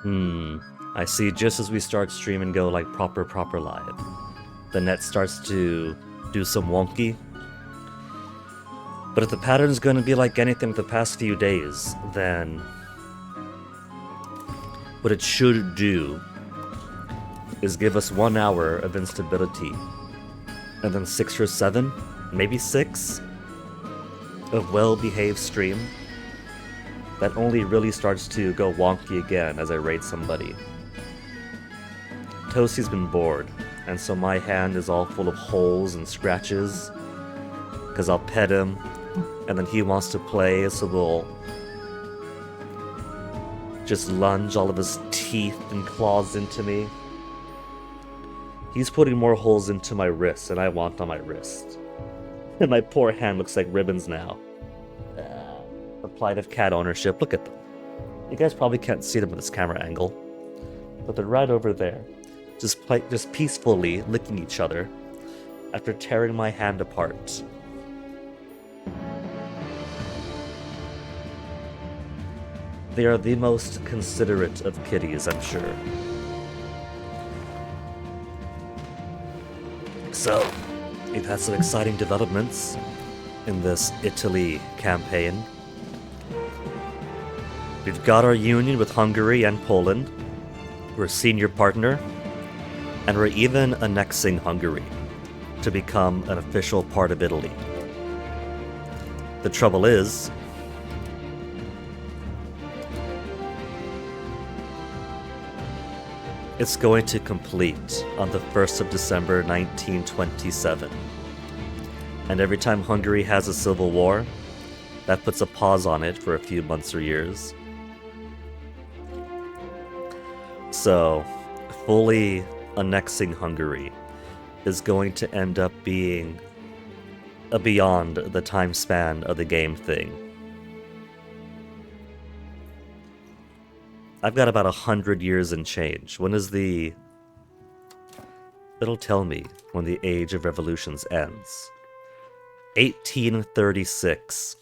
I see just as we start stream and go like proper live, the net starts to do some wonky. But if the pattern's gonna be like anything the past few days, then what it should do is give us 1 hour of instability, and then 6 or 7, maybe 6, of well-behaved stream that only really starts to go wonky again as I raid somebody. Toasty's been bored, and so my hand is all full of holes and scratches, because I'll pet him, and then he wants to play, so we'll just lunge all of his teeth and claws into me. He's putting more holes into my wrist than I want on my wrist. And my poor hand looks like ribbons now. The plight of cat ownership. Look at them. You guys probably can't see them with this camera angle, but they're right over there, just peacefully licking each other after tearing my hand apart. They are the most considerate of kitties, I'm sure. So, we've had some exciting developments in this Italy campaign. We've got our union with Hungary and Poland. We're a senior partner, and we're even annexing Hungary to become an official part of Italy. The trouble is, it's going to complete on the 1st of December 1927. And every time Hungary has a civil war, that puts a pause on it for a few months or years. So, fully annexing Hungary is going to end up being a beyond the time span of the game thing. I've got about 100 years and change. When is the... It'll tell me when the Age of Revolutions ends. 1836.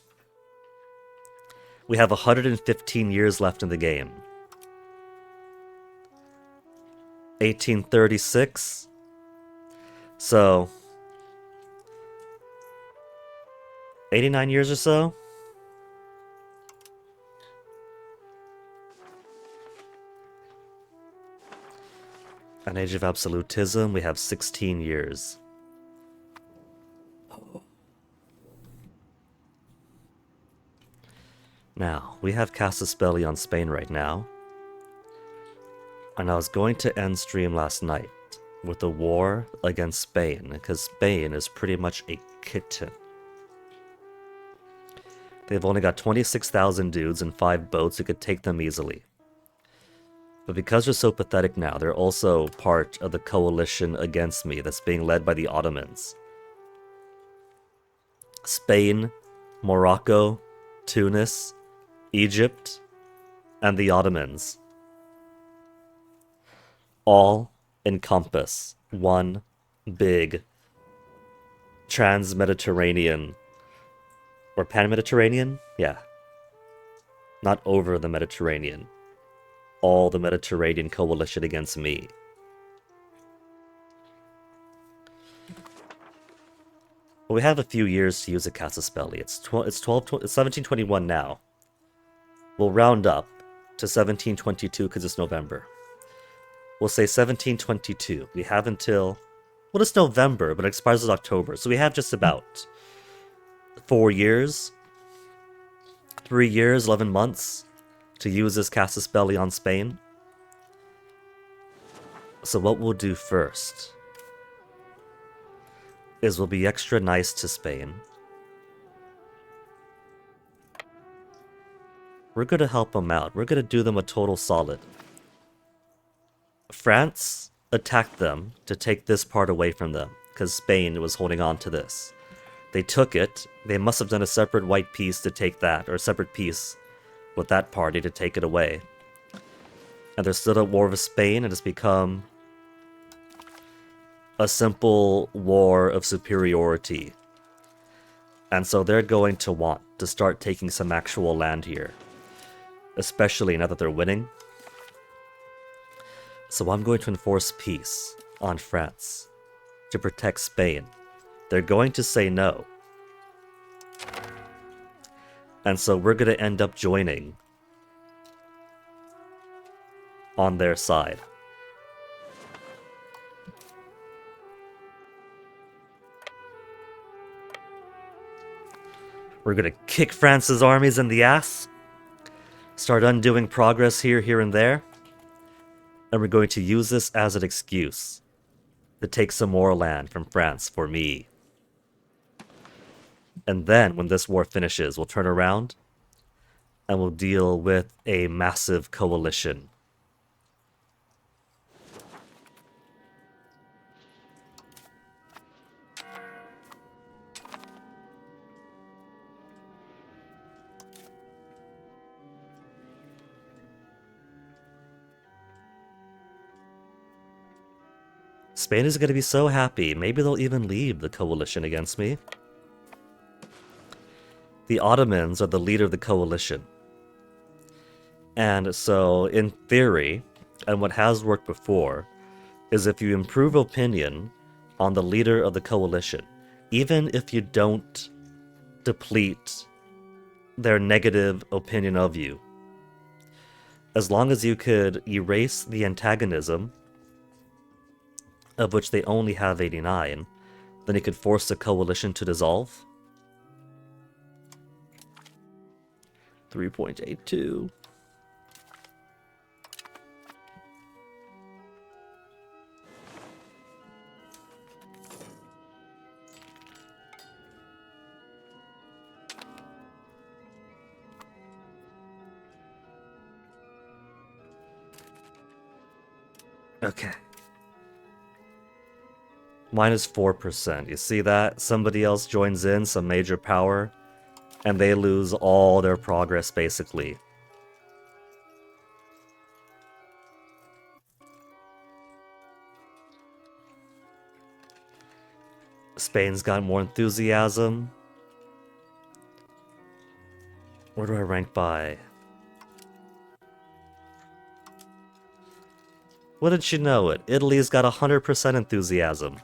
We have 115 years left in the game. 1836. So... 89 years or so? An Age of Absolutism, we have 16 years. Now, we have Casus Belli on Spain right now. And I was going to end stream last night with a war against Spain, because Spain is pretty much a kitten. They've only got 26,000 dudes and 5 boats who could take them easily. But because they're so pathetic now, they're also part of the coalition against me that's being led by the Ottomans. Spain, Morocco, Tunis, Egypt, and the Ottomans all encompass one big trans-Mediterranean, or pan-Mediterranean? Yeah. Not over the Mediterranean. All the Mediterranean coalition against me. Well, we have a few years to use a Casus Belli. It's 1721 now. We'll round up to 1722 because it's November. We'll say 1722. We have until... Well, it's November, but it expires in October. So we have just about 4 years. 3 years, 11 months to use this Casus Belli on Spain. So what we'll do first is we'll be extra nice to Spain. We're gonna help them out. We're gonna do them a total solid. France attacked them to take this part away from them, because Spain was holding on to this. They took it. They must have done a separate white piece to take that, or a separate piece with that party to take it away. And they're still at war with Spain, and it's become a simple war of superiority. And so they're going to want to start taking some actual land here. Especially now that they're winning. So I'm going to enforce peace on France to protect Spain. They're going to say no. And so we're going to end up joining on their side. We're going to kick France's armies in the ass, start undoing progress here, and there, and we're going to use this as an excuse to take some more land from France for me. And then, when this war finishes, we'll turn around and we'll deal with a massive coalition. Spain is going to be so happy. Maybe they'll even leave the coalition against me. The Ottomans are the leader of the coalition. And so, in theory, and what has worked before, is if you improve opinion on the leader of the coalition, even if you don't deplete their negative opinion of you, as long as you could erase the antagonism, of which they only have 89, then you could force the coalition to dissolve. 3.82. Okay. Minus 4%. You see that? Somebody else joins in, some major power, and they lose all their progress, basically. Spain's got more enthusiasm. Where do I rank by? Wouldn't you know it? Italy's got 100% enthusiasm.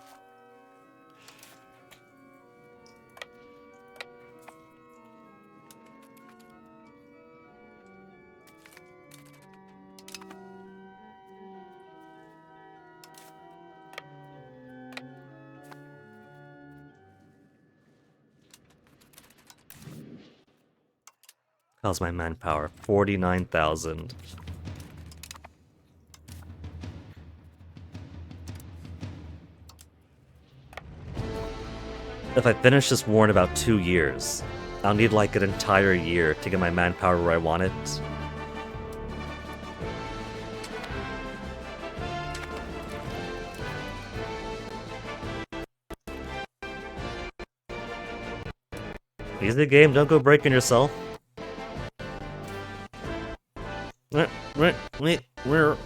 How's my manpower? 49,000. If I finish this war in about 2 years, I'll need like an entire year to get my manpower where I want it. Easy game, don't go breaking yourself. Where?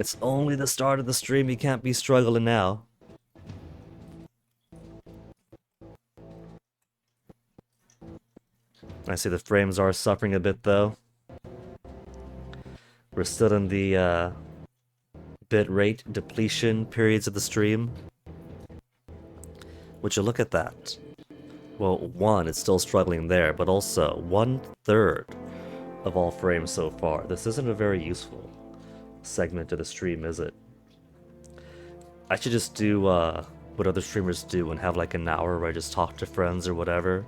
It's only the start of the stream, you can't be struggling now. I see the frames are suffering a bit though. We're still in the bitrate depletion periods of the stream. Would you look at that? Well, one, it's still struggling there, but also 1/3 of all frames so far. This isn't a very useful segment of the stream, is it? I should just do what other streamers do and have like an hour where I just talk to friends or whatever.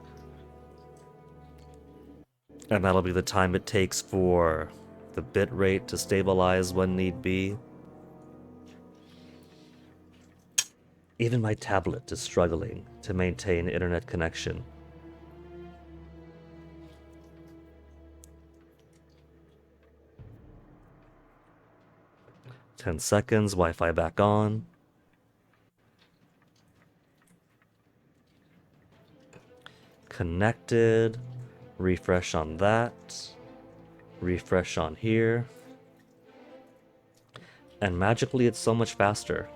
And that'll be the time it takes for the bitrate to stabilize when need be. Even my tablet is struggling to maintain internet connection. "10 seconds, Wi-Fi back on. Connected. Refresh on that. Refresh on here. And magically it's so much faster.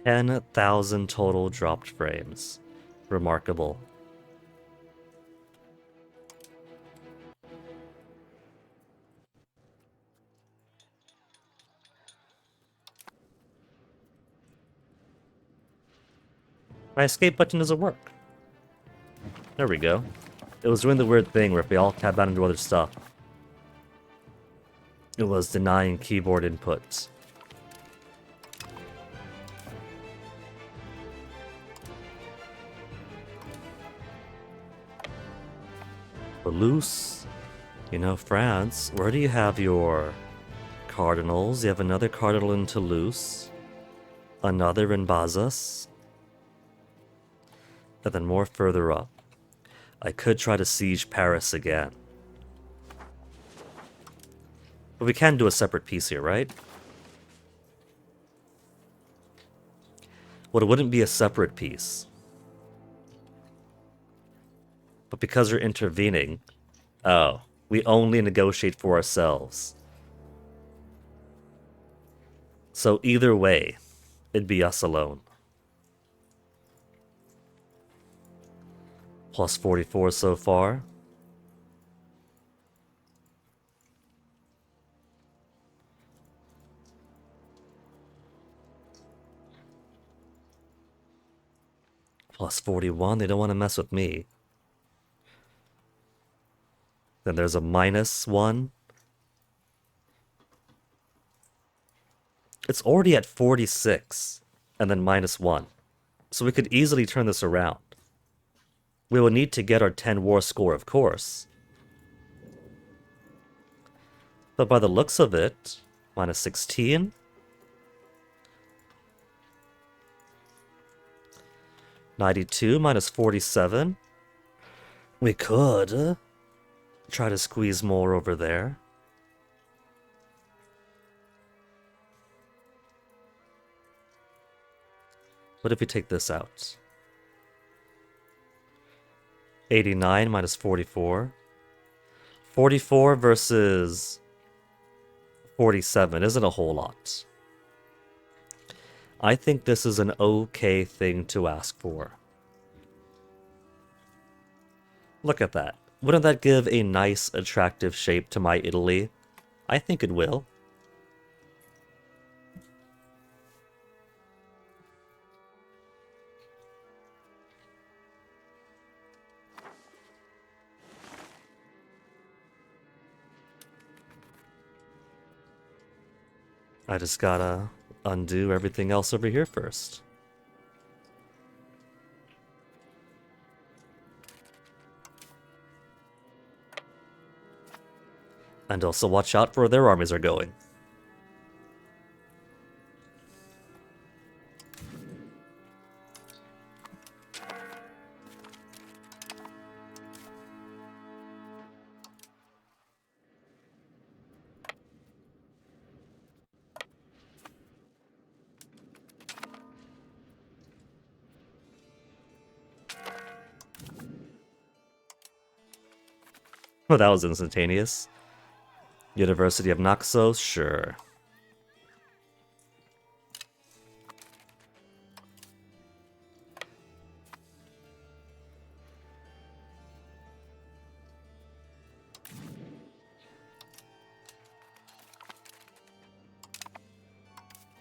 $10,000 total dropped frames. Remarkable. My escape button doesn't work. There we go. It was doing the weird thing where if we all tab out into other stuff, it was denying keyboard inputs. Toulouse. You know, France. Where do you have your cardinals? You have another cardinal in Toulouse. Another in Bazas. And then more further up. I could try to siege Paris again. But we can do a separate piece here, right? Well, it wouldn't be a separate piece. But because we're intervening, oh, we only negotiate for ourselves. So either way, it'd be us alone. Plus 44 so far. Plus 41, they don't want to mess with me. Then there's a -1. It's already at 46, and then -1. So we could easily turn this around. We will need to get our 10 war score, of course. But by the looks of it, -16. -92, -47. We could try to squeeze more over there. What if we take this out? 89 -44. 44 versus 47 isn't a whole lot. I think this is an okay thing to ask for. Look at that. Wouldn't that give a nice, attractive shape to my Italy? I think it will. I just gotta undo everything else over here first. And also watch out for where their armies are going. Oh, that was instantaneous. University of Naxos, sure.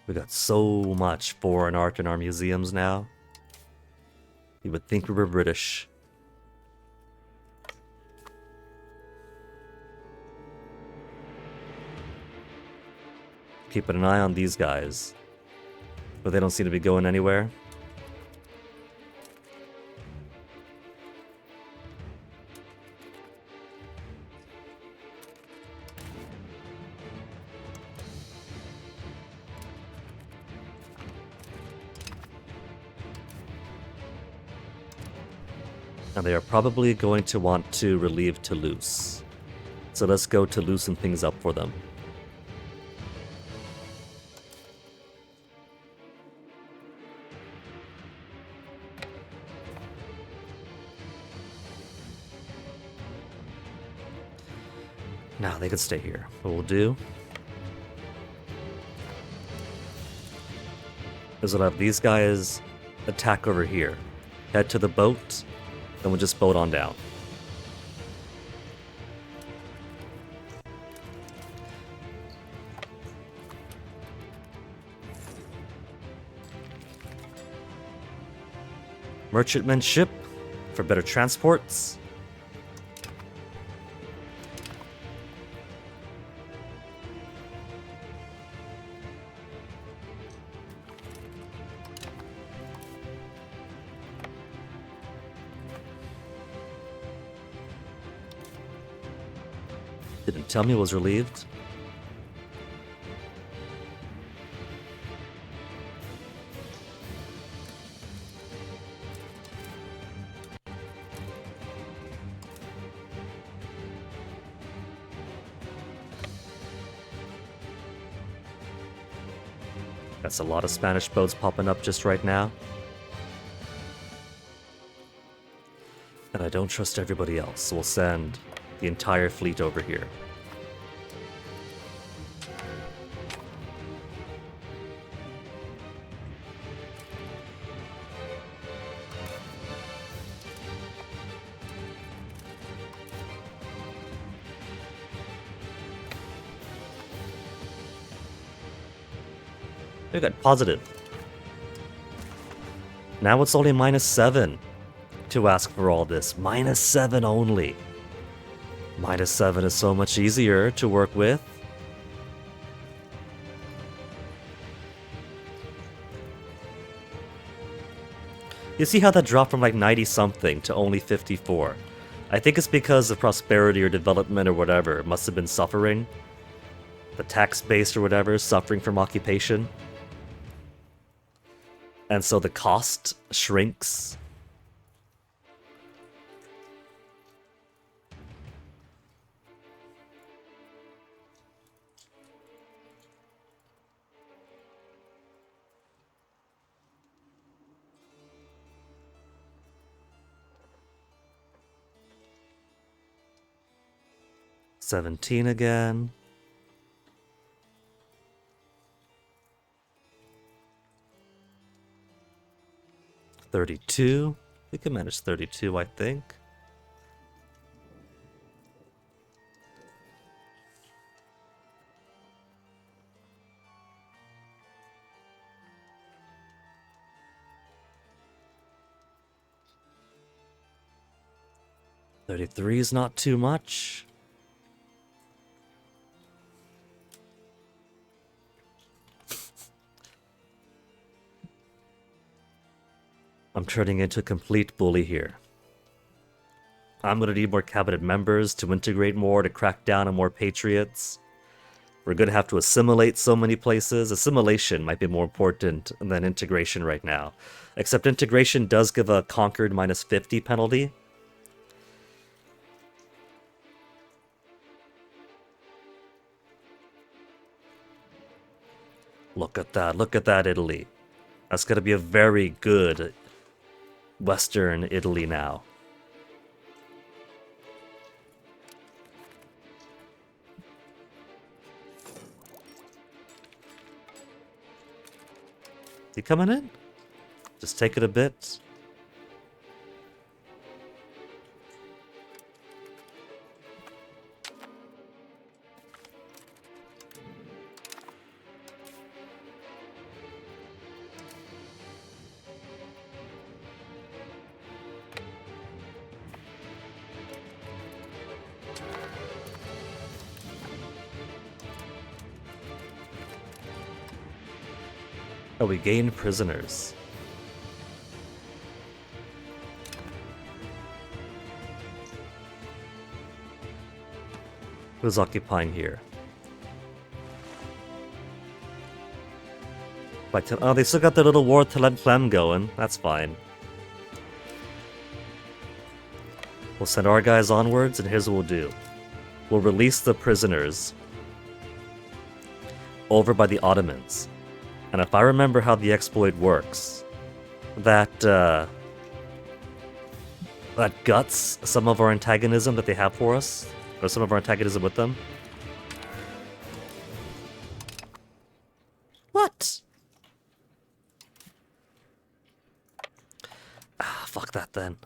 We got so much foreign art in our museums now. You would think we were British. Keeping an eye on these guys. But they don't seem to be going anywhere. And they are probably going to want to relieve Toulouse. So let's go to loosen things up for them. Now they can stay here. What we'll do is we'll have these guys attack over here. Head to the boat, then we'll just boat on down. Merchantman ship for better transports. Didn't tell me it was relieved. That's a lot of Spanish boats popping up just right now. And I don't trust everybody else, so we'll send the entire fleet over here. We got positive. Now it's only -7 to ask for all this. -7 only. -7 is so much easier to work with. You see how that dropped from like 90 something to only 54? I think it's because of prosperity or development or whatever. It must have been suffering. The tax base or whatever, suffering from occupation. And so the cost shrinks. $17 again. $32. We can manage 32, I think. $33 is not too much. I'm turning into a complete bully here. I'm gonna need more cabinet members to integrate more, to crack down on more patriots. We're gonna have to assimilate so many places. Assimilation might be more important than integration right now. Except integration does give a conquered -50 penalty. Look at that, Italy. That's gonna be a very good Western Italy now. You coming in? Just take it a bit. Oh, we gained prisoners. Who's occupying here? Oh, they still got their little war Tlem going. That's fine. We'll send our guys onwards, and here's what we'll do. We'll release the prisoners over by the Ottomans. And if I remember how the exploit works, that guts some of our antagonism that they have for us, or some of our antagonism with them. fuck that then.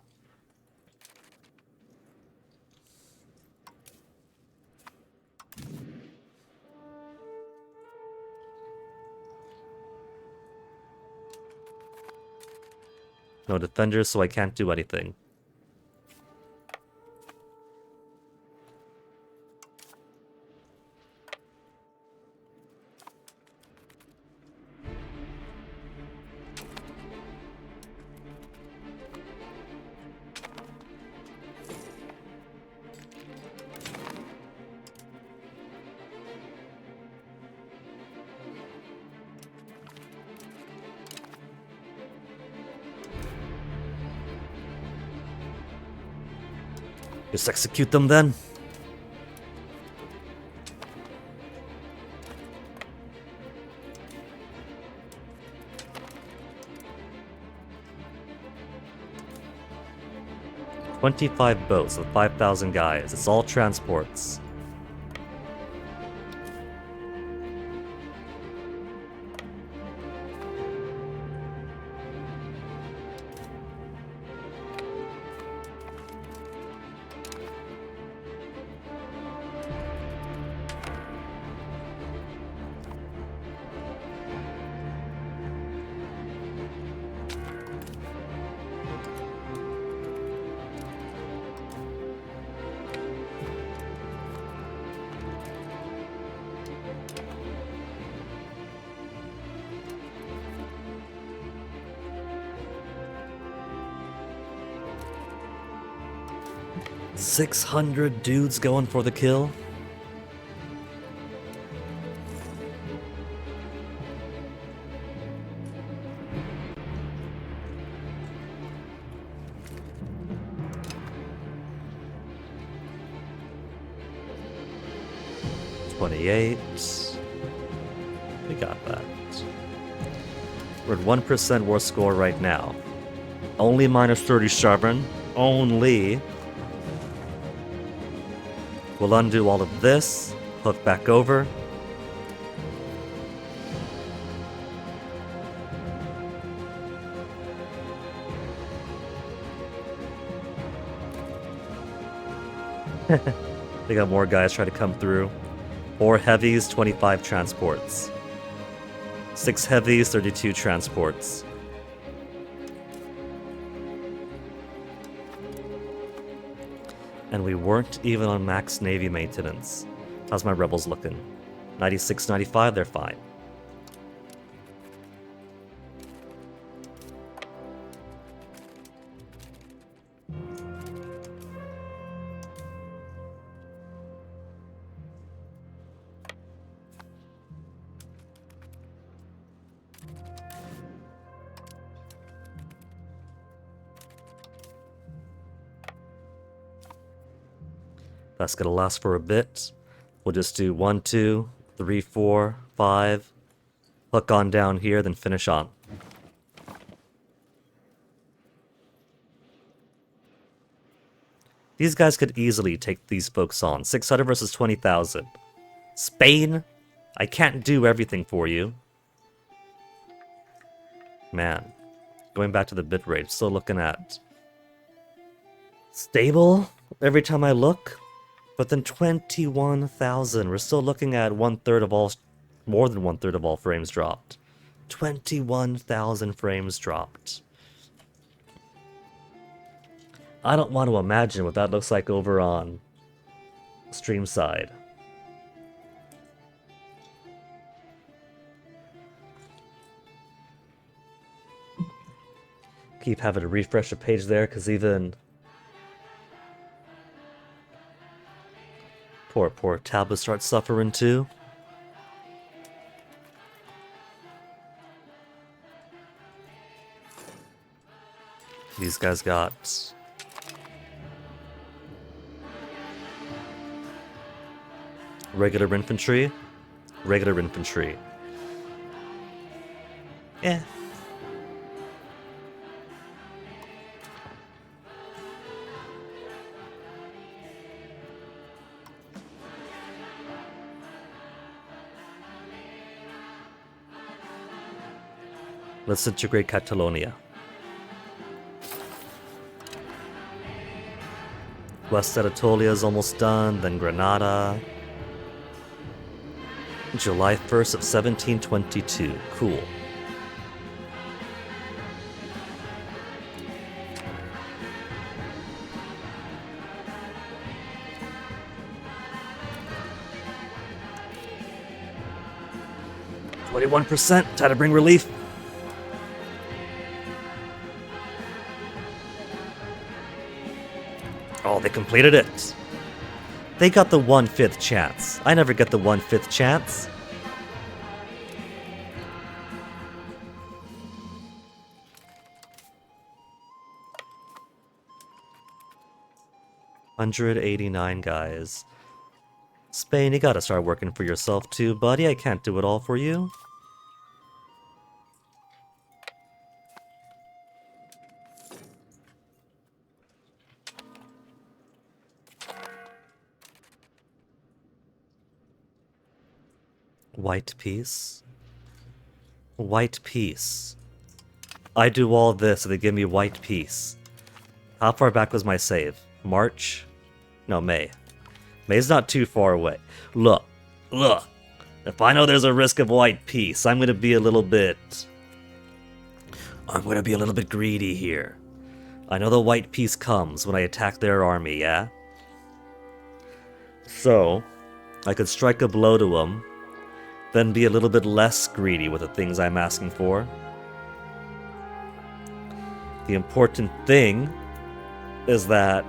No defenders, so I can't do anything. Just execute them then. "25 boats with 5,000 guys. It's all transports." "600 dudes going for the kill?" "28. We got that. We're at 1% war score right now. Only minus 37. Only. We'll undo all of this. Hook back over. They got more guys trying to come through. 4 heavies, 25 transports. 6 heavies, 32 transports. And we weren't even on max navy maintenance. How's my rebels looking? 96, 95, they're fine. That's gonna last for a bit. We'll just do 1, 2, 3, 4, 5. Hook on down here, then finish on. These guys could easily take these folks on. 600 versus 20,000. Spain, I can't do everything for you. Man, going back to the bitrate, still looking at stable every time I look. But then 21,000. We're still looking at more than 1/3 of all frames dropped. 21,000 frames dropped. I don't want to imagine what that looks like over on stream side. Keep having to refresh the page there because even poor tablets start suffering too. These guys got regular infantry. Eh. Let's integrate Catalonia. West Anatolia is almost done, then Granada. July 1st of 1722. Cool. %. Time to bring relief. Oh, they completed it. They got the 1/5 chance. I never get the 1/5 chance. $189 guys. Spain, you gotta start working for yourself too, buddy. I can't do it all for you. White peace. White peace. I do all this and they give me white peace. How far back was my save? March? No, May. May's not too far away. Look. If I know there's a risk of white peace, I'm gonna be a little bit greedy here. I know the white peace comes when I attack their army, yeah? So, I could strike a blow to them, then be a little bit less greedy with the things I'm asking for. The important thing is that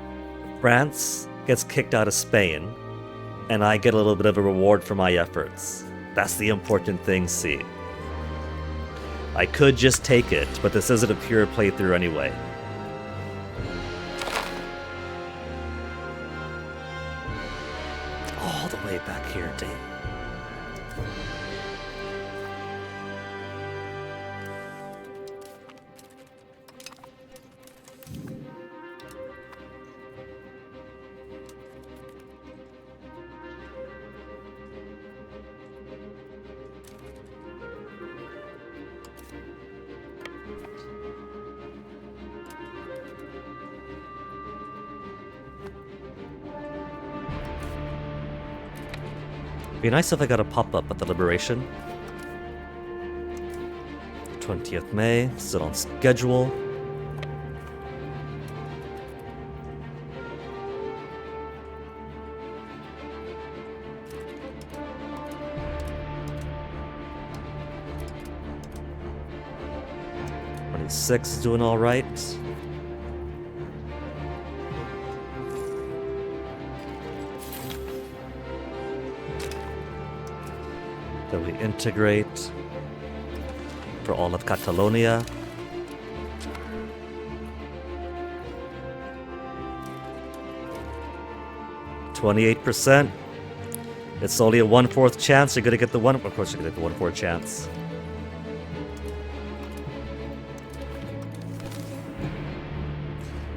France gets kicked out of Spain, and I get a little bit of a reward for my efforts. That's the important thing, see. I could just take it, but this isn't a pure playthrough anyway. All the way back here, damn. Be nice if I got a pop-up at the Liberation. 20th May, still on schedule. '26 is doing all right. Then we integrate for all of Catalonia. %. It's only a 1/4 chance. You're gonna get the one. Of course, you're gonna get the 1/4 chance.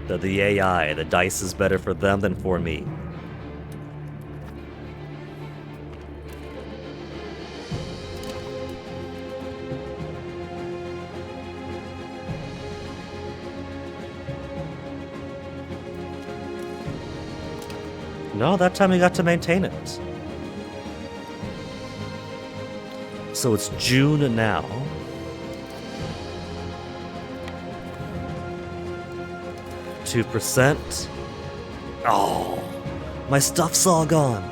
The AI, the dice is better for them than for me. No, that time we got to maintain it. So it's June now. %. Oh, my stuff's all gone.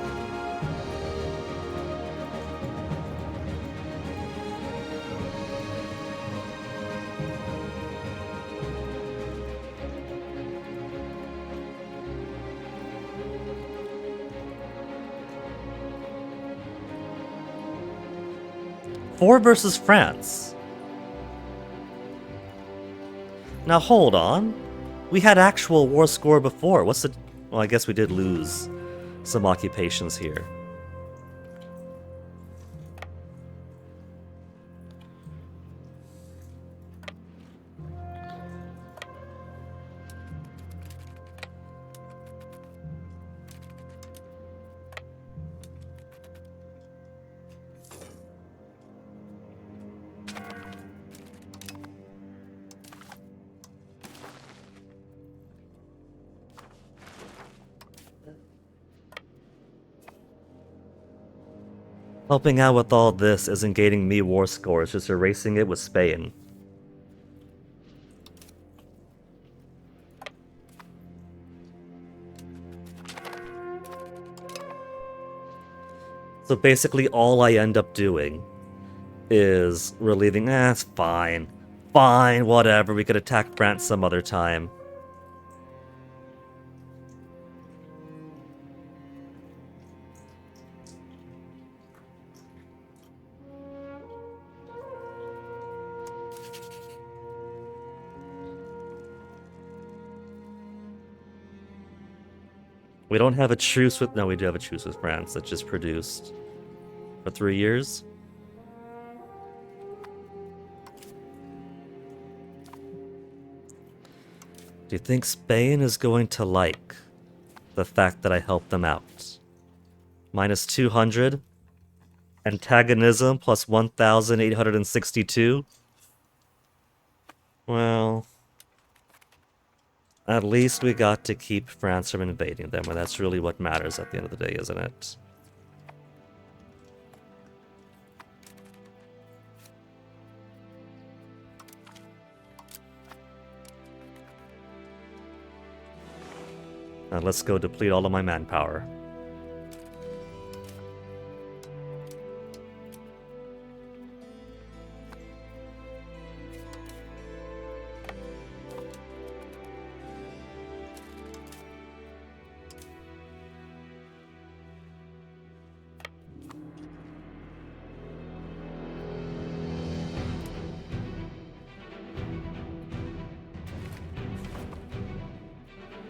Four versus France. Now hold on. We had actual war score before. What's the... Well, I guess we did lose some occupations here. Helping out with all this isn't gaining me war score, it's just erasing it with Spain. So basically all I end up doing is relieving, it's fine. Fine, whatever, we could attack France some other time. We don't have a truce with... No, we do have a truce with France that just produced for 3 years. Do you think Spain is going to like the fact that I helped them out? Minus 200. Antagonism plus 1,862. Well... At least we got to keep France from invading them, and that's really what matters at the end of the day, isn't it? Now let's go deplete all of my manpower.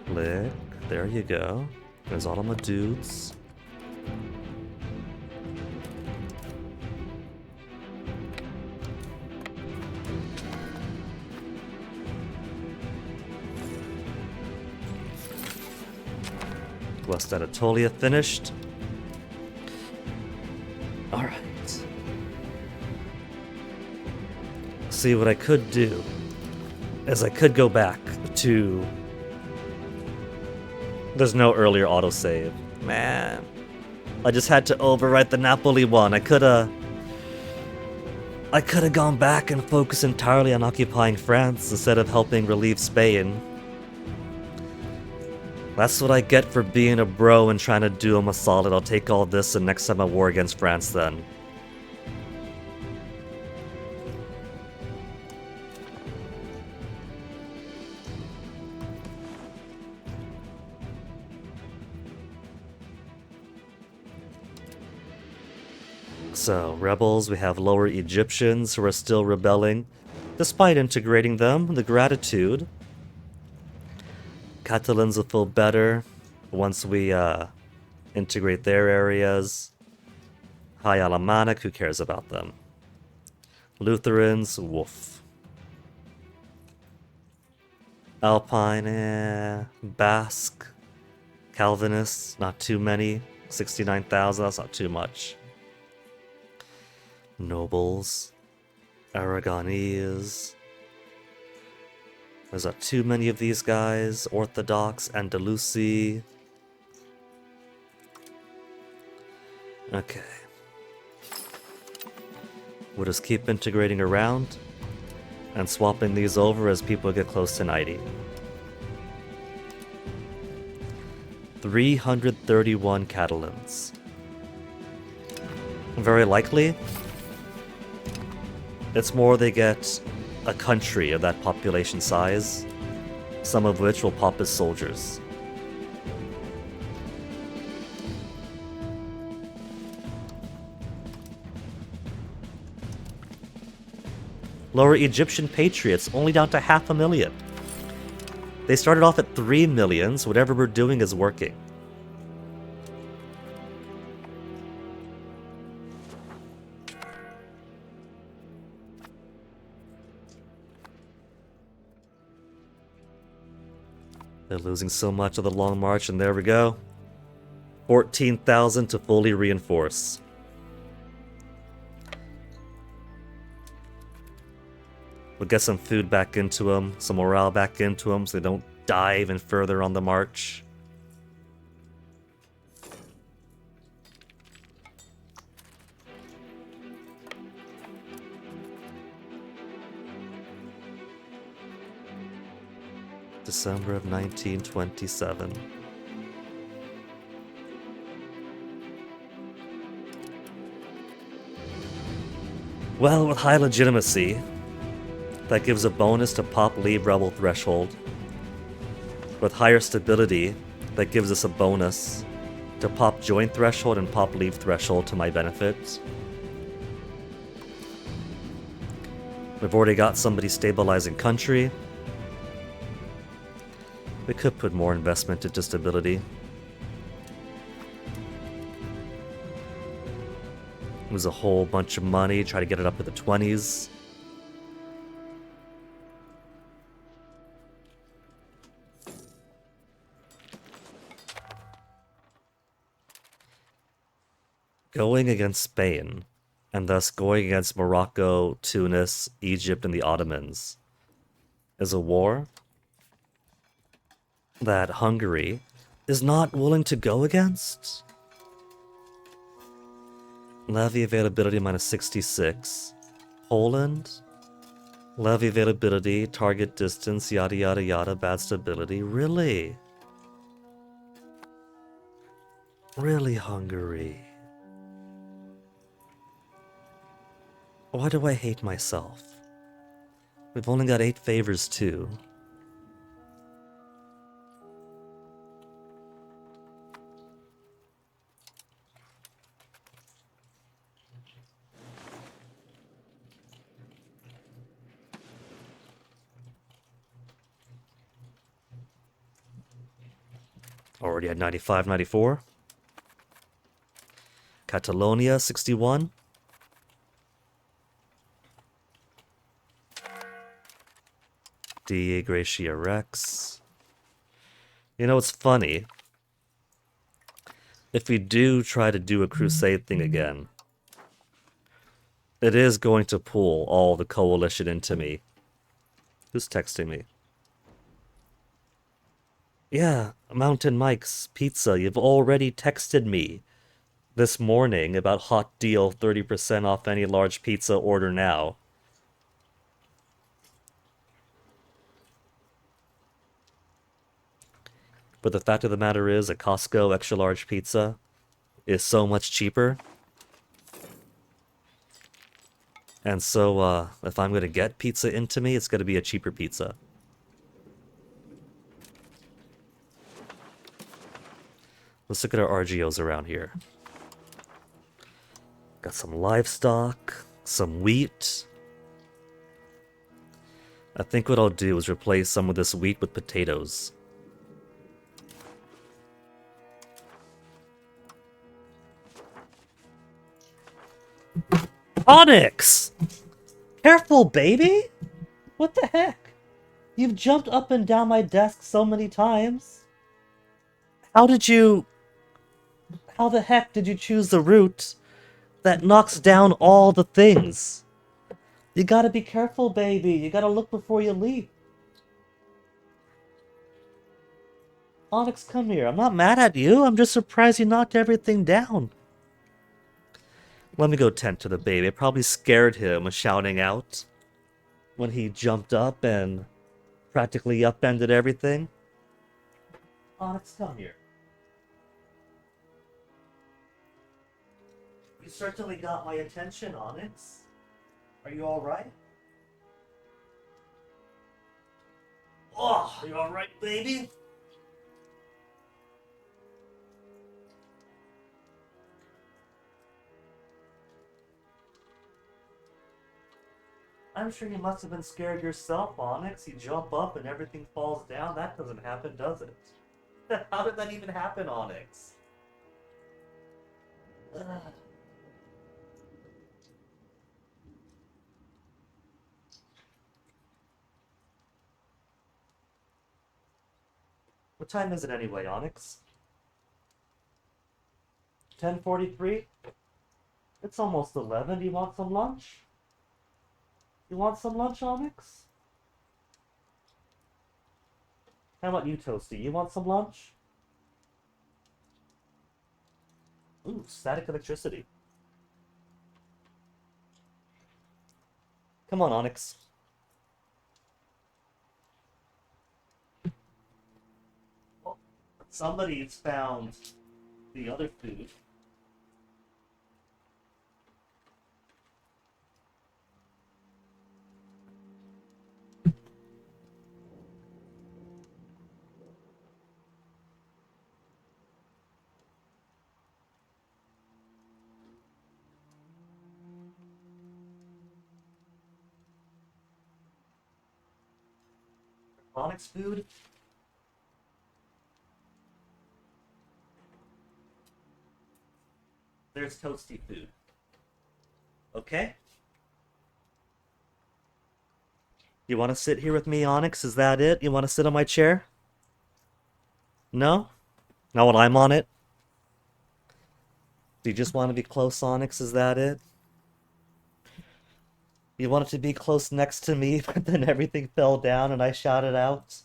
Click. There you go. There's all of my dudes. West Anatolia finished. Alright. See, what I could do is I could go back to... There's no earlier autosave. Man. I just had to overwrite the Napoli one. I could've gone back and focused entirely on occupying France instead of helping relieve Spain. That's what I get for being a bro and trying to do him a solid. I'll take all this and next time I war against France then. So, rebels, we have lower Egyptians who are still rebelling. Despite integrating them, the gratitude. Catalans will feel better once we integrate their areas. High Alemannic, who cares about them? Lutherans, woof. Alpine, Basque. Calvinists, not too many. 69,000, that's not too much. Nobles, Aragonese. There's not too many of these guys. Orthodox, Andalusi. Okay. We'll just keep integrating around and swapping these over as people get close to 90. 331 Catalans. Very likely, it's more they get a country of that population size, some of which will pop as soldiers. Lower Egyptian patriots, only down to 500,000. They started off at 3 million, so whatever we're doing is working. They're losing so much of the long march, and there we go. 14,000 to fully reinforce. We'll get some food back into them, some morale back into them, so they don't die even further on the march. December of 1927. Well, with high legitimacy, that gives a bonus to pop leave rebel threshold. With higher stability, that gives us a bonus to pop join threshold and pop leave threshold to my benefit. We've already got somebody stabilizing country. We could put more investment into stability. It was a whole bunch of money, try to get it up to the 20s. Going against Spain, and thus going against Morocco, Tunis, Egypt, and the Ottomans, is a war that Hungary is not willing to go against. Levy availability minus 66. Poland. Levy availability, target distance, yada yada yada, bad stability. Really? Really, Hungary? Why do I hate myself? We've only got 8 favors too. Already at 95, 94. Catalonia, 61. DA Gracia Rex. You know, it's funny. If we do try to do a crusade thing again, it is going to pull all the coalition into me. Who's texting me? Yeah, Mountain Mike's Pizza, you've already texted me this morning about hot deal 30% off any large pizza order now. But the fact of the matter is, a Costco extra large pizza is so much cheaper. And so, if I'm gonna get pizza into me, it's gonna be a cheaper pizza. Let's look at our RGOs around here. Got some livestock, some wheat. I think what I'll do is replace some of this wheat with potatoes. Onyx! Careful, baby! What the heck? You've jumped up and down my desk so many times. How the heck did you choose the route that knocks down all the things? You gotta be careful, baby. You gotta look before you leap. Onyx, come here. I'm not mad at you. I'm just surprised you knocked everything down. Let me go tend to the baby. It probably scared him shouting out when he jumped up and practically upended everything. Onyx, come here. You certainly got my attention, Onyx. Are you alright? Oh, are you alright, baby? I'm sure you must have been scared yourself, Onyx. You jump up and everything falls down. That doesn't happen, does it? How did that even happen, Onyx? Ugh. What time is it anyway, Onyx? 10:43? It's almost 11. Do you want some lunch? You want some lunch, Onyx? How about you, Toasty? You want some lunch? Ooh, static electricity. Come on, Onyx. Somebody's found the other food. Onyx food? There's toasty food. Okay? You want to sit here with me, Onyx? Is that it? You want to sit on my chair? No? Not when I'm on it? Do you just want to be close, Onyx? Is that it? You wanted to be close next to me, but then everything fell down and I shouted out?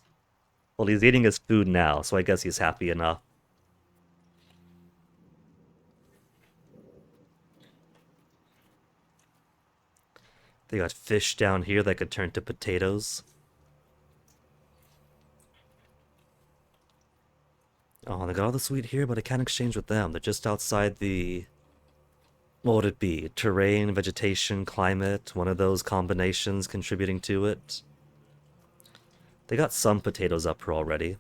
Well, he's eating his food now, so I guess he's happy enough. They got fish down here that could turn to potatoes. Oh, they got all the sweet here, but I can't exchange with them. They're just outside the... What would it be? Terrain, vegetation, climate, one of those combinations contributing to it. They got some potatoes up here already.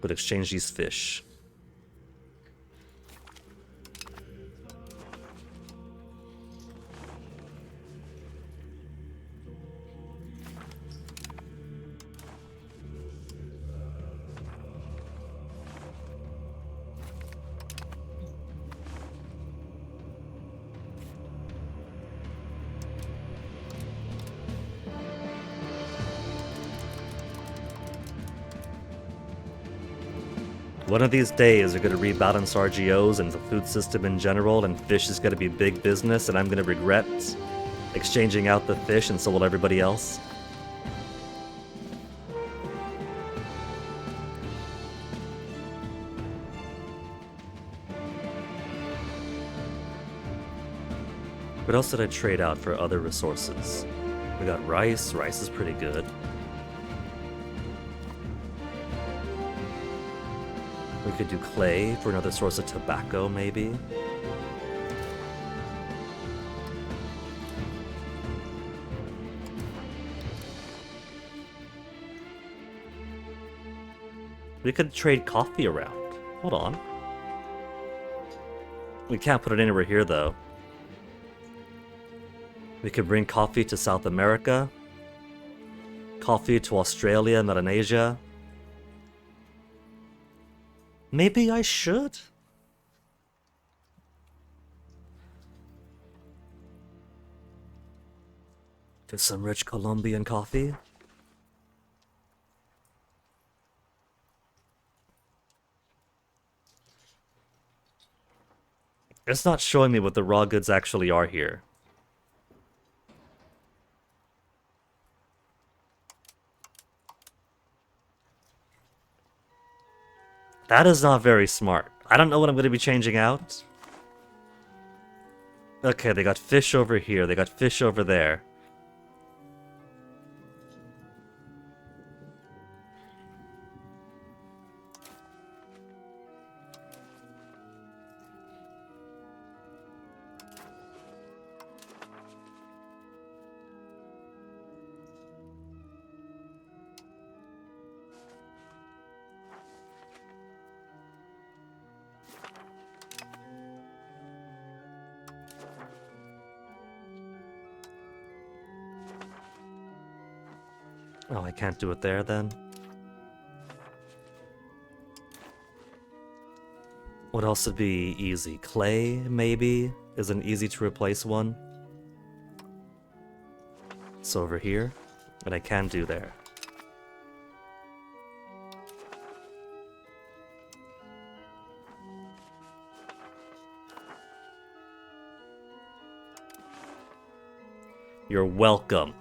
But exchange these fish. One of these days, we're going to rebalance RGOs and the food system in general, and fish is going to be big business, and I'm going to regret exchanging out the fish, and so will everybody else. What else did I trade out for other resources? We got rice. Rice is pretty good. We could do clay for another source of tobacco, maybe. We could trade coffee around. Hold on. We can't put it anywhere here, though. We could bring coffee to South America. Coffee to Australia, Melanesia. Maybe I should? Get some rich Colombian coffee. It's not showing me what the raw goods actually are here. That is not very smart. I don't know what I'm going to be changing out. Okay, they got fish over here. They got fish over there. Oh, I can't do it there then? What else would be easy? Clay, maybe? Is an easy to replace one. It's over here, and I can do there. You're welcome.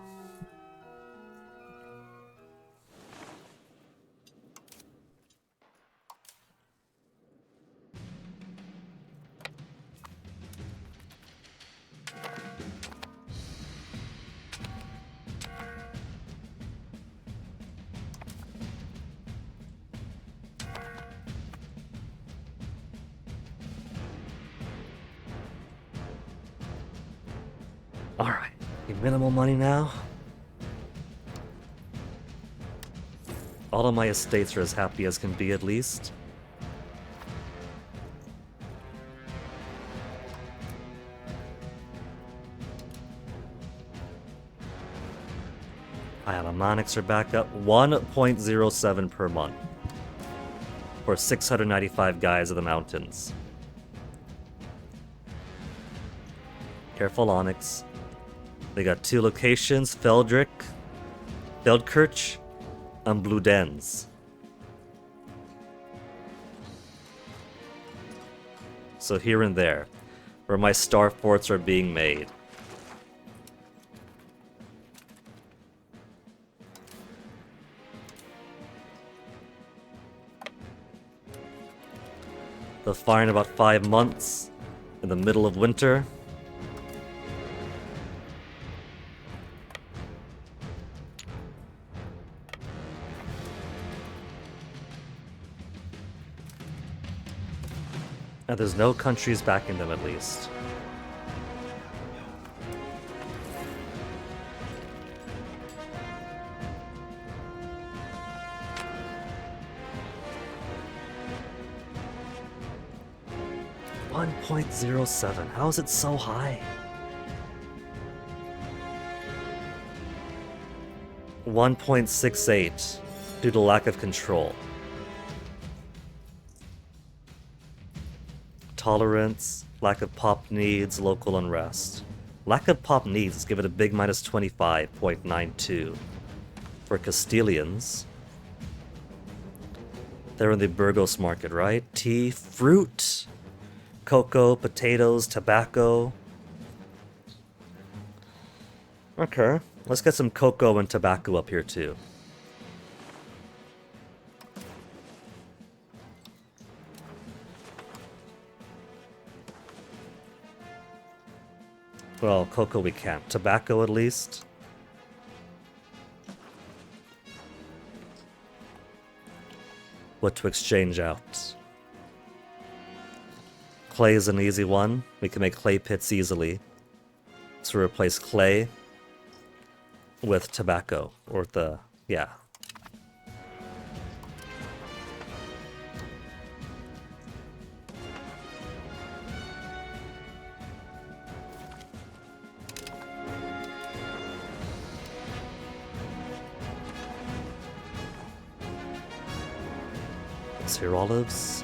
Alright, minimal money now. All of my estates are as happy as can be, at least. Alemannics are back up 1.07 per month. For 695 guys of the mountains. Careful, Onyx. They got 2 locations, Feldkirch, and Bludenz. So here and there, where my star forts are being made. They'll fire in about 5 months, in the middle of winter. And there's no countries backing them, at least. .07. How is it so high? 1.68 due to lack of control. Tolerance, lack of pop needs, local unrest. Lack of pop needs, give it a big minus 25.92. For Castilians, they're in the Burgos market, right? Tea, fruit, cocoa, potatoes, tobacco. Okay, let's get some cocoa and tobacco up here too. Well, cocoa we can't. Tobacco at least. What to exchange out? Clay is an easy one. We can make clay pits easily. So replace clay with tobacco. Or yeah. Here olives.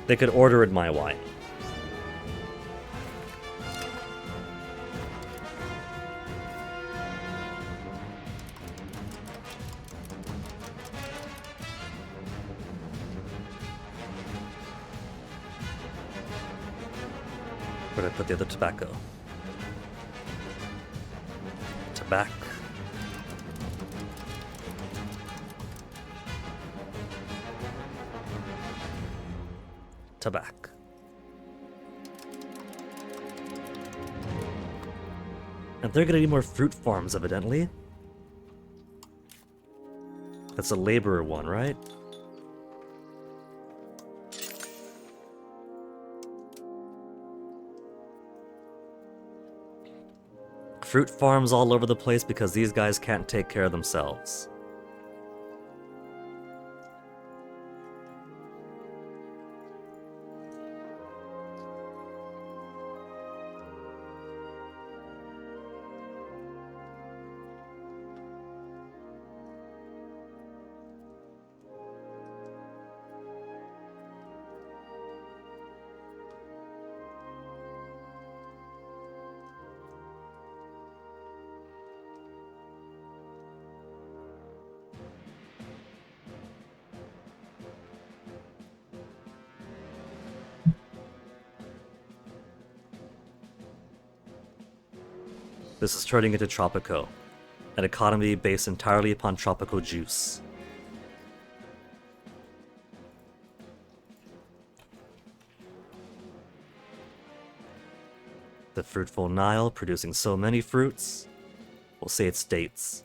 They could order in my wine. Where'd I put the other tobacco? Tobacco. Tobacco. And they're gonna need more fruit farms, evidently. That's a laborer one, right? Fruit farms all over the place because these guys can't take care of themselves. This is turning into Tropico, an economy based entirely upon tropical juice. The fruitful Nile producing so many fruits, we'll say it's dates.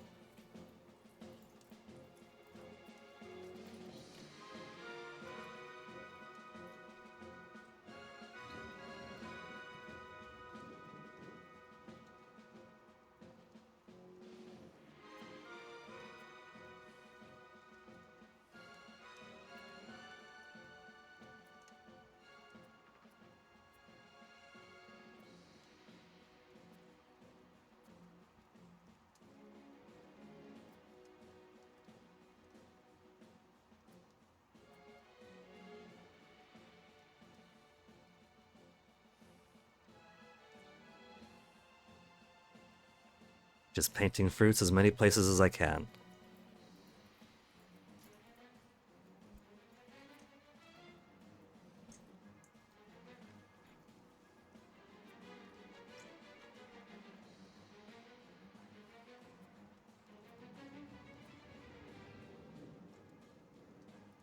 Just painting fruits as many places as I can.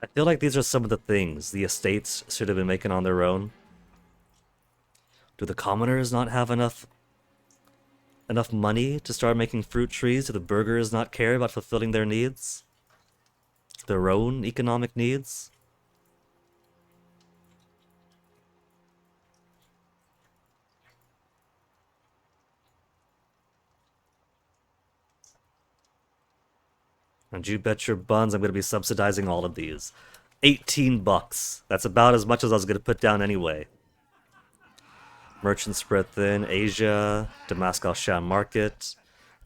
I feel like these are some of the things the estates should have been making on their own. Do the commoners not have enough money to start making fruit trees? Do the burghers not care about fulfilling their needs? Their own economic needs? And you bet your buns I'm going to be subsidizing all of these. 18 bucks. That's about as much as I was going to put down anyway. Merchants spread thin. Asia, Damascus Sham Market,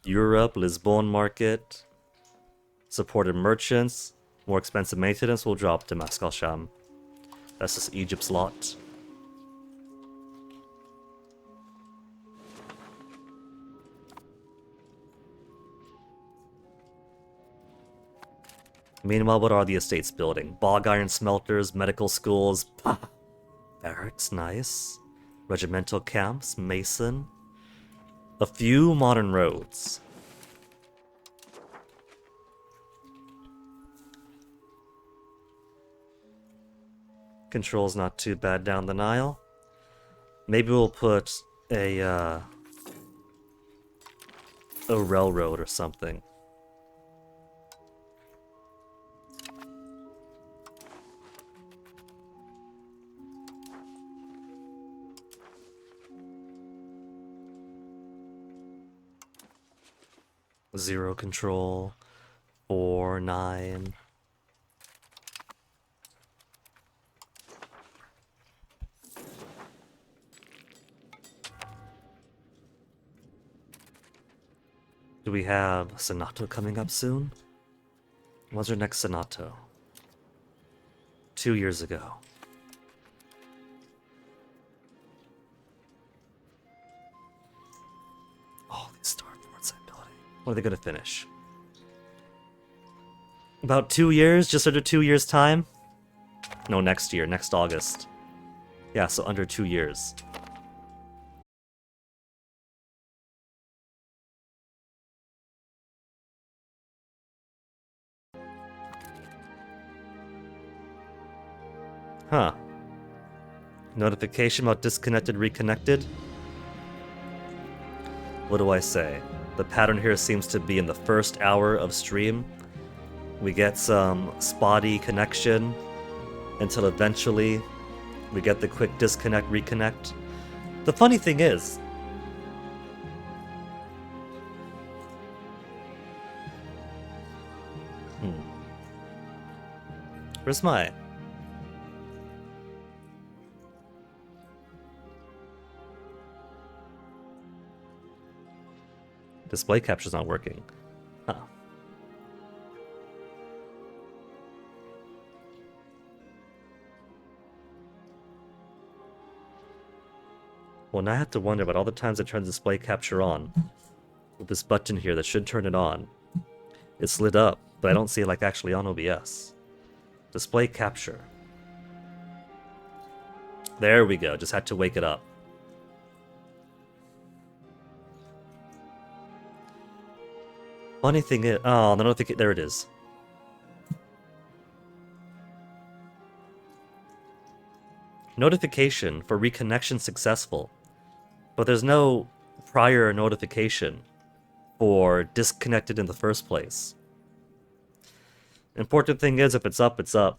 Europe, Lisbon Market. Supported merchants. More expensive maintenance will drop Damascus Sham. That's just Egypt's lot. Meanwhile, what are the estates building? Bog iron smelters, medical schools, barracks, nice. Regimental camps, mason. A few modern roads. Control's not too bad down the Nile. Maybe we'll put a railroad or something. Zero control. 4, 9. Do we have Senato coming up soon? When's our next Senato? 2 years ago. Oh, these Star Forts I'm building. When are they gonna finish? About 2 years? Just under 2 years' time? No, next year, next August. Yeah, so under 2 years. Huh. Notification about disconnected, reconnected? What do I say? The pattern here seems to be in the first hour of stream. We get some spotty connection until eventually we get the quick disconnect, reconnect. The funny thing is, where's my... display capture's not working. Huh. Well, now I have to wonder about all the times I turned display capture on. With this button here that should turn it on. It's lit up, but I don't see it like actually on OBS. Display capture. There we go, just had to wake it up. Funny thing is, oh, the notification, there it is. Notification for reconnection successful. But there's no prior notification for disconnected in the first place. Important thing is, if it's up, it's up.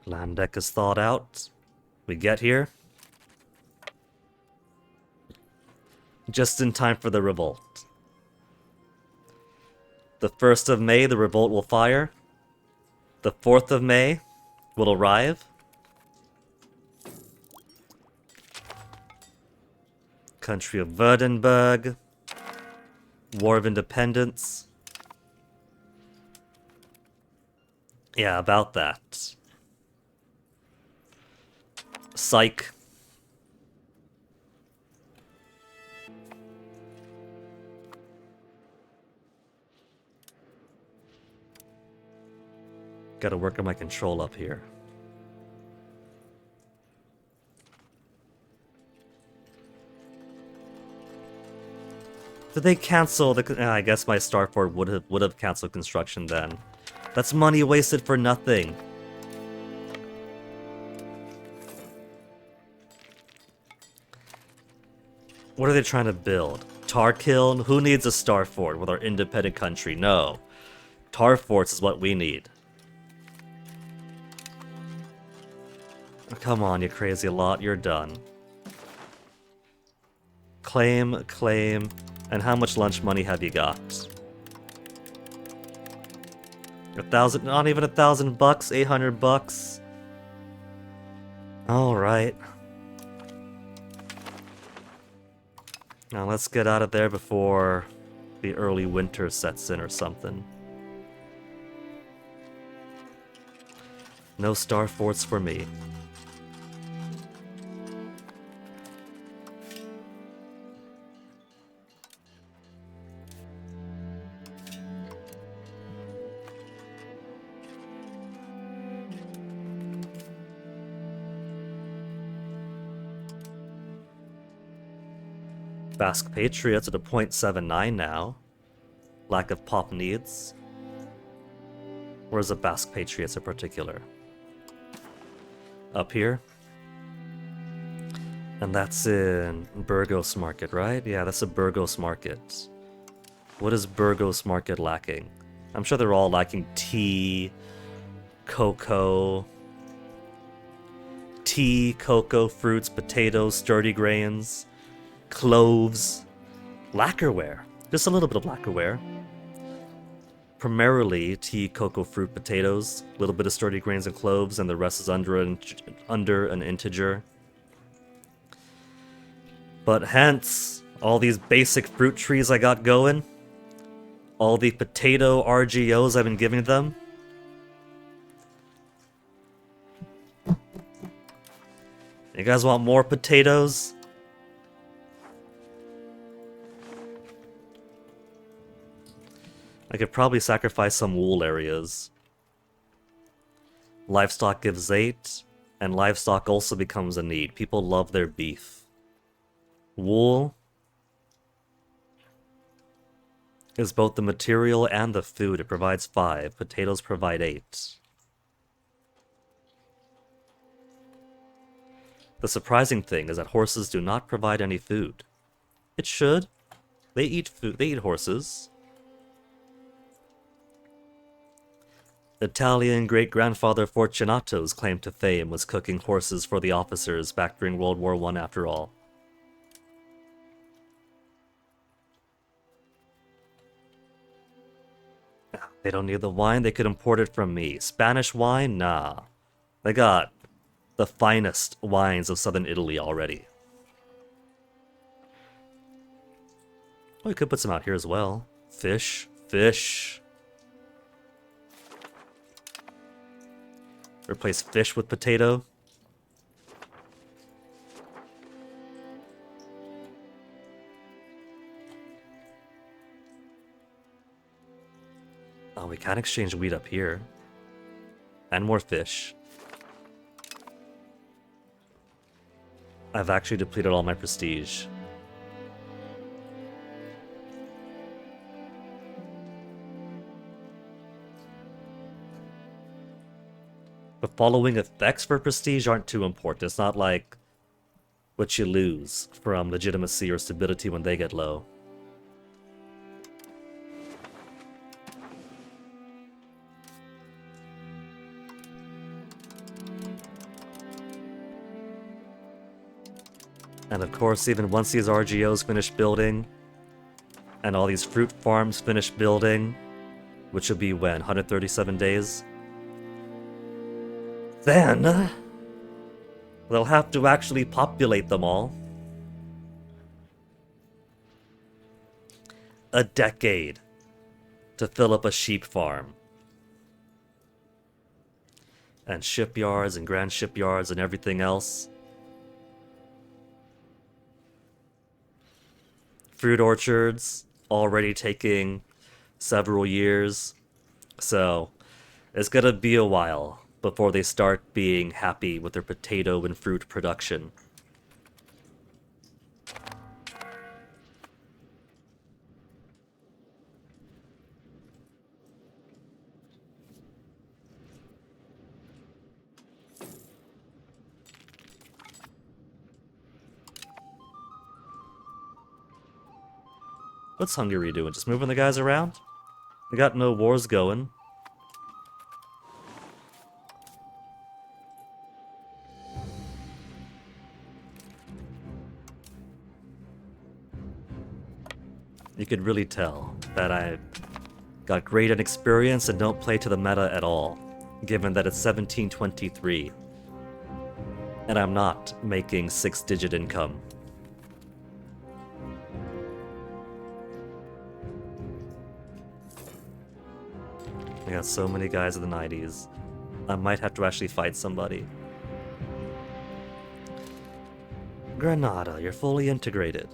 Land deck is thawed out. We get here. Just in time for the revolt. The 1st of May, the revolt will fire. The 4th of May will arrive. country of Württemberg. War of Independence. Yeah, about that. Psych. Gotta work on my control up here. Did they cancel the... I guess my starport would have canceled construction then. That's money wasted for nothing. What are they trying to build? Tar kiln? Who needs a star fort with our independent country? No. Tar forts is what we need. Come on, you crazy lot. You're done. Claim, claim. And how much lunch money have you got? 1,000, not even $1,000, 800 bucks. Alright. Now let's get out of there before the early winter sets in or something. No star forts for me. Basque Patriots at a .79 now. Lack of pop needs. Where's the Basque Patriots in particular? Up here? And that's in Burgos Market, right? Yeah, that's a Burgos Market. What is Burgos Market lacking? I'm sure they're all lacking tea, cocoa, fruits, potatoes, sturdy grains, cloves, lacquerware. Just a little bit of lacquerware. Primarily tea, cocoa, fruit, potatoes, a little bit of sturdy grains and cloves, and the rest is under an integer. But hence, all these basic fruit trees I got going, all the potato RGOs I've been giving them. You guys want more potatoes? I could probably sacrifice some wool areas. Livestock gives 8, and livestock also becomes a need. People love their beef. Wool is both the material and the food. It provides 5. Potatoes provide 8. The surprising thing is that horses do not provide any food. It should. They eat food. They eat horses. Italian great-grandfather Fortunato's claim to fame was cooking horses for the officers back during World War I after all. They don't need the wine, they could import it from me. Spanish wine? Nah. They got the finest wines of southern Italy already. Oh, we could put some out here as well. Fish. Fish. Replace fish with potato. Oh, we can exchange wheat up here. And more fish. I've actually depleted all my prestige. The following effects for prestige aren't too important. It's not like what you lose from legitimacy or stability when they get low. And of course, even once these RGOs finish building, and all these fruit farms finish building, which will be when? 137 days? Then, they'll have to actually populate them all. a decade to fill up a sheep farm. And shipyards and grand shipyards and everything else. Fruit orchards already taking several years. So it's gonna be a while before they start being happy with their potato and fruit production. What's Hungary doing? Just moving the guys around? We got no wars going. You could really tell that I got great inexperience and don't play to the meta at all, given that it's 1723. And I'm not making 6-digit income. I got so many guys in the 90s. I might have to actually fight somebody. Granada, you're fully integrated.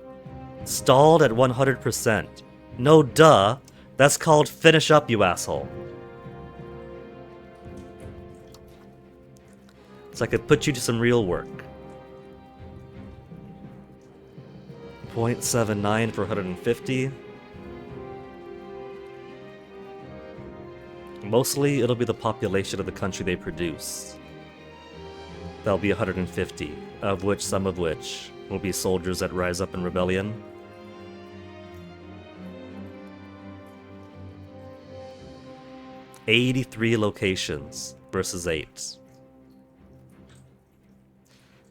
Stalled at 100%. No duh. That's called finish up, you asshole. So I could put you to some real work. 0.79 for 150. Mostly, it'll be the population of the country they produce. That'll be 150, some of which will be soldiers that rise up in rebellion. $83 locations versus 8.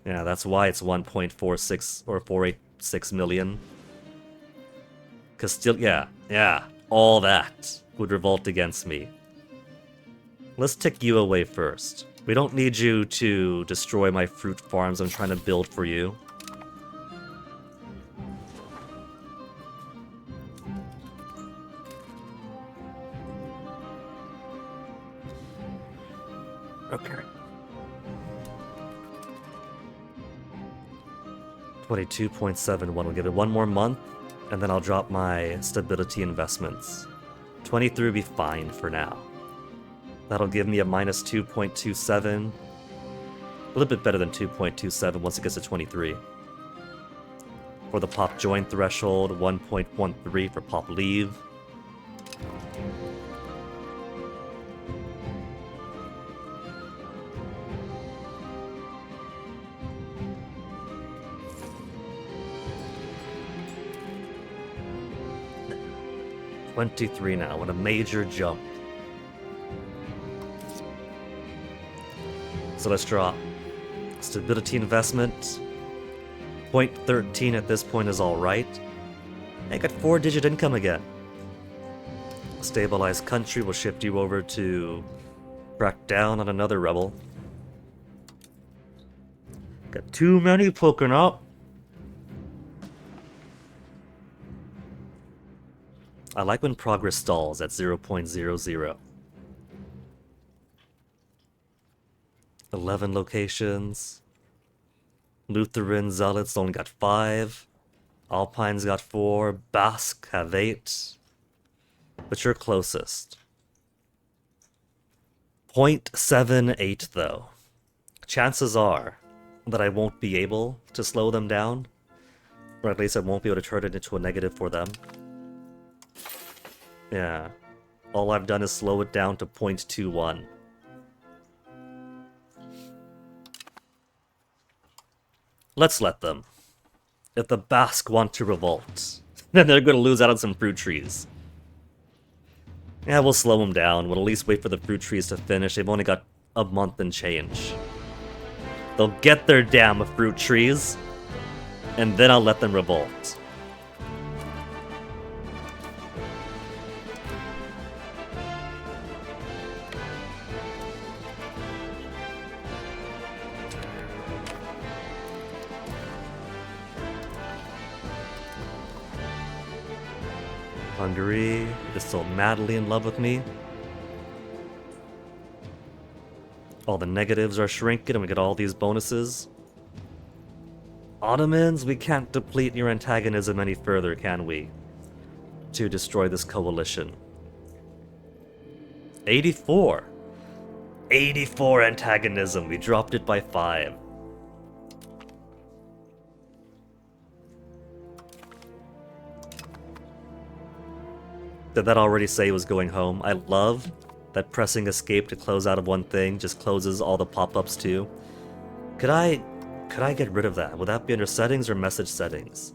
Yeah, that's why it's 1.46 or 486 million. Cause still, yeah, all that would revolt against me. Let's tick you away first. We don't need you to destroy my fruit farms I'm trying to build for you. Okay. 22.71. We'll give it one more month, and then I'll drop my stability investments. 23 will be fine for now. That'll give me a minus 2.27. A little bit better than 2.27 once it gets to 23. For the pop join threshold, 1.13 for pop leave. $23 now. What a major jump. So let's drop stability investment. 0.13 at this point is alright. I got 4-digit income again. Stabilized country will shift you over to crack down on another rebel. Got too many poking up. I like when progress stalls at 0.00. 11 locations. Lutheran Zealots only got 5. Alpines got 4. Basque have 8. But you're closest. 0.78 though. Chances are that I won't be able to slow them down. Or at least I won't be able to turn it into a negative for them. Yeah. All I've done is slow it down to 0.21. Let's let them. If the Basque want to revolt, then they're going to lose out on some fruit trees. Yeah, we'll slow them down. We'll at least wait for the fruit trees to finish. They've only got a month and change. They'll get their damn fruit trees, and then I'll let them revolt. Hungary is still madly in love with me. All the negatives are shrinking and we get all these bonuses. Ottomans, we can't deplete your antagonism any further, can we? To destroy this coalition. 84. 84 antagonism. We dropped it by 5. Did that already say it was going home? I love that pressing escape to close out of one thing just closes all the pop-ups too. Could I get rid of that? Would that be under settings or message settings?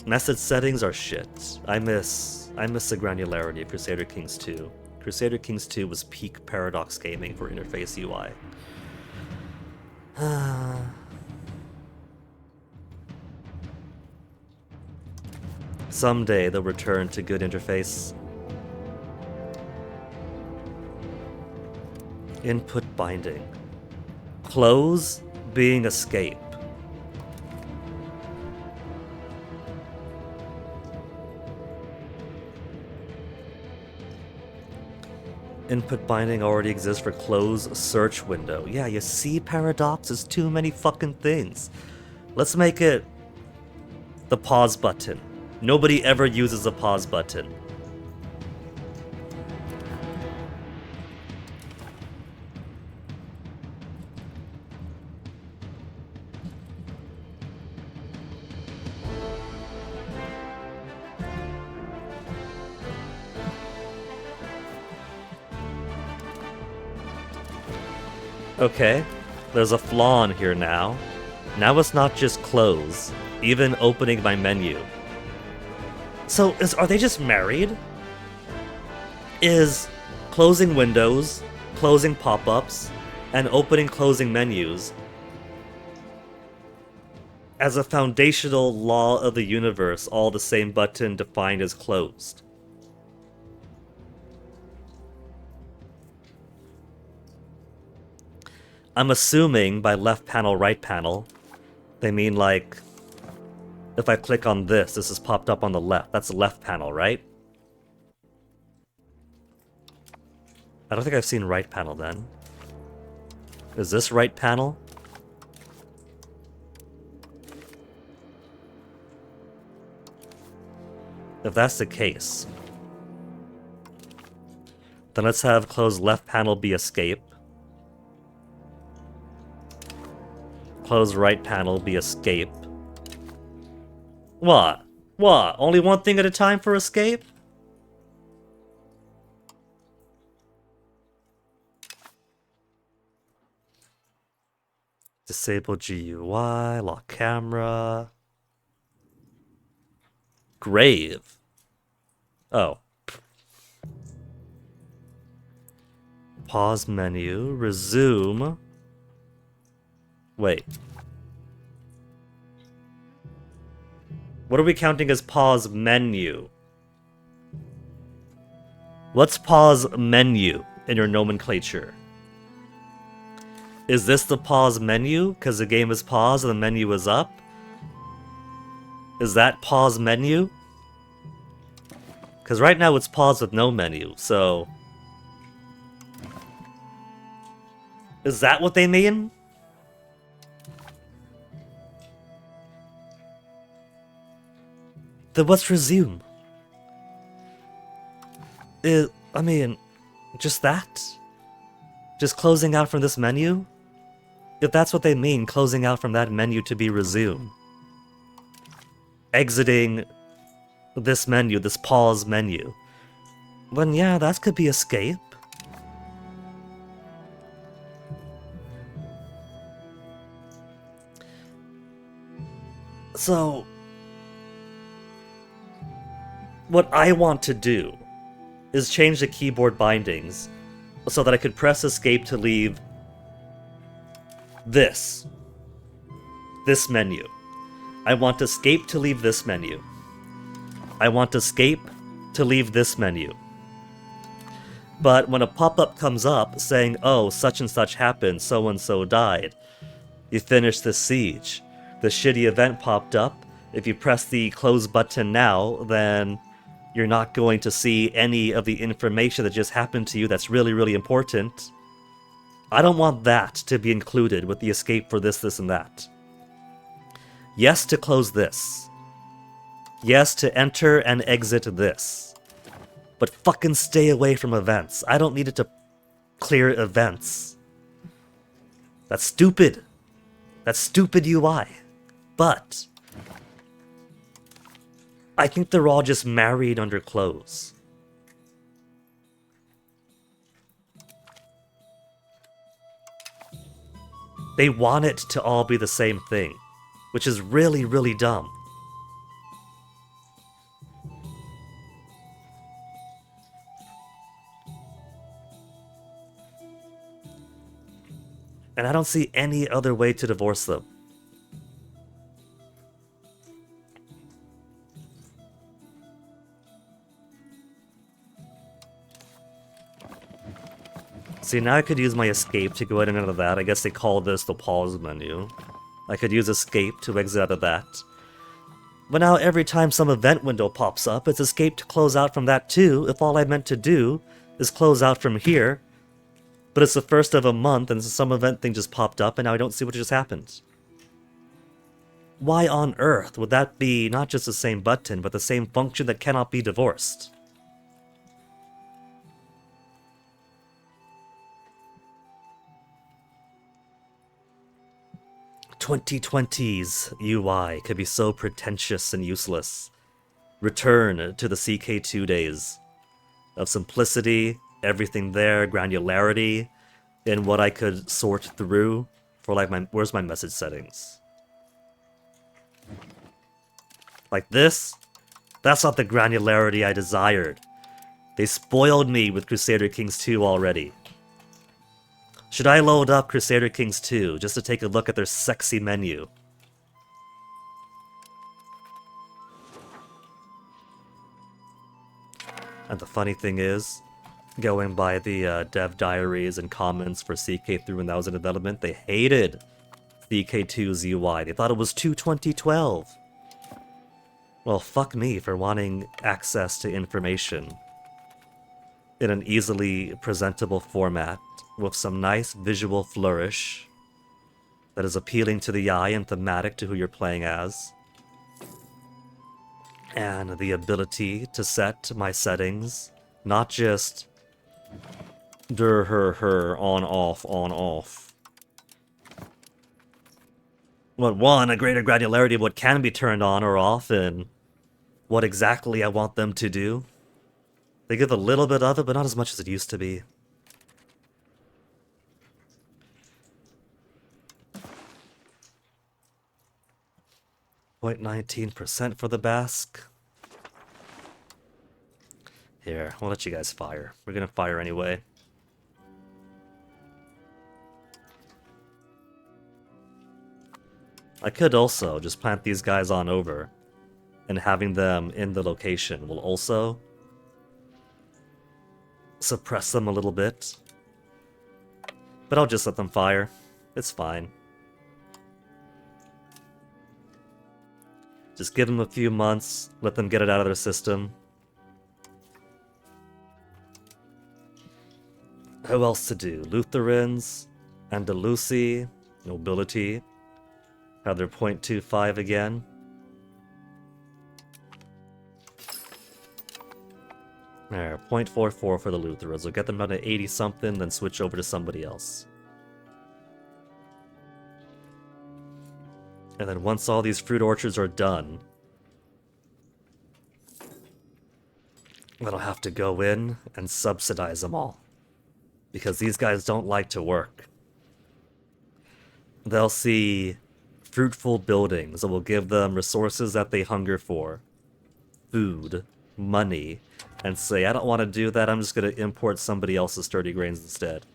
Message settings are shit. I miss the granularity of Crusader Kings 2. Crusader Kings 2 was peak paradox gaming for interface UI. Someday they'll return to good interface. Input binding. Close being escape. Input binding already exists for close search window. Yeah, you see, paradox is too many fucking things. Let's make it the pause button. Nobody ever uses a pause button. Okay, there's a flaw in here now. Now it's not just close, even opening my menu. So, are they just married? Is closing windows, closing pop-ups, and opening closing menus as a foundational law of the universe all the same button defined as closed? I'm assuming by left panel, right panel, they mean like, if I click on this, this is popped up on the left. That's left panel, right? I don't think I've seen right panel then. Is this right panel? If that's the case, then let's have close left panel be escape. Close right panel be escape. What? What? Only one thing at a time for escape? Disable GUI, lock camera. Grave. Oh. Pause menu, resume. Wait. What are we counting as pause menu? What's pause menu in your nomenclature? Is this the pause menu because the game is paused and the menu is up? Is that pause menu? Because right now it's paused with no menu, so... Is that what they mean? Then what's resume? I mean, just that? Just closing out from this menu? If that's what they mean, closing out from that menu to be resume. Exiting this menu, this pause menu. Then yeah, that could be escape. So... what I want to do is change the keyboard bindings so that I could press escape to leave this menu. I want escape to leave this menu. I want escape to leave this menu. But when a pop-up comes up saying, oh, such and such happened, so and so died, you finished the siege, the shitty event popped up, If you press the close button now, then you're not going to see any of the information that just happened to you that's really, really important. I don't want that to be included with the escape for this, this, and that. Yes to close this. Yes to enter and exit this. But fucking stay away from events. I don't need it to clear events. That's stupid. That's stupid UI. But I think they're all just married under clothes. They want it to all be the same thing, which is really, really dumb. And I don't see any other way to divorce them. See, now I could use my escape to go in and out of that. I guess they call this the pause menu. I could use escape to exit out of that. But now every time some event window pops up, it's escape to close out from that too, if all I meant to do is close out from here. But it's the first of a month and some event thing just popped up and now I don't see what just happened. Why on earth would that be not just the same button, but the same function that cannot be divorced? "2020's UI could be so pretentious and useless. Return to the CK2 days of simplicity, everything there, granularity, and what I could sort through for like where's my message settings? Like this? That's not the granularity I desired. They spoiled me with Crusader Kings 2 already. Should I load up Crusader Kings 2 just to take a look at their sexy menu? And the funny thing is, going by the dev diaries and comments for CK3 when that was in development, they hated CK2's UI. They thought it was too 2012. Well, fuck me for wanting access to information in an easily presentable format with some nice visual flourish that is appealing to the eye and thematic to who you're playing as. And the ability to set my settings, not just der her on off. But one, a greater granularity of what can be turned on or off and what exactly I want them to do. They give a little bit of it, but not as much as it used to be. .19% for the Basque. Here, we'll let you guys fire. We're gonna fire anyway. I could also just plant these guys on over, and having them in the location will also suppress them a little bit. But I'll just let them fire. It's fine. Just give them a few months, let them get it out of their system. Who else to do? Lutherans, Andalusi, Nobility. Have their 0.25 again. There, 0.44 for the Lutherans. We'll get them down to 80 something, then switch over to somebody else. And then once all these fruit orchards are done, then I'll have to go in and subsidize them all. Because these guys don't like to work. They'll see fruitful buildings that will give them resources that they hunger for. Food, money, and say, I don't want to do that, I'm just going to import somebody else's sturdy grains instead.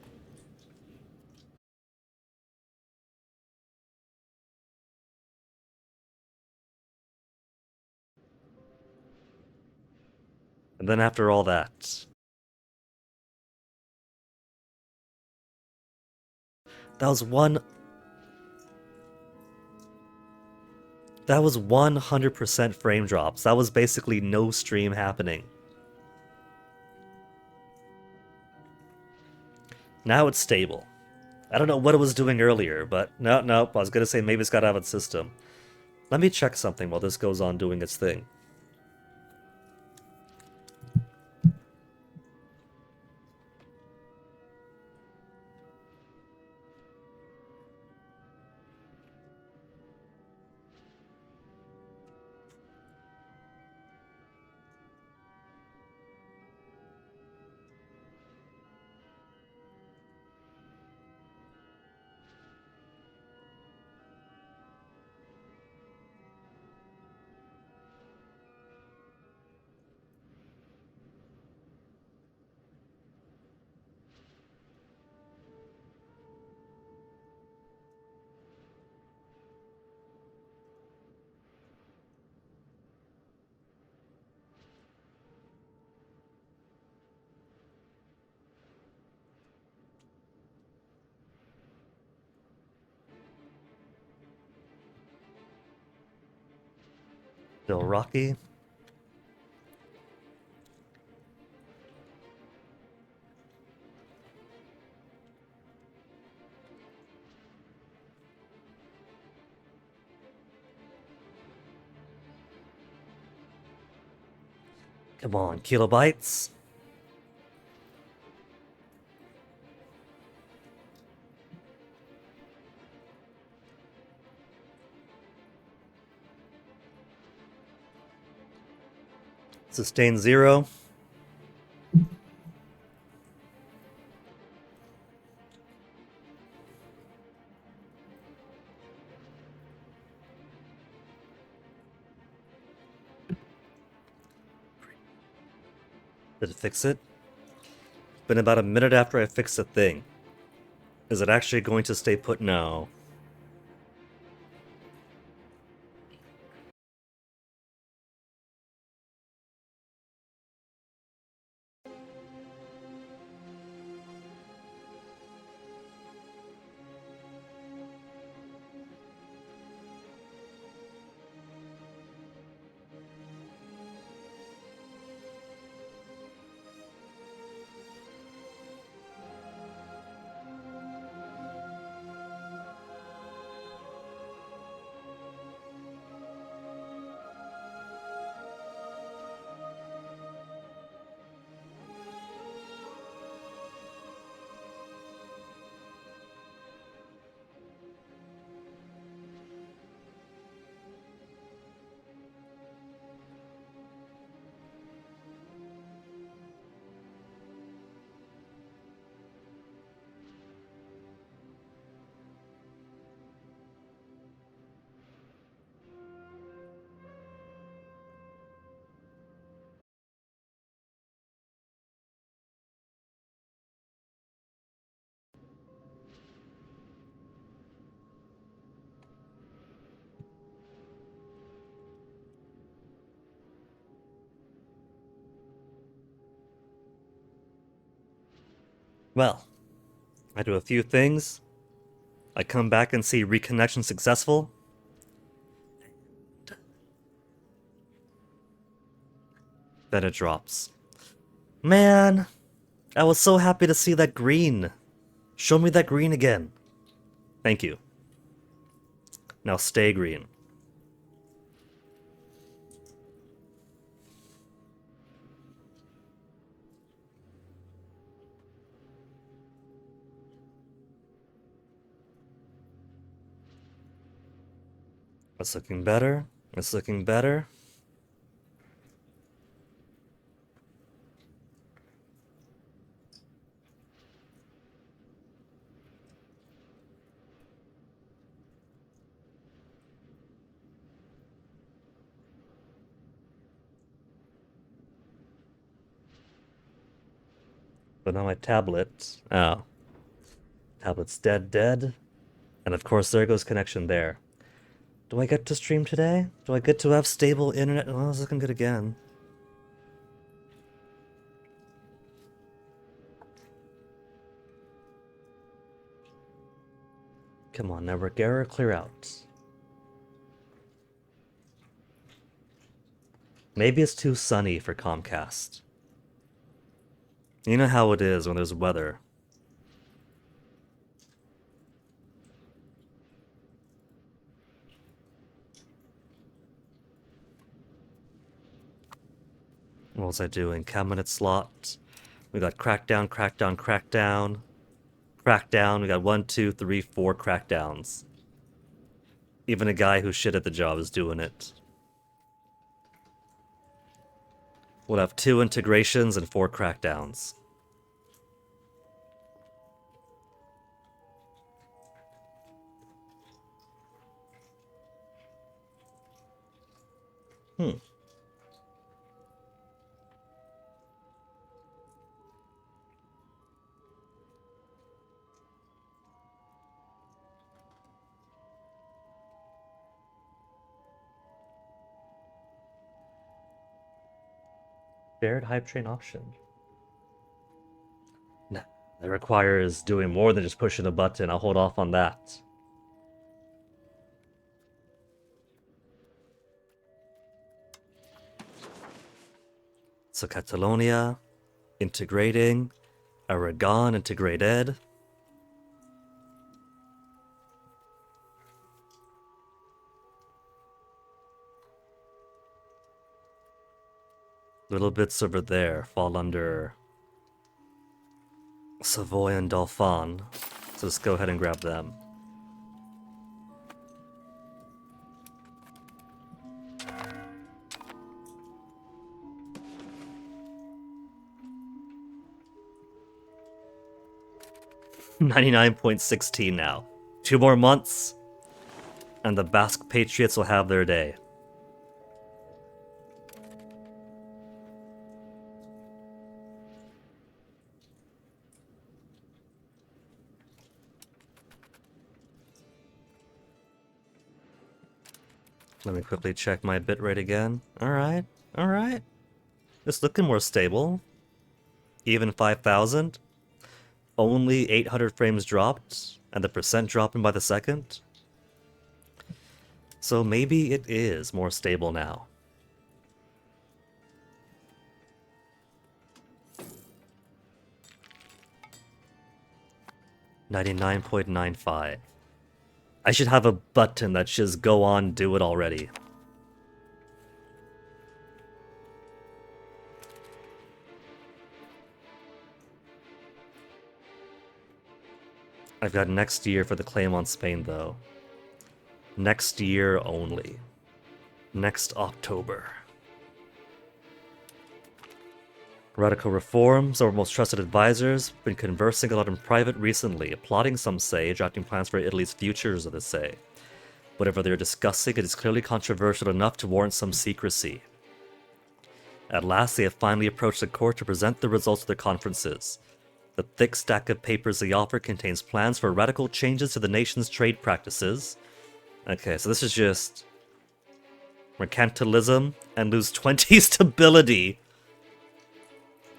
And then after all that... That That was 100% frame drops. That was basically no stream happening. Now it's stable. I don't know what it was doing earlier, but no, I was gonna say maybe it's got out of its system. Let me check something while this goes on doing its thing. Still rocky. Come on, kilobytes. Sustain 0. Did it fix it? Been about a minute after I fixed the thing. Is it actually going to stay put? No. Well, I do a few things. I come back and see reconnection successful. Then it drops. Man, I was so happy to see that green. Show me that green again. Thank you. Now stay green. It's looking better. It's looking better. But now my tablet. Oh. Tablet's dead. And of course, there goes connection there. Do I get to stream today? Do I get to have stable internet? Oh, it's looking good again. Come on, network error, clear out. Maybe it's too sunny for Comcast. You know how it is when there's weather. What was I doing? Cabinet slot. We got crackdown, crackdown, crackdown. Crackdown. We got 1, 2, 3, 4 crackdowns. Even a guy who's shit at the job is doing it. We'll have 2 integrations and 4 crackdowns. Shared hype train option. Nah, that requires doing more than just pushing a button. I'll hold off on that. So Catalonia, integrating. Aragon, integrated. Little bits over there fall under Savoy and Dauphin. So let's go ahead and grab them. $99.16 now. 2 more months, and the Basque Patriots will have their day. Let me quickly check my bitrate again. Alright, alright. It's looking more stable. Even 5,000. Only 800 frames dropped, and the percent dropping by the second. So maybe it is more stable now. $99.95. I should have a button that says go on, do it already. I've got next year for the claim on Spain, though. Next year only. Next October. Radical reforms, our most trusted advisors, been conversing a lot in private recently, applauding some say, drafting plans for Italy's futures, others say. Whatever they're discussing, it is clearly controversial enough to warrant some secrecy. At last, they have finally approached the court to present the results of their conferences. The thick stack of papers they offer contains plans for radical changes to the nation's trade practices. Okay, so this is just mercantilism and lose 20 stability.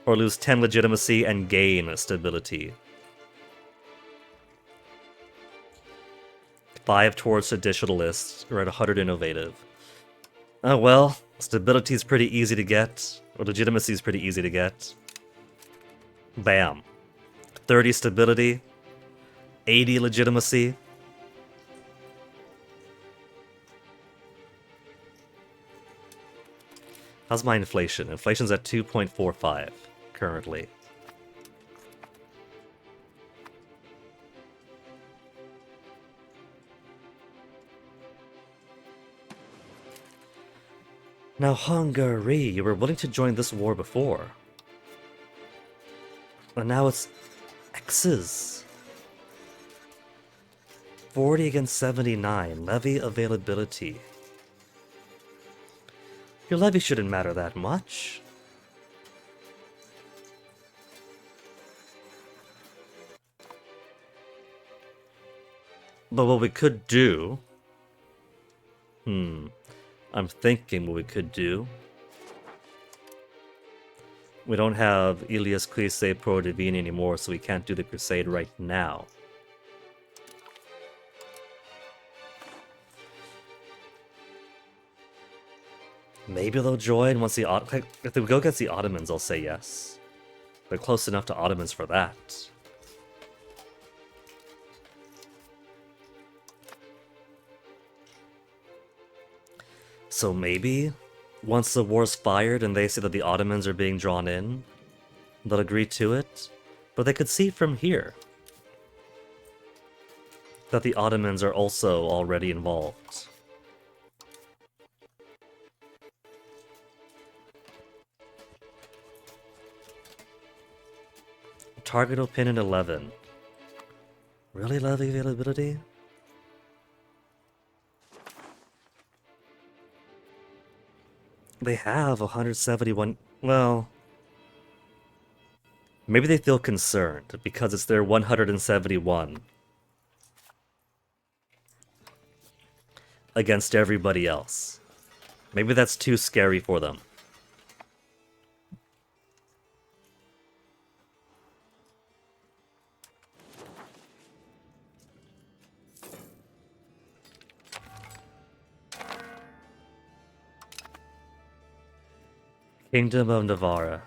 Or lose 10 legitimacy and gain stability. 5 towards traditionalists, or at 100 innovative. Oh well, stability is pretty easy to get, or legitimacy is pretty easy to get. Bam. 30 stability, 80 legitimacy. How's my inflation? Inflation's at 2.45 currently. Now, Hungary, you were willing to join this war before. And now it's X's. 40 against 79. Levy availability. Your levy shouldn't matter that much. But what we could do... I'm thinking what we could do. We don't have Ilias Quise Pro Divine anymore, so we can't do the Crusade right now. Maybe they'll join once the if they go against the Ottomans, I'll say yes. They're close enough to Ottomans for that. So maybe once the war's fired and they see that the Ottomans are being drawn in, they'll agree to it. But they could see from here that the Ottomans are also already involved. Target will pin in 11. Really love availability? They have 171. Well, maybe they feel concerned because it's their 171 against everybody else. Maybe that's too scary for them. Kingdom of Navarra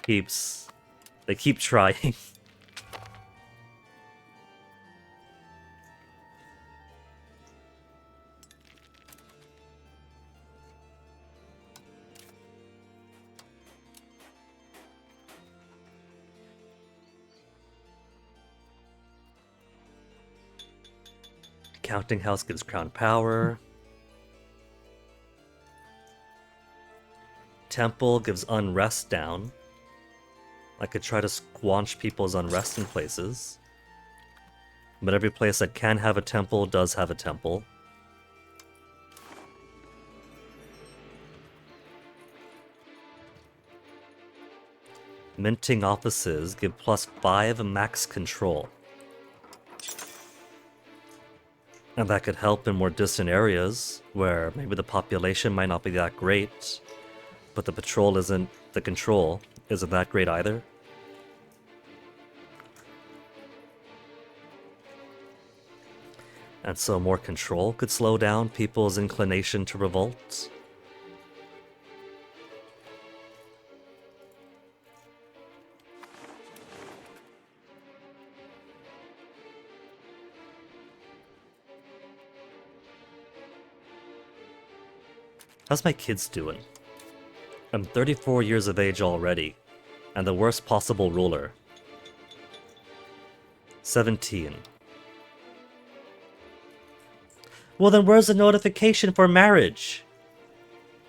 they keep trying. Counting House gives crown power. Temple gives unrest down. I could try to squanch people's unrest in places. But every place that can have a temple does have a temple. Minting offices give +5 max control. And that could help in more distant areas, where maybe the population might not be that great, but the control isn't that great either. And so more control could slow down people's inclination to revolt. How's my kids doing? I'm 34 years of age already, and the worst possible ruler. 17. Well then where's the notification for marriage?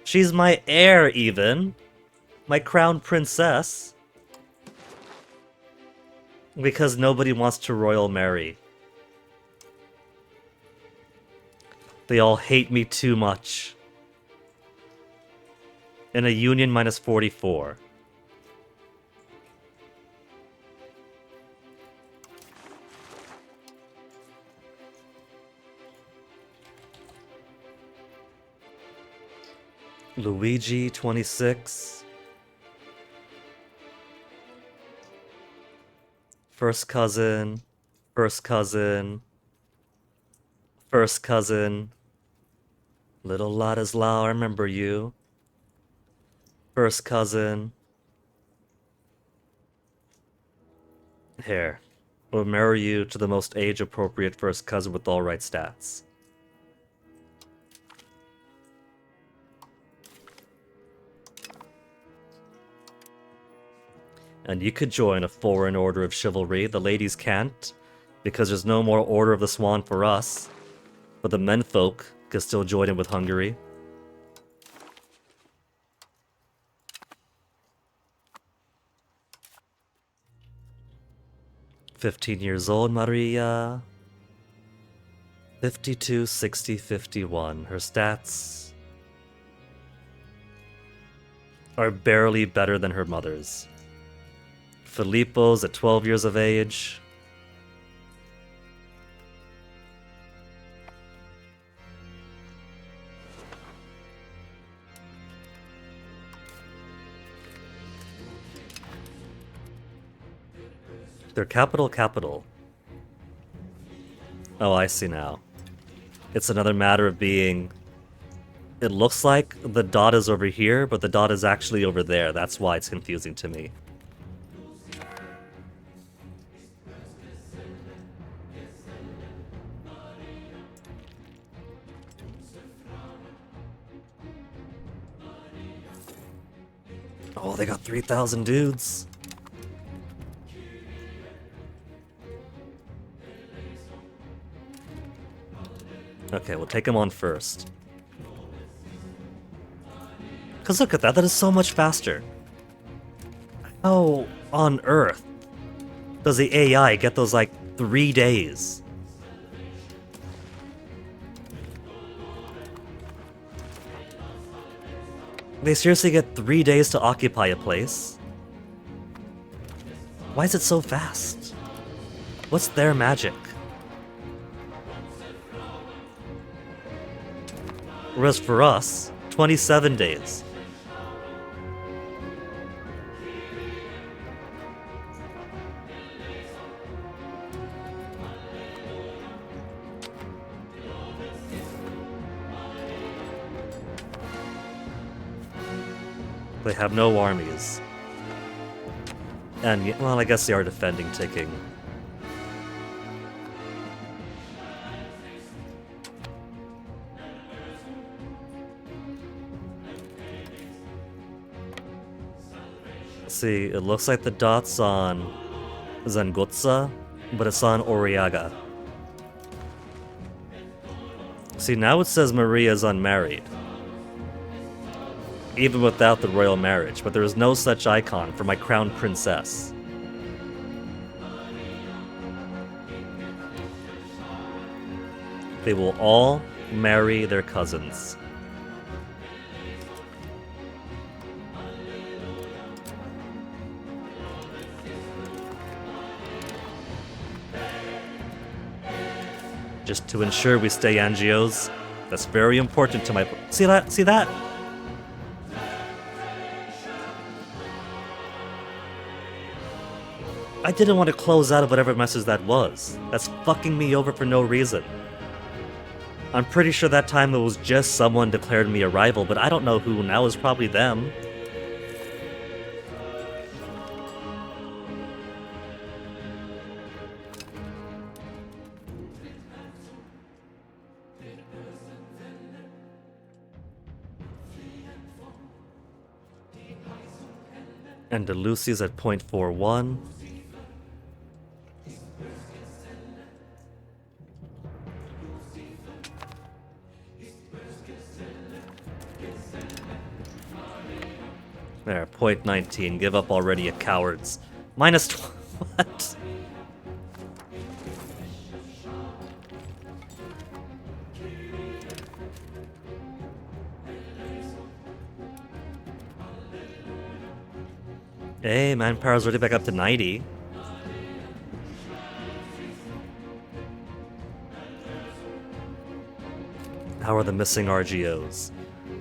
She's my heir even. My crown princess. Because nobody wants to royal marry. They all hate me too much. In a union -44. Luigi, 26. First cousin. First cousin. First cousin. Little Ladislao, I remember you. First cousin. Here. We'll marry you to the most age-appropriate first cousin with all right stats. And you could join a foreign order of chivalry. The ladies can't, because there's no more Order of the Swan for us. But the menfolk can still join in with Hungary. "15 years old, Maria. 52, 60, 51. Her stats are barely better than her mother's. Filippo's at 12 years of age. Their capital. Oh, I see now. It's another matter of being It looks like the dot is over here, but the dot is actually over there. That's why it's confusing to me. Oh, they got 3,000 dudes. Okay, we'll take him on first. Because look at that, that is so much faster. How on earth does the AI get those, like, 3 days? They seriously get 3 days to occupy a place? Why is it so fast? What's their magic? Whereas for us, 27 days. They have no armies. And, well, I guess they are defending ticking. See, it looks like the dot's on Zangutsa, but it's on Oriaga. See, now it says Maria's unmarried. Even without the royal marriage, but there is no such icon for my crown princess. They will all marry their cousins. Just to ensure we stay Angios. That's very important to my... See that? See that? I didn't want to close out of whatever message that was. That's fucking me over for no reason. I'm pretty sure that time it was just someone declared me a rival, but I don't know who. Now it's probably them. And Lucy's at 0.41. There, 0.19. Give up already, you cowards. Minus what? Hey, manpower's already back up to 90. How are the missing RGOs?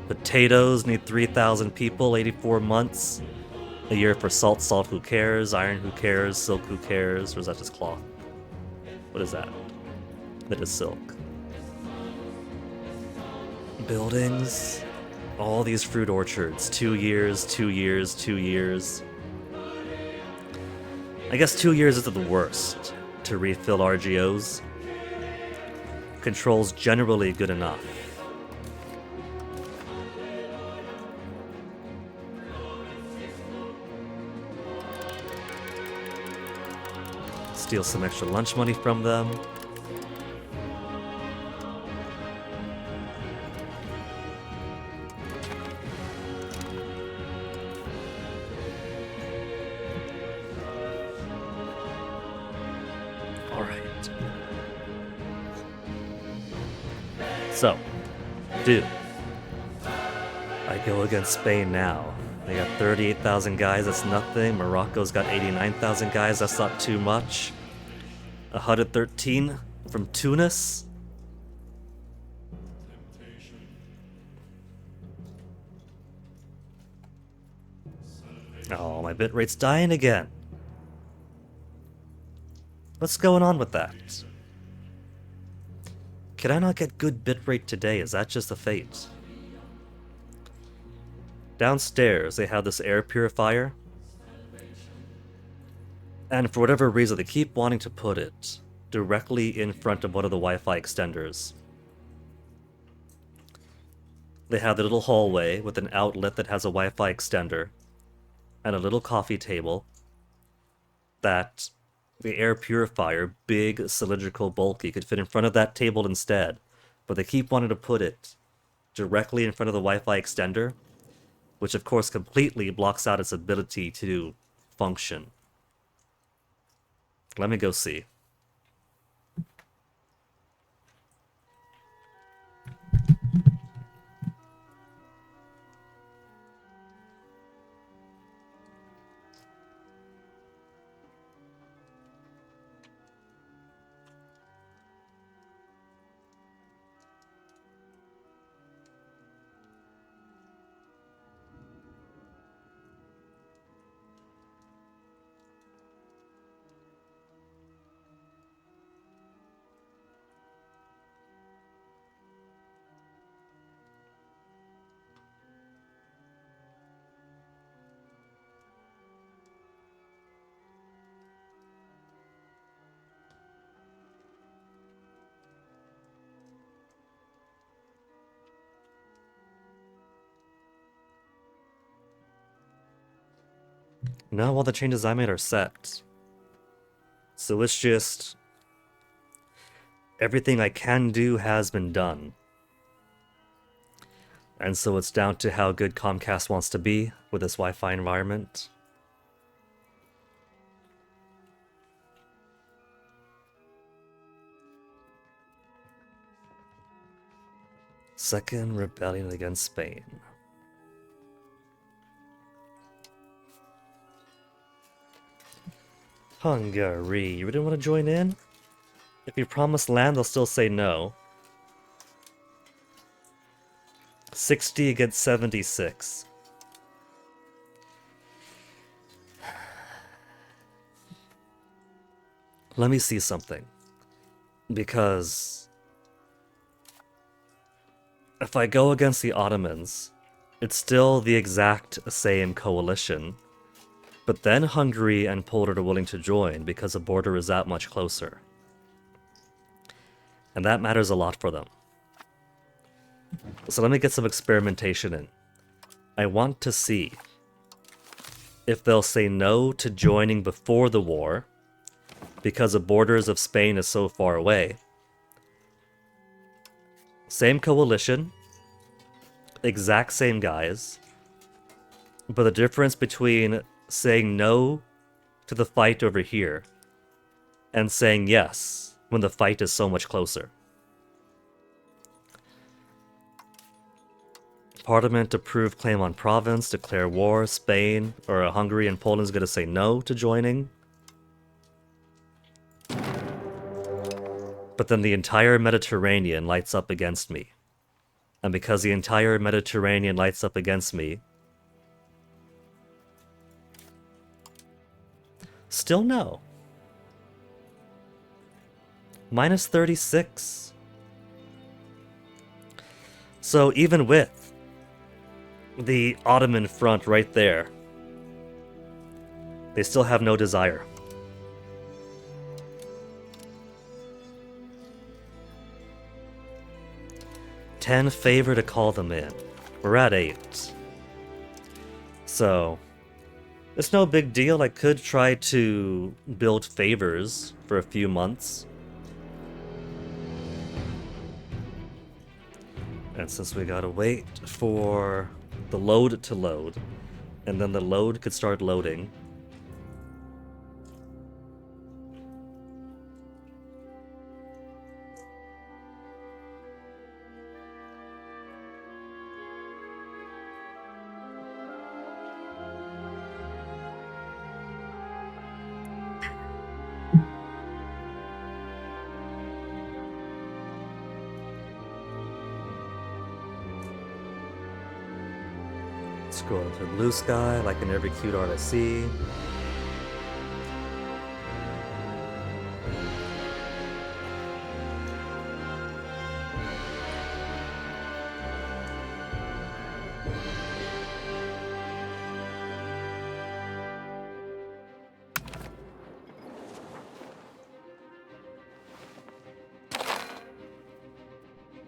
Potatoes need 3,000 people, 84 months. A year for salt, who cares? Iron, who cares? Silk, who cares? Or is that just cloth? What is that? That is silk. Buildings. All these fruit orchards. 2 years, 2 years, 2 years. I guess 2 years isn't the worst to refill RGOs. Control's generally good enough. Steal some extra lunch money from them. Alright. So, dude. I go against Spain now. They got 38,000 guys, that's nothing. Morocco's got 89,000 guys, that's not too much. 113 from Tunis. Oh, my bitrate's dying again. What's going on with that? Can I not get good bitrate today? Is that just a fate? Downstairs, they have this air purifier. And for whatever reason, they keep wanting to put it directly in front of one of the Wi-Fi extenders. They have the little hallway with an outlet that has a Wi-Fi extender and a little coffee table that the air purifier, big, cylindrical, bulky, could fit in front of that table instead. But they keep wanting to put it directly in front of the Wi-Fi extender, which of course completely blocks out its ability to function. Let me go see. No, all the changes I made are set. So it's just... everything I can do has been done. And so it's down to how good Comcast wants to be with this Wi-Fi environment. Second rebellion against Spain. Hungary, you really want to join in? If you promise land, they'll still say no. 60 against 76. Let me see something. Because if I go against the Ottomans, it's still the exact same coalition. But then Hungary and Poland are willing to join because the border is that much closer. And that matters a lot for them. So let me get some experimentation in. I want to see if they'll say no to joining before the war because the borders of Spain is so far away. Same coalition, exact same guys, but the difference between saying no to the fight over here and saying yes when the fight is so much closer. Parliament approved claim on province, declare war, Spain, or Hungary and Poland is going to say no to joining. But then the entire Mediterranean lights up against me. And because the entire Mediterranean lights up against me, still no. Minus 36. So even with the Ottoman front right there, they still have no desire. $10 favor to call them in. We're at 8. So it's no big deal. I could try to build favors for a few months. And since we gotta wait for the load to load, and then the load could start loading. Scroll to blue sky, like in every cute art I see.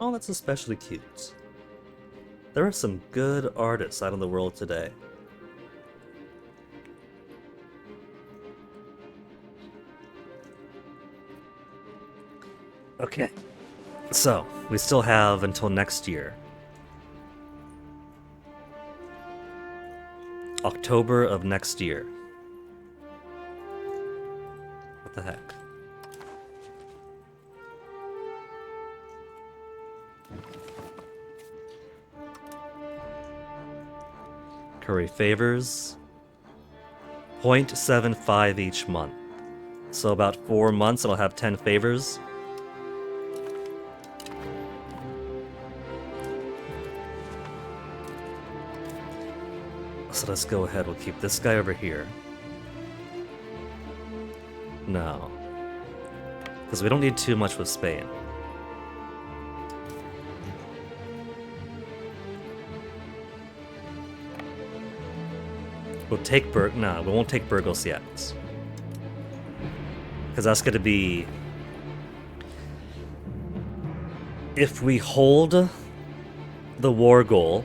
Oh, that's especially cute. There are some good artists out in the world today. Okay. So, we still have until next year. October of next year. What the heck? Curry favors. 0.75 each month. So about 4 months and I'll have 10 favors. So let's go ahead, we'll keep this guy over here. No. Because we don't need too much with Spain. We'll take no, we won't take Burgos yet. Because that's going to be... If we hold the war goal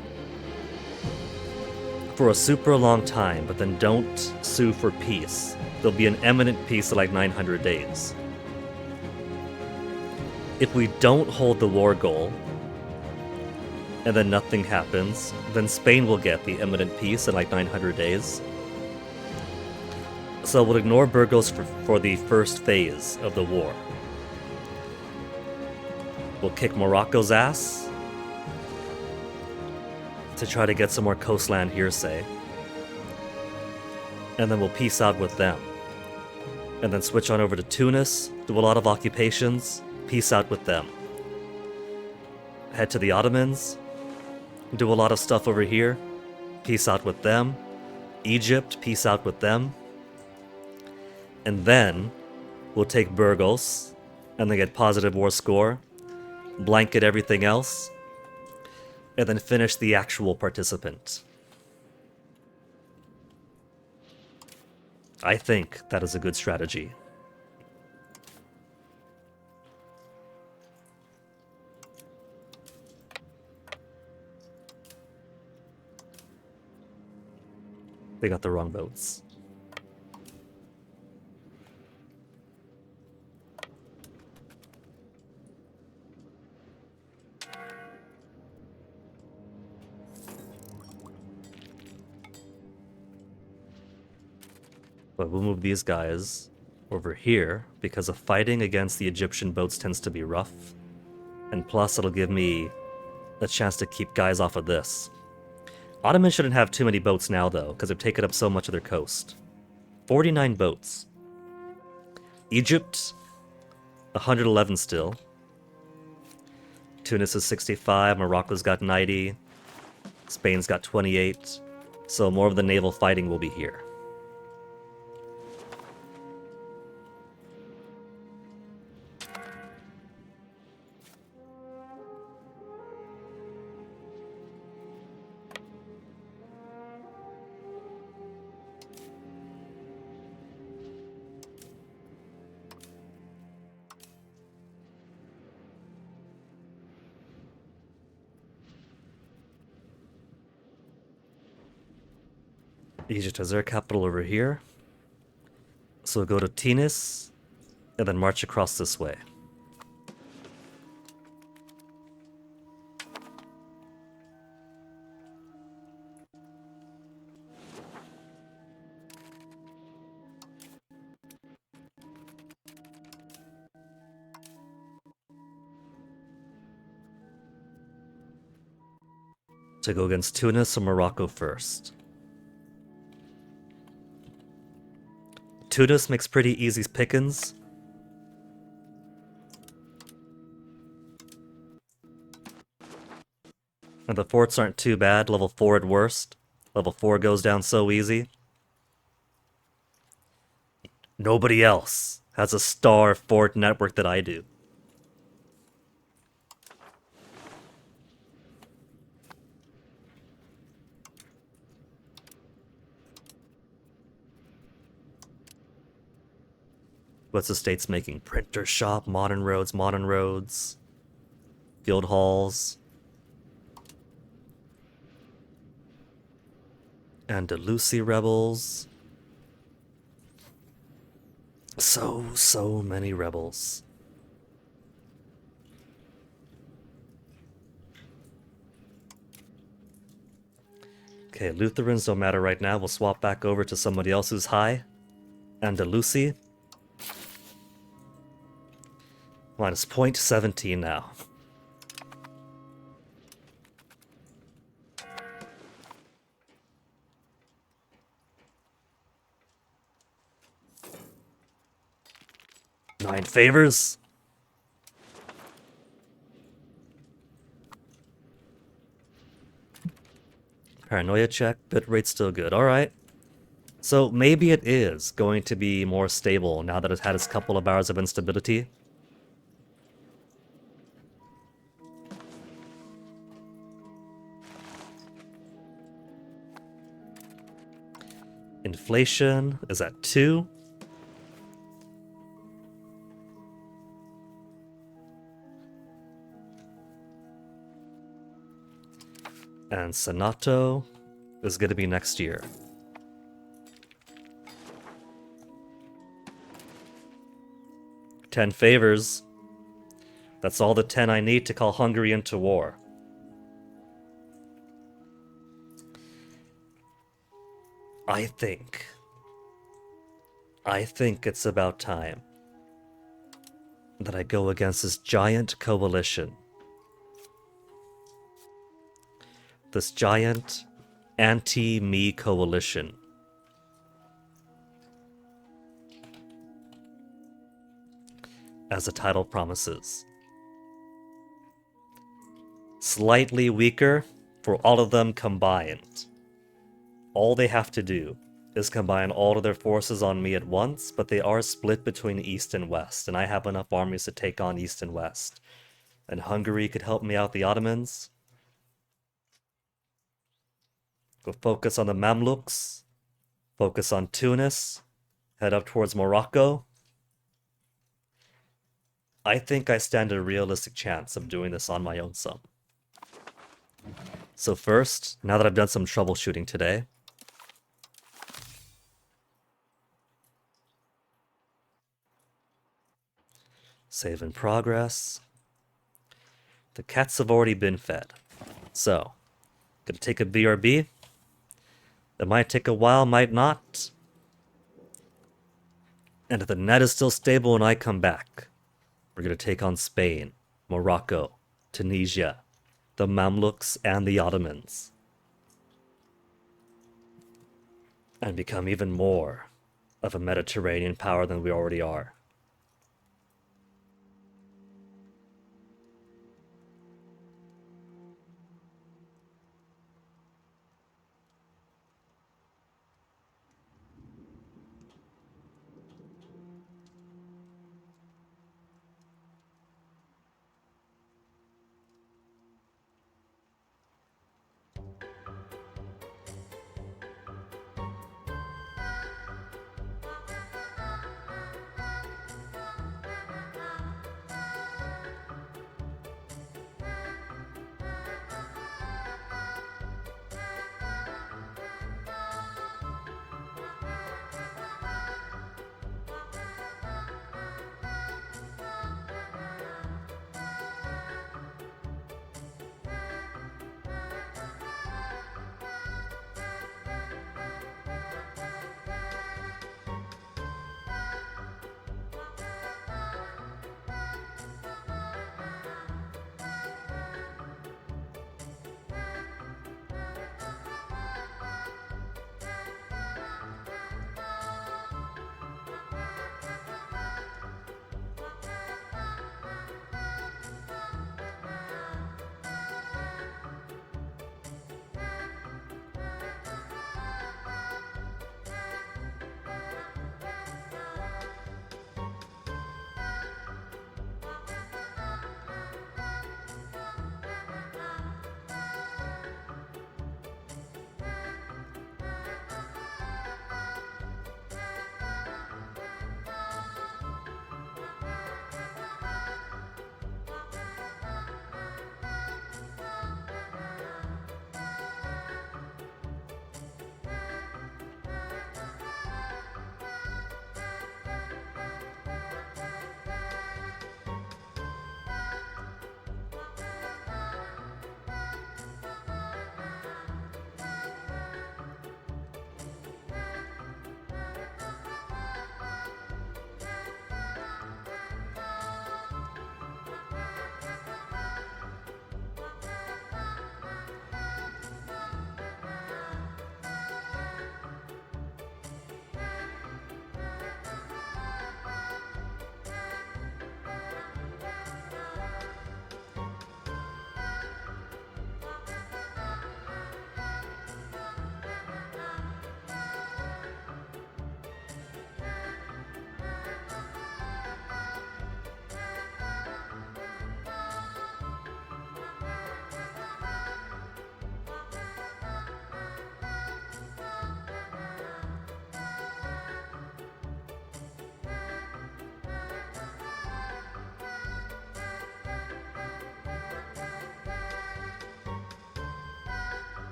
for a super long time, but then don't sue for peace, there'll be an imminent peace in like 900 days. If we don't hold the war goal, and then nothing happens, then Spain will get the imminent peace in like 900 days. So we'll ignore Burgos for the first phase of the war. We'll kick Morocco's ass to try to get some more coastland hearsay. And then we'll peace out with them. And then switch on over to Tunis, do a lot of occupations, peace out with them. Head to the Ottomans, do a lot of stuff over here, peace out with them. Egypt, peace out with them. And then we'll take Burgos, and then get positive war score, blanket everything else, and then finish the actual participant. I think that is a good strategy. They got the wrong boats. But we'll move these guys over here because of fighting against the Egyptian boats tends to be rough. And plus it'll give me a chance to keep guys off of this. Ottomans shouldn't have too many boats now though, because they've taken up so much of their coast. 49 boats. Egypt, 111 still. Tunis is 65, Morocco's got 90, Spain's got 28. So more of the naval fighting will be here. Egypt has their capital over here. So we'll go to Tunis, and then march across this way. To go against Tunis or Morocco first. Tunis makes pretty easy pickings. And the forts aren't too bad, level 4 at worst. Level 4 goes down so easy. Nobody else has a star fort network that I do. What's the states making? Printer shop, modern roads, modern roads. guild halls. Andalusi rebels. So many rebels. Okay, Lutherans don't matter right now. We'll swap back over to somebody else who's high. Andalusi. Minus 0.17 now. Nine favors. Paranoia check, bitrate still good. Alright. So maybe it is going to be more stable now that it's had its couple of hours of instability. Inflation is at 2. And Senato is going to be next year. Ten favors. That's all the 10 I need to call Hungary into war. I think it's about time that I go against this giant coalition. This giant anti-me coalition. As the title promises. Slightly weaker for all of them combined. All they have to do is combine all of their forces on me at once, but they are split between East and West, and I have enough armies to take on East and West. And Hungary could help me out the Ottomans. Go focus on the Mamluks. Focus on Tunis. Head up towards Morocco. I think I stand a realistic chance of doing this on my own some. So first, now that I've done some troubleshooting today, save in progress. The cats have already been fed. So, gonna take a BRB. It might take a while, might not. And if the net is still stable and I come back, we're gonna take on Spain, Morocco, Tunisia, the Mamluks, and the Ottomans. And become even more of a Mediterranean power than we already are.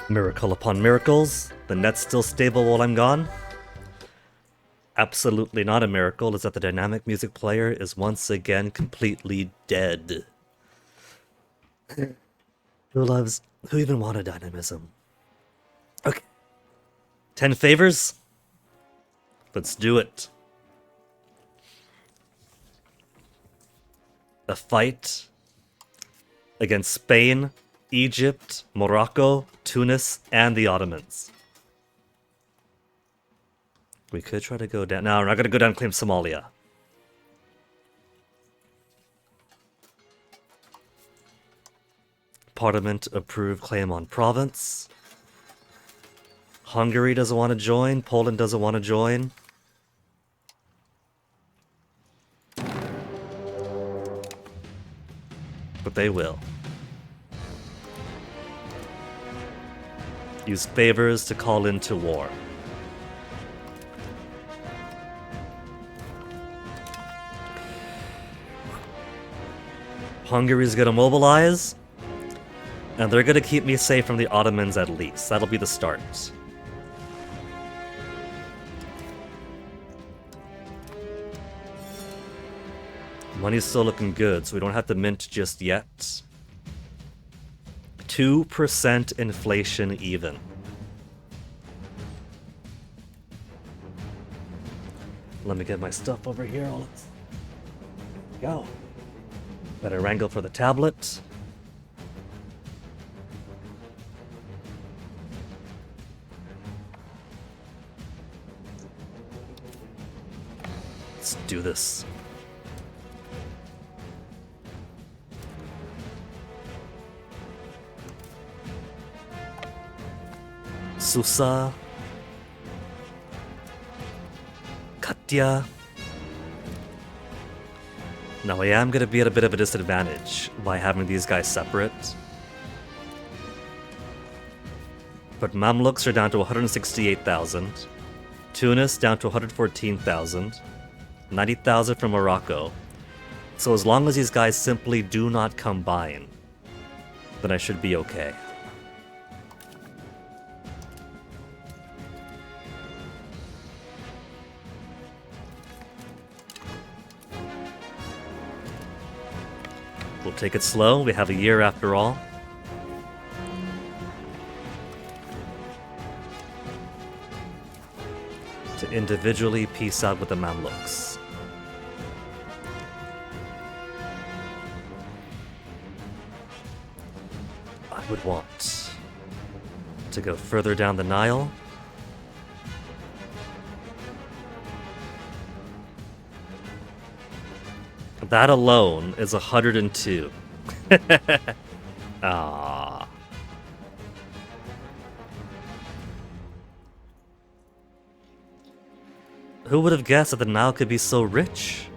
Miracle upon miracles. The net's still stable while I'm gone. Absolutely not a miracle is that the dynamic music player is once again completely dead. Who even wanted dynamism? Okay. 10 favors? Let's do it. A fight against Spain, Egypt, Morocco, Tunis, and the Ottomans. We could try to go down. No, we're not going to go down and claim Somalia. Parliament approved claim on province. Hungary doesn't want to join. Poland doesn't want to join. But they will. Use favors to call into war. Hungary's gonna mobilize, and they're gonna keep me safe from the Ottomans at least. That'll be the start. Money's still looking good, so we don't have to mint just yet. 2% inflation even. Let me get my stuff over here. Let's go. Better wrangle for the tablet. Let's do this. Susa. Katya. Now I am going to be at a bit of a disadvantage by having these guys separate. But Mamluks are down to 168,000. Tunis down to 114,000. 90,000 from Morocco. So as long as these guys simply do not combine, then I should be okay. We'll take it slow. We have a year after all. To individually peace out with the Mamluks. I would want to go further down the Nile. That alone is 102. Ah. Who would have guessed that the Nile could be so rich?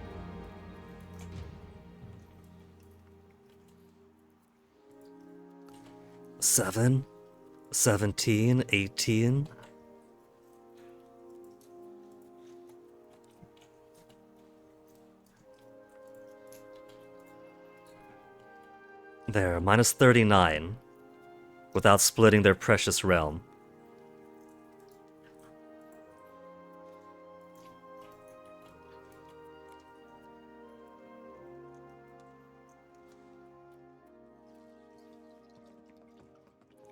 Seven, 17, 18. There, minus 39, without splitting their precious realm.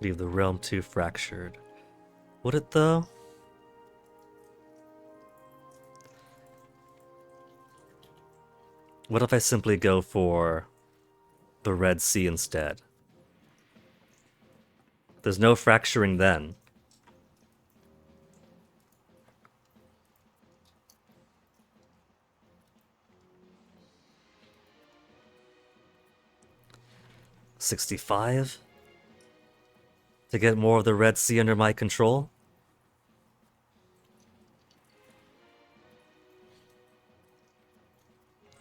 Leave the realm too fractured. Would it though? What if I simply go for the Red Sea instead? There's no fracturing then. $65 to get more of the Red Sea under my control.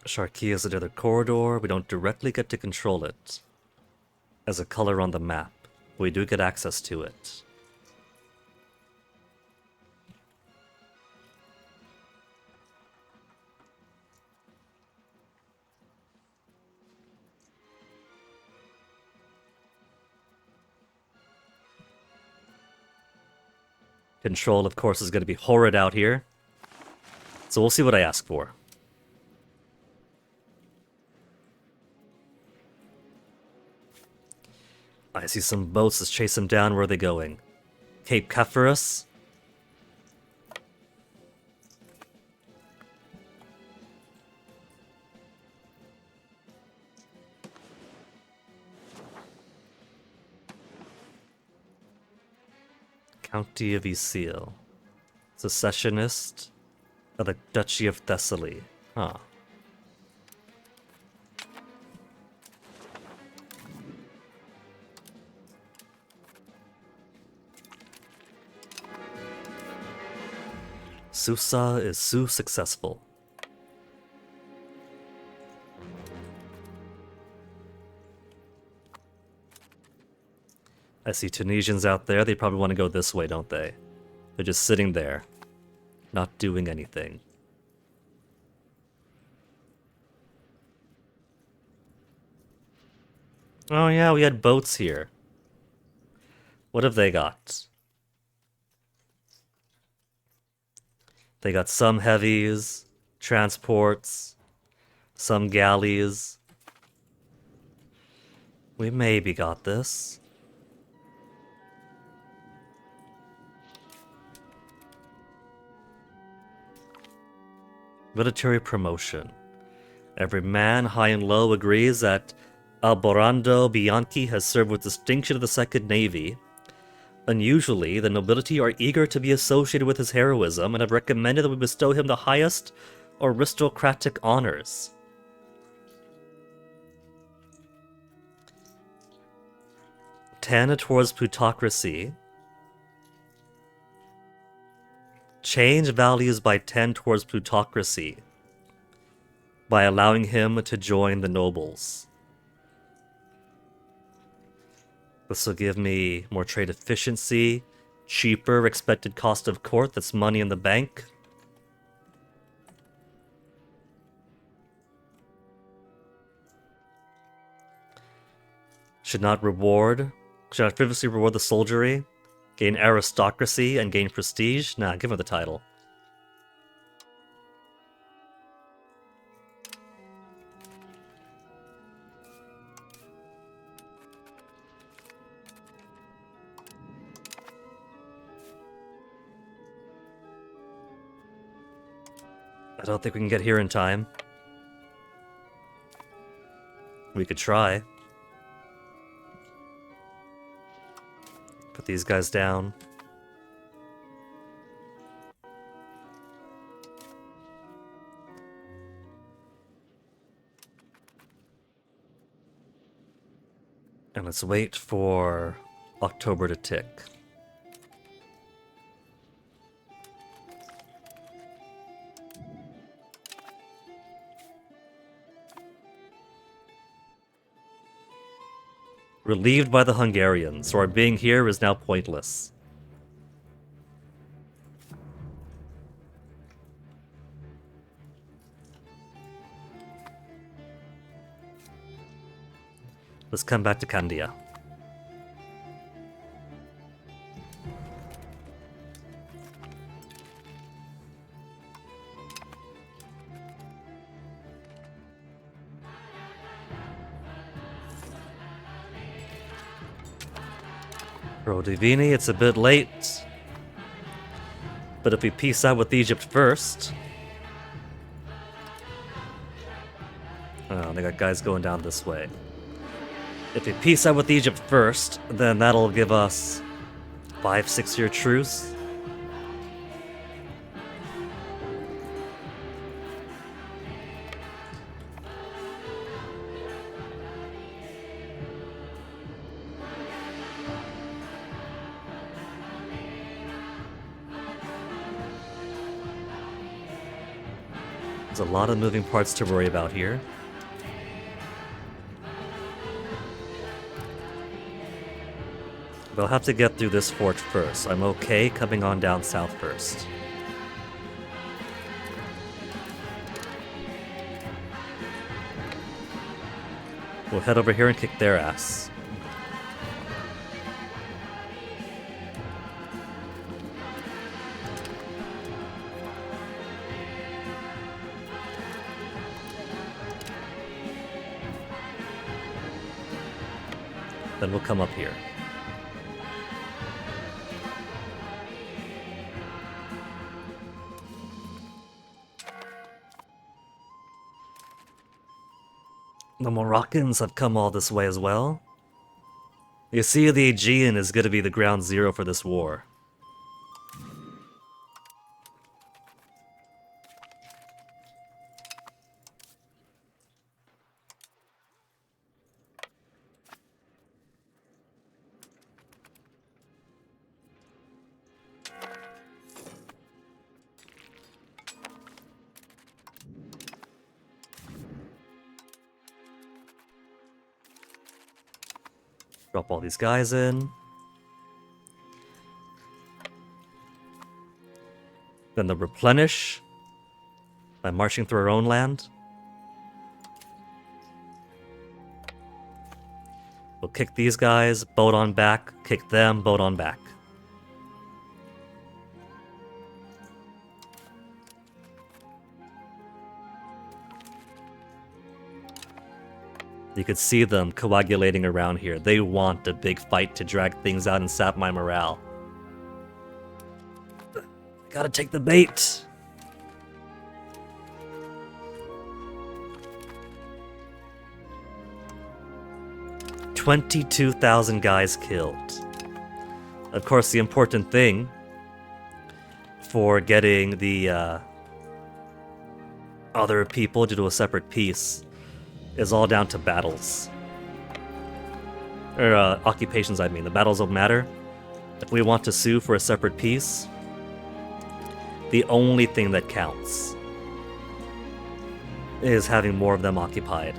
Sharkey is another corridor. We don't directly get to control it as a color on the map. We do get access to it. Control, of course, is going to be horrid out here. So we'll see what I ask for. I see some boats. Let's chase them down. Where are they going? Cape Capharis? County of Isil. Secessionist of the Duchy of Thessaly. Huh. Susa is so successful. I see Tunisians out there. They probably want to go this way, don't they? They're just sitting there, not doing anything. Oh yeah, we had boats here. What have they got? They got some heavies, transports, some galleys. We maybe got this. Military promotion. Every man, high and low, agrees that Alborando Bianchi has served with distinction in the Second Navy. Unusually, the nobility are eager to be associated with his heroism and have recommended that we bestow him the highest aristocratic honors. Ten towards plutocracy. Change values by 10 towards plutocracy by allowing him to join the nobles. This will give me more trade efficiency, cheaper expected cost of court, that's money in the bank. Should not frivolously reward the soldiery, gain aristocracy, and gain prestige? Nah, give him the title. I don't think we can get here in time. We could try. Put these guys down. And let's wait for October to tick. Relieved by the Hungarians, so our being here is now pointless. Let's come back to Candia. Divini, it's a bit late. But if we peace out with Egypt first... Oh, they got guys going down this way. If we peace out with Egypt first, then that'll give us 5-6 year truce. There's a lot of moving parts to worry about here. We'll have to get through this fort first. I'm okay coming on down south first. We'll head over here and kick their ass. Then we'll come up here. The Moroccans have come all this way as well. You see, the Aegean is going to be the ground zero for this war. Drop all these guys in. Then they'll replenish by marching through our own land. We'll kick these guys, boat on back, kick them, boat on back. You could see them coagulating around here. They want a big fight to drag things out and sap my morale. Gotta take the bait. $22,000 guys killed. Of course, the important thing for getting the other people to do a separate peace is all down to battles. Or occupations, I mean. The battles don't matter. If we want to sue for a separate peace, the only thing that counts is having more of them occupied.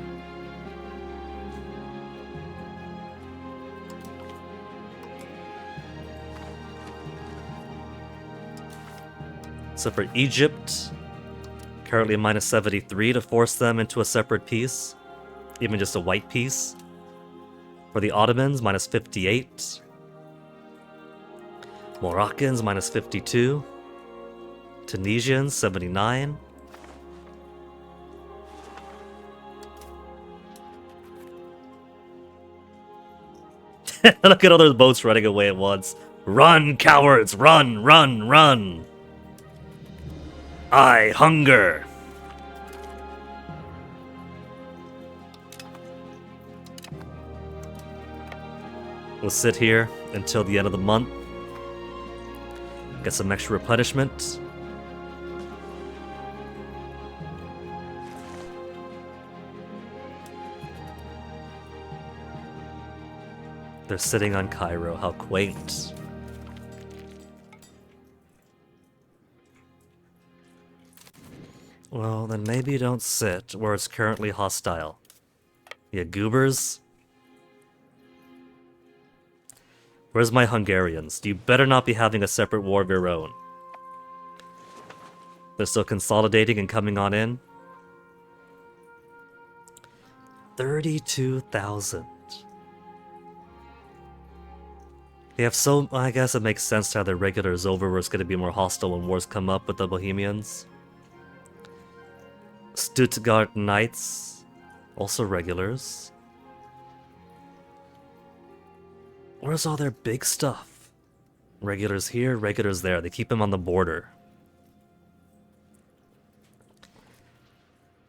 So for Egypt, currently minus 73 to force them into a separate peace. Even just a white peace. For the Ottomans, minus 58. Moroccans, minus 52. Tunisians, 79. Look at all those boats running away at once. Run, cowards! Run, run, run! I hunger! We'll sit here until the end of the month. Get some extra replenishment. They're sitting on Cairo. How quaint. Well, then maybe you don't sit where it's currently hostile. You goobers. Where's my Hungarians? You better not be having a separate war of your own. They're still consolidating and coming on in. 32,000. They have so... I guess it makes sense to have their regulars over where it's going to be more hostile when wars come up with the Bohemians. Stuttgart Knights. Also regulars. Where's all their big stuff? Regulars here, regulars there. They keep them on the border.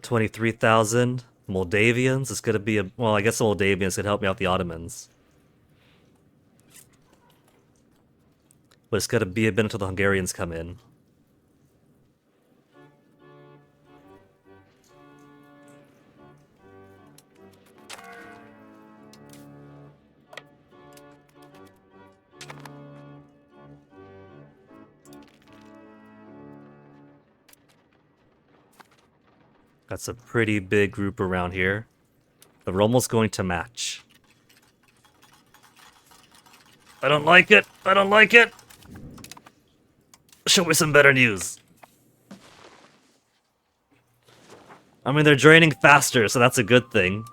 23,000. Moldavians. It's gonna be a... Well, I guess the Moldavians could help me out the Ottomans. But it's gonna be a bit until the Hungarians come in. That's a pretty big group around here. But we're almost going to match. I don't like it! I don't like it! Show me some better news. I mean, they're draining faster, so that's a good thing.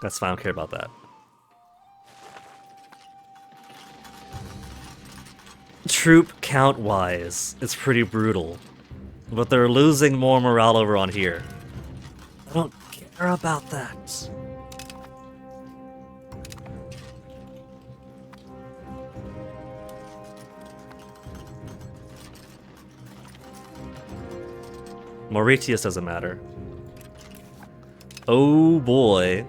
That's fine, I don't care about that. Troop count-wise, it's pretty brutal. But they're losing more morale over on here. don't care about that. Mauritius doesn't matter. Oh boy.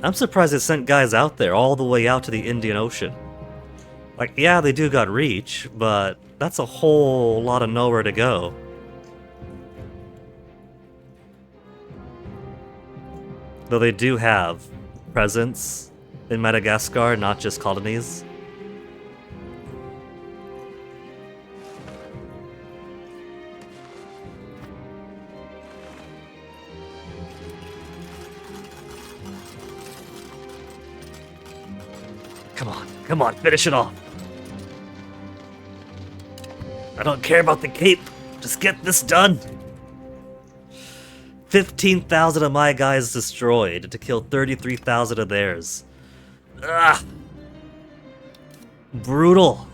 I'm surprised it sent guys out there all the way out to the Indian Ocean. Like, yeah, they do got reach, but that's a whole lot of nowhere to go. Though they do have presence in Madagascar, not just colonies. Come on, finish it off. I don't care about the cape. Just get this done. 15,000 of my guys destroyed to kill 33,000 of theirs. Ugh. Brutal.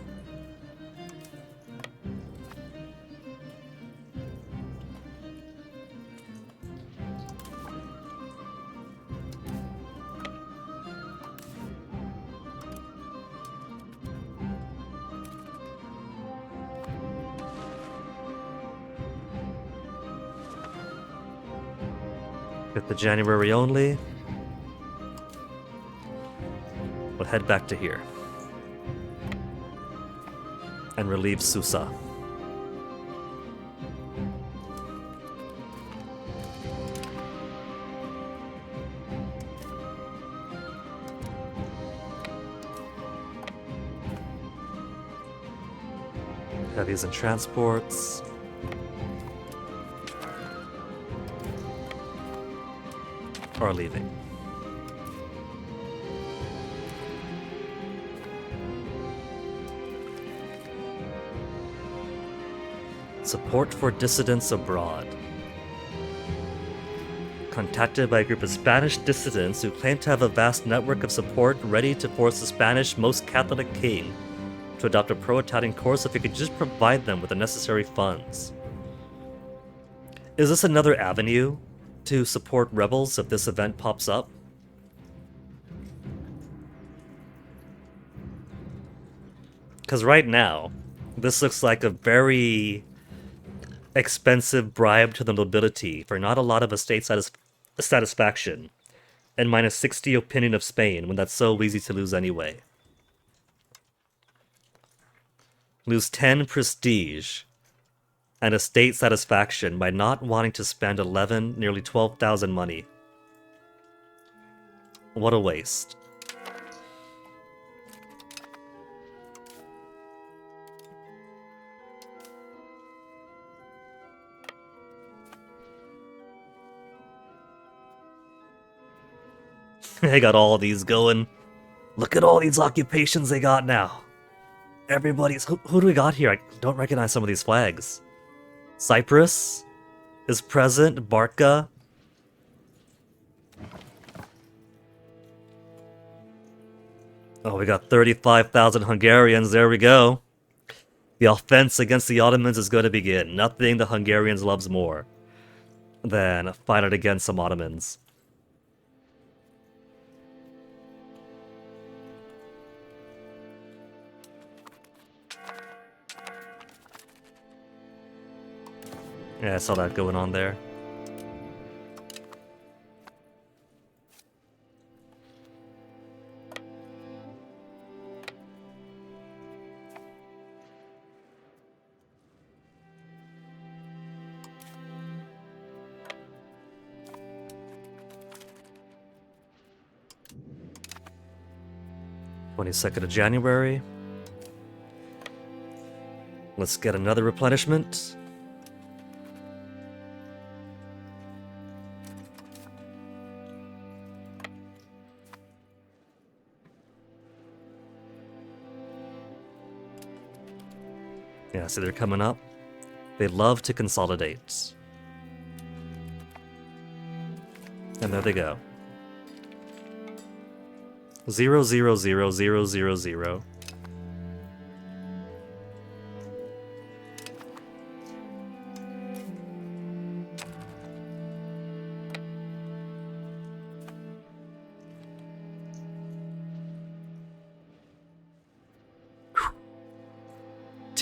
With the January only, we'll head back to here and relieve Susa. Heavies and transports. Are leaving. Support for dissidents abroad. Contacted by a group of Spanish dissidents who claim to have a vast network of support ready to force the Spanish most Catholic king to adopt a pro-Italian course if he could just provide them with the necessary funds. Is this another avenue to support rebels if this event pops up? Because right now, this looks like a very expensive bribe to the nobility for not a lot of estate satisfaction, and minus 60 opinion of Spain when that's so easy to lose anyway. Lose 10 prestige and estate satisfaction by not wanting to spend 11, nearly 12,000 money. What a waste. They got all these going. Look at all these occupations they got now. Everybody's... Who do we got here? I don't recognize some of these flags. Cyprus is present. Barca. Oh, we got 35,000 Hungarians. There we go. The offense against the Ottomans is going to begin. Nothing the Hungarians loves more than fighting against some Ottomans. Yeah, I saw that going on there. (22nd of January). Let's get another replenishment. Yeah, so they're coming up. They love to consolidate. And there they go. 0, 0, 0, 0, 0, 0.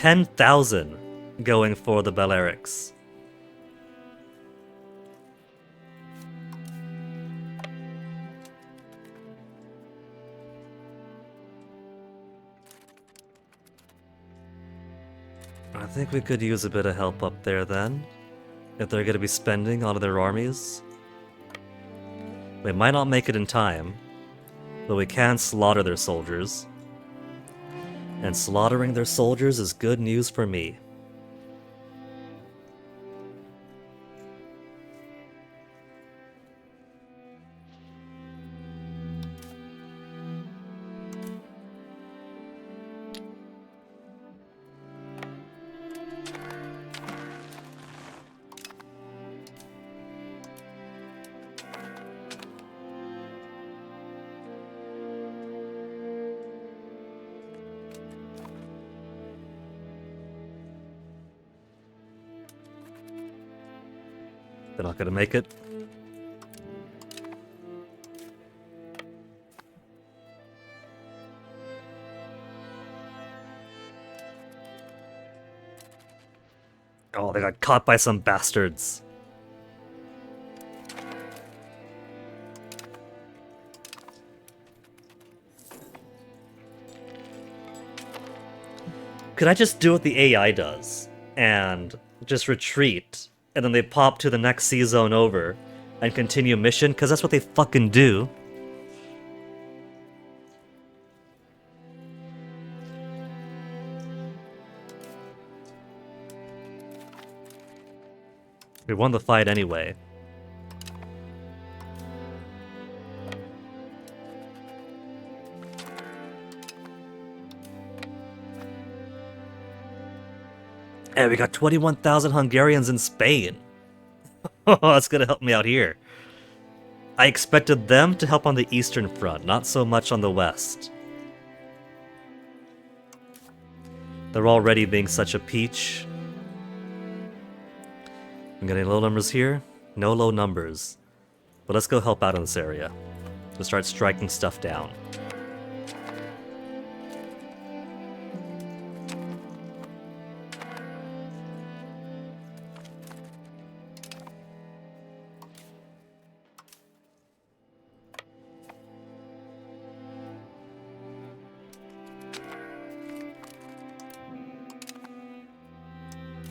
10,000 going for the Balearics. I think we could use a bit of help up there then, if they're going to be spending on their armies. We might not make it in time, but we can slaughter their soldiers. And slaughtering their soldiers is good news for me. They're not gonna make it. Oh, they got caught by some bastards. Could I just do what the AI does and just retreat, and then they pop to the next sea zone over and continue mission? Because that's what they fucking do. We won the fight anyway. And we got 21,000 Hungarians in Spain. Oh, that's gonna help me out here. I expected them to help on the Eastern Front, not so much on the West. They're already being such a peach. I'm getting low numbers here. No low numbers. But let's go help out in this area. Let's start striking stuff down.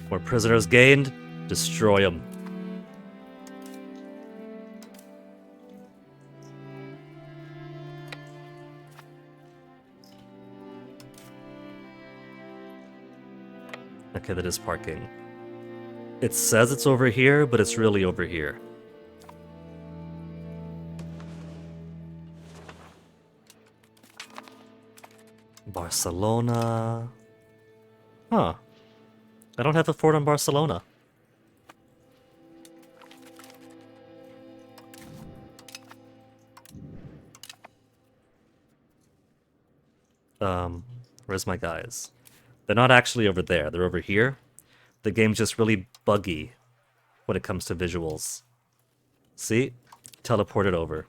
More prisoners gained. Destroy them. Okay, that is parking. It says it's over here, but it's really over here. Barcelona. Huh. I don't have a fort on Barcelona. Where's my guys? They're not actually over there, they're over here. The game's just really buggy when it comes to visuals. See? Teleported over.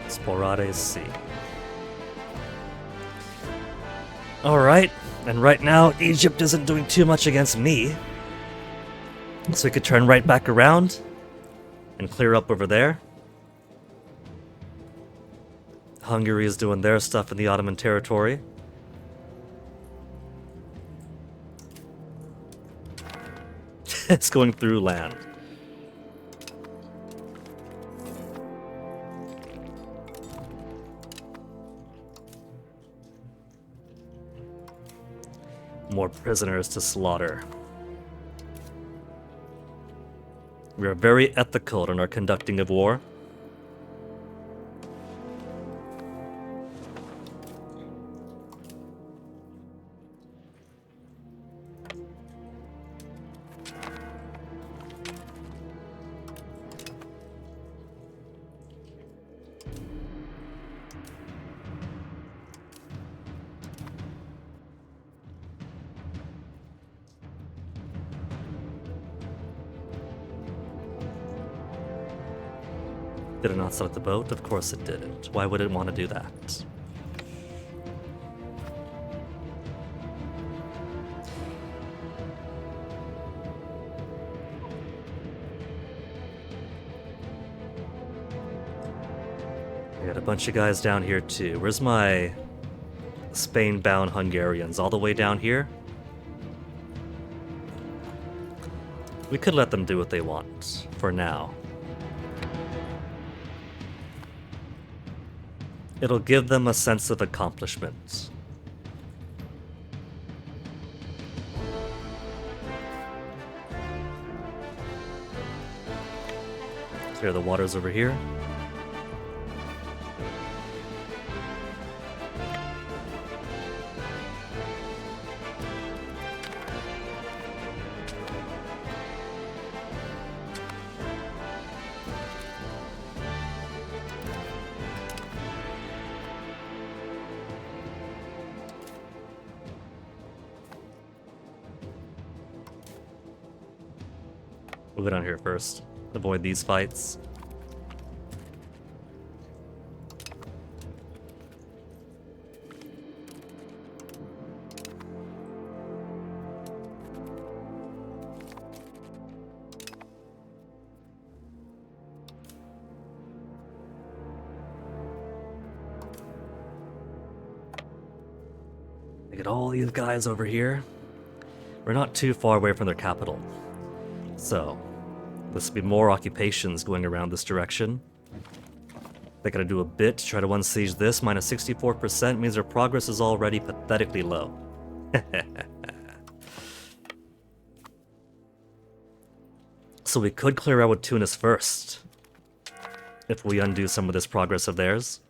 Sporades C. Alright, and right now Egypt isn't doing too much against me. So we could turn right back around and clear up over there. Hungary is doing their stuff in the Ottoman territory. It's going through land. More prisoners to slaughter. We are very ethical in our conducting of war. Did it not select the boat? Of course it didn't. Why would it want to do that? I got a bunch of guys down here too. Where's my Spain-bound Hungarians? All the way down here? We could let them do what they want, for now. It'll give them a sense of accomplishment. Clear the waters over here. We'll go down here first. Avoid these fights. Get all these guys over here. We're not too far away from their capital. So, this will be more occupations going around this direction. They gotta do a bit to try to unsiege this. Minus 64% means their progress is already pathetically low. So we could clear out with Tunis first, if we undo some of this progress of theirs.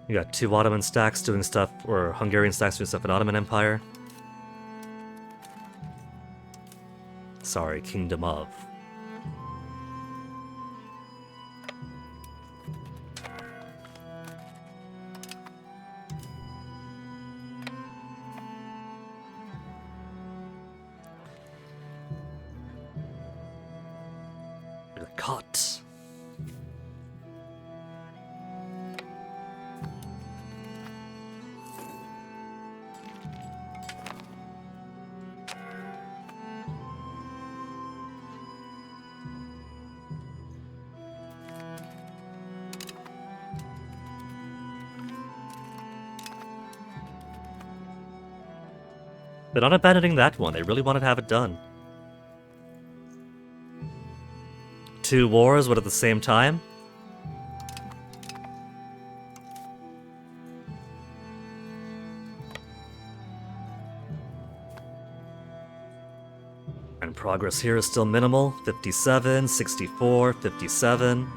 You got 2 Ottoman stacks doing stuff, or Hungarian stacks doing stuff in Ottoman Empire. Sorry, Kingdom of. You're caught. They're not abandoning that one. They really wanted to have it done. 2 wars, but at the same time? And progress here is still minimal. 57, 64, 57.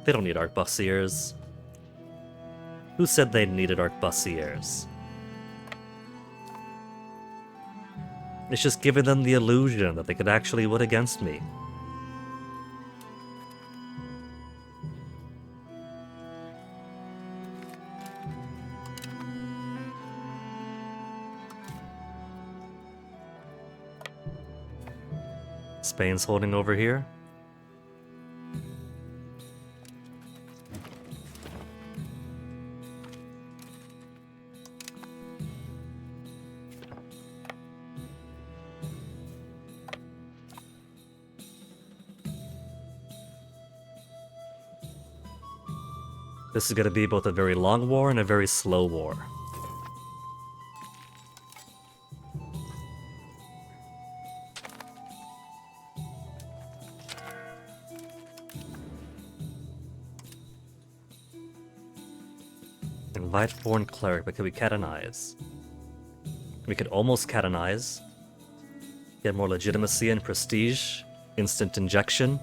They don't need arquebusiers. Who said they needed arquebusiers? It's just giving them the illusion that they could actually win against me. Spain's holding over here. This is going to be both a very long war and a very slow war. Invite foreign cleric, but could we canonize? We could almost canonize. Get more legitimacy and prestige. Instant injection.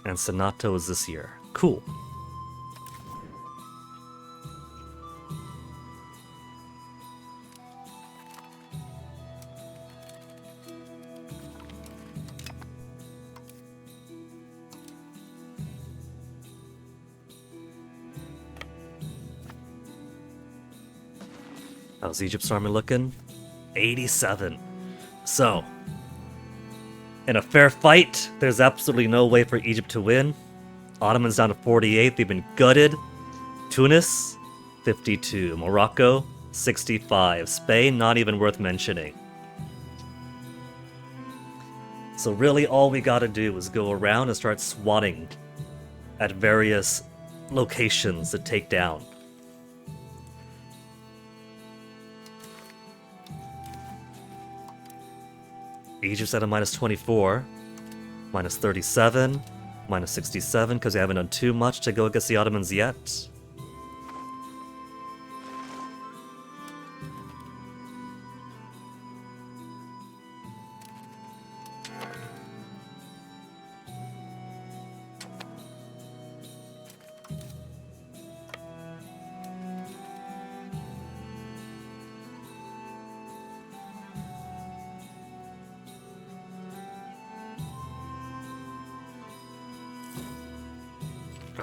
And Senato is this year. Cool. How's Egypt's army looking? 87. So, in a fair fight, there's absolutely no way for Egypt to win. Ottomans down to 48, they've been gutted. Tunis, 52. Morocco, 65. Spain, not even worth mentioning. So really all we gotta do is go around and start swatting at various locations to take down. Egypt's at a minus 24, minus 37, minus 67, because they haven't done too much to go against the Ottomans yet.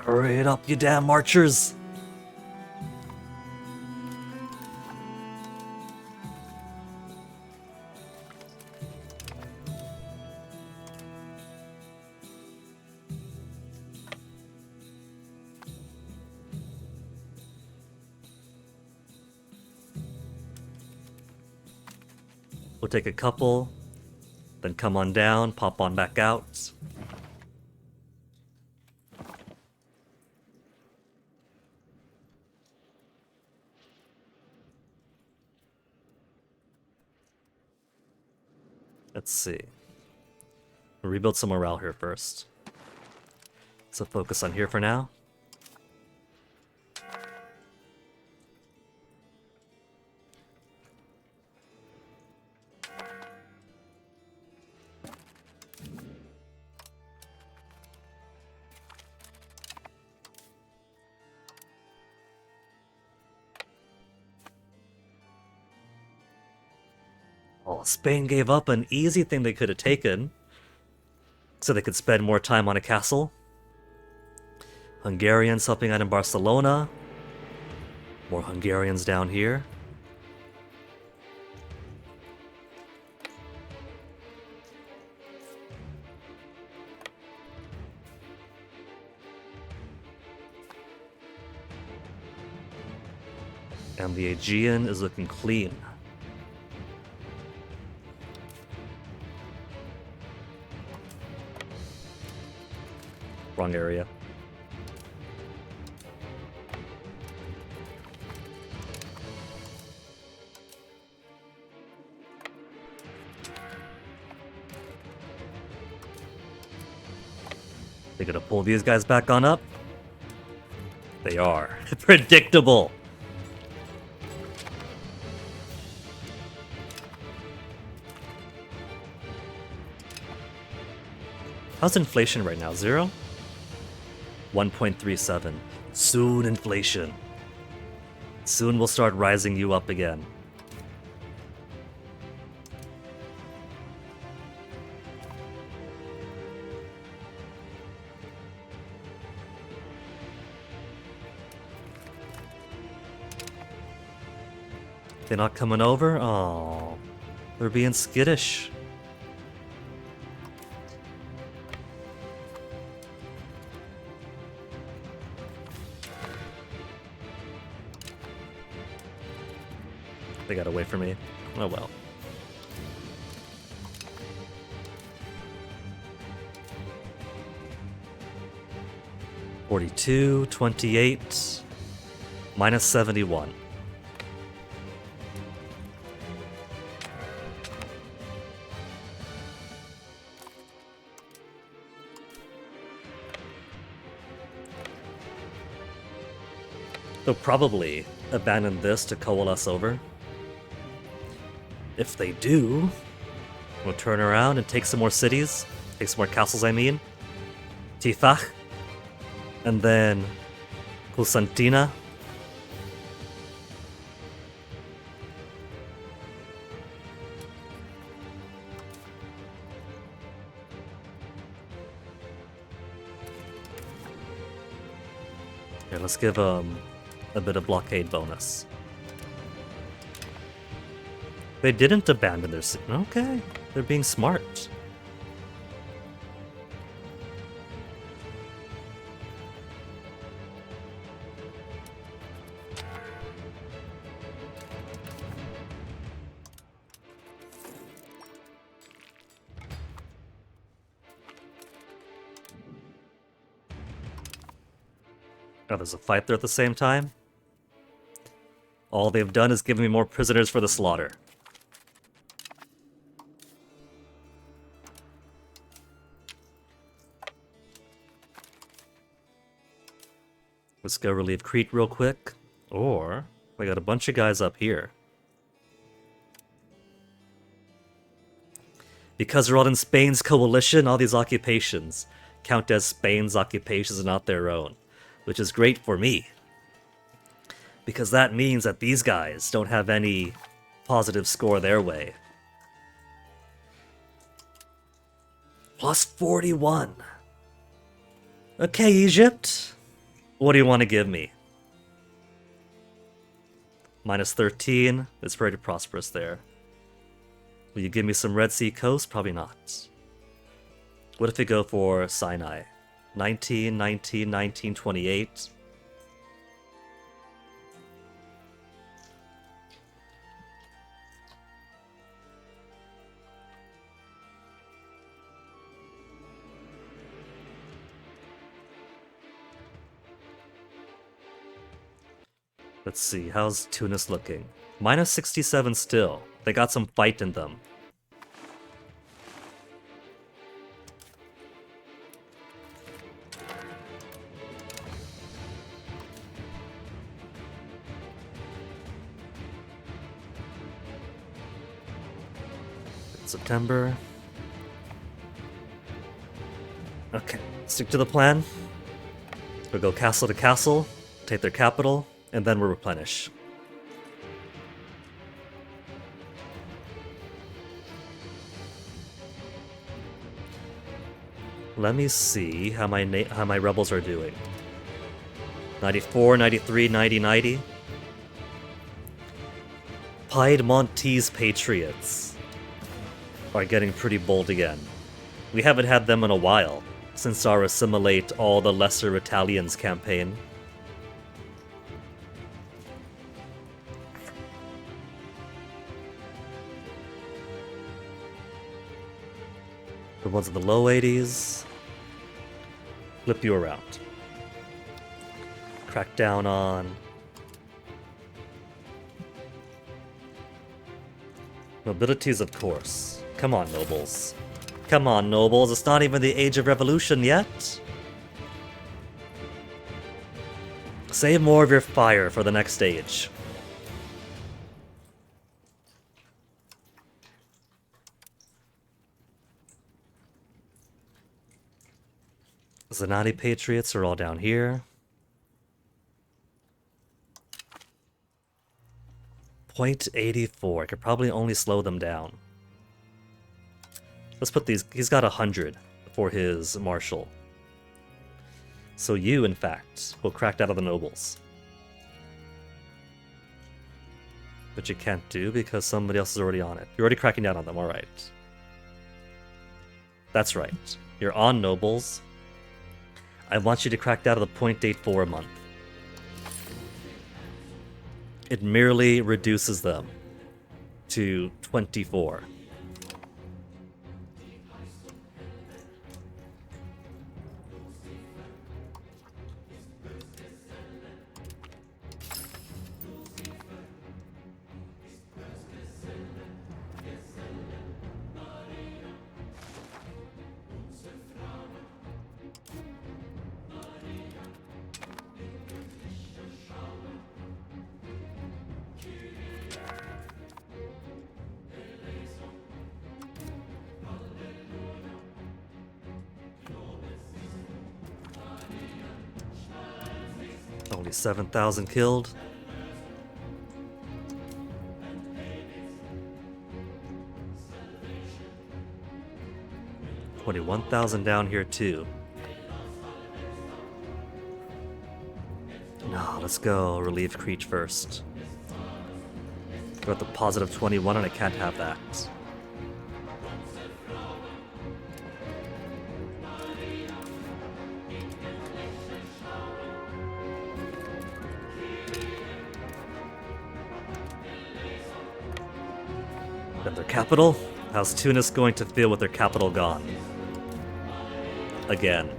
Hurry it up, you damn marchers! We'll take a couple, then come on down, pop on back out. Let's see. We'll rebuild some morale here first. So focus on here for now. Oh, Spain gave up an easy thing they could have taken, so they could spend more time on a castle. Hungarians helping out in Barcelona. More Hungarians down here. And the Aegean is looking clean. Wrong area. They gonna pull these guys back on up? They are. Predictable. How's inflation right now? 0? 1.37. Soon inflation. Soon we'll start rising you up again. They're not coming over? Oh, they're being skittish. They got away from me. Oh well. $42, $28, minus 71. They'll probably abandon this to coalesce over. If they do, we'll turn around and take some more cities. Take some more castles, I mean. Tifach. And then Constantina. Here, let's give a bit of blockade bonus. They didn't abandon their city. Okay, they're being smart. Oh, there's a fight there at the same time? All they've done is given me more prisoners for the slaughter. Let's go relieve Crete real quick. Or, we got a bunch of guys up here. Because they're all in Spain's coalition, all these occupations count as Spain's occupations and not their own. Which is great for me. Because that means that these guys don't have any positive score their way. Plus 41. Okay, Egypt. What do you want to give me? Minus 13. It's very prosperous there. Will you give me some Red Sea coast? Probably not. What if we go for Sinai? 19, 19, 19, 28. Let's see, how's Tunis looking? Minus 67 still. They got some fight in them. September. Okay, stick to the plan. We'll go castle to castle, take their capital, and then we'll replenish. Let me see how my rebels are doing. 94, 93, 90, 90. Piedmontese Patriots are getting pretty bold again. We haven't had them in a while, since our Assimilate All the Lesser Italians campaign. The ones in the low 80s. Flip you around. Crack down on nobilities, of course. Come on, nobles. Come on, nobles. It's not even the age of revolution yet. Save more of your fire for the next stage. Zenati Patriots are all down here. 0.84. I could probably only slow them down. Let's put these... He's got 100 for his marshal. So you, in fact, will crack out of the nobles. But you can't do because somebody else is already on it. You're already cracking down on them, alright. That's right. You're on nobles. I want you to crack down to the 0.84 a month. It merely reduces them to 24. Only 7,000 killed. $21,000 down here too. No, let's go relieve Creech first. We're at the positive 21 and I can't have that. Then their capital? How's Tunis going to feel with their capital gone? Again.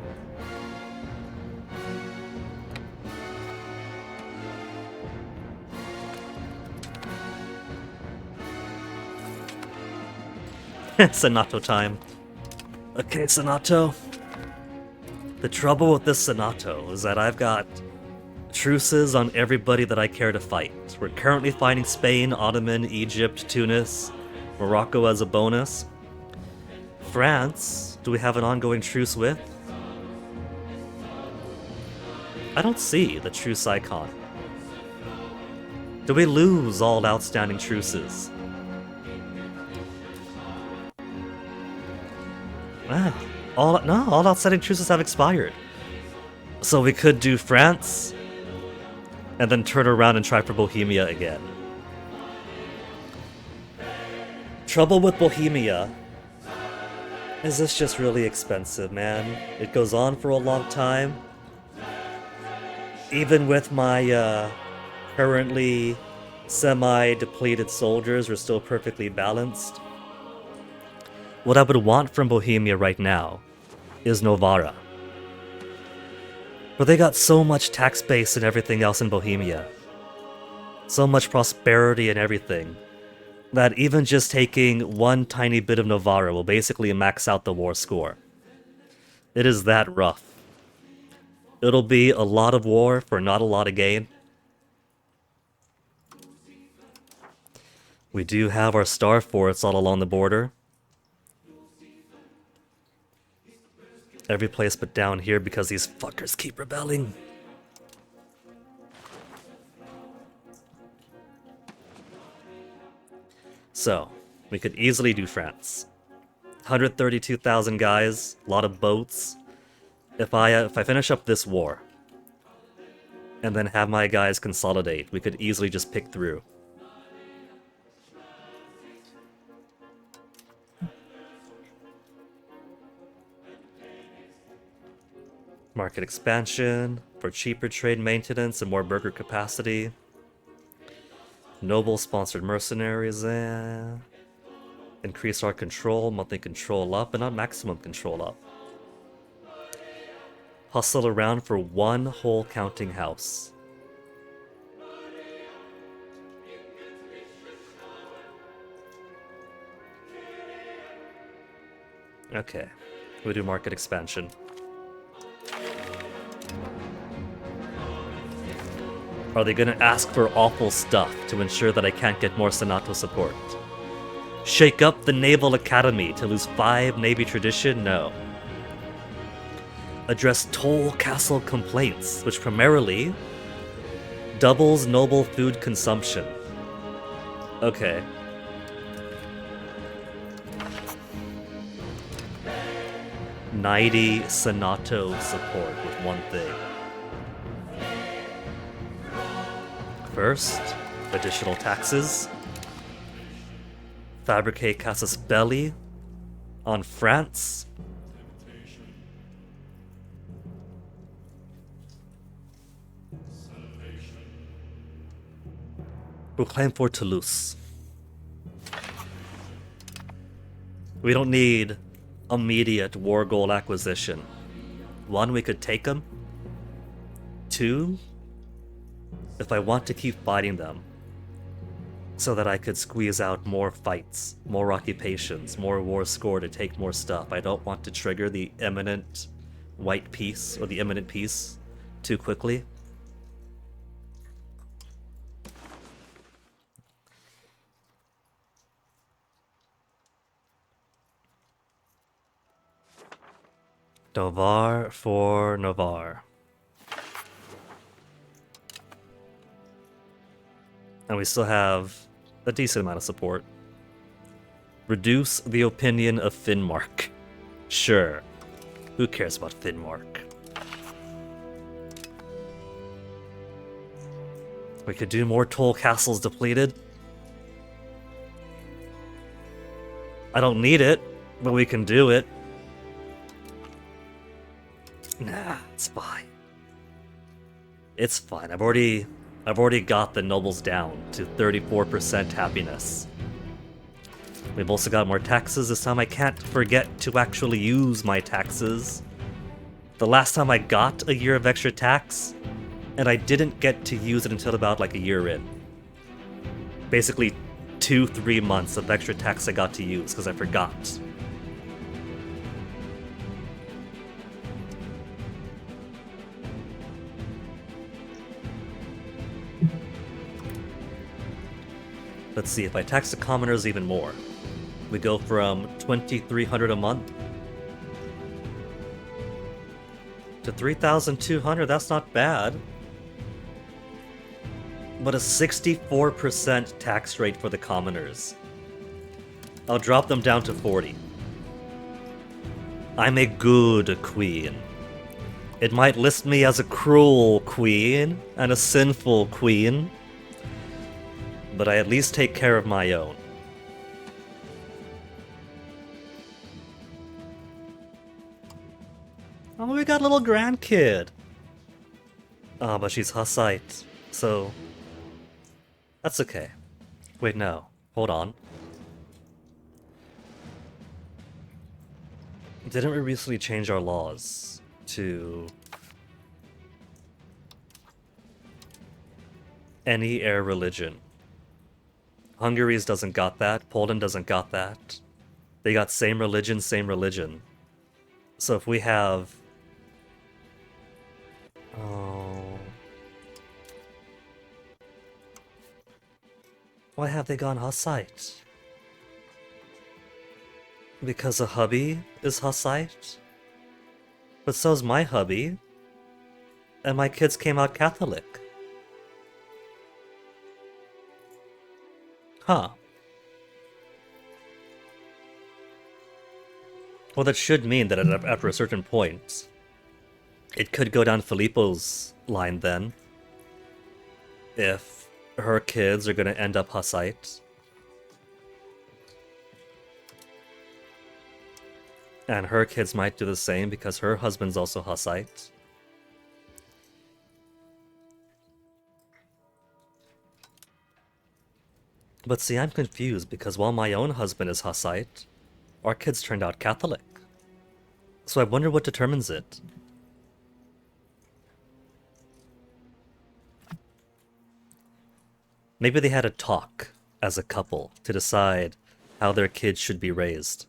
Senato time. Okay, Senato. The trouble with this Senato is that I've got truces on everybody that I care to fight. We're currently fighting Spain, Ottoman, Egypt, Tunis, Morocco as a bonus. France, do we have an ongoing truce with? I don't see the truce icon. Do we lose all outstanding truces? All outstanding truces have expired. So we could do France, and then turn around and try for Bohemia again. Trouble with Bohemia is this just really expensive, man. It goes on for a long time. Even with my currently semi-depleted soldiers, we're still perfectly balanced. What I would want from Bohemia right now is Novara. But they got so much tax base and everything else in Bohemia. So much prosperity and everything. That even just taking one tiny bit of Novara will basically max out the war score. It is that rough. It'll be a lot of war for not a lot of gain. We do have our star forts all along the border. Every place but down here because these fuckers keep rebelling. So, we could easily do France. 132,000 guys, a lot of boats. If I finish up this war, and then have my guys consolidate, we could easily just pick through. Market expansion for cheaper trade maintenance and more burger capacity. Noble sponsored mercenaries. Increase our control, monthly control up, but not maximum control up. Hustle around for one whole counting house. Okay, we do market expansion. Are they gonna ask for awful stuff to ensure that I can't get more Senato support? Shake up the Naval Academy to lose 5 Navy tradition? No. Address toll castle complaints, which primarily doubles noble food consumption. Okay. $90 Senato support with one thing. First, additional taxes. Fabricate casus belli on France. Proclaim for Toulouse. We don't need immediate war goal acquisition. 1, we could take them. 2, if I want to keep fighting them, so that I could squeeze out more fights, more occupations, more war score to take more stuff. I don't want to trigger the imminent white peace, or the imminent peace, too quickly. Novar for Novar. And we still have a decent amount of support. Reduce the opinion of Finnmark. Sure. Who cares about Finnmark? We could do more toll castles depleted. I don't need it, but we can do it. Nah, it's fine. It's fine. I've already got the nobles down to 34% happiness. We've also got more taxes. This time I can't forget to actually use my taxes. The last time I got a year of extra tax, and I didn't get to use it until about like a year in. Basically 2-3 months of extra tax I got to use because I forgot. Let's see, if I tax the commoners even more, we go from 2,300 a month to 3,200. That's not bad. But a 64% tax rate for the commoners. I'll drop them down to 40. I'm a good queen. It might list me as a cruel queen and a sinful queen, but I at least take care of my own. Oh, we got a little grandkid. Oh, but she's Hussite, so that's okay. Wait, no. Hold on. Didn't we recently change our laws to any heir religion? Hungary's doesn't got that. Poland doesn't got that. They got same religion, same religion. So if we have... Oh... Why have they gone Hussite? Because a hubby is Hussite? But so's my hubby. And my kids came out Catholic. Huh. Well, that should mean that after a certain point, it could go down Filippo's line then. If her kids are going to end up Hussite. And her kids might do the same because her husband's also Hussite. But see, I'm confused because while my own husband is Hussite, our kids turned out Catholic. So I wonder what determines it. Maybe they had a talk as a couple to decide how their kids should be raised.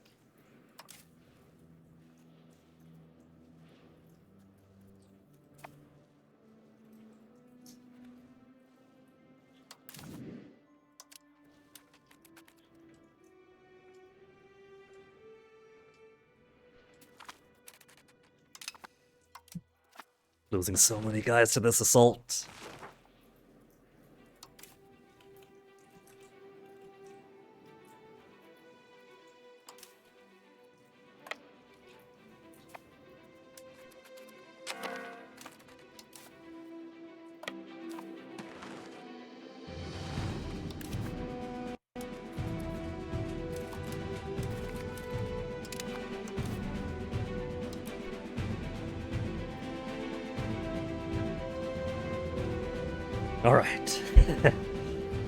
Losing so many guys to this assault. Alright.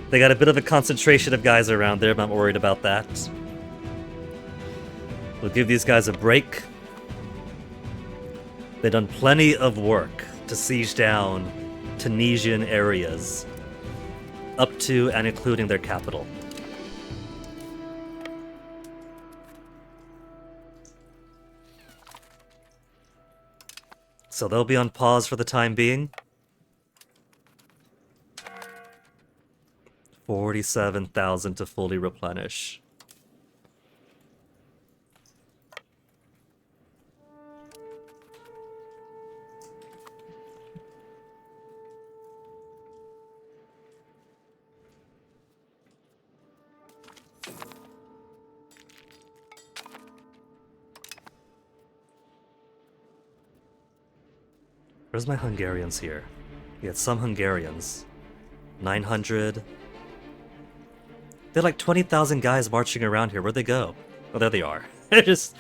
They got a bit of a concentration of guys around there, but I'm worried about that. We'll give these guys a break. They've done plenty of work to siege down Tunisian areas, up to and including their capital. So they'll be on pause for the time being. 47,000 to fully replenish. Where's my Hungarians here? We had some Hungarians. 900. They're like 20,000 guys marching around here. Where'd they go? Oh, there they are. they're just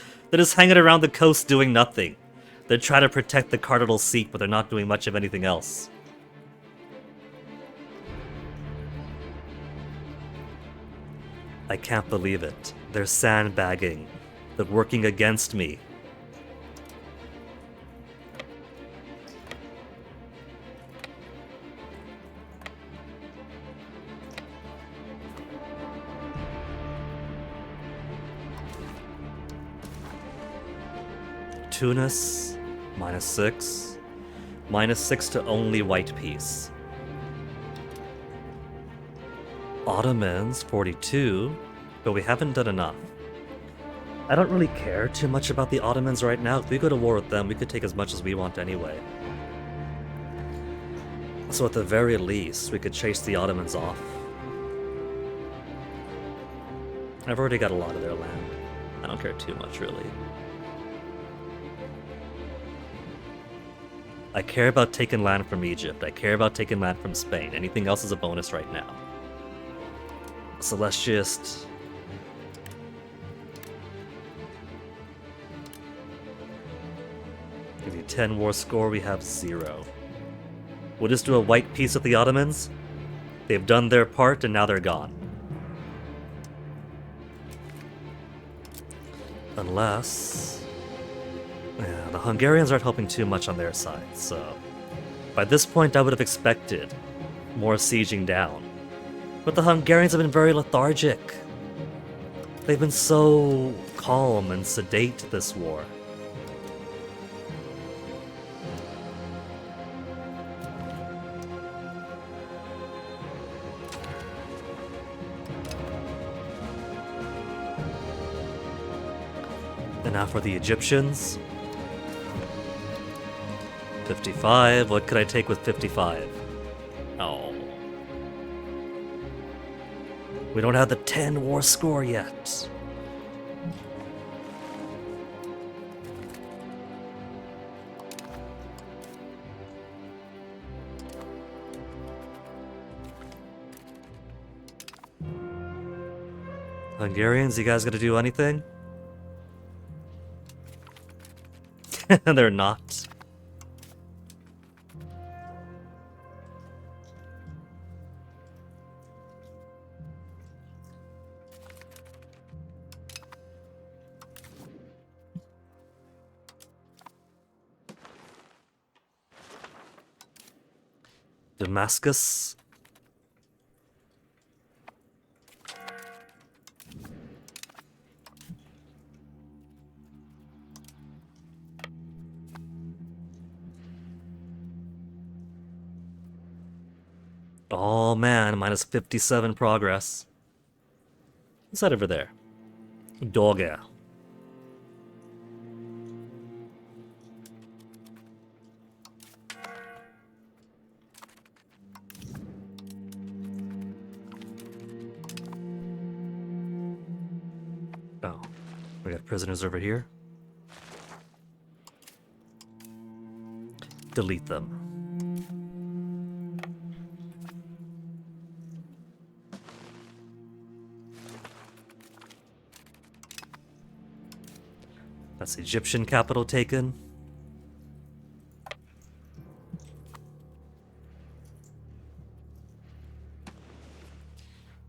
hanging around the coast doing nothing. They're trying to protect the cardinal seat, but they're not doing much of anything else. I can't believe it. They're sandbagging. They're working against me. Tunis, -6. -6 to only white piece. Ottomans, 42, but we haven't done enough. I don't really care too much about the Ottomans right now. If we go to war with them, we could take as much as we want anyway. So at the very least, we could chase the Ottomans off. I've already got a lot of their land. I don't care too much, really. I care about taking land from Egypt. I care about taking land from Spain. Anything else is a bonus right now. So let's just... give you 10 war score, we have 0. We'll just do a white peace with the Ottomans. They've done their part and now they're gone. Unless... yeah, the Hungarians aren't helping too much on their side, so... by this point I would have expected more sieging down. But the Hungarians have been very lethargic. They've been so calm and sedate this war. And now for the Egyptians. 55, what could I take with 55? Oh. We don't have the 10 war score yet. Hungarians, you guys gonna do anything? They're not. Damascus. Oh man, -57 progress. What's that over there? Doga. Oh, we got prisoners over here. Delete them. That's Egyptian capital taken.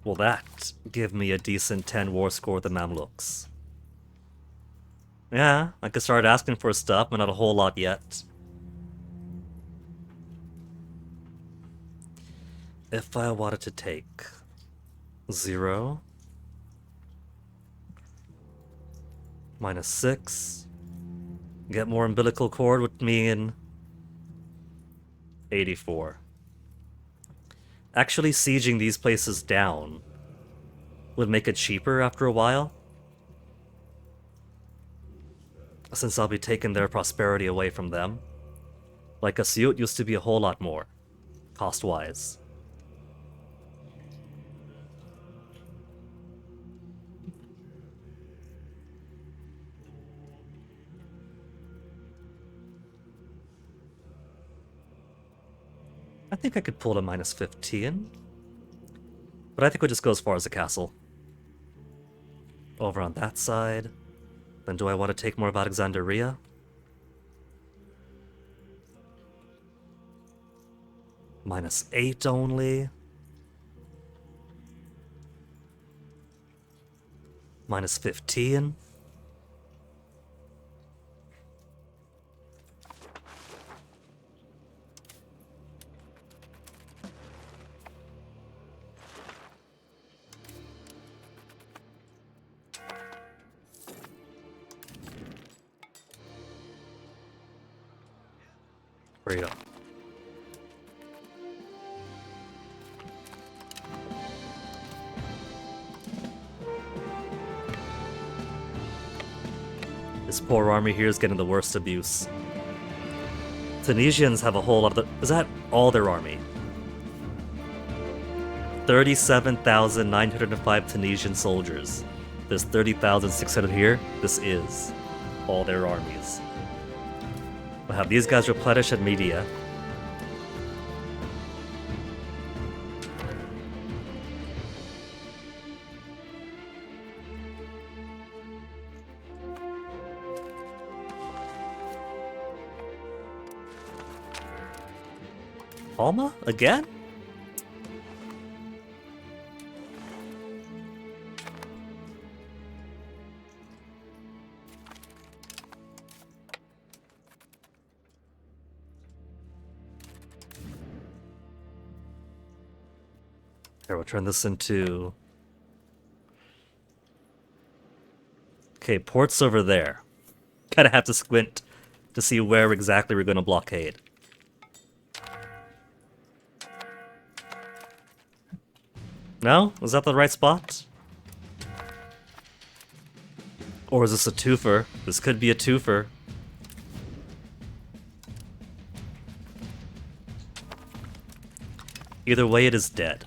Will that give me a decent 10 war score with the Mamluks? Yeah, I could start asking for stuff, but not a whole lot yet. If I wanted to take 0, -6, get more umbilical cord would mean 84. Actually sieging these places down would make it cheaper after a while, since I'll be taking their prosperity away from them. Like Asyut used to be a whole lot more, cost-wise. I think I could pull to minus 15. But I think we'll just go as far as the castle. Over on that side. Then do I want to take more of Alexandria? Minus 8 only. Minus 15. Where you go? This poor army here is getting the worst abuse. Tunisians have a whole lot of is that all their army? 37,905 Tunisian soldiers. There's 30,600 here. This is all their armies. We'll have these guys replenish at media. Alma? Again? Here, we'll turn this into... Okay, port's over there. Kinda have to squint to see where exactly we're gonna blockade. No? Was that the right spot? Or is this a twofer? This could be a twofer. Either way, it is dead.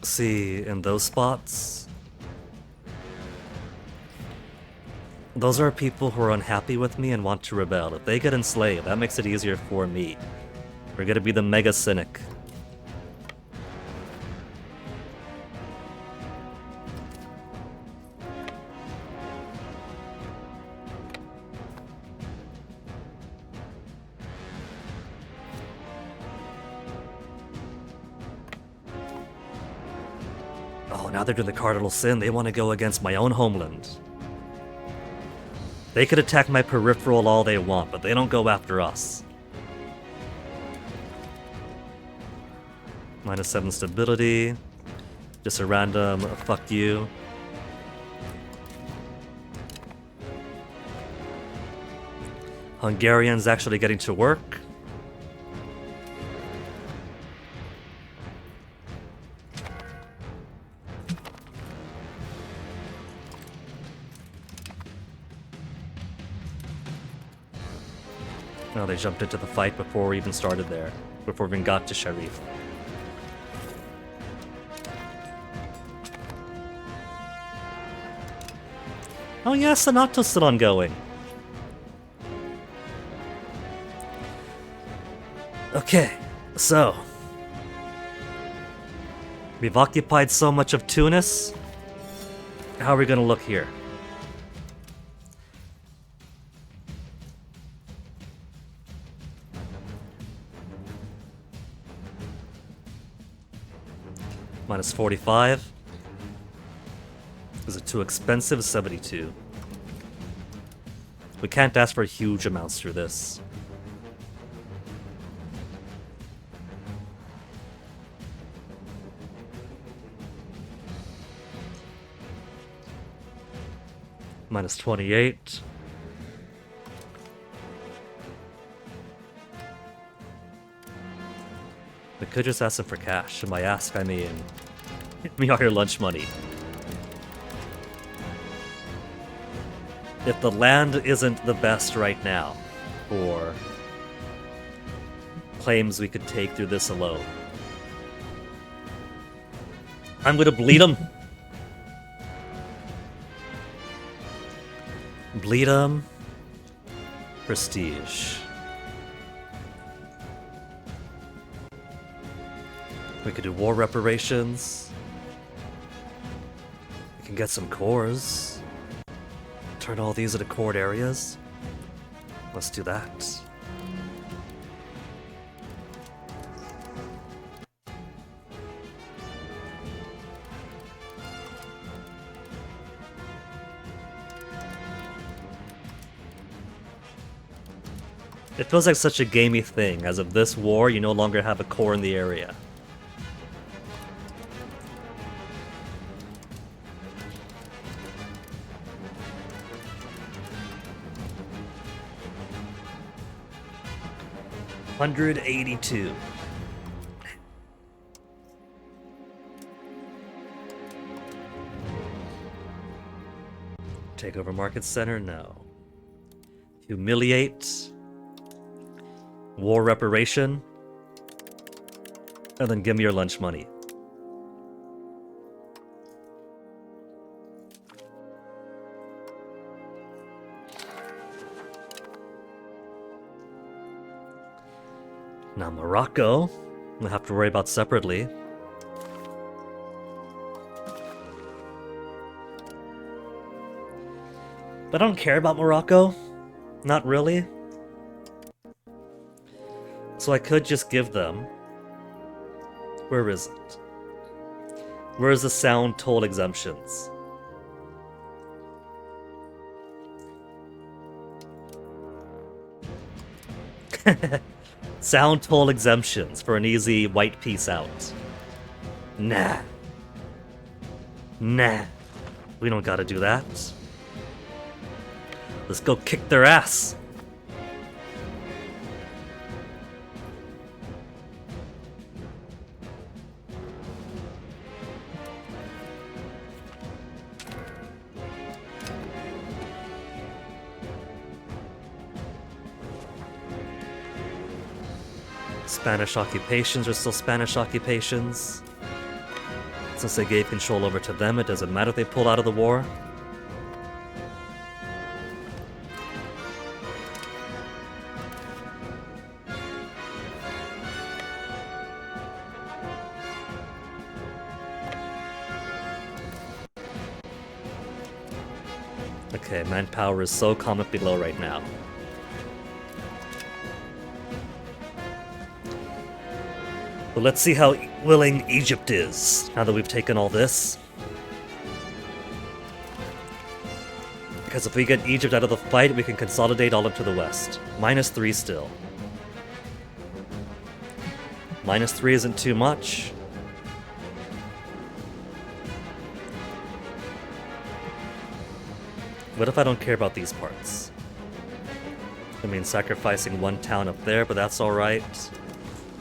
See, in those spots... Those are people who are unhappy with me and want to rebel. If they get enslaved, that makes it easier for me. We're gonna be the mega cynic. Oh, now they're doing the cardinal sin. They want to go against my own homeland. They could attack my peripheral all they want, but they don't go after us. Minus 7 stability. Just a random fuck you. Hungarians actually getting to work. No, they jumped into the fight before we even started there. Before we even got to Sharif. Oh yeah, Sonato's still ongoing. Okay, so... We've occupied so much of Tunis. How are we gonna look here? Minus 45. Is it too expensive? 72. We can't ask for huge amounts through this. Minus 28. We could just ask them for cash. And by ask, I mean, give me all your lunch money. If the land isn't the best right now, or claims we could take through this alone, I'm gonna bleed them. bleed them. Prestige. We could do war reparations. We can get some cores. Turn all these into cored areas. Let's do that. It feels like such a gamey thing, as of this war, you no longer have a core in the area. $182. Take over market center? No. Humiliate. War reparation. And then give me your lunch money. Now Morocco, we'll have to worry about separately. But I don't care about Morocco. Not really. So I could just give them... Where is it? Where is the sound toll exemptions? Sound toll exemptions for an easy white piece out. Nah. Nah. We don't gotta do that. Let's go kick their ass. Spanish occupations are still Spanish occupations. Since they gave control over to them, it doesn't matter if they pull out of the war. Okay, manpower is so comically low right now. But let's see how willing Egypt is, now that we've taken all this. Because if we get Egypt out of the fight, we can consolidate all into the west. -3 still. -3 isn't too much. What if I don't care about these parts? I mean, sacrificing one town up there, but that's alright.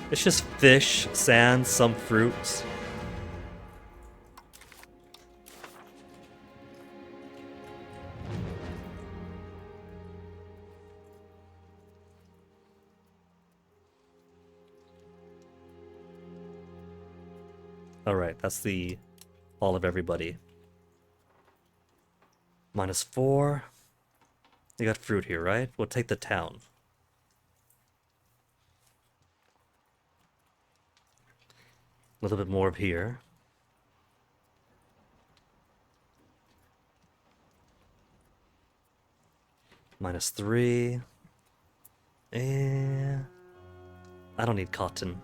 It's just fish, sand, some fruit. Alright, that's the all of everybody. -4. You got fruit here, right? We'll take the town. A little bit more of here. -3. I don't need cotton.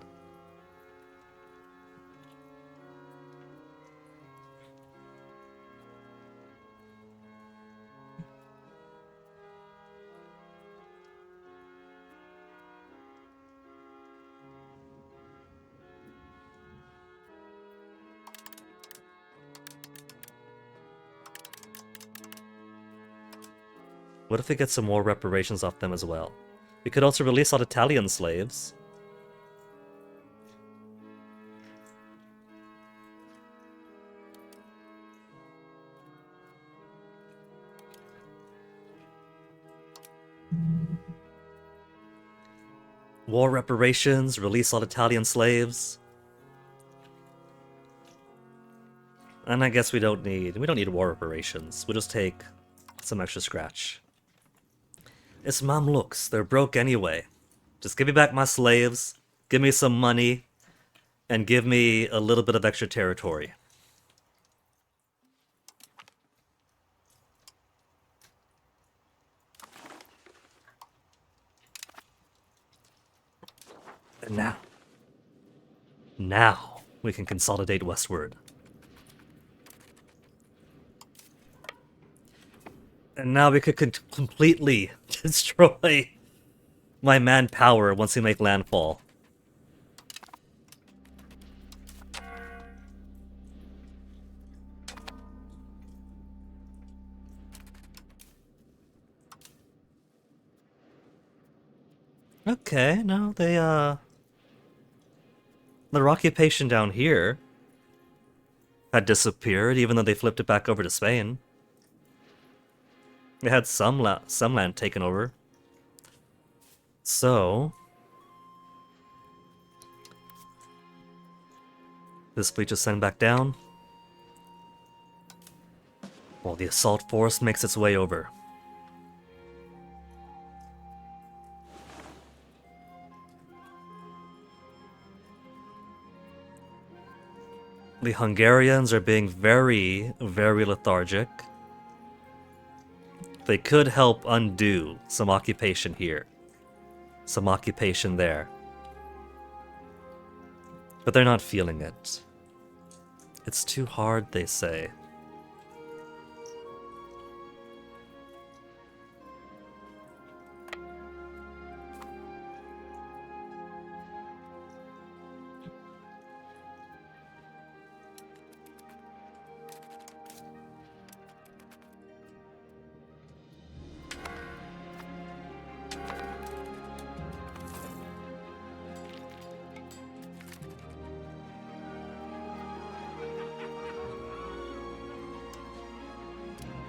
What if we get some more reparations off them as well? We could also release all Italian slaves. War reparations, release all Italian slaves. And I guess we don't need war reparations. We'll just take some extra scratch. It's Mamluks. They're broke anyway. Just give me back my slaves, give me some money, and give me a little bit of extra territory. And now we can consolidate westward. And now we could completely destroy my manpower once we make landfall. Okay, no, their occupation down here had disappeared, even though they flipped it back over to Spain. They had some land taken over. So this fleet just sent back down, while the assault force makes its way over. The Hungarians are being very, very lethargic. They could help undo some occupation here, some occupation there. But they're not feeling it. It's too hard, they say.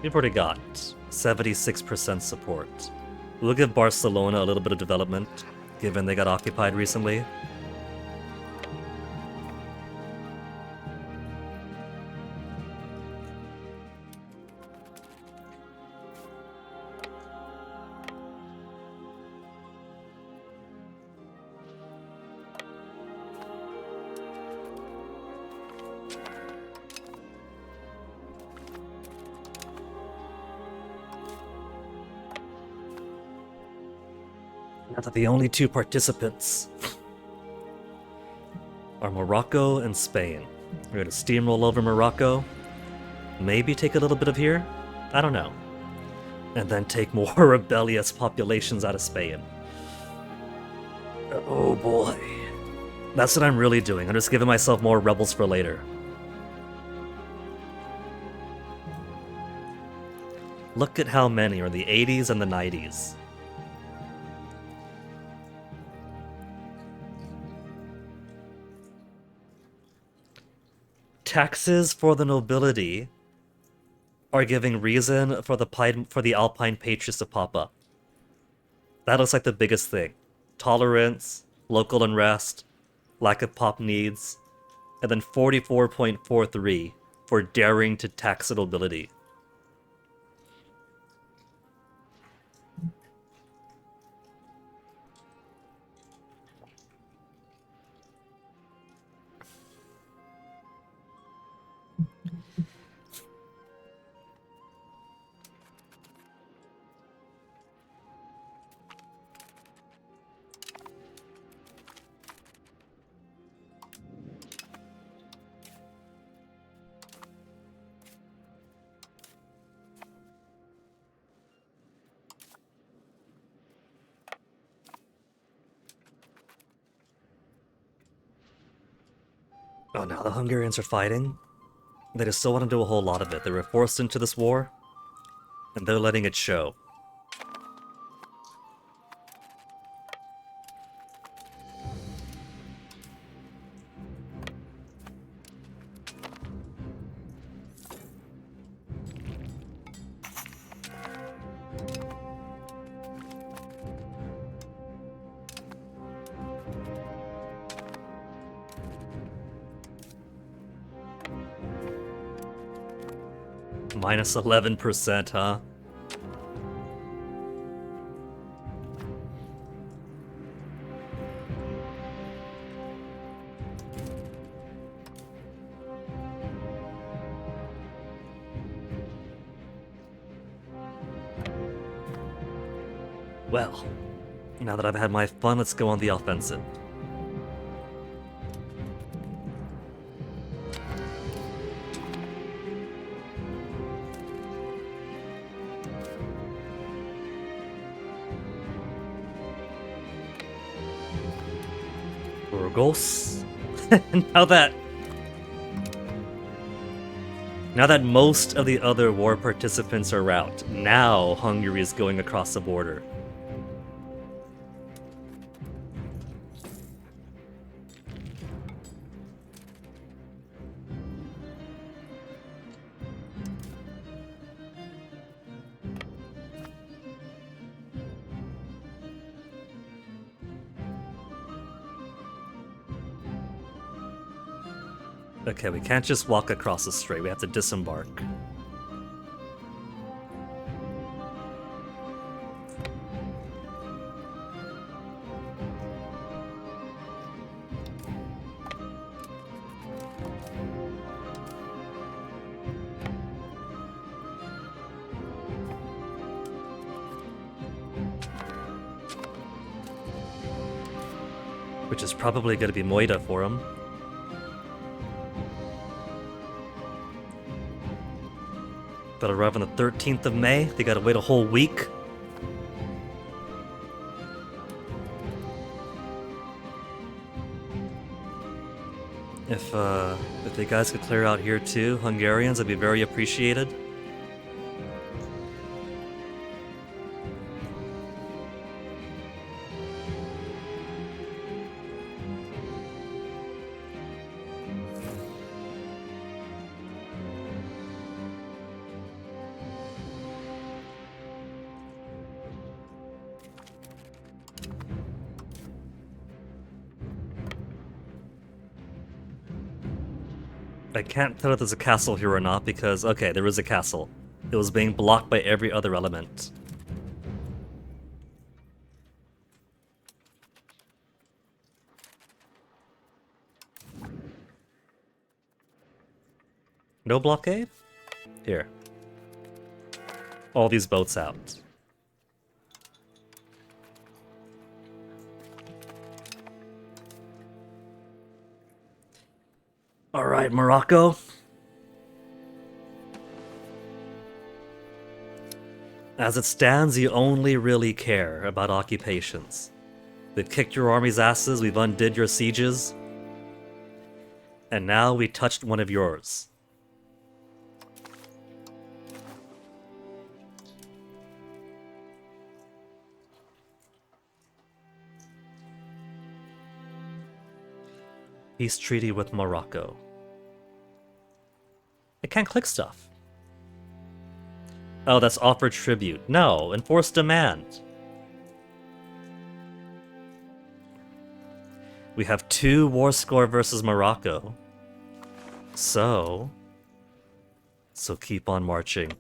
We've already got 76% support. We'll give Barcelona a little bit of development, given they got occupied recently. Now that the only two participants are Morocco and Spain. We're going to steamroll over Morocco, maybe take a little bit of here, I don't know, and then take more rebellious populations out of Spain. Oh boy. That's what I'm really doing. I'm just giving myself more rebels for later. Look at how many are in the 80s and the 90s. Taxes for the nobility are giving reason for the Alpine patriots to pop up. That looks like the biggest thing. Tolerance, local unrest, lack of pop needs, and then 44.43 for daring to tax the nobility. Oh, now the Hungarians are fighting? They just don't want to do a whole lot of it. They were forced into this war, and they're letting it show. Minus 11%, huh? Well, now that I've had my fun, let's go on the offensive. Burgos. now that most of the other war participants are out, now Hungary is going across the border. Okay, we can't just walk across the strait, we have to disembark. Which is probably going to be Moida for him. They'll arrive on the 13th of May. They gotta wait a whole week. If the guys could clear out here too, Hungarians, I'd be very appreciated. I can't tell if there's a castle here or not because, okay, there is a castle. It was being blocked by every other element. No blockade? Here. All these boats out. Alright, Morocco. As it stands, you only really care about occupations. We've kicked your army's asses, we've undid your sieges, and now we touched one of yours. Peace treaty with Morocco. I can't click stuff. Oh, that's offer tribute. No, enforce demand. We have 2 war score versus Morocco. So keep on marching.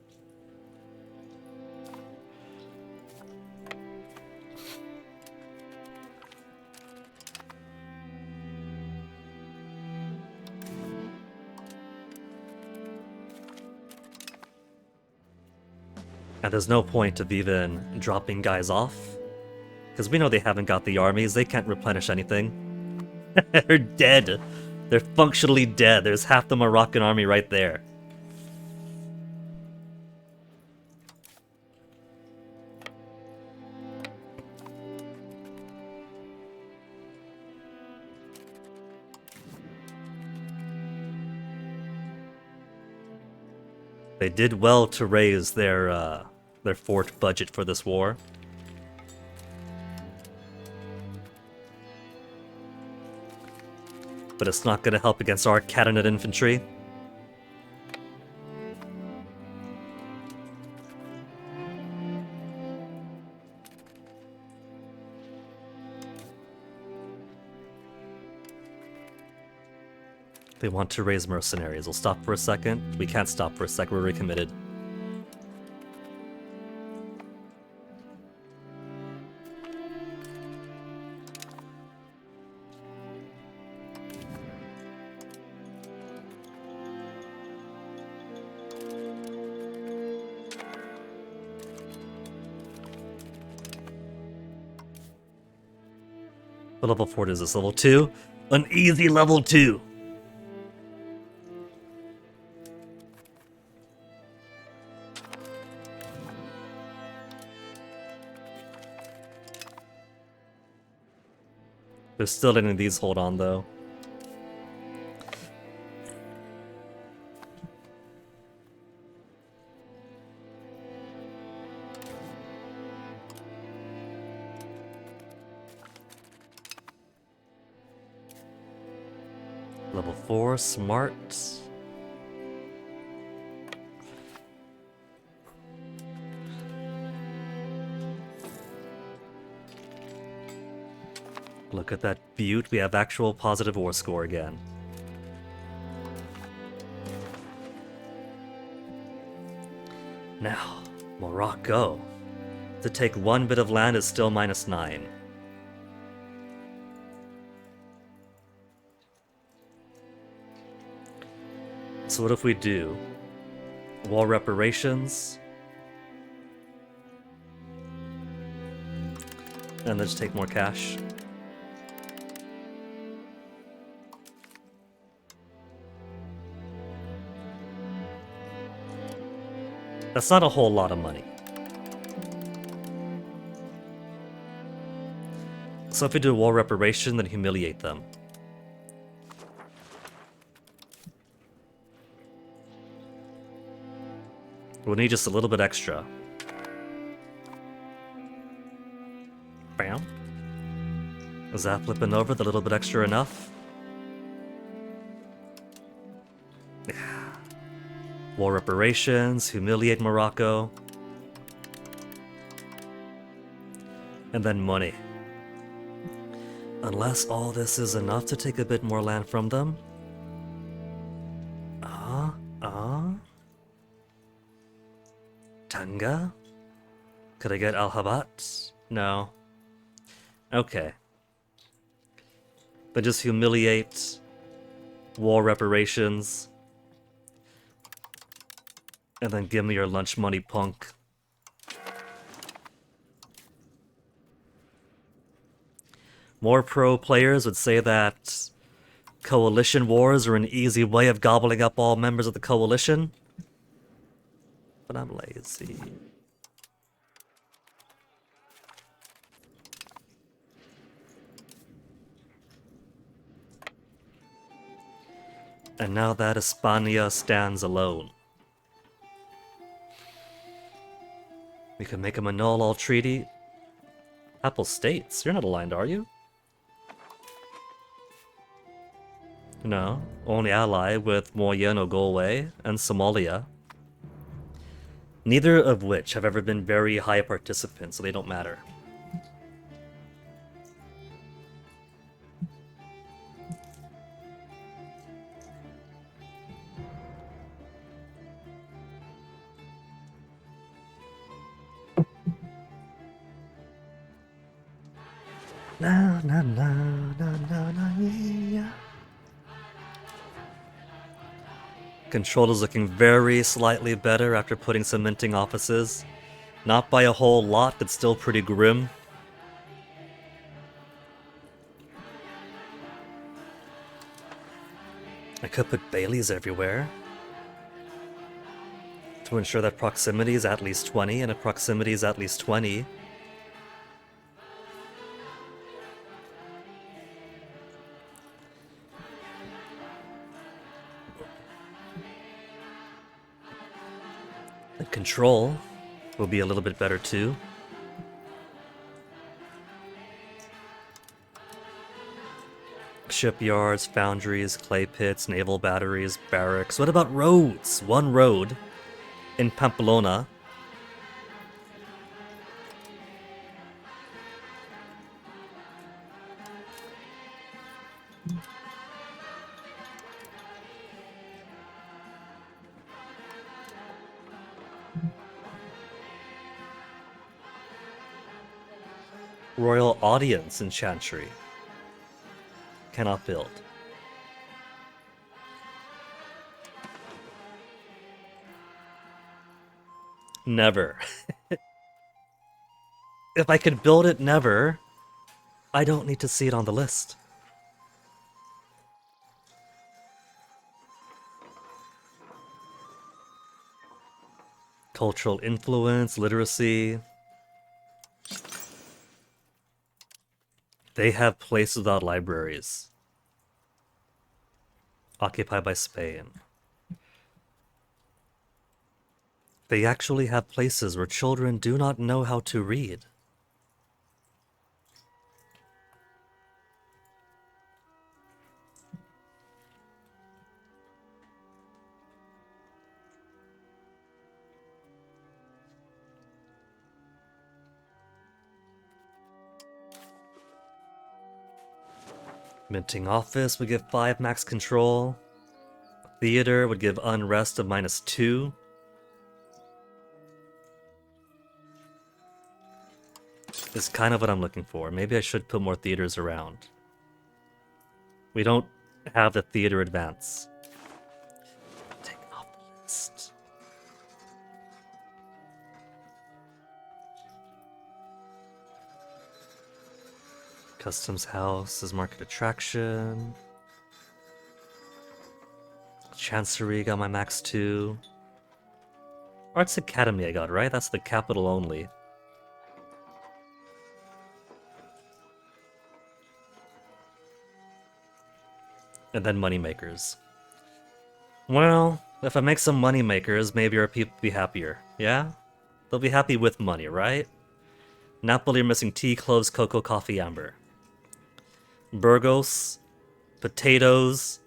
And there's no point of even dropping guys off. Because we know they haven't got the armies, they can't replenish anything. They're dead. They're functionally dead. There's half the Moroccan army right there. They did well to raise their fort budget for this war. But it's not going to help against our cabinet infantry. They want to raise mercenaries. We'll stop for a second. We can't stop for a second. We're recommitted. What level 4 is this? Level 2? An easy level 2! There's still letting these hold on, though. Level 4, smart. Look at that beaut, we have actual positive war score again. Now, Morocco. To take one bit of land is still -9. So what if we do war reparations, and then just take more cash? That's not a whole lot of money. So if we do a war reparation, then humiliate them. We'll need just a little bit extra. Bam. Is that flipping over? The little bit extra enough? War reparations, humiliate Morocco. And then money. Unless all this is enough to take a bit more land from them. Tanga? Could I get Al-Habat? No. Okay. But just humiliate. War reparations. And then give me your lunch money, punk. More pro players would say that coalition wars are an easy way of gobbling up all members of the coalition. But I'm lazy. And now that Hispania stands alone. We can make him annul all treaty. Apple States, you're not aligned, are you? No, only ally with Moyeno Galway and Somalia. Neither of which have ever been very high participants, so they don't matter. Na na na na na na yeah. Control is looking very slightly better after putting some minting offices. Not by a whole lot, but still pretty grim. I could put Baileys everywhere. To ensure that proximity is at least 20, and if proximity is at least 20... Control will be a little bit better too. Shipyards, foundries, clay pits, naval batteries, barracks. What about roads? One road in Pamplona. Royal Audience in Chantry. Cannot build. Never. If I could build it, never. I don't need to see it on the list. Cultural influence, literacy. They have places without libraries. Occupied by Spain. They actually have places where children do not know how to read. Minting office would give 5 max control. Theater would give unrest of -2. Is kind of what I'm looking for. Maybe I should put more theaters around. We don't have the theater advance. Take it off the list. Customs house is market attraction. Chancery got my max 2. Arts Academy I got, right? That's the capital only. And then moneymakers. Well, if I make some moneymakers, maybe our people will be happier. Yeah? They'll be happy with money, right? Napoli are missing tea, cloves, cocoa, coffee, amber. Burgos, potatoes,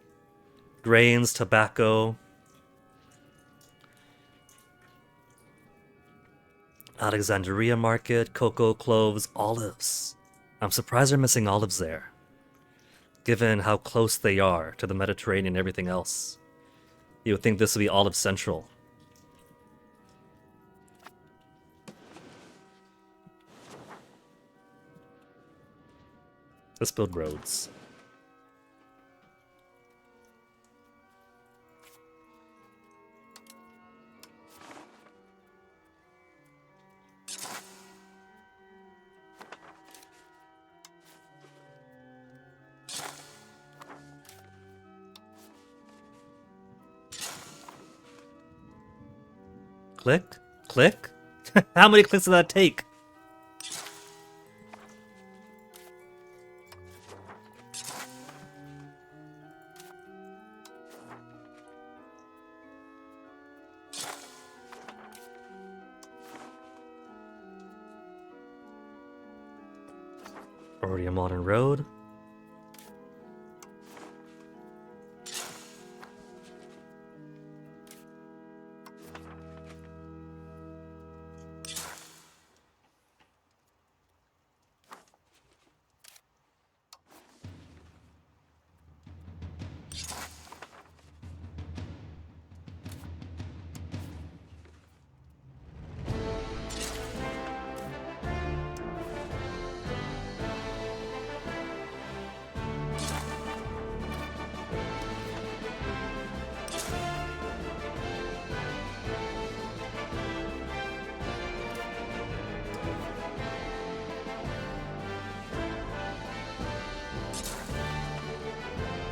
grains, tobacco. Alexandria market, cocoa, cloves, olives. I'm surprised they're missing olives there, given how close they are to the Mediterranean and everything else. You would think this would be olive central. Let's build roads. Click? Click? How many clicks did that take? Already a modern road.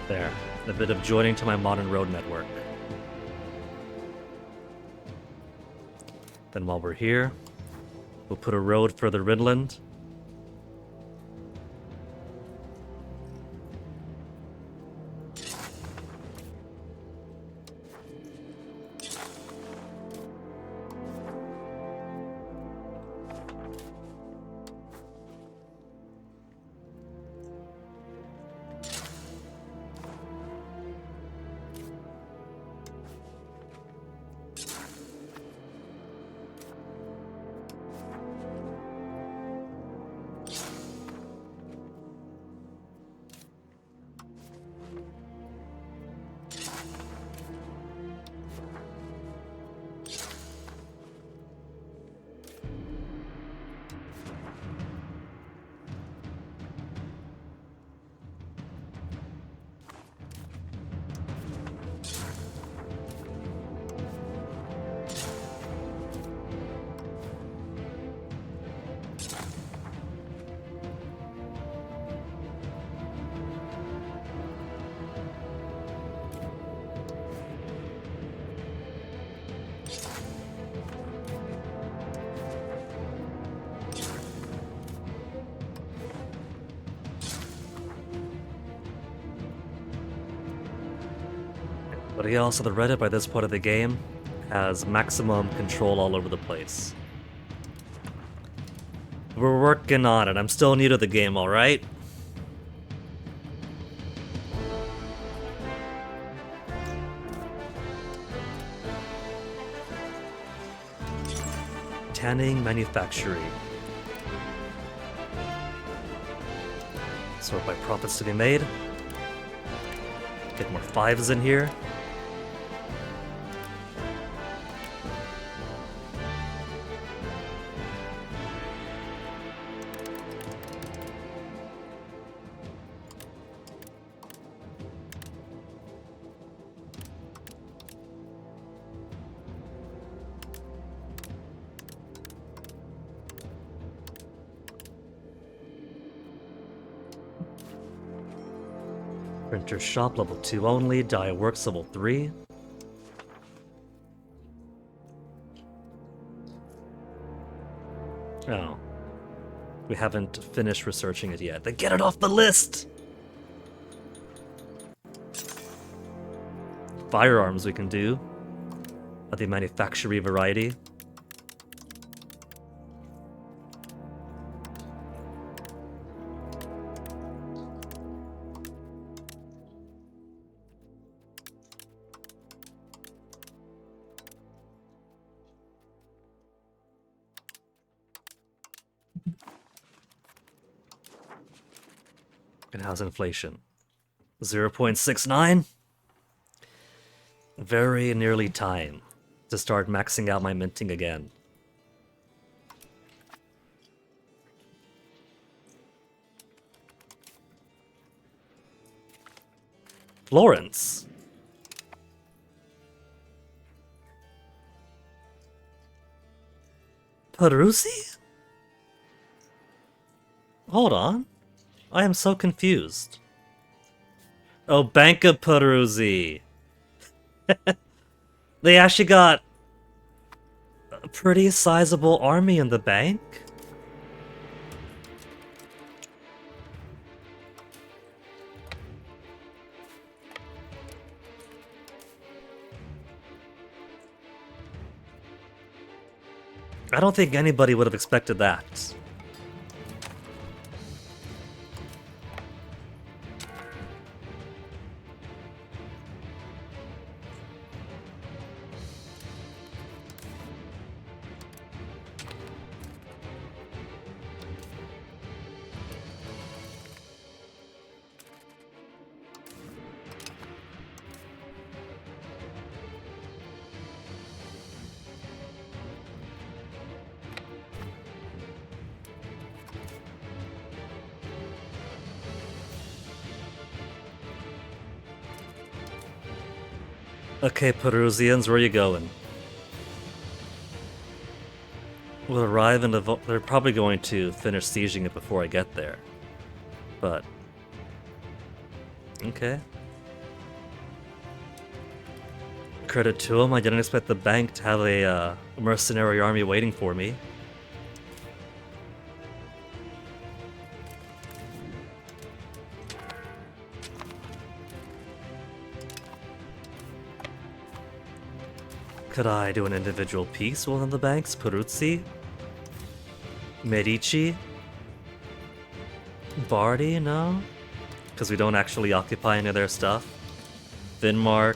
There. A bit of joining to my modern road network. Then while we're here, we'll put a road further inland. Everybody else on the Reddit by this point of the game has maximum control all over the place. We're working on it. I'm still new to the game, alright? Tanning manufacturing. Sort by profits to be made. Get more fives in here. Printer shop level 2 only, dye works level 3. Oh. We haven't finished researching it yet. Then get it off the list! Firearms we can do. Of the manufacturing variety. And how's inflation? 0.69? Very nearly time to start maxing out my minting again. Florence. Peruzzi? Hold on. I am so confused. Oh, Bank of Peruzzi. They actually got a pretty sizable army in the bank. I don't think anybody would have expected that. Okay, Perusians, where are you going? We'll arrive in the they're probably going to finish sieging it before I get there. But... okay. Credit to him, I didn't expect the bank to have a mercenary army waiting for me. Could I do an individual piece with one of the banks? Peruzzi? Medici? Bardi? No? Because we don't actually occupy any of their stuff. Denmark.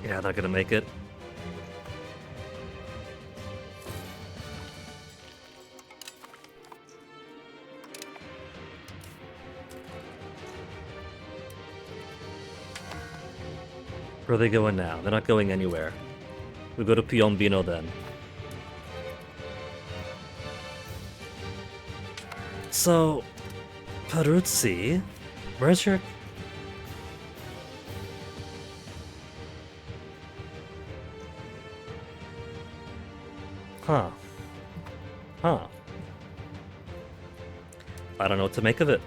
Yeah, not gonna make it. Where are they going now? They're not going anywhere. We go to Piombino then. So, Peruzzi, where's your... Huh. I don't know what to make of it.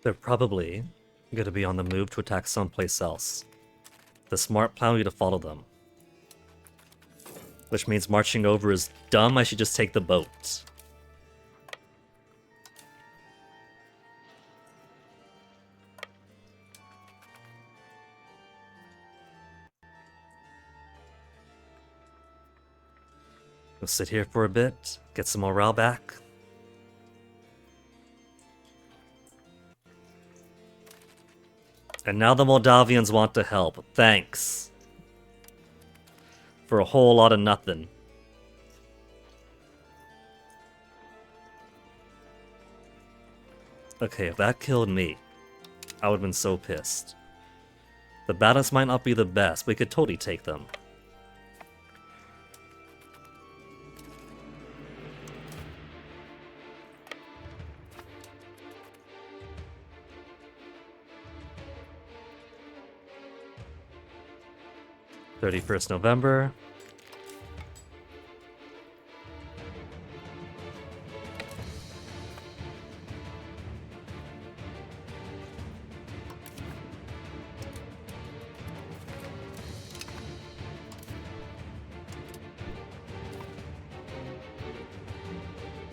They're probably gonna be on the move to attack someplace else. The smart plan would be to follow them. Which means marching over is dumb, I should just take the boat. We'll sit here for a bit, get some morale back. And now the Moldavians want to help. Thanks. For a whole lot of nothing. Okay, if that killed me, I would have been so pissed. The balance might not be the best, but we could totally take them. November 31st.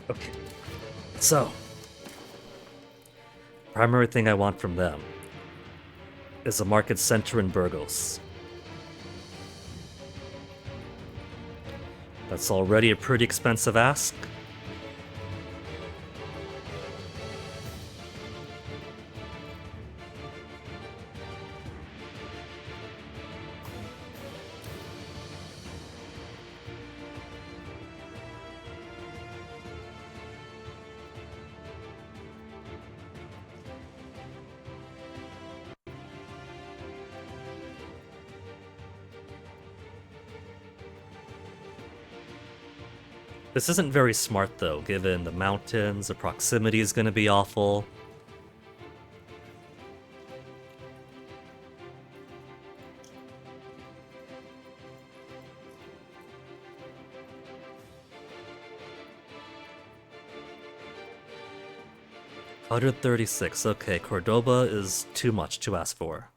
Okay. So, primary thing I want from them is a market center in Burgos. That's already a pretty expensive ask. This isn't very smart though, given the mountains, the proximity is going to be awful. $136, okay, Cordoba is too much to ask for.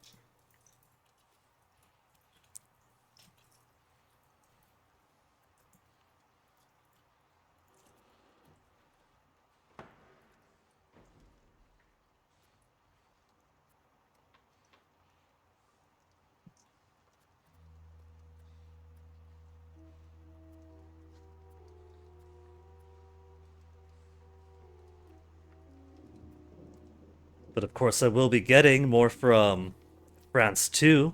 But of course I will be getting more from France 2.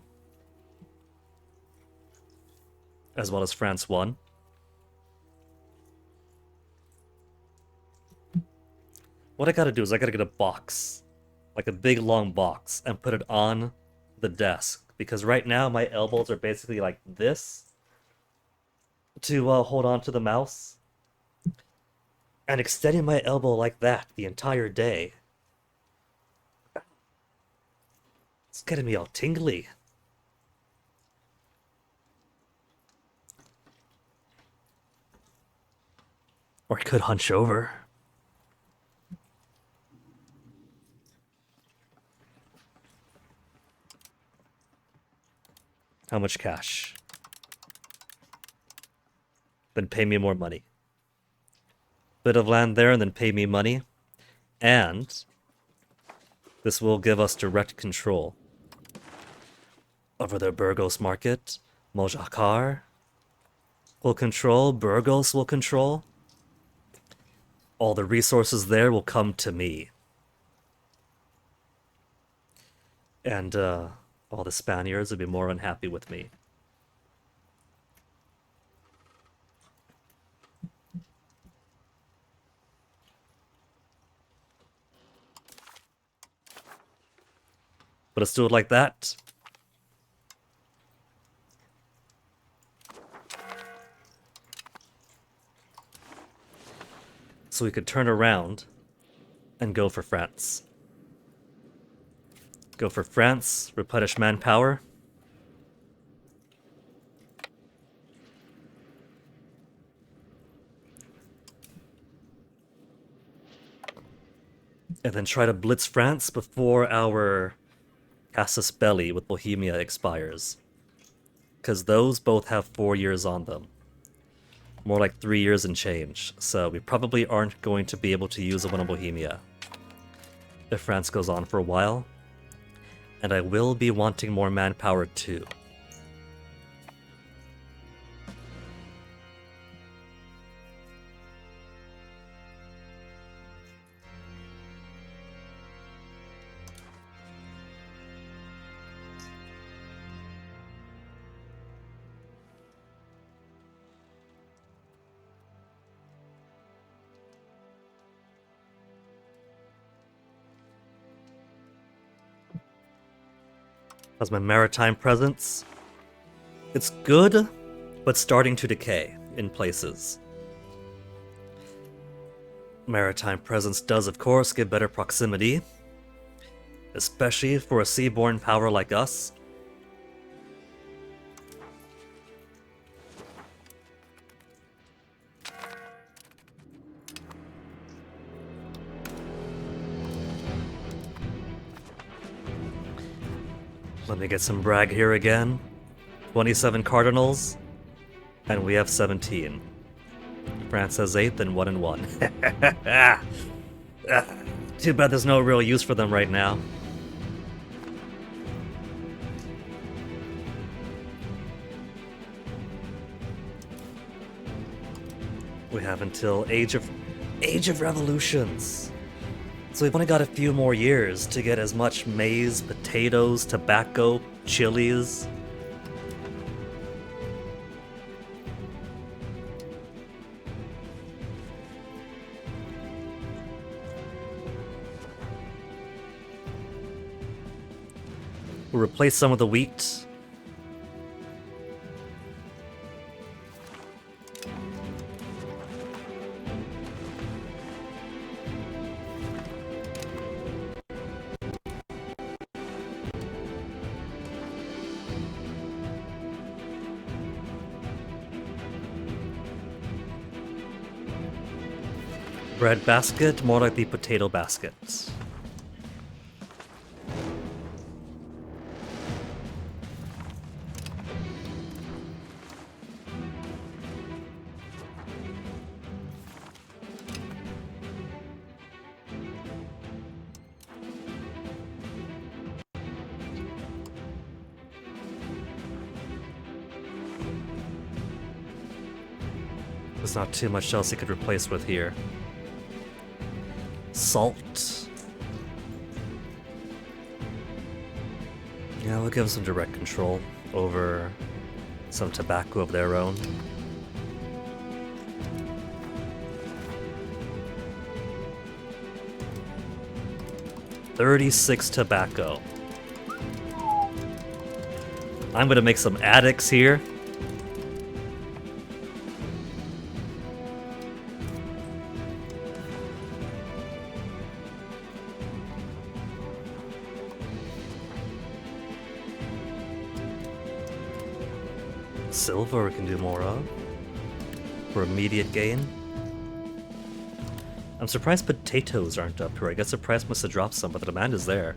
As well as France 1. What I gotta do is I gotta get a box. Like a big long box. And put it on the desk. Because right now my elbows are basically like this. To hold on to the mouse. And extending my elbow like that the entire day. It's getting me all tingly. Or I could hunch over. How much cash? Then pay me more money. Bit of land there and then pay me money. And this will give us direct control over the Burgos market. Mojakar will control. Burgos will control. All the resources there will come to me. And all the Spaniards would be more unhappy with me. But let's do it like that. So we could turn around and go for France. Go for France, replenish manpower. And then try to blitz France before our Casus Belli with Bohemia expires. Because those both have 4 years on them. More like 3 years and change. So we probably aren't going to be able to use a one on Bohemia if France goes on for a while. And I will be wanting more manpower too. How's my maritime presence? It's good, but starting to decay in places. Maritime presence does, of course, give better proximity, especially for a seaborne power like us. Let me get some brag here again. 27 cardinals, and we have 17. France has 8, then 1 and 1. Too bad there's no real use for them right now. We have until Age of Revolutions. So we've only got a few more years to get as much maize, potatoes, tobacco, chilies. We'll replace some of the wheat. Bread basket, more like the potato basket. There's not too much else he could replace with here. Salt. Yeah, we'll give them some direct control over some tobacco of their own. $36 tobacco. I'm gonna make some attics here. Silver we can do more of for immediate gain. I'm surprised potatoes aren't up here. I guess the price must have dropped some, but the demand is there.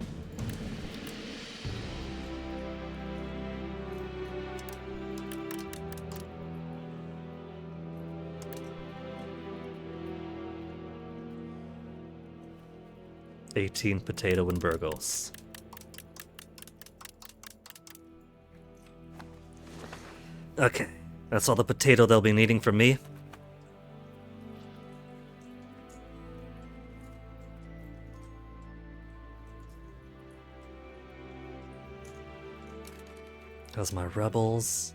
$18 potato in Burgos. Okay, that's all the potato they'll be needing from me. Because my rebels...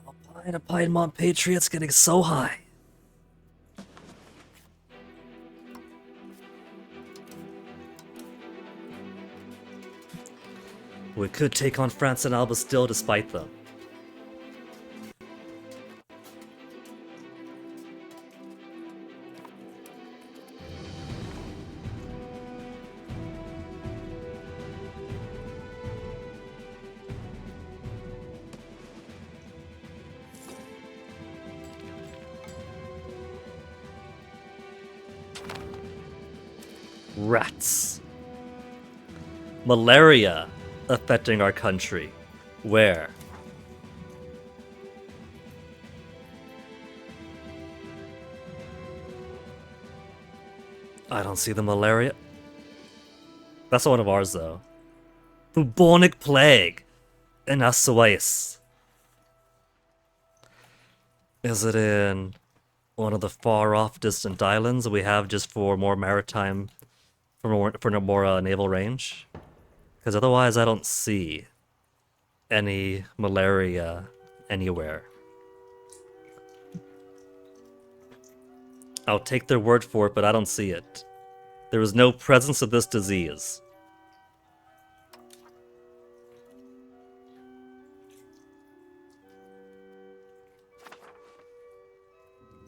Alpine and Piedmont Patriots getting so high. We could take on France and Alba still despite them. Rats. Malaria affecting our country. Where? I don't see the malaria. That's one of ours, though. Bubonic plague in Assuais. Is it in one of the far-off distant islands we have just for more maritime, for more naval range? Because otherwise I don't see any malaria anywhere. I'll take their word for it, but I don't see it. There is no presence of this disease.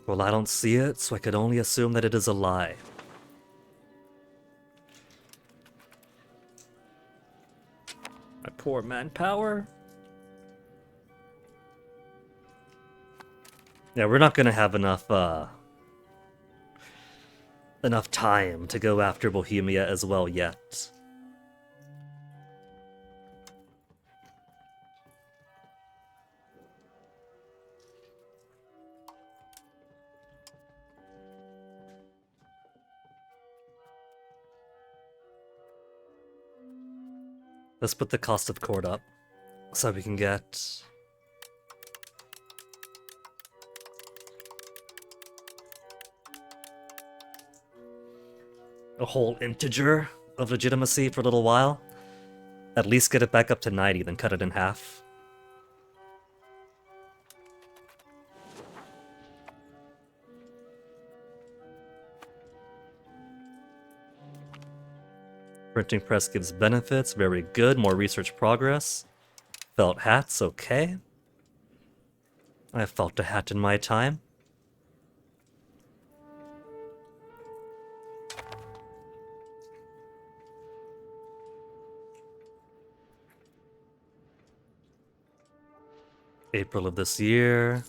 Well, I don't see it, so I could only assume that it is a lie. My poor manpower. Yeah, we're not gonna have enough time to go after Bohemia as well yet. Let's put the cost of court up so we can get a whole integer of legitimacy for a little while. At least get it back up to 90, then cut it in half. Printing press gives benefits, very good. More research progress. Felt hats, okay. I felt a hat in my time. April of this year.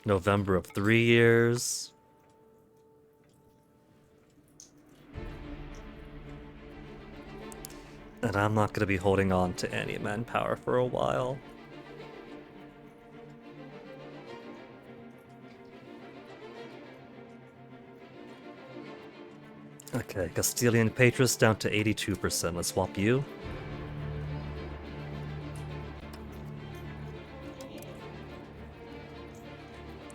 November of 3 years. And I'm not going to be holding on to any manpower for a while. Okay, Castilian Patris down to 82%. Let's swap you.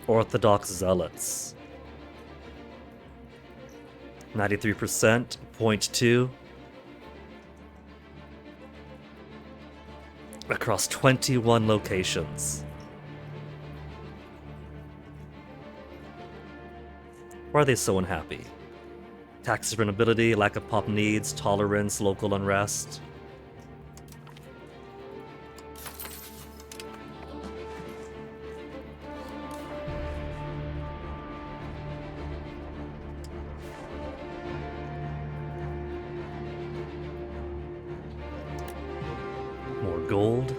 Orthodox Zealots. 93%, 0.2. Across 21 locations. Why are they so unhappy? Tax renability, lack of pop needs, tolerance, local unrest. More gold.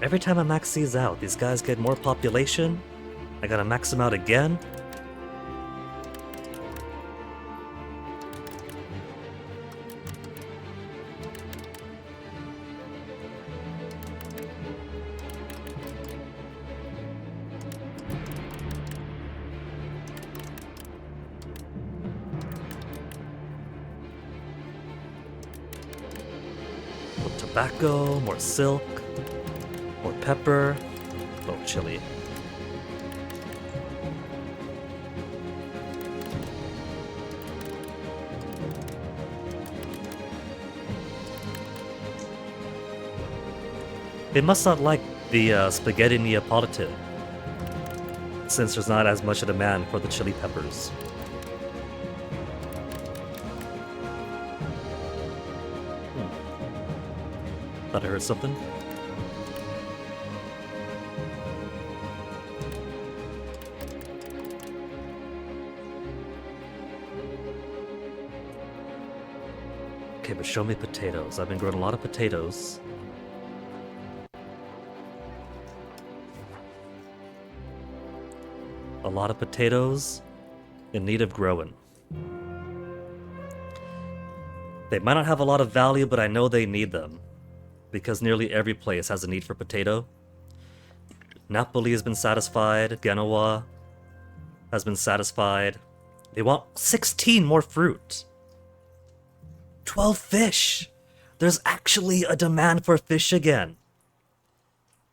Every time I max these out, these guys get more population. I gotta max them out again. More tobacco, more silk. More pepper, oh, chili. They must not like the spaghetti Neapolitan, since there's not as much a demand for the chili peppers. Thought I heard something. Okay, but show me potatoes. I've been growing a lot of potatoes. A lot of potatoes in need of growing. They might not have a lot of value, but I know they need them, because nearly every place has a need for potato. Napoli has been satisfied. Genoa has been satisfied. They want 16 more fruit. 12 fish. There's actually a demand for fish again.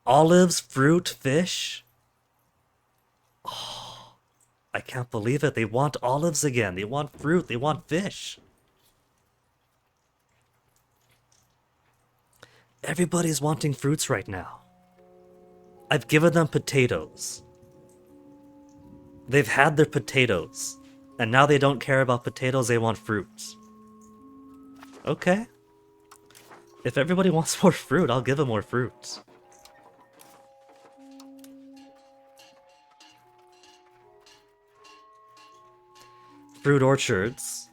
Olives, fruit, fish. Oh, I can't believe it. They want olives again. They want fruit. They want fish. Everybody's wanting fruits right now. I've given them potatoes. They've had their potatoes. And now they don't care about potatoes, they want fruit. Okay. If everybody wants more fruit, I'll give them more fruit. Fruit orchards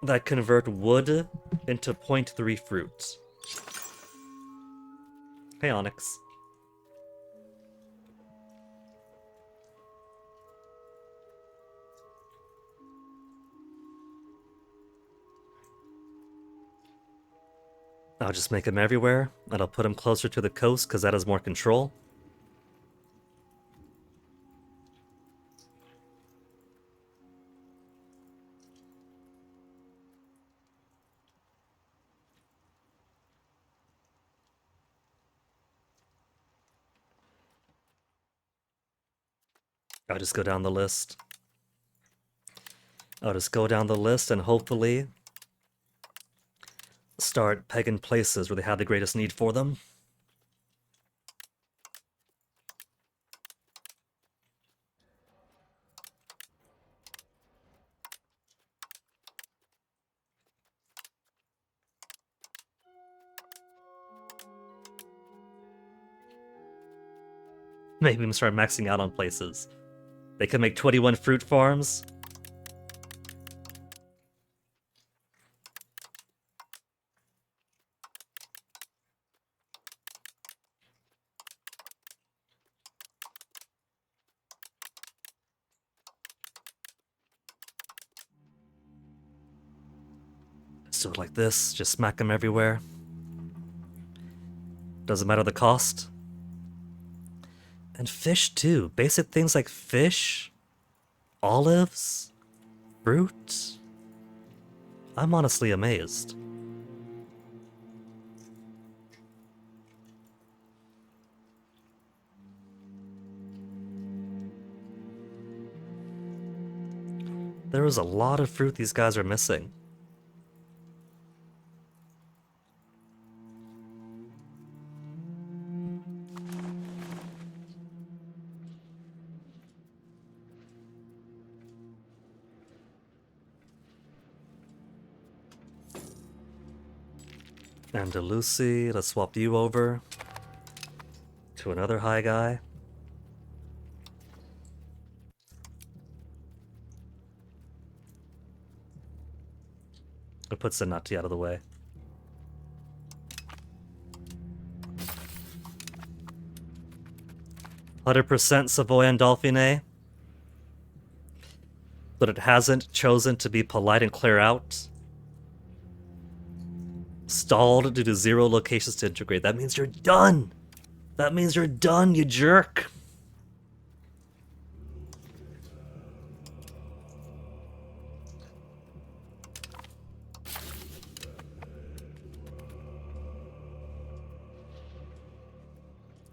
that convert wood into 0.3 fruit. Hey, Onyx. I'll just make them everywhere, and I'll put them closer to the coast because that has more control. I'll just go down the list. I'll just go down the list and hopefully start pegging places where they have the greatest need for them. Maybe we can start maxing out on places. They can make 21 fruit farms. Just do it like this, just smack them everywhere. Doesn't matter the cost. And fish too. Basic things like fish, olives, fruit. I'm honestly amazed. There is a lot of fruit these guys are missing. Andalusi, let's swap you over to another high guy. It puts the Nati out of the way. "100% Savoy and Dauphine," but it hasn't chosen to be polite and clear out. Stalled due to 0 locations to integrate. That means you're done! That means you're done, you jerk!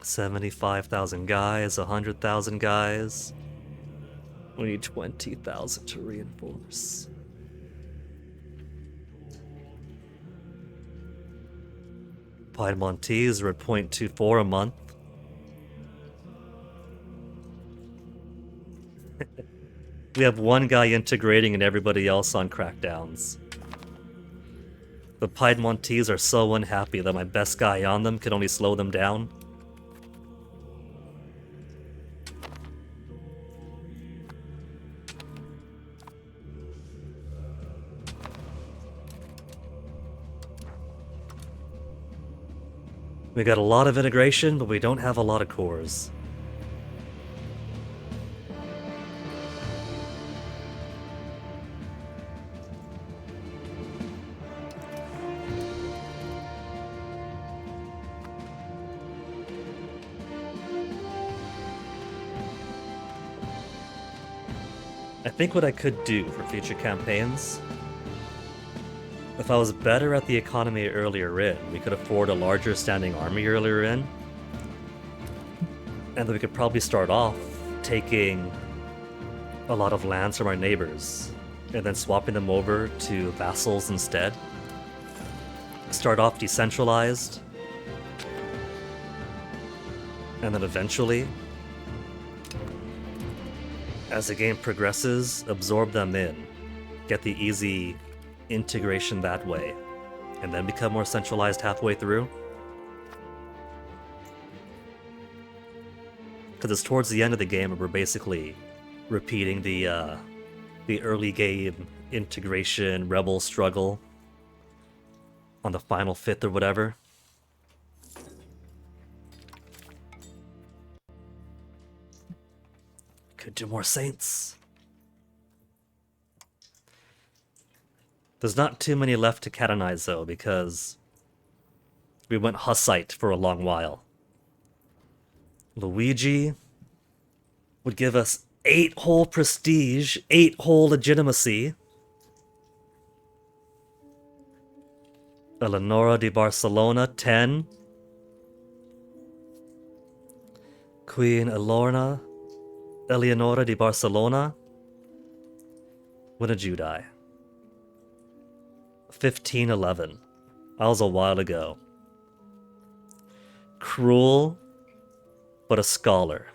$75,000 guys, 100,000 guys. We need 20,000 to reinforce. Piedmontese are at 0.24 a month. We have one guy integrating and everybody else on crackdowns. The Piedmontese are so unhappy that my best guy on them can only slow them down. We got a lot of integration, but we don't have a lot of cores. I think what I could do for future campaigns, if I was better at the economy earlier in, we could afford a larger standing army earlier in, and then we could probably start off taking a lot of lands from our neighbors, and then swapping them over to vassals instead. Start off decentralized, and then eventually, as the game progresses, absorb them in, get the easy integration that way, and then become more centralized halfway through. Because it's towards the end of the game where we're basically repeating the early game integration rebel struggle on the final fifth or whatever. Could do more saints. There's not too many left to canonize though, because we went Hussite for a long while. Luigi would give us 8 whole prestige, 8 whole legitimacy. Eleonora de Barcelona, 10. Queen Eleonora de Barcelona. When did you die? 1511. That was a while ago. Cruel, but a scholar.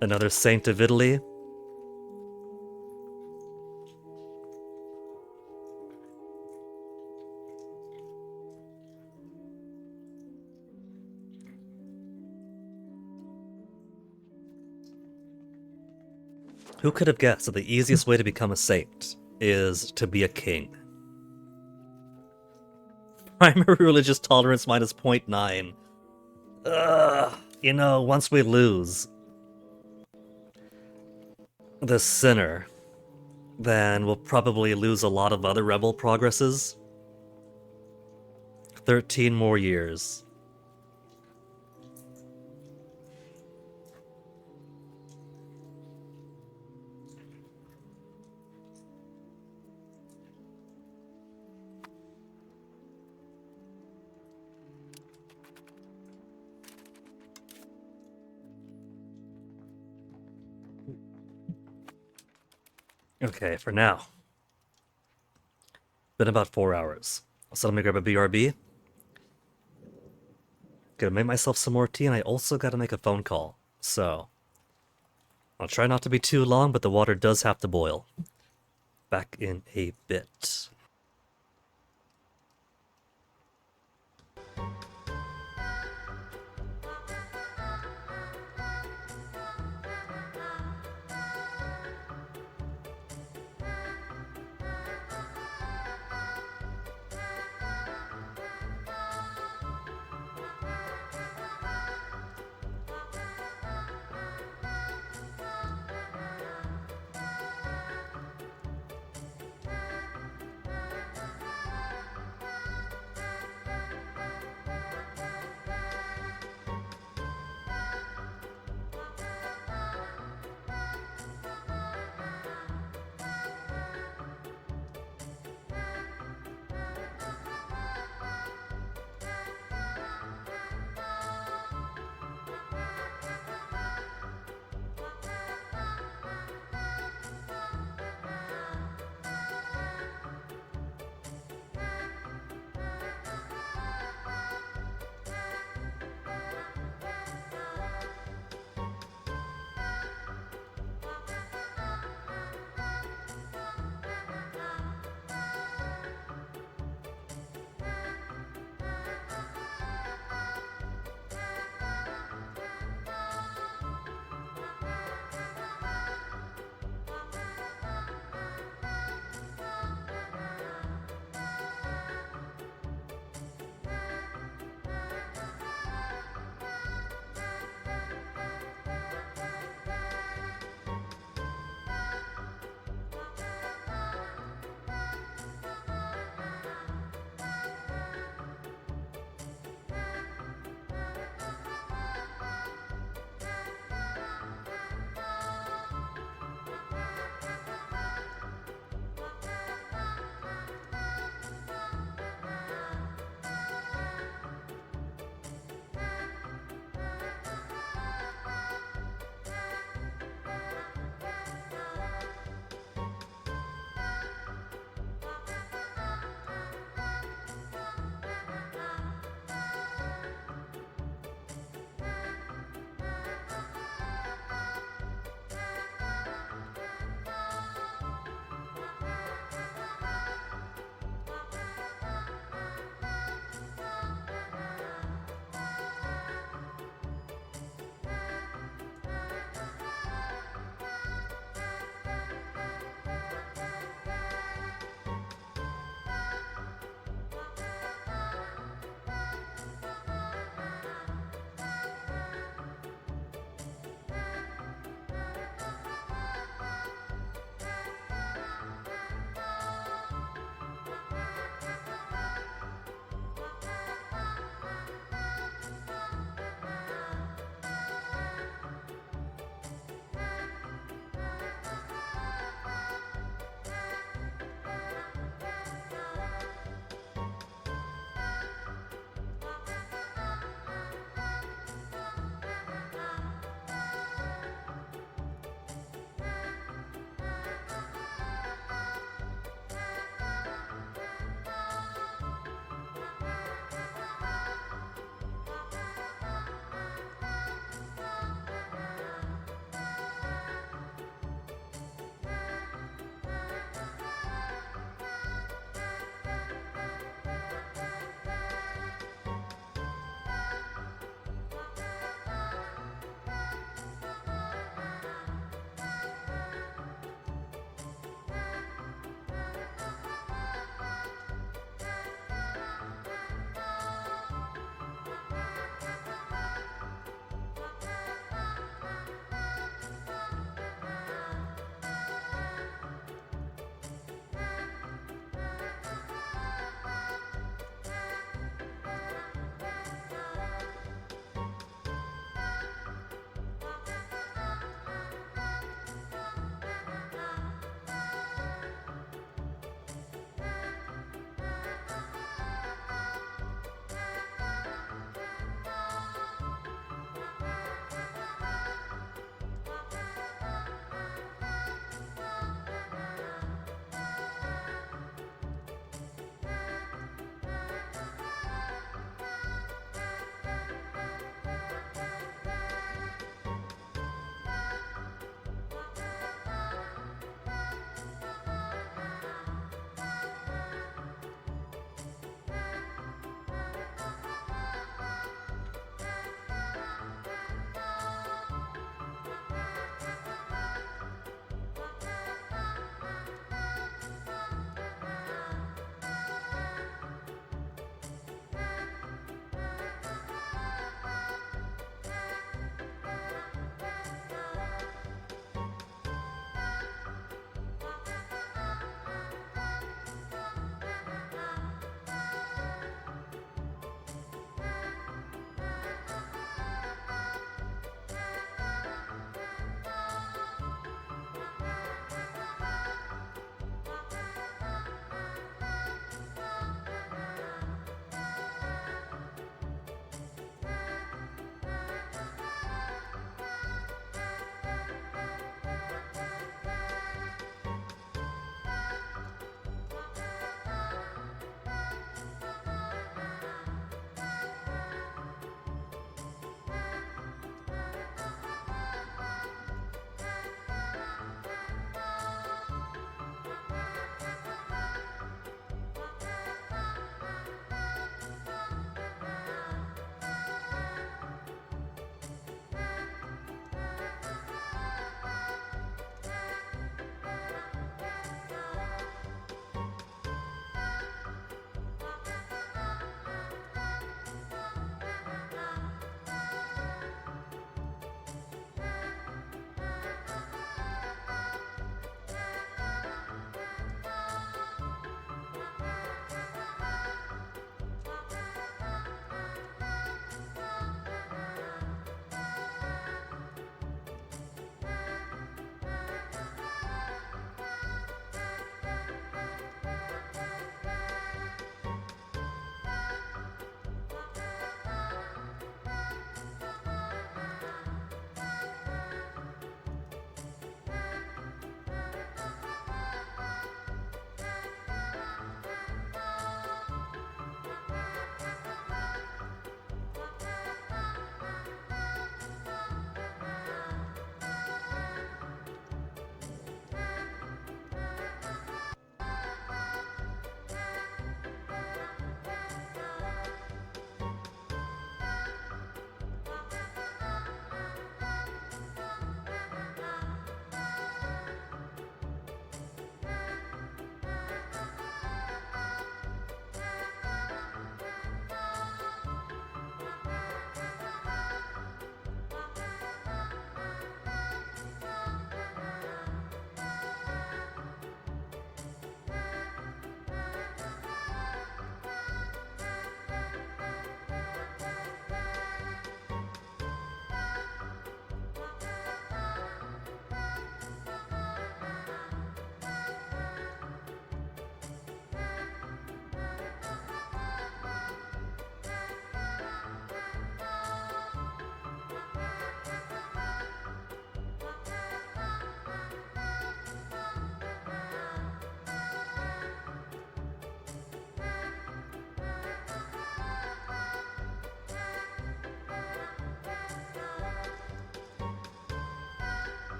Another Saint of Italy. Who could have guessed that the easiest way to become a saint is to be a king? Primary religious tolerance minus 0.9. You know, once we lose the sinner, then we'll probably lose a lot of other rebel progresses. 13 more years. Okay, for now. Been about 4 hours. So let me grab a BRB. Gonna make myself some more tea, and I also gotta make a phone call. So, I'll try not to be too long, but the water does have to boil. Back in a bit.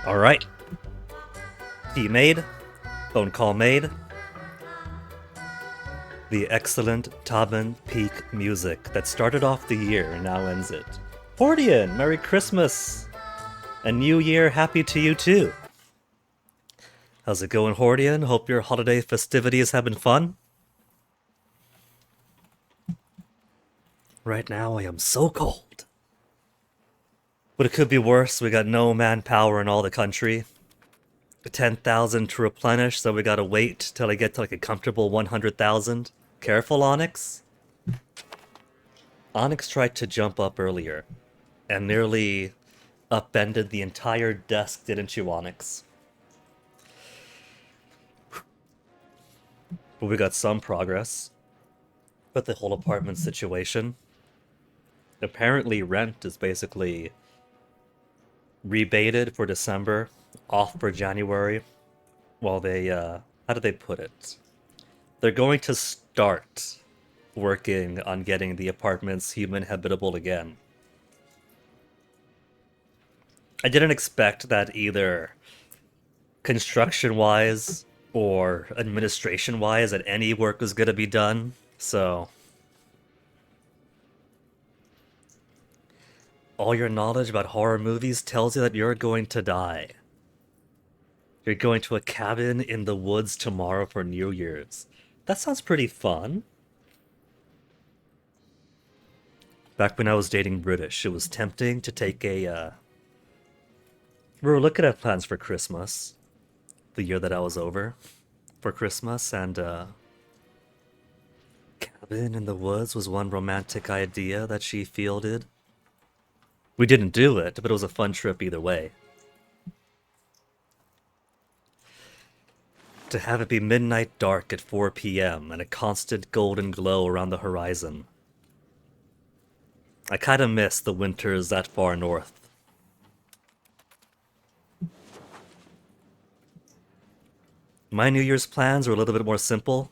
Alright. Key made. Phone call made. The excellent Taban Peak music that started off the year and now ends it. Hordian, Merry Christmas! And New Year happy to you too! How's it going, Hordian? Hope your holiday festivities have been fun. Right now I am so cold. But it could be worse. We got no manpower in all the country. 10,000 to replenish, so we gotta wait till I get to like a comfortable 100,000. Careful, Onyx. Onyx tried to jump up earlier and nearly upended the entire desk, didn't you, Onyx? But we got some progress with the whole apartment situation. Apparently rent is basically rebated for December, off for January, while they, how do they put it? They're going to start working on getting the apartments human habitable again. I didn't expect that either construction-wise or administration-wise that any work was going to be done, so... All your knowledge about horror movies tells you that you're going to die. You're going to a cabin in the woods tomorrow for New Year's. That sounds pretty fun. Back when I was dating British, it was tempting to take a, we were looking at plans for Christmas. The year that I was over. For Christmas, and, cabin in the woods was one romantic idea that she fielded. We didn't do it, but it was a fun trip either way. To have it be midnight dark at 4 p.m. and a constant golden glow around the horizon. I kinda miss the winters that far north. My New Year's plans were a little bit more simple.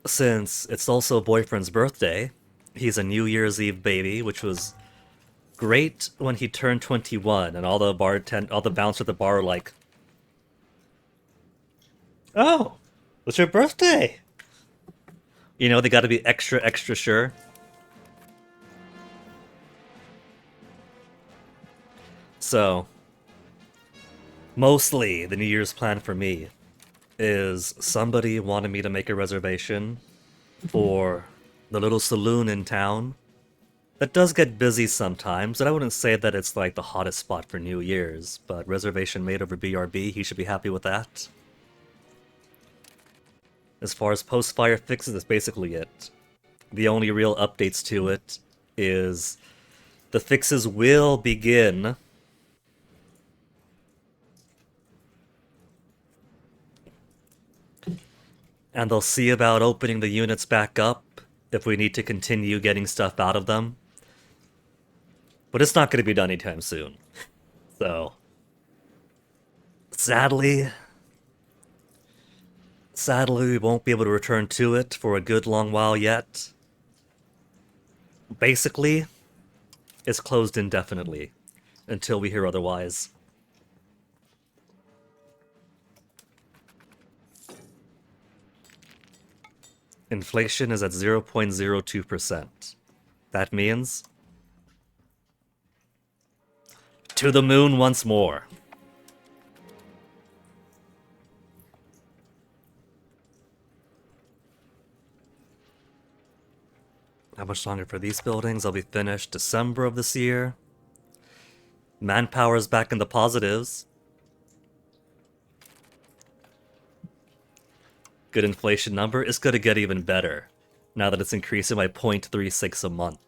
Since it's also boyfriend's birthday, he's a New Year's Eve baby, which was great when he turned 21, and all the bouncers at the bar were like, "Oh, it's your birthday!" You know, they gotta be extra, extra sure. So, mostly the New Year's plan for me is somebody wanted me to make a reservation for the little saloon in town that does get busy sometimes, and I wouldn't say that it's like the hottest spot for New Year's, but reservation made over BRB, he should be happy with that. As far as post-fire fixes, that's basically it. The only real updates to it is the fixes will begin and they'll see about opening the units back up if we need to continue getting stuff out of them. But it's not going to be done anytime soon. So, sadly, we won't be able to return to it for a good long while yet. Basically, it's closed indefinitely until we hear otherwise. Inflation is at 0.02%. That means to the moon once more. How much longer for these buildings? I'll be finished December of this year. Manpower's back in the positives. Good inflation number. It's going to get even better now that it's increasing by 0.36 a month.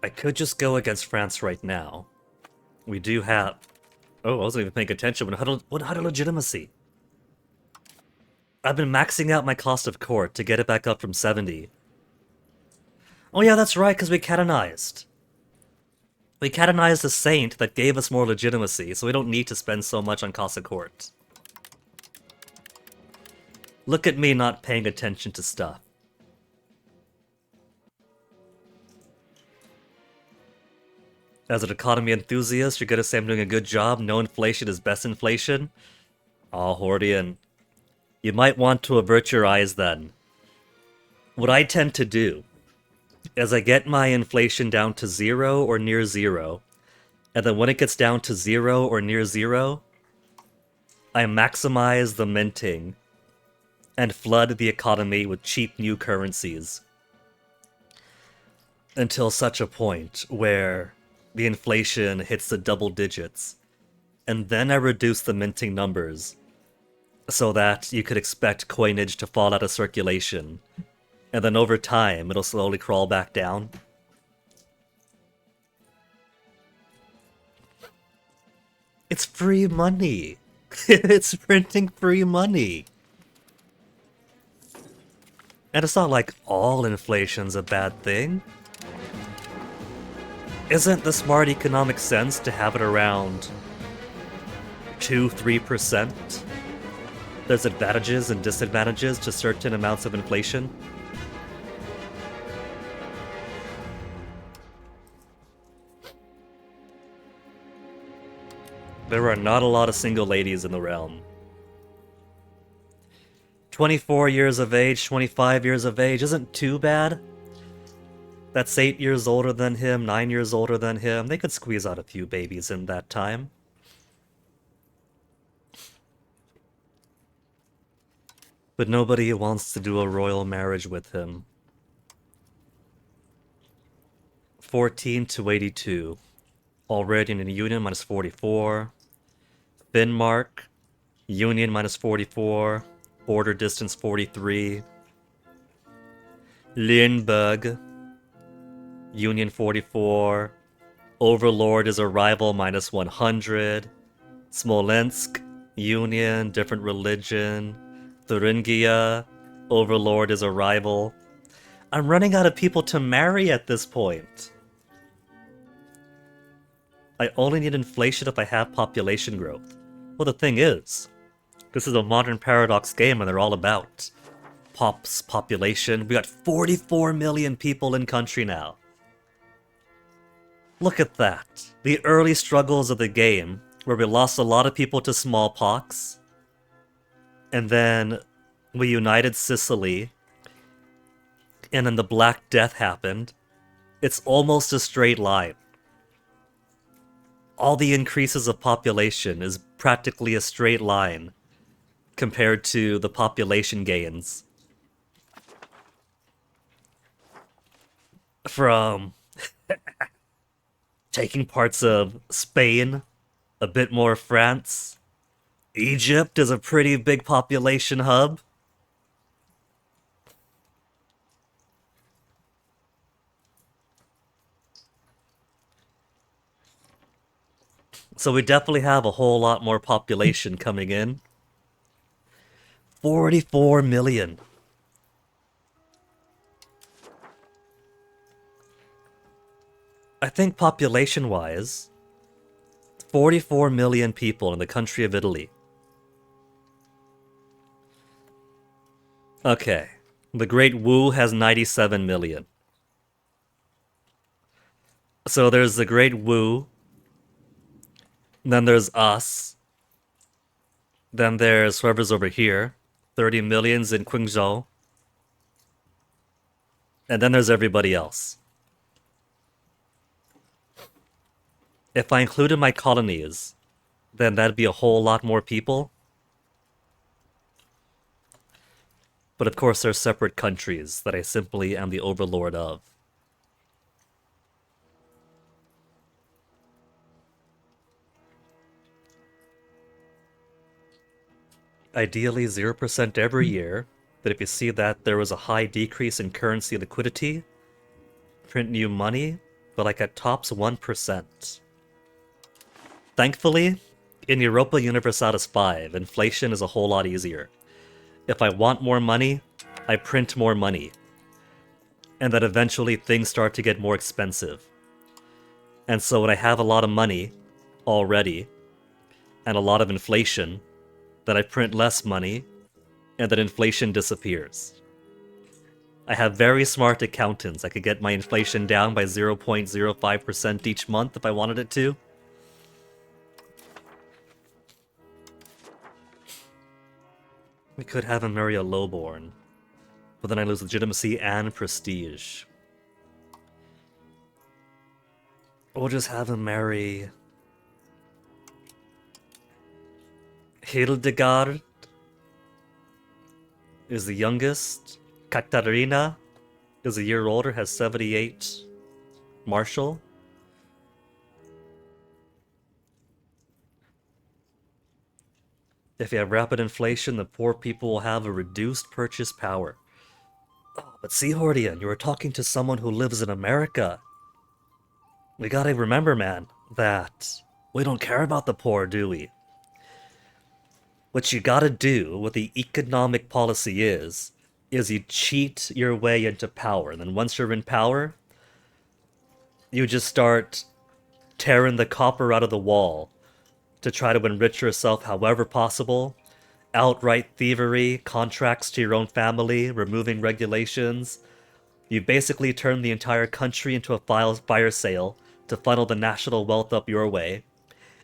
I could just go against France right now. We do have... Oh, I wasn't even paying attention. What had a legitimacy? I've been maxing out my cost of court to get it back up from 70. Oh yeah, that's right, because we canonized. We canonized a saint that gave us more legitimacy, so we don't need to spend so much on Casa Court. Look at me not paying attention to stuff. As an economy enthusiast, you're gonna say I'm doing a good job. No inflation is best inflation. Aw, Hordian. You might want to avert your eyes then. What I tend to do is I get my inflation down to 0 or near 0, and then when it gets down to 0 or near 0, I maximize the minting and flood the economy with cheap new currencies until such a point where the inflation hits the double digits, and then I reduce the minting numbers so that you could expect coinage to fall out of circulation, and then over time it'll slowly crawl back down. It's free money. It's printing free money. And it's not like all inflation's a bad thing. Isn't the smart economic sense to have it around 2-3%? There's advantages and disadvantages to certain amounts of inflation. There are not a lot of single ladies in the realm. 24 years of age, 25 years of age isn't too bad. That's 8 years older than him, 9 years older than him. They could squeeze out a few babies in that time. But nobody wants to do a royal marriage with him. 14 to 82. Already in a union, minus 44. Denmark, union, minus 44. Border distance, 43. Lindbergh, union, 44. Overlord is a rival, minus 100. Smolensk, union, different religion. Thuringia, Overlord is a rival. I'm running out of people to marry at this point. I only need inflation if I have population growth. Well, the thing is, this is a modern paradox game and they're all about population. We got 44 million people in country now. Look at that. The early struggles of the game, where we lost a lot of people to smallpox, and then we united Sicily, and then the Black Death happened. It's almost a straight line. All the increases of population is practically a straight line compared to the population gains. From taking parts of Spain, a bit more France. Egypt is a pretty big population hub. So we definitely have a whole lot more population coming in. 44 million. I think population-wise, 44 million people in the country of Italy. Okay, the Great Wu has 97 million. So there's the Great Wu, then there's us, then there's whoever's over here, 30 millions in Qingzhou, and then there's everybody else. If I included my colonies, then that'd be a whole lot more people. But of course, they're separate countries that I simply am the overlord of. Ideally 0% every year, but if you see that there was a high decrease in currency liquidity, print new money, but like at tops 1%. Thankfully, in Europa Universalis 5, inflation is a whole lot easier. If I want more money, I print more money. and that eventually things start to get more expensive. And so when I have a lot of money already, and a lot of inflation, then I print less money, and then inflation disappears. I have very smart accountants. I could get my inflation down by 0.05% each month if I wanted it to. We could have him marry a lowborn, but then I lose legitimacy and prestige. We'll just have him marry Hildegard is the youngest. Katarina is a year older, has 78 Marshall. If you have rapid inflation, the poor people will have a reduced purchase power. Oh, but see, Hordian, you were talking to someone who lives in America. We gotta remember, man, that we don't care about the poor, do we? What you gotta do, what the economic policy is you cheat your way into power. And then once you're in power, you just start tearing the copper out of the wall to try to enrich yourself however possible. Outright thievery, contracts to your own family, removing regulations. You basically turn the entire country into a fire sale to funnel the national wealth up your way.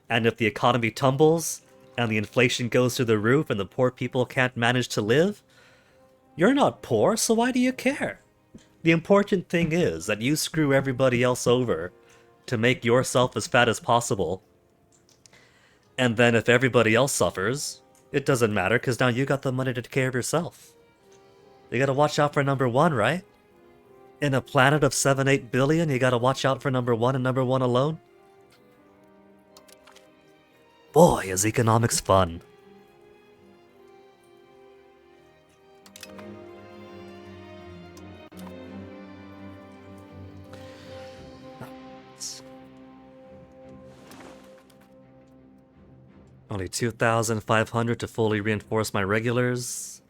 And if the economy tumbles, and the inflation goes through the roof and the poor people can't manage to live, you're not poor, so why do you care? The important thing is that you screw everybody else over to make yourself as fat as possible. And then if everybody else suffers, it doesn't matter because now you got the money to take care of yourself. You gotta watch out for number one, right? In a planet of 7-8 billion, you gotta watch out for number one and number one alone? Boy, is economics fun. Only 2,500 to fully reinforce my regulars.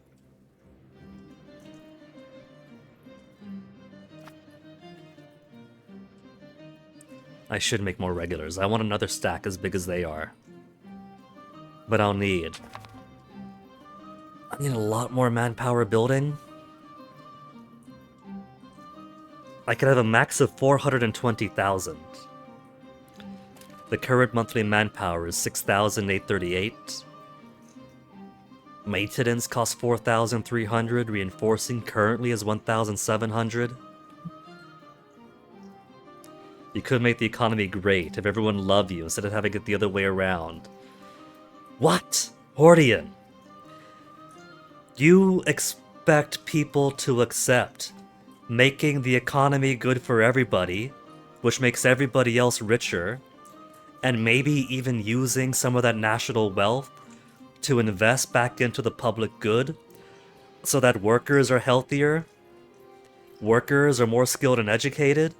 I should make more regulars. I want another stack as big as they are. But I need a lot more manpower building. I could have a max of 420,000. The current monthly manpower is 6,838. Maintenance costs 4,300. Reinforcing currently is 1,700. You could make the economy great if everyone loved you instead of having it the other way around. What? Hordian? You expect people to accept making the economy good for everybody, which makes everybody else richer, and maybe even using some of that national wealth to invest back into the public good so that workers are healthier, workers are more skilled and educated.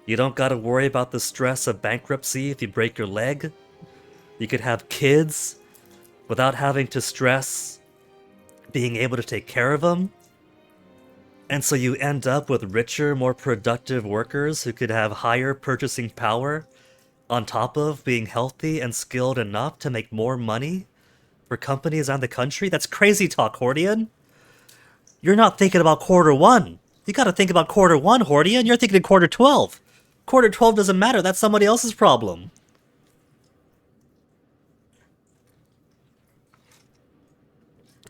You don't gotta worry about the stress of bankruptcy if you break your leg. You could have kids without having to stress being able to take care of them. And so you end up with richer, more productive workers who could have higher purchasing power on top of being healthy and skilled enough to make more money for companies and the country. That's crazy talk, Hordian. You're not thinking about quarter one. You gotta think about quarter one, Hordian. You're thinking of quarter 12. Quarter 12 doesn't matter. That's somebody else's problem.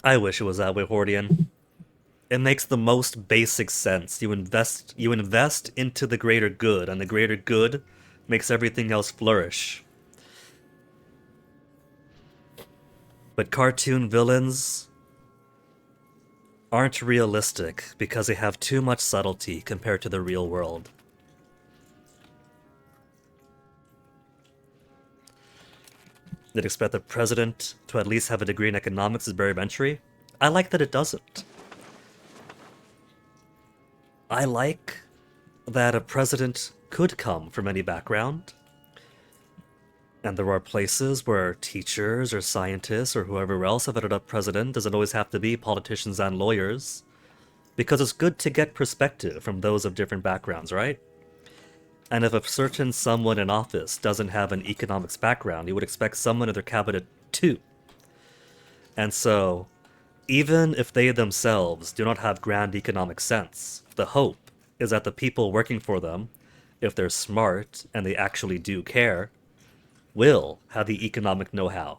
I wish it was that way, Hordian. It makes the most basic sense. You invest into the greater good, and the greater good makes everything else flourish. But cartoon villains aren't realistic because they have too much subtlety compared to the real world. They'd expect the president to at least have a degree in economics as barrier of entry. I like that it doesn't. I like that a president could come from any background. And there are places where teachers or scientists or whoever else have ended up president. Doesn't always have to be politicians and lawyers. because it's good to get perspective from those of different backgrounds, right? And if a certain someone in office doesn't have an economics background, you would expect someone in their cabinet too. And so, even if they themselves do not have grand economic sense, the hope is that the people working for them, if they're smart and they actually do care, will have the economic know how.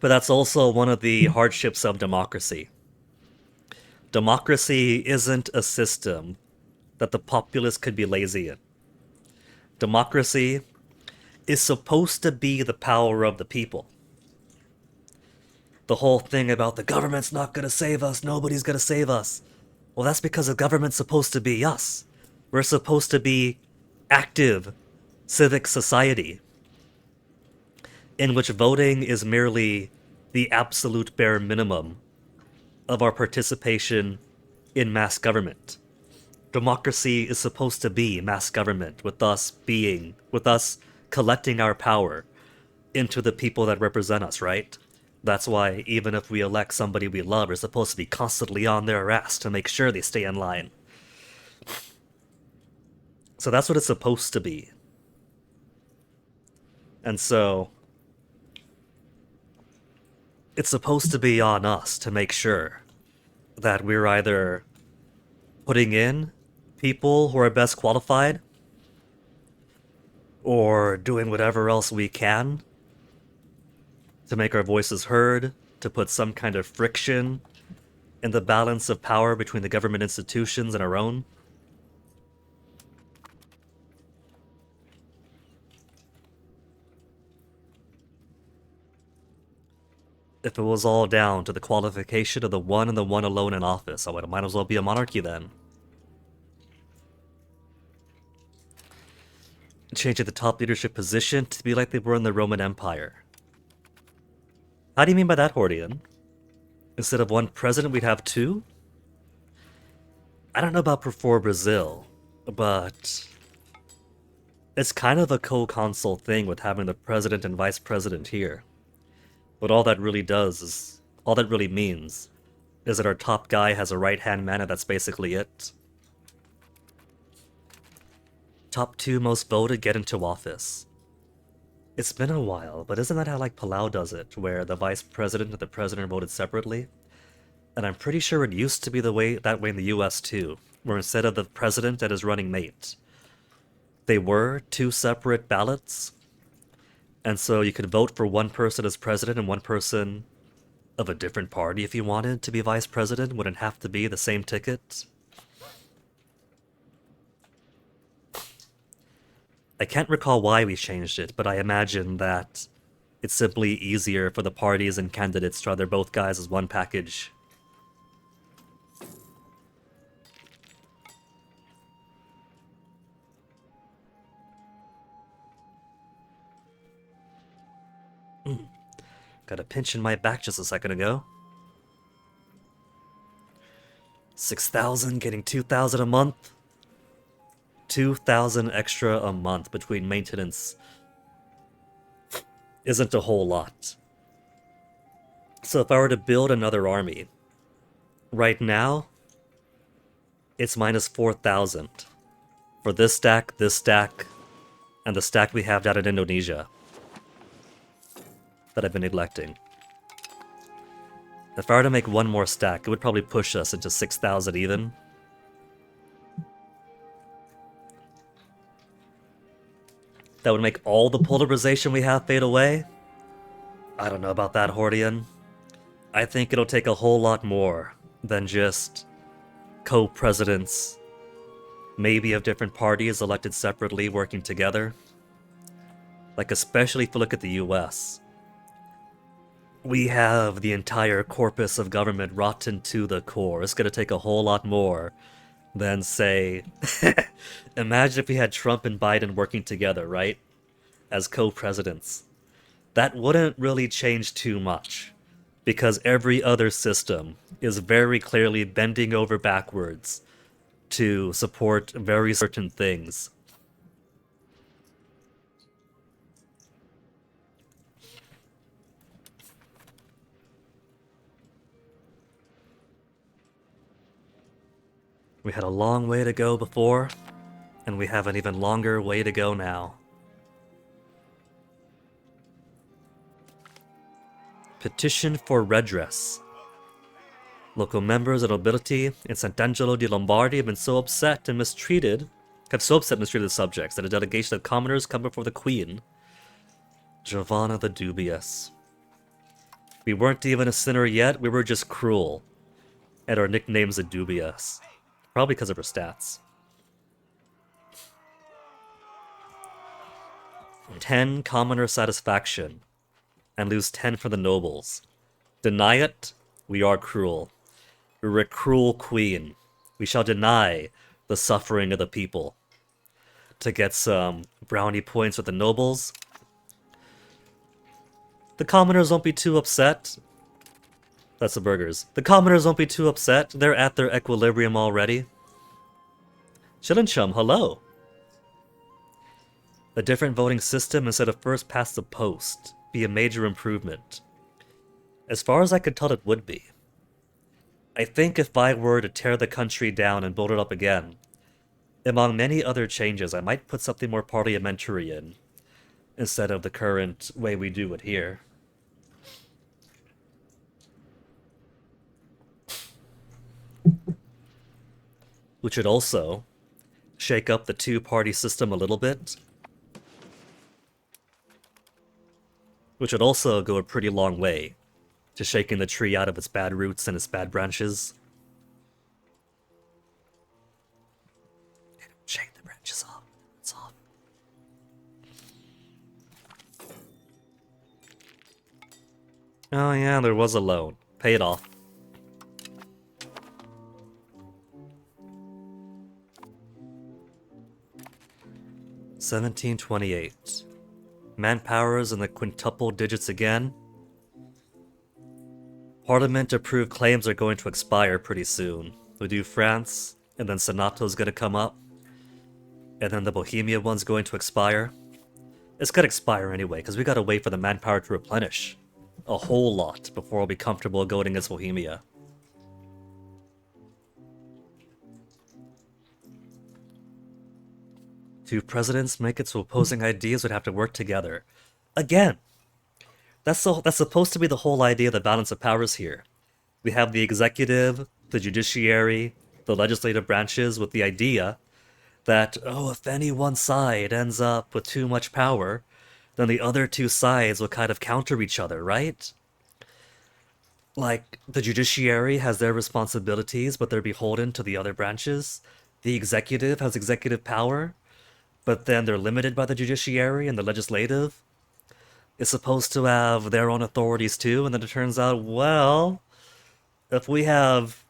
But that's also one of the hardships of democracy. Democracy isn't a system that the populace could be lazy in. Democracy is supposed to be the power of the people. The whole thing about the government's not gonna save us, nobody's gonna save us. Well, that's because the government's supposed to be us. We're supposed to be active civic society in which voting is merely the absolute bare minimum of our participation in mass government. Democracy is supposed to be mass government, with us collecting our power into the people that represent us, right? That's why even if we elect somebody we love, we're supposed to be constantly on their ass to make sure they stay in line. So that's what it's supposed to be. And so it's supposed to be on us to make sure that we're either putting in people who are best qualified or doing whatever else we can to make our voices heard, to put some kind of friction in the balance of power between the government institutions and our own. If it was all down to the qualification of the one and the one alone in office, it might as well be a monarchy then. Changing the top leadership position to be like they were in the Roman Empire. How do you mean by that, Hordian? Instead of one president, we'd have two? I don't know about for Brazil, but it's kind of a co-consul thing with having the president and vice president here. But all that really means is that our top guy has a right-hand man and that's basically it. Top two most voted get into office. It's been a while, but isn't that how like Palau does it, where the vice president and the president voted separately? And I'm pretty sure it used to be that way in the US too, where instead of the president and his running mate, they were two separate ballots. And so you could vote for one person as president and one person of a different party if you wanted to be vice president. Wouldn't have to be the same ticket. I can't recall why we changed it, but I imagine that it's simply easier for the parties and candidates to rather both guys as one package. Got a pinch in my back just a second ago. 6,000, getting 2,000 a month. 2,000 extra a month between maintenance isn't a whole lot. So if I were to build another army, right now, it's minus 4,000 for this stack, and the stack we have down in Indonesia that I've been neglecting. If I were to make one more stack, it would probably push us into 6,000 even. That would make all the polarization we have fade away? I don't know about that, Hordian. I think it'll take a whole lot more than just co-presidents, maybe of different parties elected separately working together. Like, especially if you look at the US. We have the entire corpus of government rotten to the core. It's gonna take a whole lot more than, say... Imagine if we had Trump and Biden working together, right? As co-presidents. That wouldn't really change too much, because every other system is very clearly bending over backwards to support very certain things. We had a long way to go before, and we have an even longer way to go now. Petition for redress. Local members and nobility in Sant'Angelo di Lombardy have been so upset and mistreated the subjects that a delegation of commoners come before the Queen. Giovanna the Dubious. We weren't even a sinner yet, we were just cruel. And our nickname's the Dubious. Probably because of her stats. 10 commoner satisfaction. And lose 10 for the nobles. Deny it, we are cruel. We're a cruel queen. We shall deny the suffering of the people. To get some brownie points with the nobles. The commoners won't be too upset. That's the burgers. The commoners won't be too upset. They're at their equilibrium already. Chillinchum, hello. A different voting system instead of first past the post. Be a major improvement. As far as I could tell, it would be. I think if I were to tear the country down and build it up again, among many other changes, I might put something more parliamentary in, instead of the current way we do it here. Which would also shake up the two-party system a little bit. Which would also go a pretty long way to shaking the tree out of its bad roots and its bad branches. Shake the branches off. It's off. Oh yeah, there was a loan. Pay it off. $17.28. Manpower's in the quintuple digits again. Parliament-approved claims are going to expire pretty soon. We do France, and then Senato's gonna come up. And then the Bohemia one's going to expire. It's gonna expire anyway, because we gotta wait for the manpower to replenish. A whole lot before we'll be comfortable going against Bohemia. Two presidents make it so opposing ideas would have to work together. Again, that's supposed to be the whole idea of the balance of powers here. We have the executive, the judiciary, the legislative branches with the idea that, oh, if any one side ends up with too much power, then the other two sides will kind of counter each other, right? Like, the judiciary has their responsibilities, but they're beholden to the other branches. The executive has executive power, but then they're limited by the judiciary, and the legislative is supposed to have their own authorities too, and then it turns out, well, if we have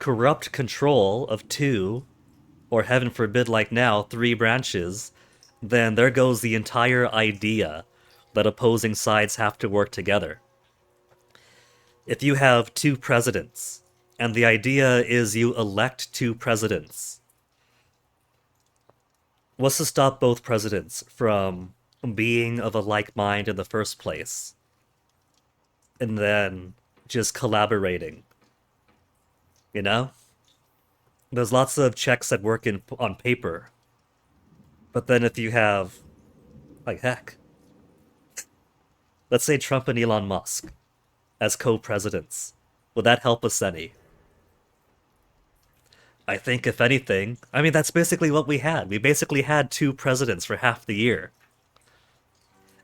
corrupt control of two, or heaven forbid like now, 3 branches, then there goes the entire idea that opposing sides have to work together. If you have 2 presidents, and the idea is you elect 2 presidents, what's to stop both presidents from being of a like mind in the first place? And then just collaborating. You know? There's lots of checks that work on paper. But then if you have, like heck, let's say Trump and Elon Musk as co-presidents, would that help us any? I think if anything, I mean, that's basically what we had. We basically had 2 presidents for half the year.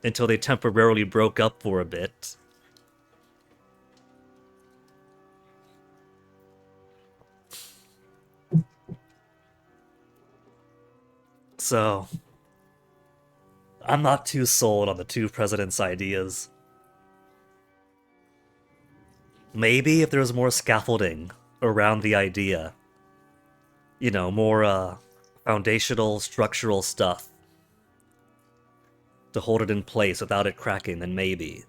Until they temporarily broke up for a bit. So, I'm not too sold on the 2 presidents' ideas. Maybe if there was more scaffolding around the idea. You know, more foundational, structural stuff to hold it in place without it cracking, then maybe.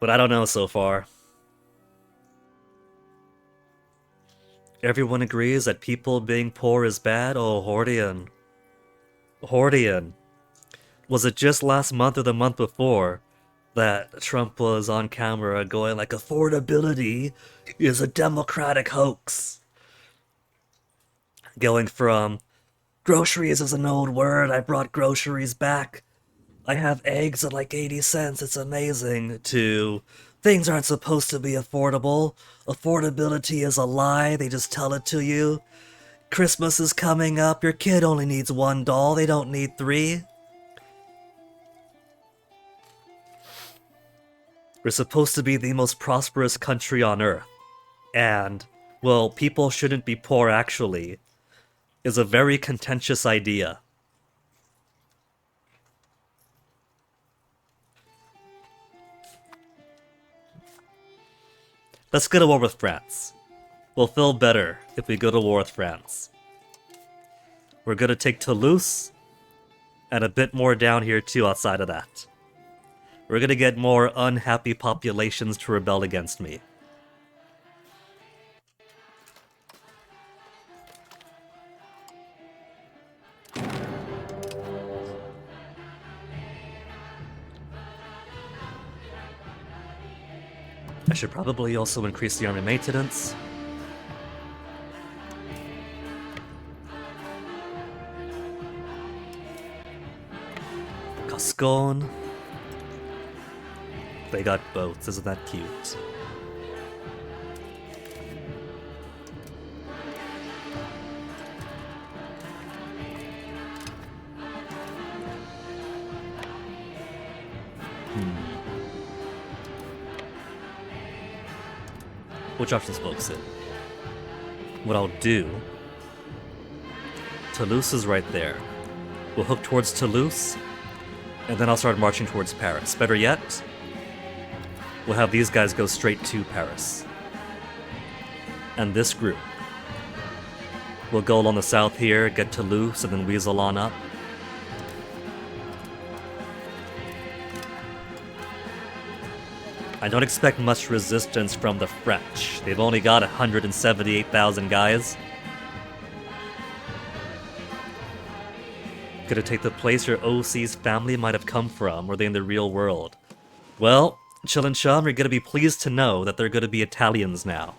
But I don't know so far. Everyone agrees that people being poor is bad? Oh, Hordian. Hordian. Was it just last month or the month before that Trump was on camera going like affordability is a democratic hoax. Going from groceries is an old word, I brought groceries back. I have eggs at like 80 cents, it's amazing, to things aren't supposed to be affordable. Affordability is a lie, they just tell it to you. Christmas is coming up, your kid only needs one doll, they don't need three. We're supposed to be the most prosperous country on earth. And, well, people shouldn't be poor actually, is a very contentious idea. Let's go to war with France. We'll feel better if we go to war with France. We're gonna take Toulouse, and a bit more down here too outside of that. We're gonna get more unhappy populations to rebel against me. I should probably also increase the army maintenance. Gascon. They got boats, isn't that cute? Which option's boats in? What I'll do... Toulouse is right there. We'll hook towards Toulouse, and then I'll start marching towards Paris. Better yet, we'll have these guys go straight to Paris. And this group will go along the south here, get Toulouse, and then weasel on up. I don't expect much resistance from the French. They've only got 178,000 guys. Gonna take the place your OC's family might have come from, were they in the real world? Well, Chill and Chum, you're gonna be pleased to know that they're gonna be Italians now.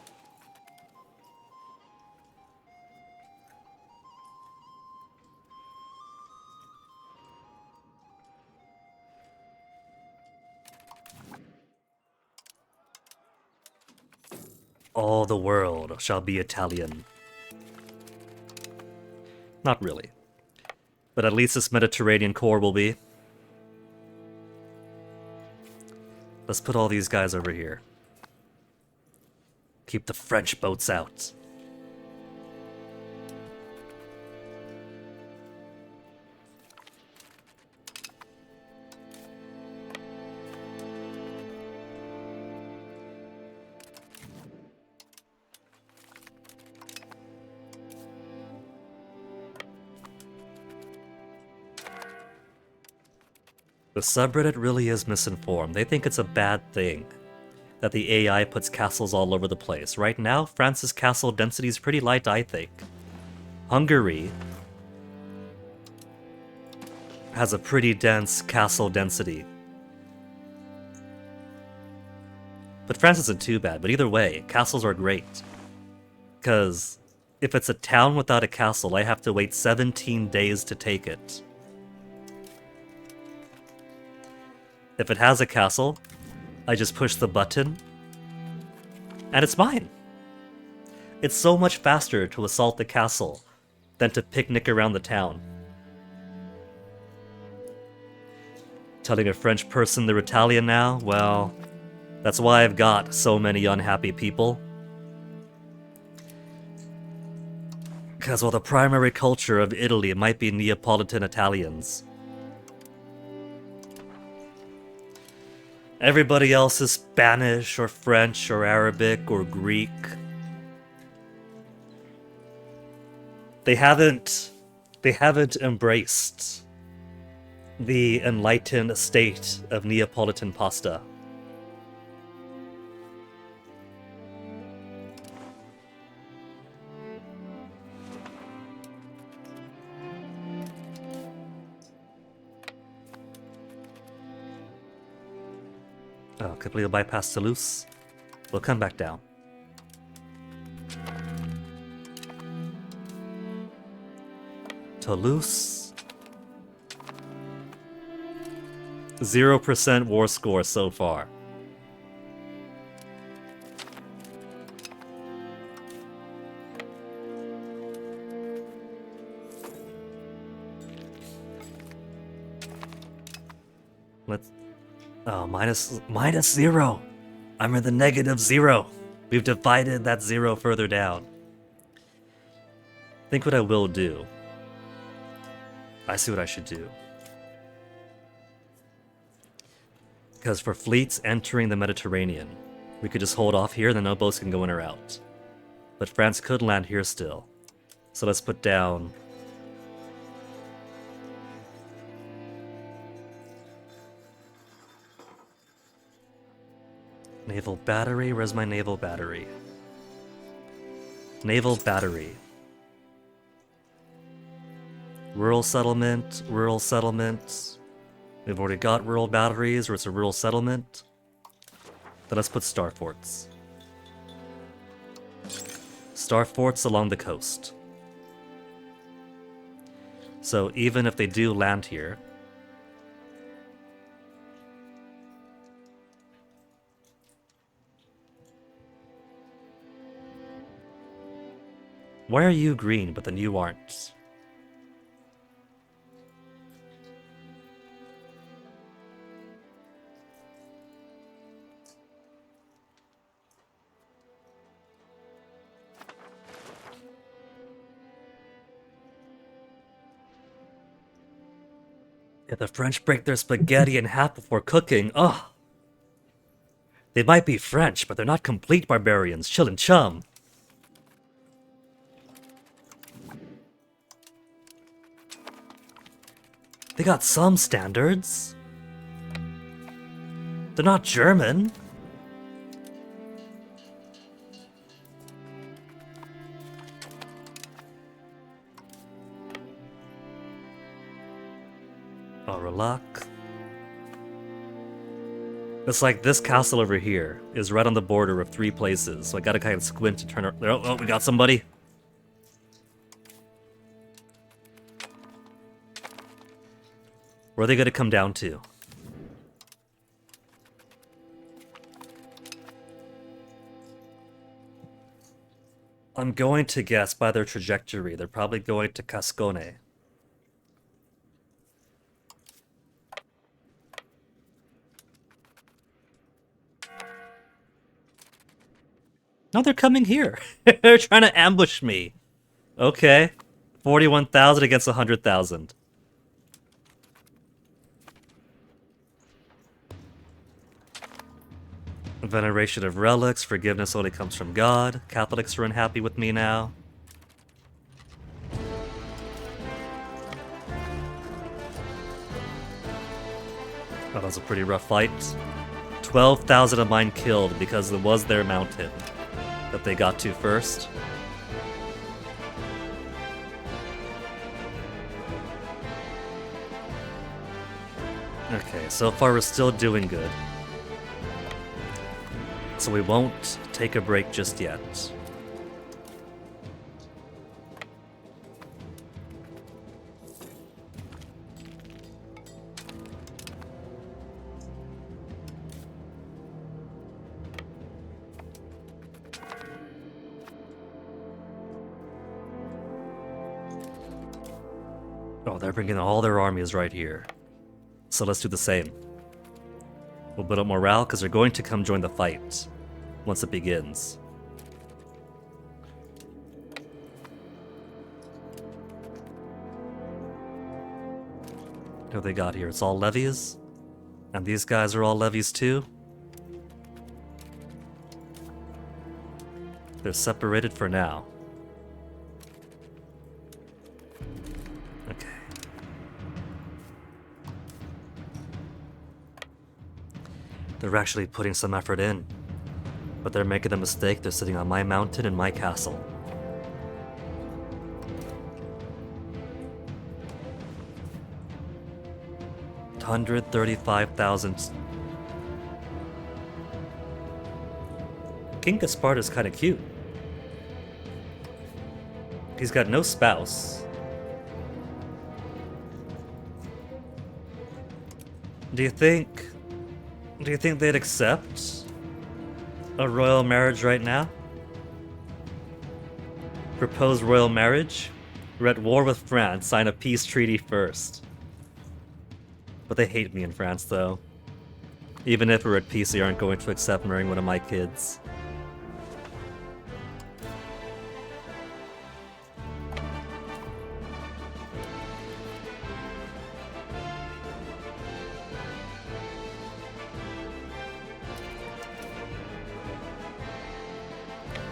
All the world shall be Italian. Not really. But at least this Mediterranean core will be. Let's put all these guys over here. Keep the French boats out. The subreddit really is misinformed. They think it's a bad thing that the AI puts castles all over the place. Right now, France's castle density is pretty light, I think. Hungary has a pretty dense castle density. But France isn't too bad, but either way, castles are great. Because if it's a town without a castle, I have to wait 17 days to take it. If it has a castle, I just push the button, and it's mine. It's so much faster to assault the castle than to picnic around the town. Telling a French person they're Italian now? Well, that's why I've got so many unhappy people. Because while the primary culture of Italy might be Neapolitan Italians, everybody else is Spanish or French or Arabic or Greek. They haven't embraced the enlightened state of Neapolitan pasta. Oh, completely bypass Toulouse. We'll come back down. Toulouse. 0% war score so far. Let's... Oh, minus 0. I'm in the -0. We've divided that 0 further down. Think what I will do. I see what I should do. Because for fleets entering the Mediterranean, we could just hold off here, then no boats can go in or out. But France could land here still. So let's put down... Naval battery? Where's my naval battery? Naval battery. Rural settlement, rural settlement. We've already got rural batteries, or it's a rural settlement. Then let's put star forts. Star forts along the coast. So even if they do land here, why are you green, but then you aren't? If the French break their spaghetti in half before cooking, ugh! They might be French, but they're not complete barbarians. Chill and chum. They got some standards. They're not German. Aurelac. It's like this castle over here is right on the border of 3 places, so I gotta kind of squint to turn around. Oh, we got somebody. Where are they gonna come down to? I'm going to guess by their trajectory, they're probably going to Cascone. No, they're coming here. They're trying to ambush me. Okay. 41,000 against 100,000. Veneration of relics. Forgiveness only comes from God. Catholics are unhappy with me now. Oh, that was a pretty rough fight. 12,000 of mine killed because it was their mountain that they got to first. Okay, so far we're still doing good. So we won't take a break just yet. Oh, they're bringing all their armies right here. So let's do the same. We'll build up morale because they're going to come join the fight once it begins. What they got here? It's all levies? And these guys are all levies too? They're separated for now. Okay. They're actually putting some effort in. But they're making the mistake, they're sitting on my mountain and my castle. $135,000. King Gasparda's kind of cute. He's got no spouse. Do you think they'd accept a royal marriage right now? Propose royal marriage? We're at war with France, sign a peace treaty first. But they hate me in France, though. Even if we're at peace, they aren't going to accept marrying one of my kids.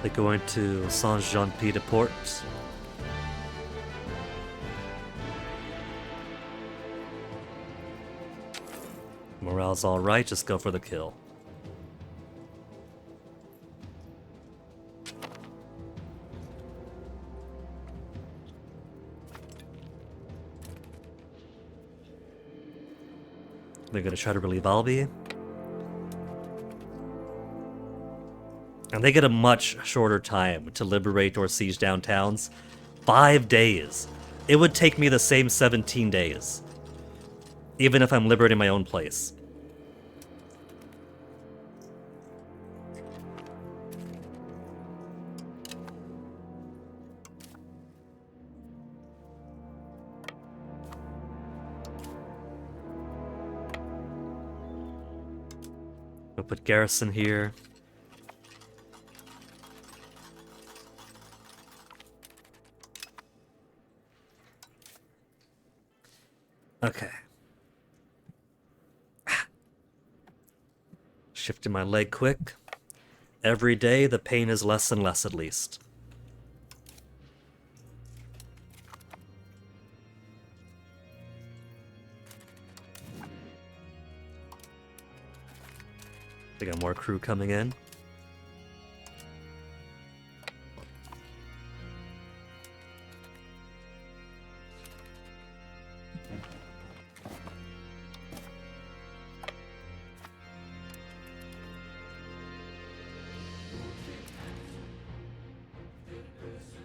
They're going to Saint-Jean-Pied-de-Port. Morale's alright, just go for the kill. They're gonna try to relieve Albi. And they get a much shorter time to liberate or siege downtowns. 5 days. It would take me the same 17 days. Even if I'm liberating my own place. We'll put garrison here. Okay. Shifting my leg quick. Every day, the pain is less and less, at least. They got more crew coming in.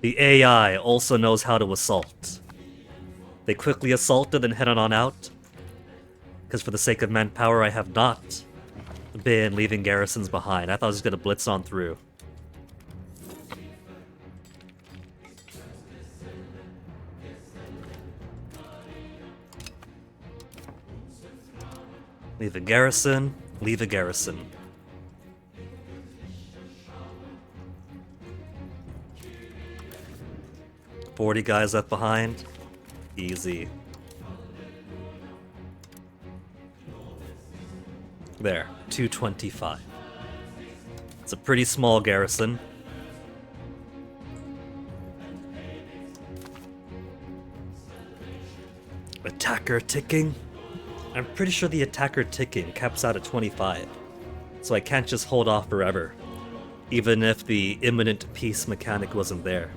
The AI also knows how to assault. They quickly assaulted and headed on out. Because for the sake of manpower, I have not been leaving garrisons behind. I thought I was just going to blitz on through. Leave a garrison, leave a garrison. $40 guys left behind. Easy. There, 225. It's a pretty small garrison. Attacker ticking? I'm pretty sure the attacker ticking caps out at 25. So I can't just hold off forever. Even if the imminent peace mechanic wasn't there.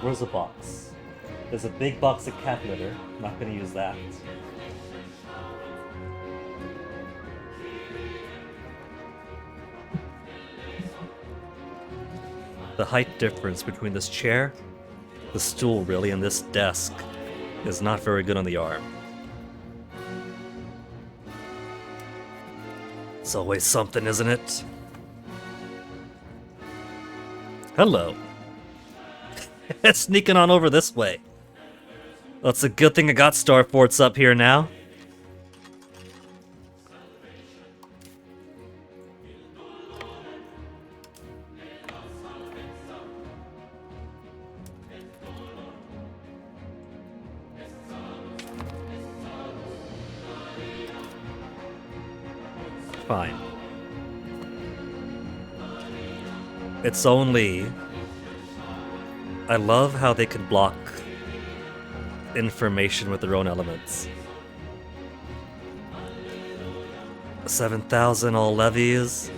Where's the box? There's a big box of cat litter. I'm not gonna use that. The height difference between this chair, the stool really, and this desk is not very good on the arm. It's always something, isn't it? Hello. Sneaking on over this way. Well, it's a good thing I got Star Forts up here now. Fine. It's only... I love how they can block information with their own elements. 7,000 all levies.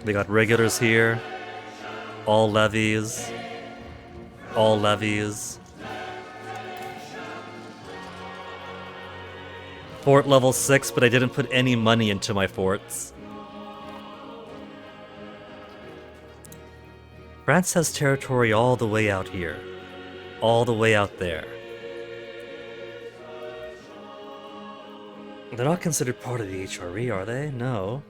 They got regulars here. All levies. All levies. fort level 6, but I didn't put any money into my forts. France has territory all the way out here. All the way out there. They're not considered part of the HRE, are they? No.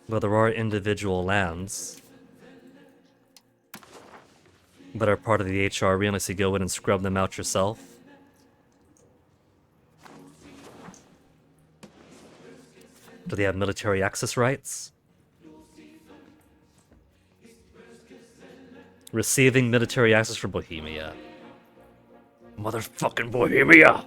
But there are individual lands that are part of the HRE unless you go in and scrub them out yourself. Do they have military access rights? Receiving military access from Bohemia. Motherfucking Bohemia!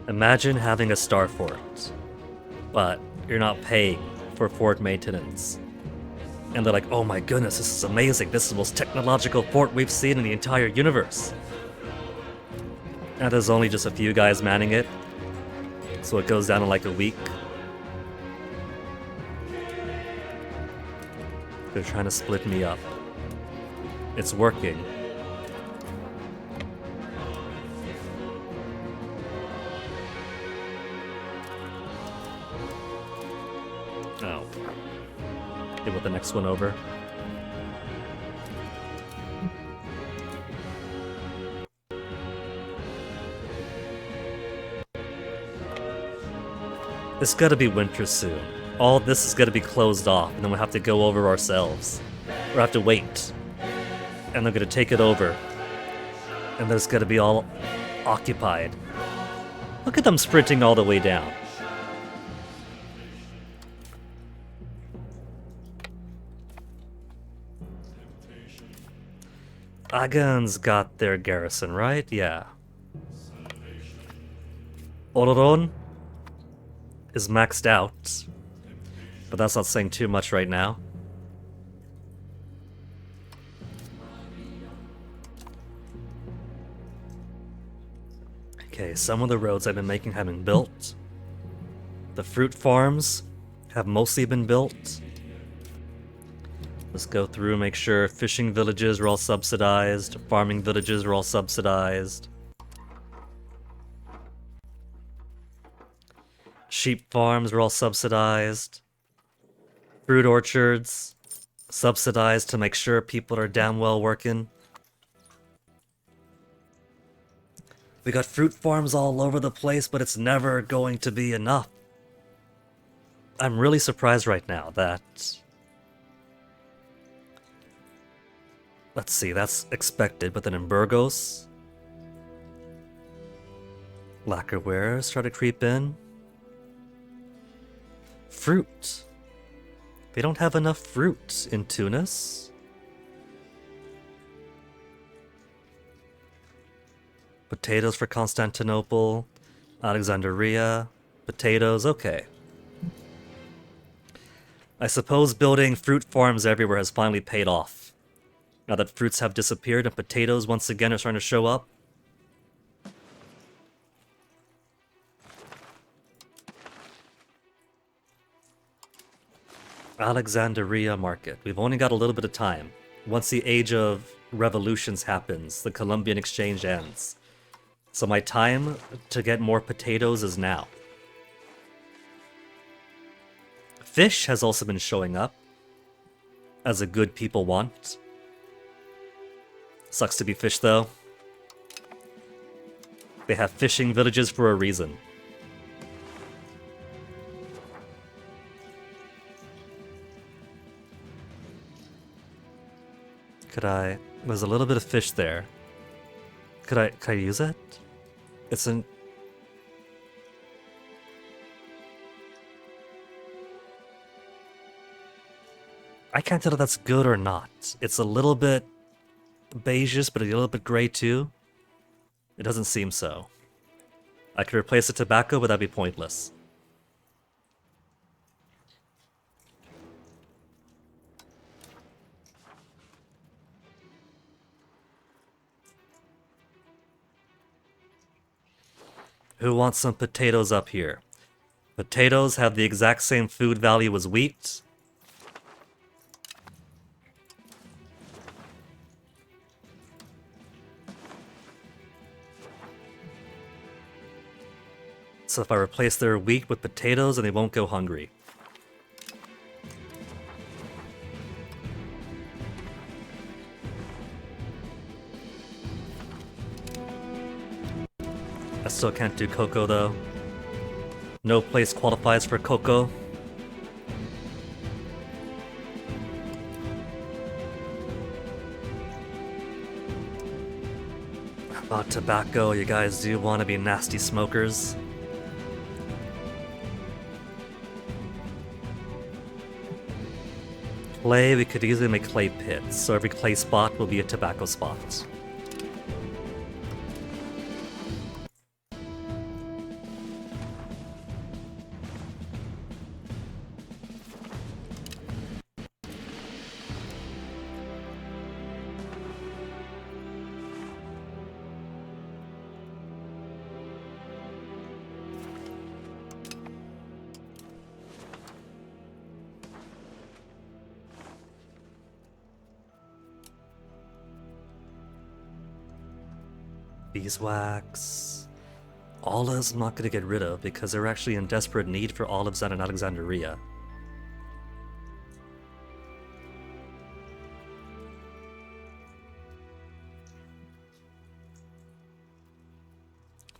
Imagine having a star fort, but you're not paying for fort maintenance. And they're like, oh my goodness, this is amazing. This is the most technological fort we've seen in the entire universe. And there's only just a few guys manning it, so it goes down in like a week. They're trying to split me up. It's working. Oh. Get with the next one over. It's gotta be winter soon. All this is gonna be closed off, and then we'll have to go over ourselves. Or have to wait. And they're gonna take it over. And there's gonna be all occupied. Look at them sprinting all the way down. Agan's got their garrison, right? Yeah. Ororon is maxed out, but that's not saying too much right now. Okay, some of the roads I've been making have been built. The fruit farms have mostly been built. Let's go through and make sure fishing villages are all subsidized, farming villages are all subsidized. Sheep farms are all subsidized. Fruit orchards, subsidized to make sure people are damn well working. We got fruit farms all over the place, but it's never going to be enough. I'm really surprised right now that... Let's see, that's expected, but then in Burgos... lacquerware started to creep in. Fruit. They don't have enough fruit in Tunis. Potatoes for Constantinople, Alexandria, potatoes, okay. I suppose building fruit farms everywhere has finally paid off. Now that fruits have disappeared and potatoes once again are starting to show up. Alexandria Market. We've only got a little bit of time. Once the age of revolutions happens, the Columbian exchange ends. So my time to get more potatoes is now. Fish has also been showing up as a good people want. Sucks to be fish though. They have fishing villages for a reason. There's a little bit of fish there. Could I use it? It's an... I can't tell if that's good or not. It's a little bit beigeish, but a little bit gray too. It doesn't seem so. I could replace the tobacco, but that'd be pointless. Who wants some potatoes up here? Potatoes have the exact same food value as wheat. So if I replace their wheat with potatoes, then they won't go hungry. I still can't do cocoa though. No place qualifies for cocoa. About tobacco, you guys do want to be nasty smokers. Clay, we could easily make clay pits, so every clay spot will be a tobacco spot. Beeswax. Olives I'm not going to get rid of because they're actually in desperate need for olives out in Alexandria.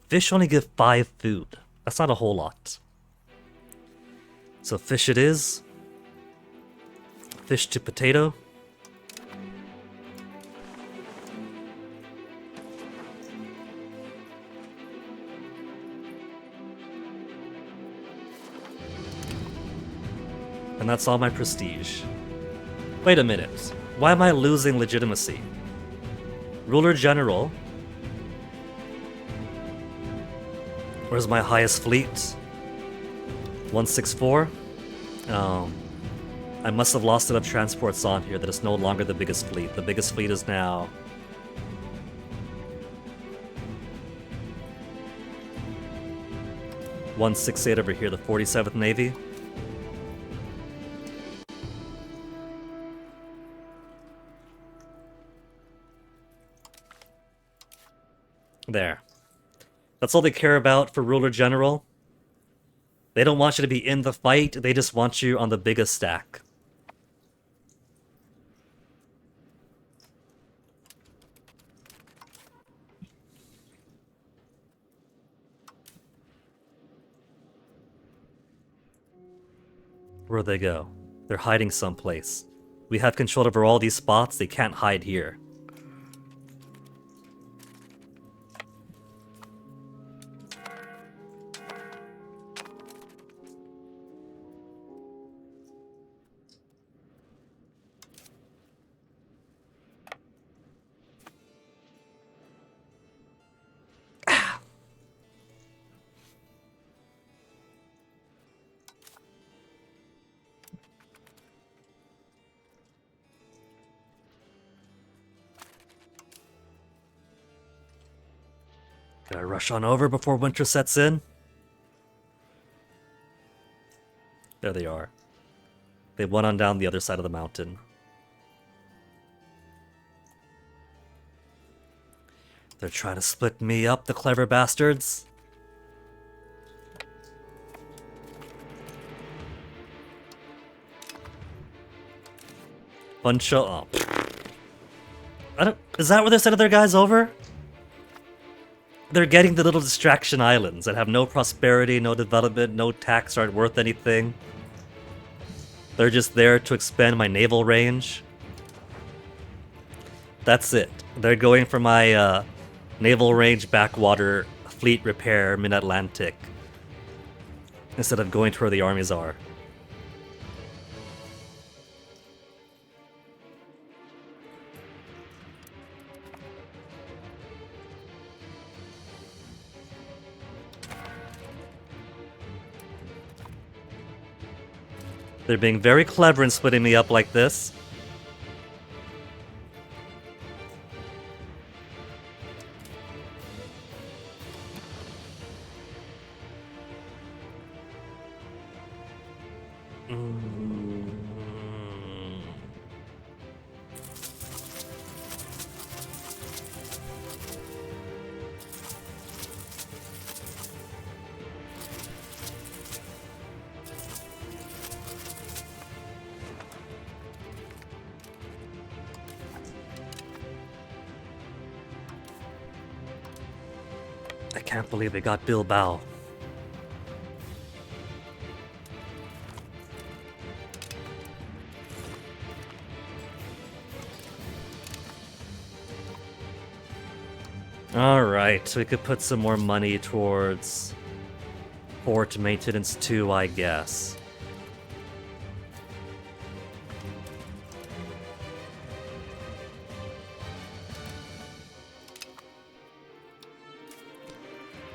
Fish only give 5 food. That's not a whole lot. So fish it is. Fish to potato. And that's all my prestige. Wait a minute. Why am I losing legitimacy? Ruler General. Where's my highest fleet? 164? Oh. I must have lost enough transports on here that it's no longer the biggest fleet. The biggest fleet is now... ...168 over here, the 47th Navy. There. That's all they care about for Ruler General. They don't want you to be in the fight, they just want you on the biggest stack. Where'd they go? They're hiding someplace. We have control over all these spots, they can't hide here. Gotta rush on over before winter sets in. There they are. They went on down the other side of the mountain. They're trying to split me up, the clever bastards. Bunch of... Oh. Is that where they sending their guys over? They're getting the little distraction islands that have no prosperity, no development, no tax, aren't worth anything. They're just there to expand my naval range. That's it. They're going for my naval range backwater fleet repair mid-Atlantic instead of going to where the armies are. They're being very clever in splitting me up like this. I can't believe they got Bilbao. Alright, so we could put some more money towards port maintenance too, I guess.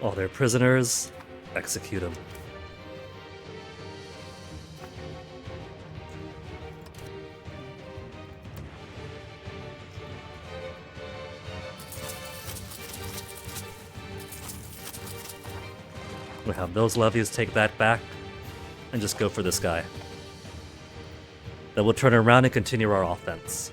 All their prisoners, execute them. We have those levies take that back and just go for this guy. Then we'll turn around and continue our offense.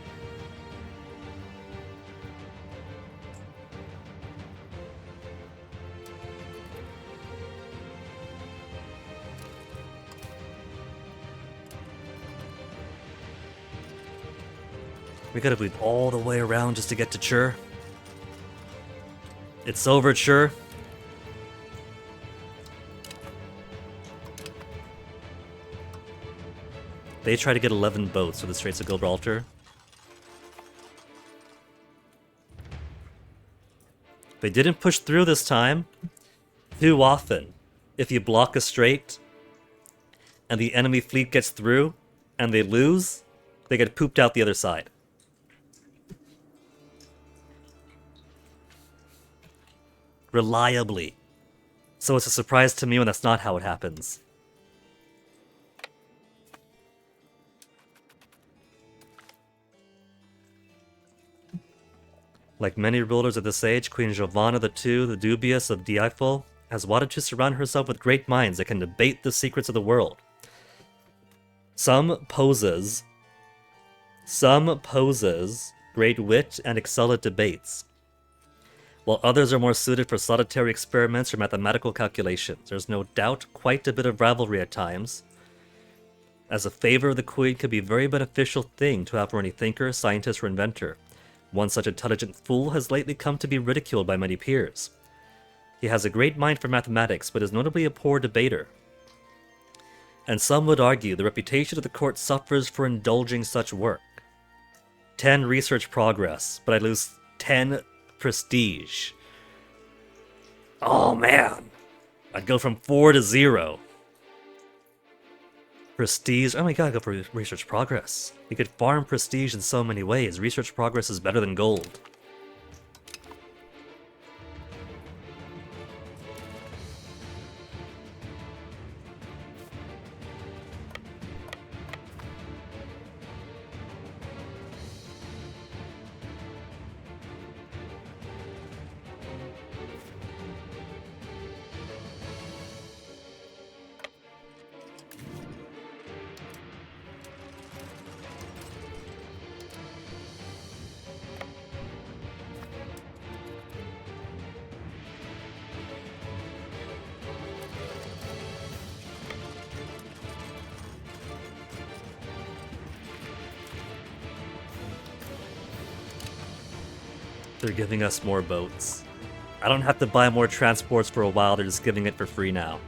We gotta bleed all the way around just to get to Chur. It's over, Chur. They try to get 11 boats through the Straits of Gibraltar. They didn't push through this time. Too often, if you block a strait and the enemy fleet gets through and they lose, they get pooped out the other side. Reliably. So it's a surprise to me when that's not how it happens. Like many rulers of this age, Queen Giovanna II, the dubious of Dieipol, has wanted to surround herself with great minds that can debate the secrets of the world. Some poses great wit and excel at debates, while others are more suited for solitary experiments or mathematical calculations. There's no doubt quite a bit of rivalry at times, as a favor of the Queen could be a very beneficial thing to have for any thinker, scientist, or inventor. One such intelligent fool has lately come to be ridiculed by many peers. He has a great mind for mathematics, but is notably a poor debater. And some would argue the reputation of the court suffers for indulging such work. 10 research progress, but I lose 10 prestige. Oh man! I'd go from 4 to 0. Prestige? Oh my god, go for research progress. You could farm prestige in so many ways. Research progress is better than gold. They're giving us more boats. I don't have to buy more transports for a while, they're just giving it for free now.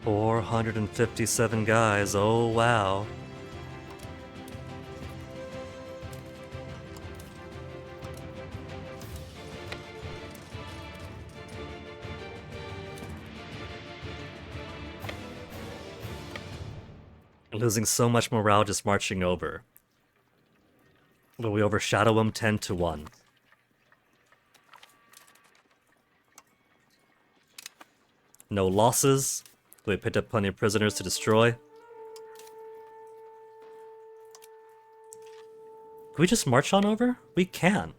$457 guys, oh wow. Losing so much morale just marching over. Will we overshadow them 10-1? No losses. We picked up plenty of prisoners to destroy. Can we just march on over? We can.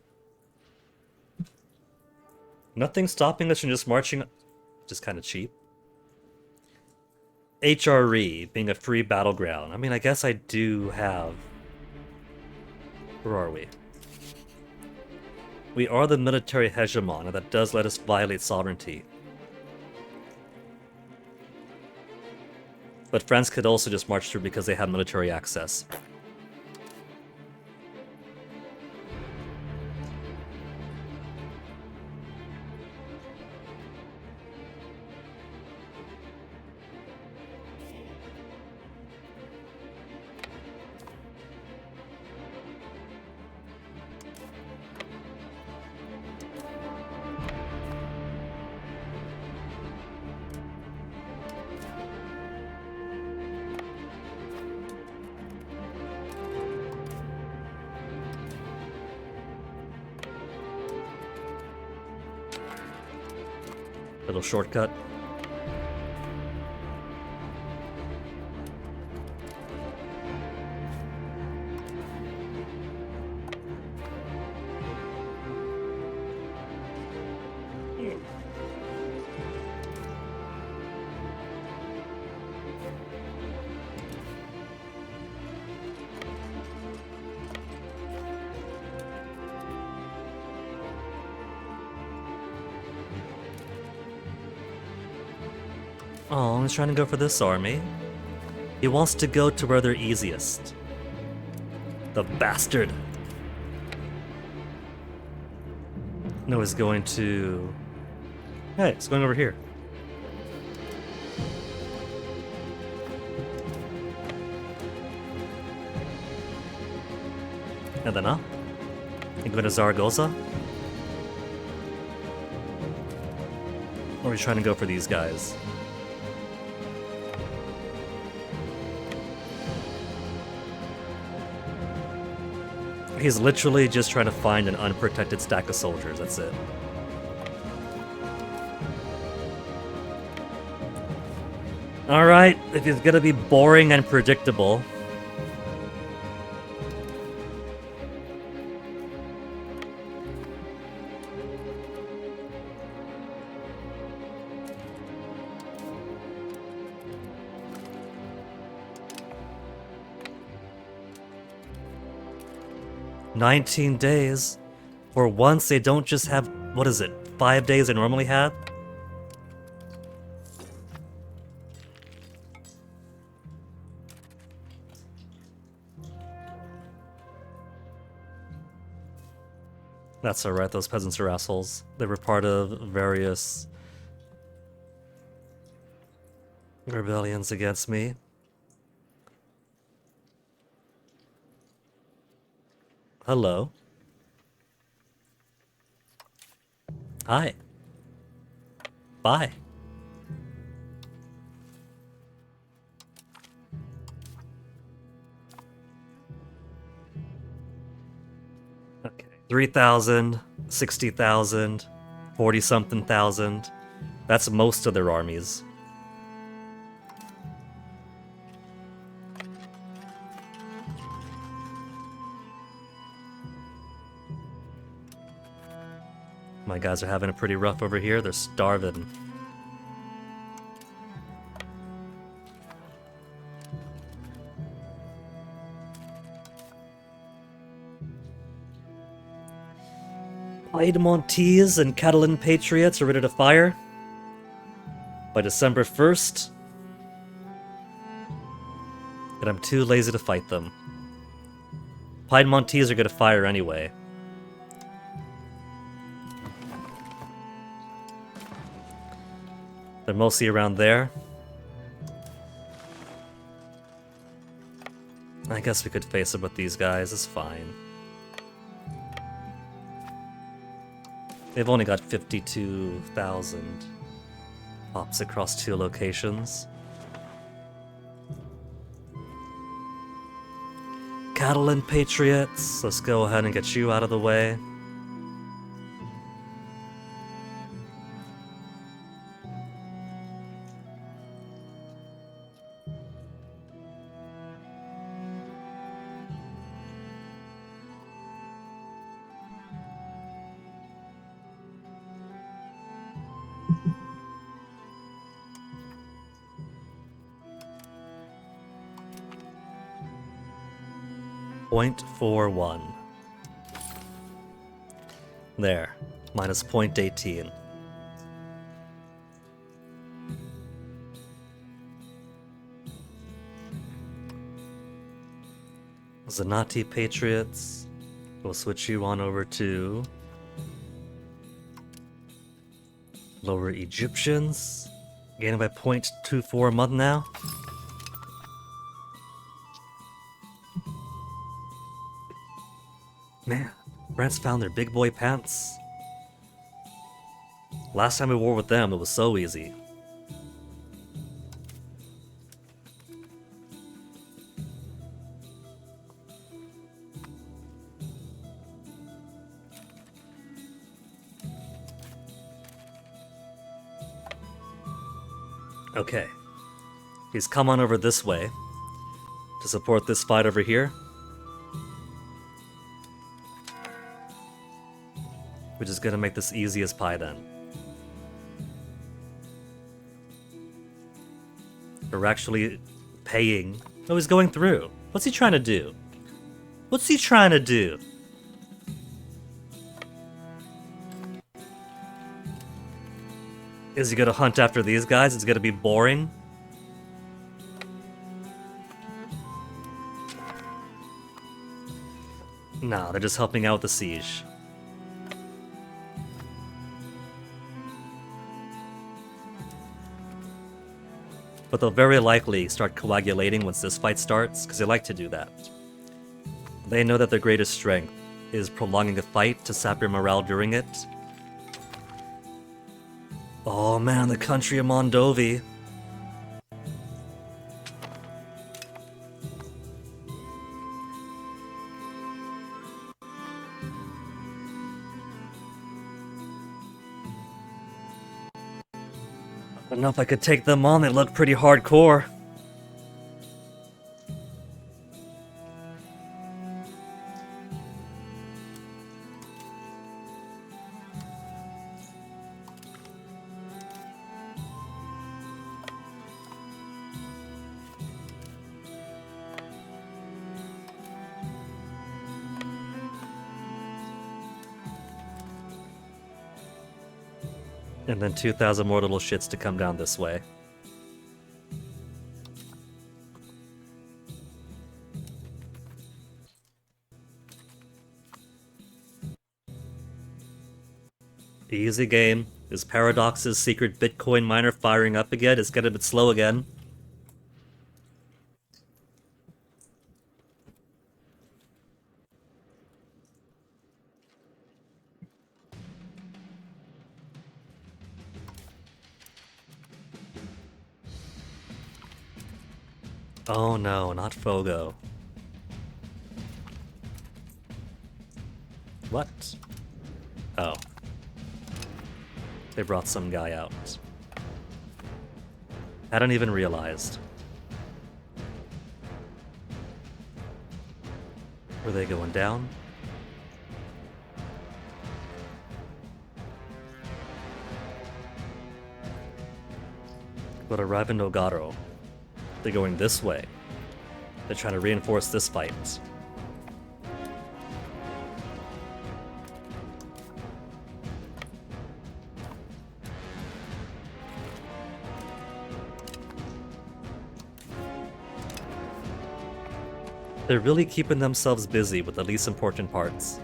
Nothing stopping us from just marching. Just kind of cheap. HRE being a free battleground. I mean, I guess I do have... Where are we? We are the military hegemon, and that does let us violate sovereignty. But France could also just march through because they have military access. Little shortcut. Oh, he's trying to go for this army. He wants to go to where they're easiest. The bastard. No, he's going to... Hey, it's going over here. And then up. You go to Zaragoza? Or are we trying to go for these guys? He's literally just trying to find an unprotected stack of soldiers, that's it. Alright, if it's gonna be boring and predictable. "19 days. For once, they don't just have, what is it, 5 days they normally have?" That's alright, those peasants are assholes. They were part of various rebellions against me. Hello. Hi. Bye. Okay. 3,000, 60,000, 40-something thousand. That's most of their armies. My guys are having it pretty rough over here. They're starving. Piedmontese and Catalan patriots are ready to fire. By December 1st. And I'm too lazy to fight them. Piedmontese are gonna fire anyway. They're mostly around there. I guess we could face it with these guys, it's fine. They've only got 52,000 pops across 2 locations. Catalan patriots, let's go ahead and get you out of the way. .41. There, minus 0.18. Zenati Patriots. We'll switch you on over to Lower Egyptians. Gaining by 0.24 a month now. Man, France found their big boy pants. Last time we war with them, it was so easy. Okay. He's come on over this way to support this fight over here. We're just gonna make this easy as pie then. We're actually paying. Oh, he's going through. What's he trying to do? What's he trying to do? Is he gonna hunt after these guys? It's gonna be boring. Nah, they're just helping out with the siege. But they'll very likely start coagulating once this fight starts, because they like to do that. They know that their greatest strength is prolonging a fight to sap your morale during it. Oh man, the country of Mondovi. I don't know if I could take them on, they look pretty hardcore. And then 2,000 more little shits to come down this way. Easy game. Is Paradox's secret Bitcoin miner firing up again? It's getting a bit slow again. Oh no, not Fogo. What? Oh. They brought some guy out. Hadn't even realized. Were they going down? But arrive in Nogaro. They're going this way. They're trying to reinforce this fight. They're really keeping themselves busy with the least important parts.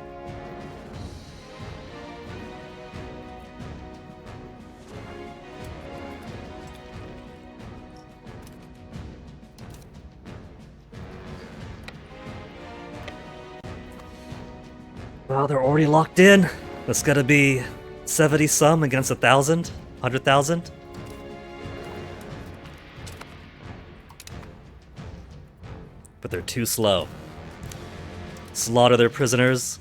Wow, they're already locked in. That's gotta be 70 some against 1,000? 100,000? But they're too slow. Slaughter their prisoners.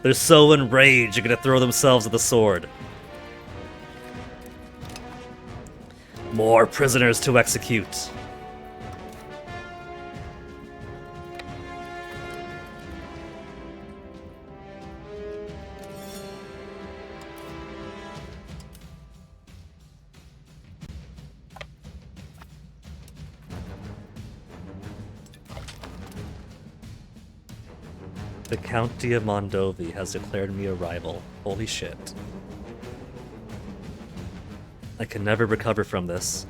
They're so enraged, they're gonna throw themselves at the sword. More prisoners to execute. The County of Mondovi has declared me a rival. Holy shit. I can never recover from this.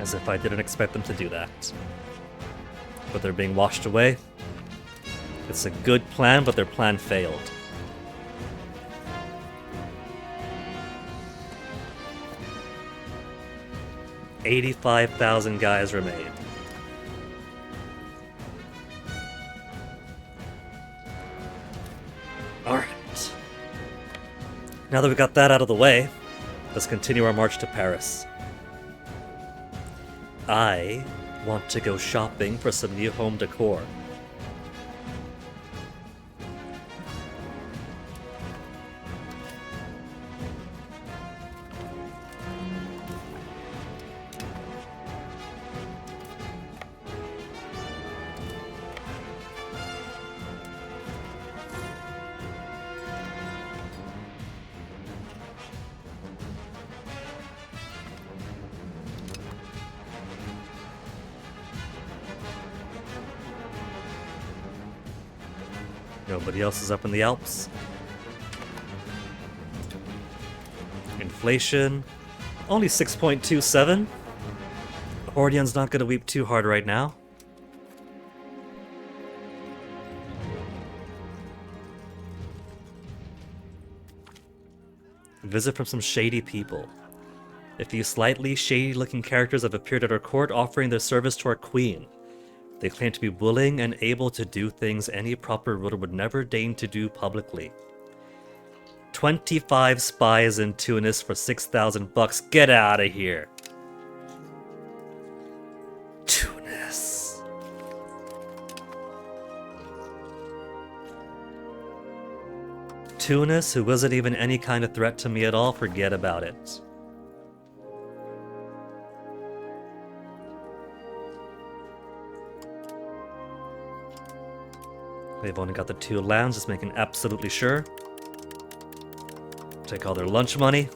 As if I didn't expect them to do that. But they're being washed away. It's a good plan, but their plan failed. $85,000 guys remain. Alright. Now that we got that out of the way, let's continue our march to Paris. I want to go shopping for some new home decor. Nobody else is up in the Alps. Inflation, only 6.27. Hordian's not gonna weep too hard right now. Visit from some shady people. A few slightly shady-looking characters have appeared at our court offering their service to our queen. They claim to be willing and able to do things any proper ruler would never deign to do publicly. 25 spies in Tunis for $6,000. Get out of here. Tunis. Tunis, who wasn't even any kind of threat to me at all, forget about it. They've only got the 2 lands, just making absolutely sure. Take all their lunch money.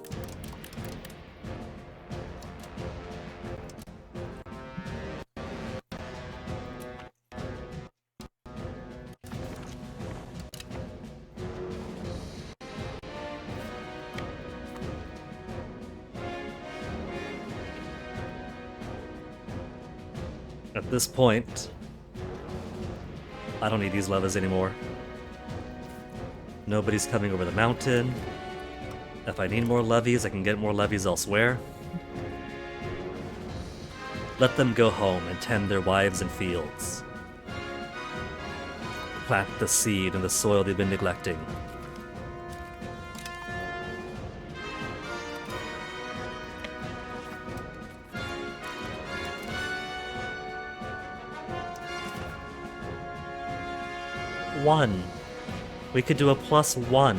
At this point, I don't need these levies anymore. Nobody's coming over the mountain. If I need more levies, I can get more levies elsewhere. Let them go home and tend their wives and fields. Plant the seed in the soil they've been neglecting. One. We could do a +1.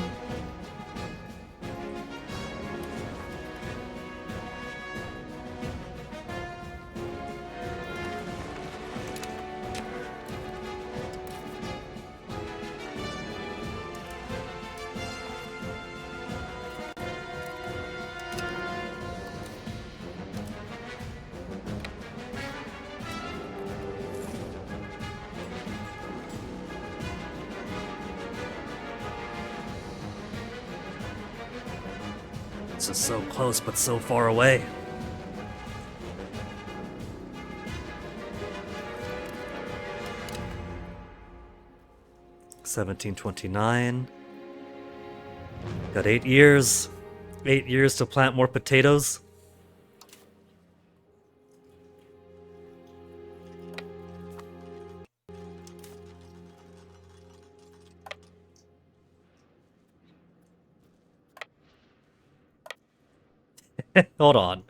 This is so close, but so far away. 1729. Got 8 years. 8 years to plant more potatoes. Hold on.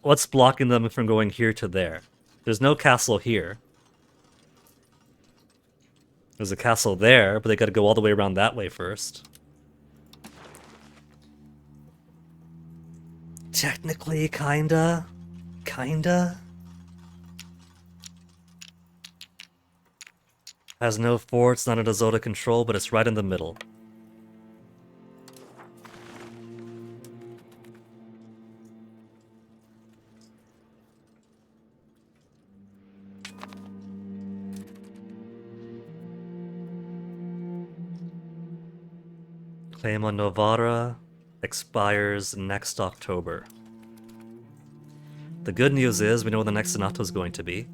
What's blocking them from going here to there? There's no castle here. There's a castle there, but they gotta go all the way around that way first. Technically, kinda. Kinda. Has no forts, not under Zota control, but it's right in the middle. Claim on Novara expires next October. The good news is we know when the next Senato is going to be.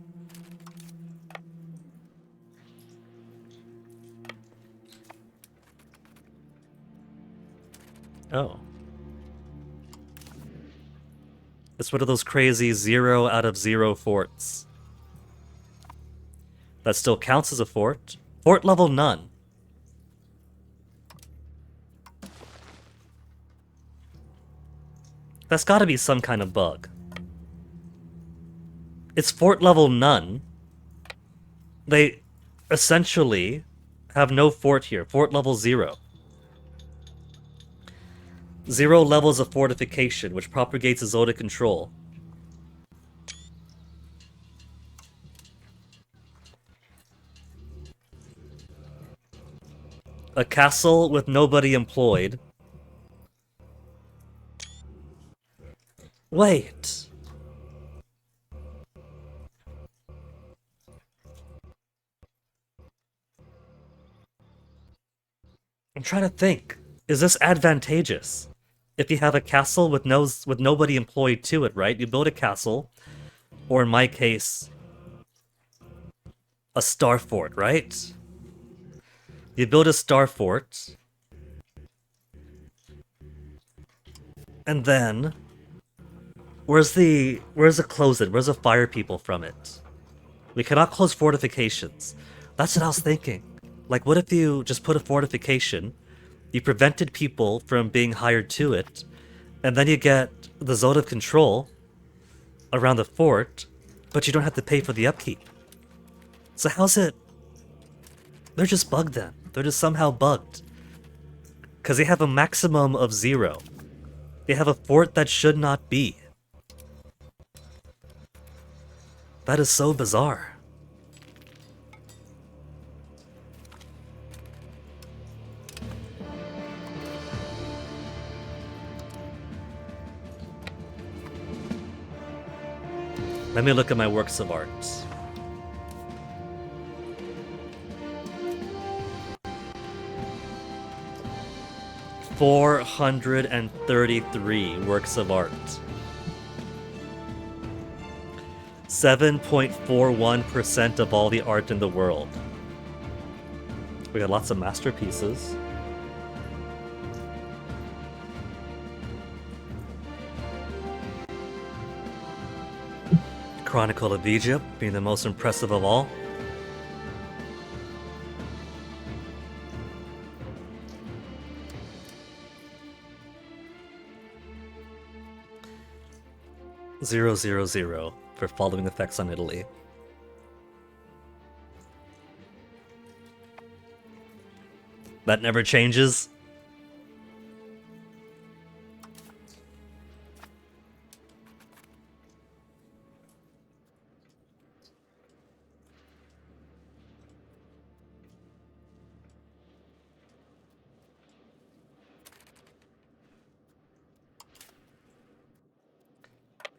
Oh. It's one of those crazy 0 out of 0 forts. That still counts as a fort. Fort level none. That's gotta be some kind of bug. It's fort level none. They essentially have no fort here. Fort level 0. 0 levels of fortification, which propagates Zota control. A castle with nobody employed. Wait. I'm trying to think. Is this advantageous? If you have a castle with nobody employed to it, right? You build a castle, or in my case, a star fort, right? You build a star fort, and then where's the close it? Where's the fire people from it? We cannot close fortifications. That's what I was thinking. Like, what if you just put a fortification, you prevented people from being hired to it, and then you get the zone of control around the fort, but you don't have to pay for the upkeep. So how's it? They're just bugged then. They're just somehow bugged. Because they have a maximum of 0. They have a fort that should not be. That is so bizarre. Let me look at my works of art. $433 works of art. 7.41% of all the art in the world. We got lots of masterpieces. Chronicle of Egypt being the most impressive of all. $000 for following effects on Italy. That never changes.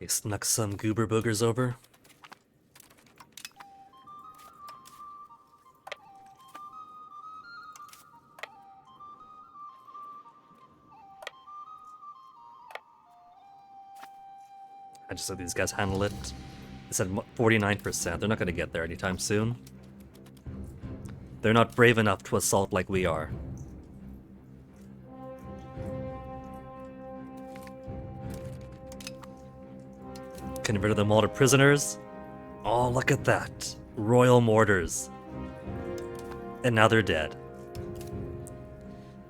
They snuck some goober boogers over. I just let these guys handle it. They said 49%. They're not going to get there anytime soon. They're not brave enough to assault like we are. Converted them all to prisoners. Oh, look at that. Royal mortars. And now they're dead.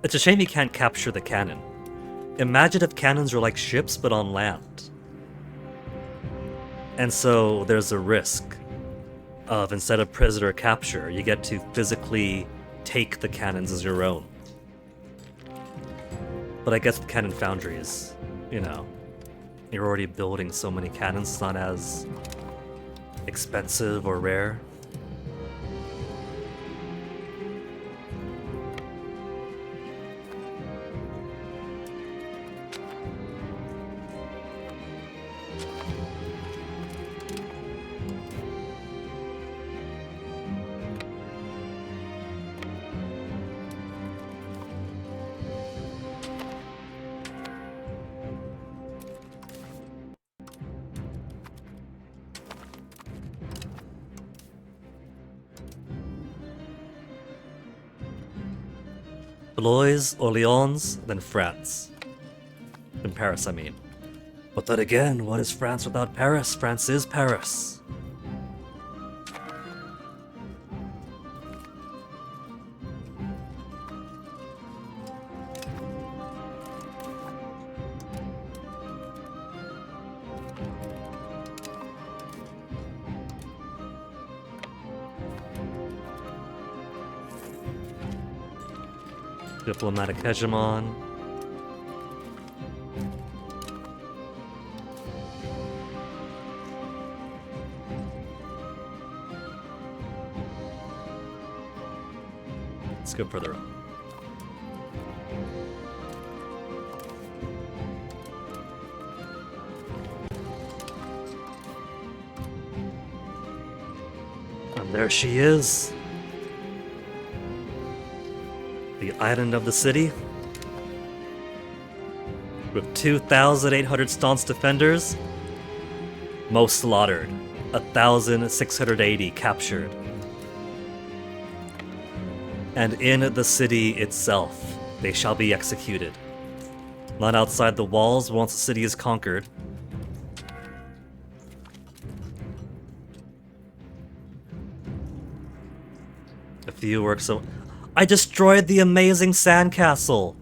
It's a shame you can't capture the cannon. Imagine if cannons were like ships but on land. And so there's a risk of, instead of prisoner capture, you get to physically take the cannons as your own. But I guess with cannon foundries, you know, you're already building so many cannons, it's not as expensive or rare. Blois, Orleans, then France. In Paris, I mean. But then again, what is France without Paris? France is Paris. Diplomatic hegemon. Let's go further up. And there she is. The island of the city, with 2,800 staunch defenders, most slaughtered, 1,680 captured. And in the city itself, they shall be executed. Not outside the walls once the city is conquered. A few works so. I destroyed the amazing sandcastle!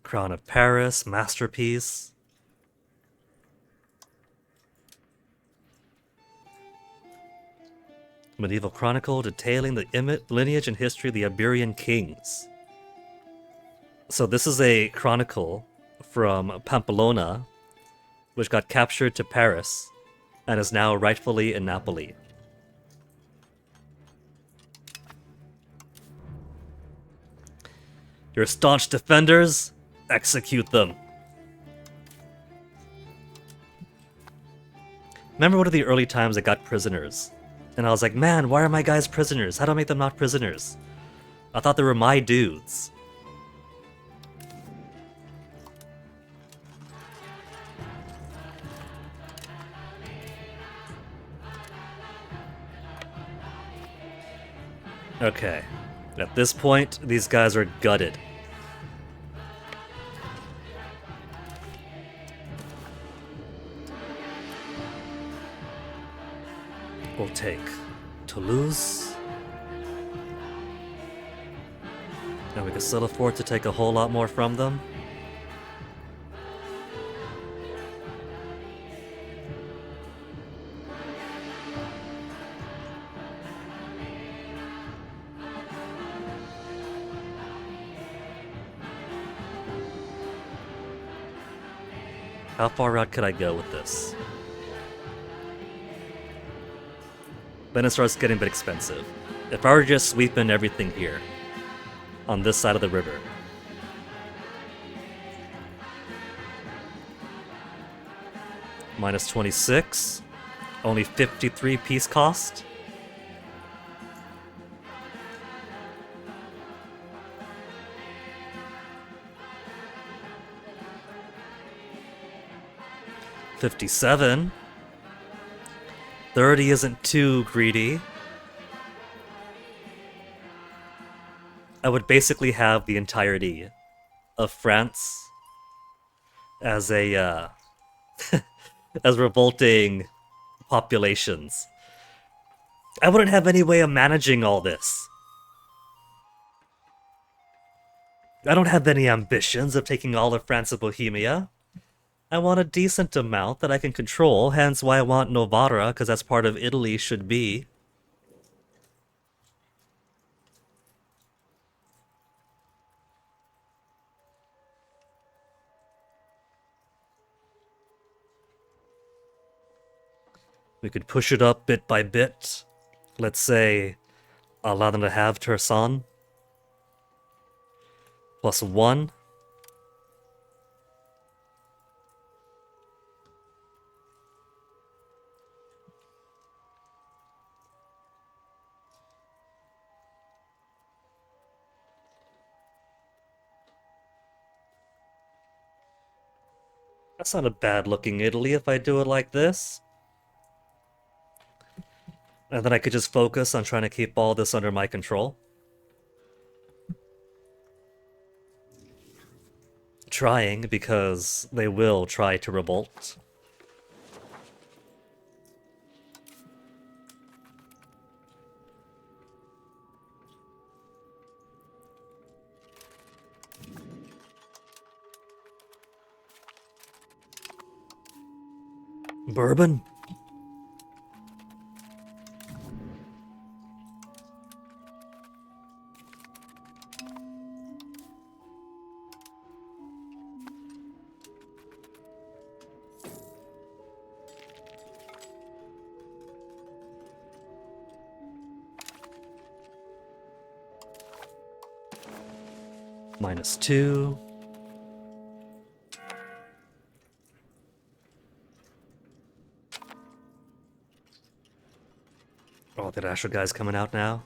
Crown of Paris, masterpiece. Medieval chronicle detailing the lineage and history of the Iberian kings. So this is a chronicle from Pamplona, which got captured to Paris, and is now rightfully in Napoli. Your staunch defenders, execute them. Remember one of the early times I got prisoners? And I was like, man, why are my guys prisoners? How do I make them not prisoners? I thought they were my dudes. Okay, at this point, these guys are gutted. We'll take Toulouse. And we can still afford to take a whole lot more from them. How far out could I go with this? Then it starts getting a bit expensive. If I were just sweeping everything here, on this side of the river. Minus 26. Only 53 piece cost. $57. 30 isn't too greedy. I would basically have the entirety of France as a as revolting populations. I wouldn't have any way of managing all this. I don't have any ambitions of taking all of France and Bohemia. I want a decent amount that I can control, hence why I want Novara, because that's part of Italy should be. We could push it up bit by bit. Let's say, allow them to have Tersan. +1. That's not a bad looking Italy if I do it like this. And then I could just focus on trying to keep all this under my control. Trying, because they will try to revolt. Bourbon? -2. Oh, the Dasher guy's coming out now.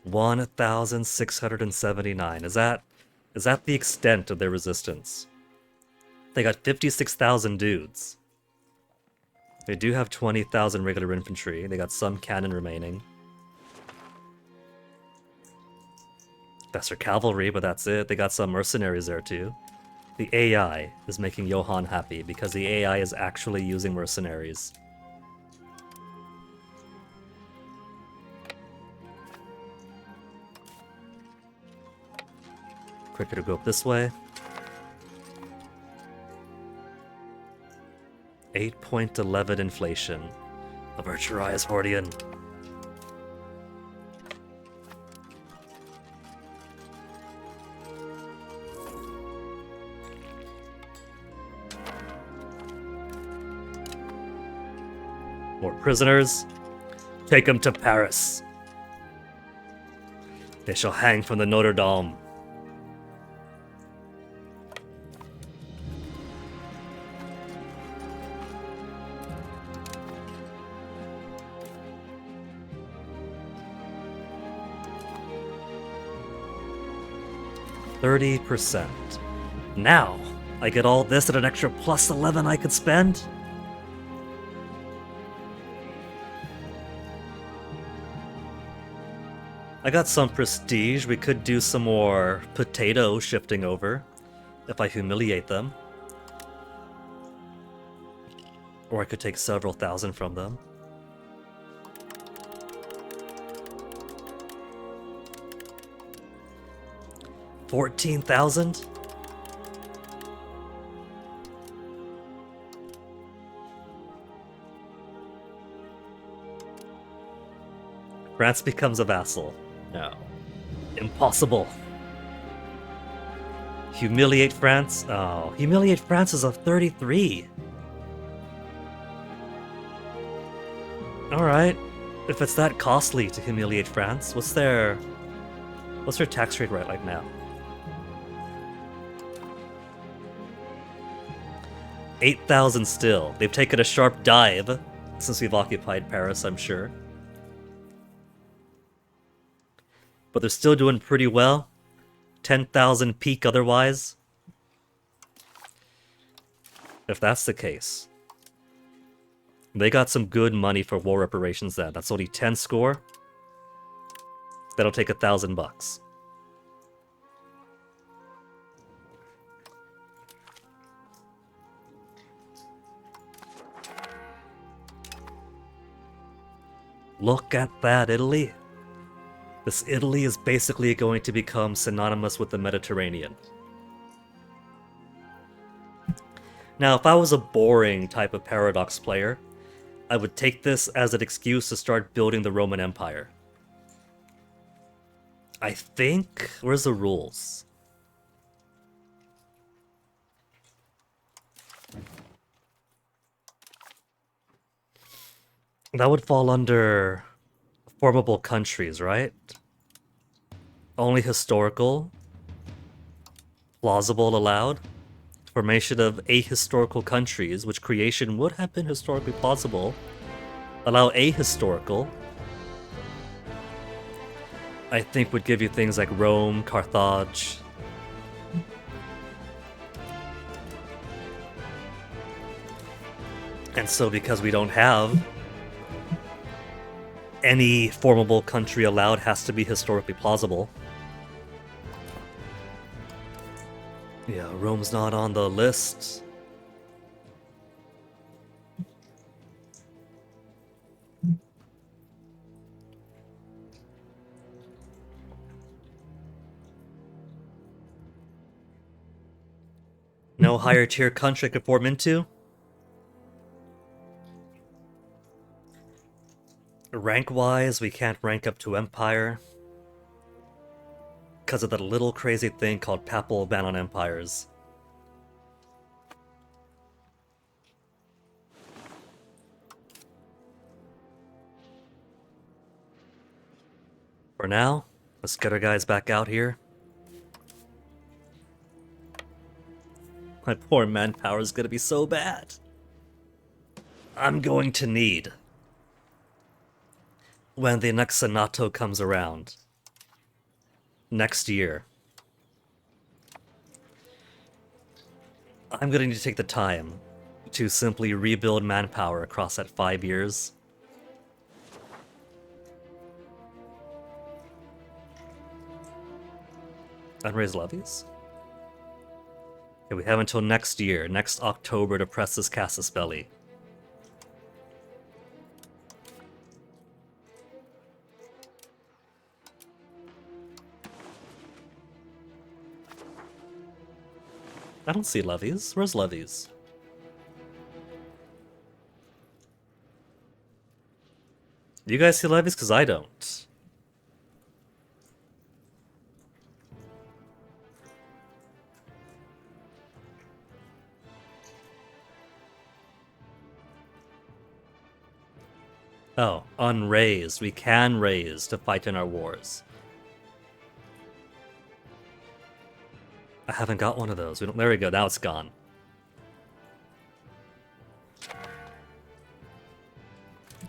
1,679. Is that the extent of their resistance? They got 56,000 dudes. They do have 20,000 regular infantry. They got some cannon remaining. That's their cavalry, but that's it. They got some mercenaries there too. The AI is making Johann happy because the AI is actually using mercenaries. Quicker to go up this way. 8.11 inflation. Aberturias Hordian. More prisoners. Take them to Paris. They shall hang from the Notre Dame. %. Now, I get all this at an extra +11 I could spend? I got some prestige. We could do some more potato shifting over if I humiliate them. Or I could take several thousand from them. $14,000? France becomes a vassal. No. Impossible. Humiliate France? Oh, humiliate France is a 33. Alright. If it's that costly to humiliate France, what's their tax rate right now? 8,000 still. They've taken a sharp dive since we've occupied Paris, I'm sure. But they're still doing pretty well. 10,000 peak otherwise. If that's the case, They got some good money for war reparations then. That's only 10 score. That'll take $1,000. Look at that, Italy. This Italy is basically going to become synonymous with the Mediterranean. Now, if I was a boring type of Paradox player, I would take this as an excuse to start building the Roman Empire. I think... Where's the rules? That would fall under formable countries, right? Only historical. Plausible allowed. Formation of ahistorical countries, which creation would have been historically plausible. Allow ahistorical. I think would give you things like Rome, Carthage. And so because we don't have any formable country allowed, has to be historically plausible. Yeah, Rome's not on the list. No higher tier country I could form into? Rank-wise, we can't rank up to Empire. Because of that little crazy thing called Papal Ban on Empires. For now, let's get our guys back out here. My poor manpower is gonna be so bad. I'm going to need, when the next Senato comes around, next year, I'm gonna need to take the time to simply rebuild manpower across that 5 years. Unraised levies? Okay, we have until next year, next October, to press this Casus Belli. I don't see levies. Where's levies? You guys see levies? Because I don't. Oh, unraised. We can raise to fight in our wars. I haven't got one of those. There we go. Now it's gone.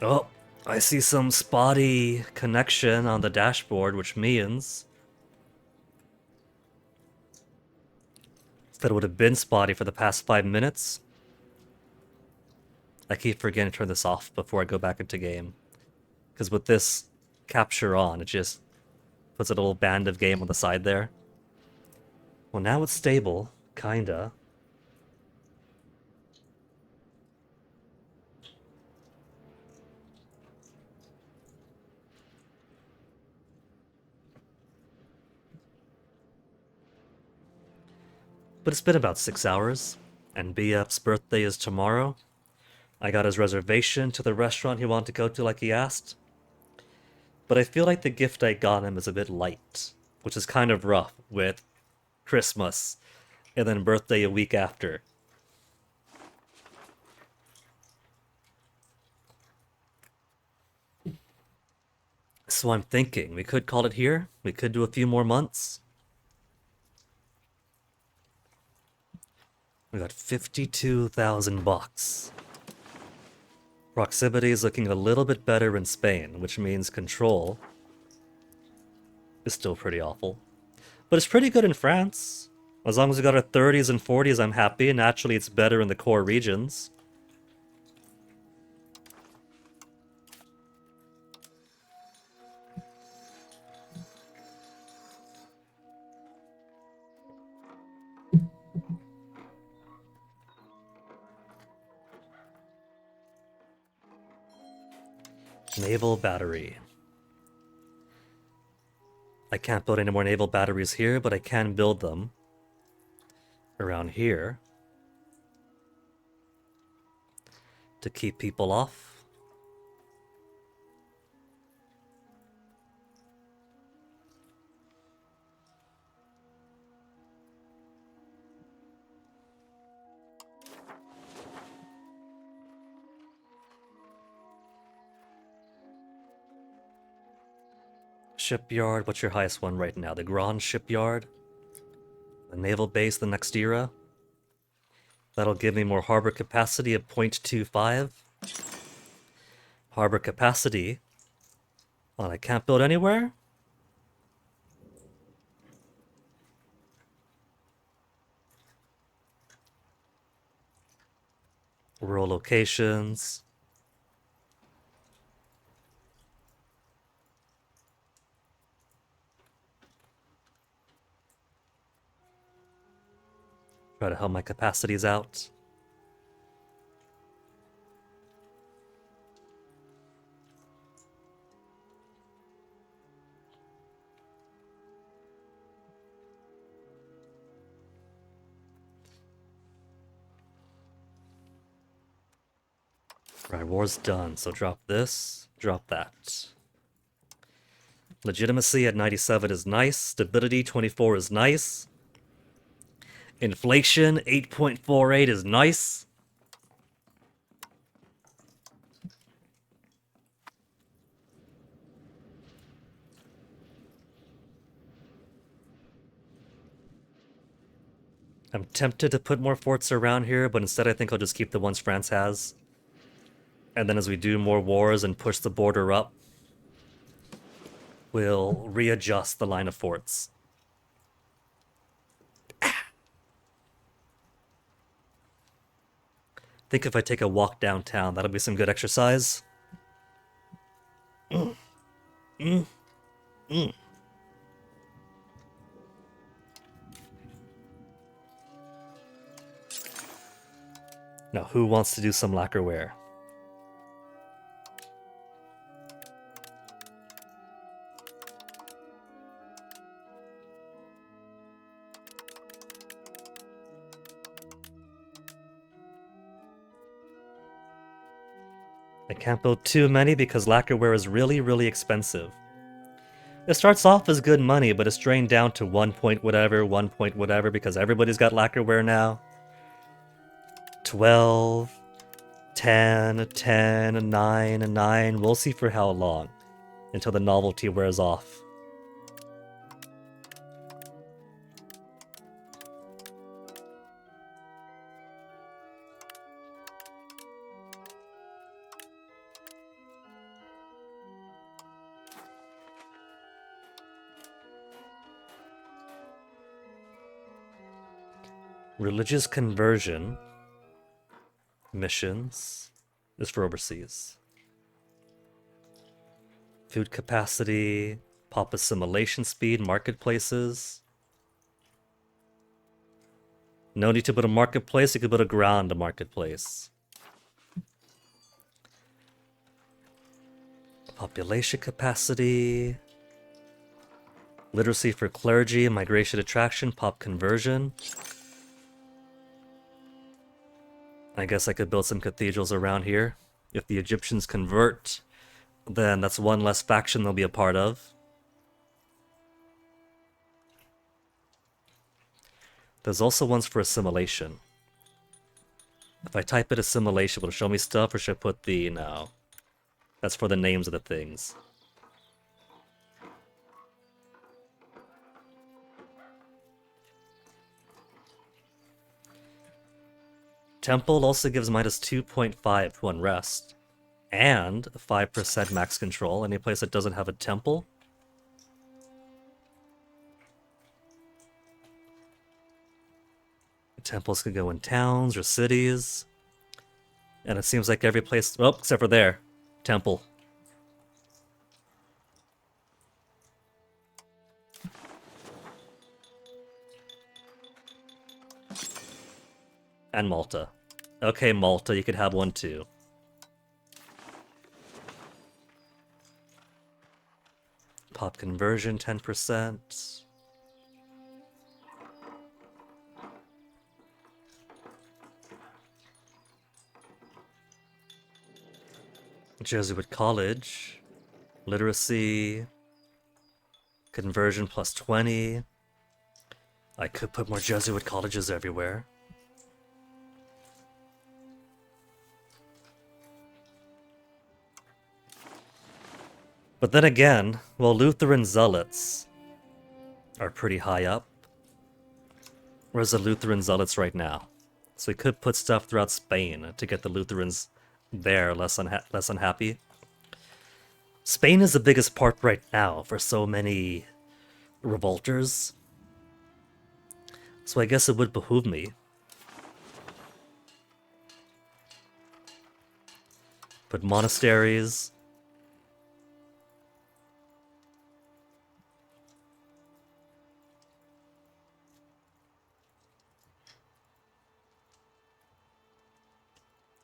Oh, I see some spotty connection on the dashboard, which means that it would have been spotty for the past 5 minutes. I keep forgetting to turn this off before I go back into game. Because with this capture on, it just puts a little band of game on the side there. Well, now it's stable, kinda. But it's been about 6 hours, and BF's birthday is tomorrow. I got his reservation to the restaurant he wanted to go to like he asked. But I feel like the gift I got him is a bit light, which is kind of rough with Christmas and then birthday a week after. So I'm thinking we could call it here. We could do a few more months. We got 52,000 bucks. Proximity is looking a little bit better in Spain, which means control is still pretty awful. But it's pretty good in France. As long as we got our 30s and 40s, I'm happy. Naturally, it's better in the core regions. Naval battery. I can't build any more naval batteries here, but I can build them around here to keep people off. Shipyard, what's your highest one right now? The Grand Shipyard? The naval base, the next era? That'll give me more harbor capacity of 0.25. Harbor capacity. Well, I can't build anywhere? Rural locations. Try to help my capacities out. Right, war's done, so drop this, drop that. Legitimacy at 97 is nice. Stability 24 is nice. Inflation 8.48 is nice. I'm tempted to put more forts around here, but instead I think I'll just keep the ones France has. And then as we do more wars and push the border up, we'll readjust the line of forts. I think if I take a walk downtown, that'll be some good exercise. Now, who wants to do some lacquerware? I can't build too many because lacquerware is really, really expensive. It starts off as good money, but it's drained down to 1 point whatever, 1 point whatever, because everybody's got lacquerware now. 12, 10, 10, 9, 9. We'll see for how long, until the novelty wears off. Religious conversion missions is for overseas. Food capacity, pop assimilation speed, marketplaces. No need to build a marketplace, you could build a ground marketplace. Population capacity. Literacy for clergy, migration attraction, pop conversion. I guess I could build some cathedrals around here. If the Egyptians convert, then that's one less faction they'll be a part of. There's also ones for assimilation. If I type in assimilation, will it show me stuff, or should I put the... No. That's for the names of the things. Temple also gives minus 2.5 to unrest. And 5% max control. Any place that doesn't have a temple. Temples could go in towns or cities. And it seems like every place... Oh, except for there. Temple. And Malta. Okay, Malta, you could have one too. Drop conversion 10%. Jesuit College. Literacy. Conversion plus 20. I could put more Jesuit colleges everywhere. But then again, well, Lutheran zealots are pretty high up. Where's the Lutheran zealots right now? So we could put stuff throughout Spain to get the Lutherans there less unhappy. Spain is the biggest part right now for so many revolters. So I guess it would behoove me. Put monasteries.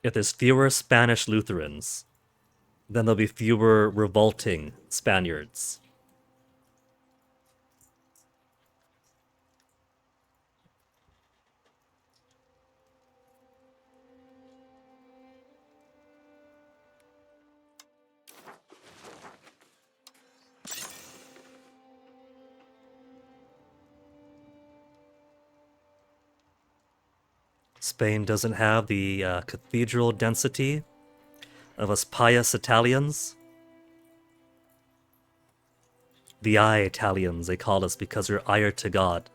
If there's fewer Spanish Lutherans, then there'll be fewer revolting Spaniards. Spain doesn't have the cathedral density of us pious Italians. The Italians, they call us because we're ire to God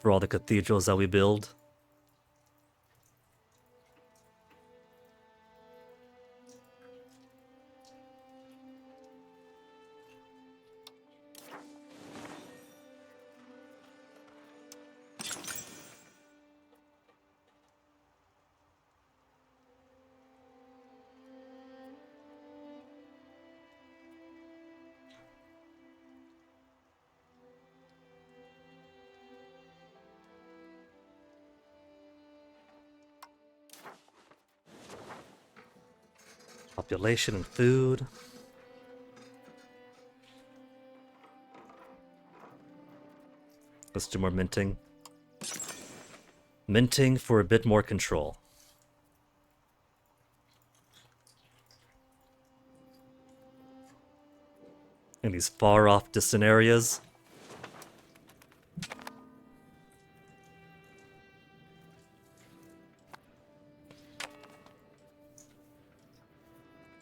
for all the cathedrals that we build. Population and food. Let's do more minting. Minting for a bit more control. In these far off distant areas.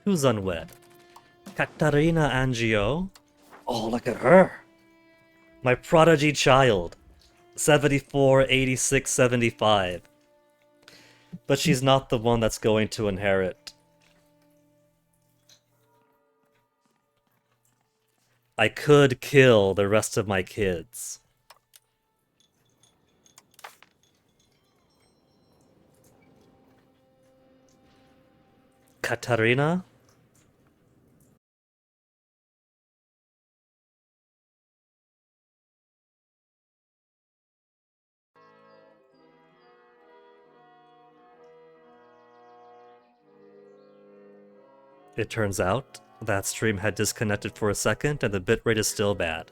Who's unwed? Caterina Angio? Oh, look at her! My prodigy child. 74, 86, 75. But she's not the one that's going to inherit. I could kill the rest of my kids. Katarina? It turns out that stream had disconnected for a second and the bitrate is still bad.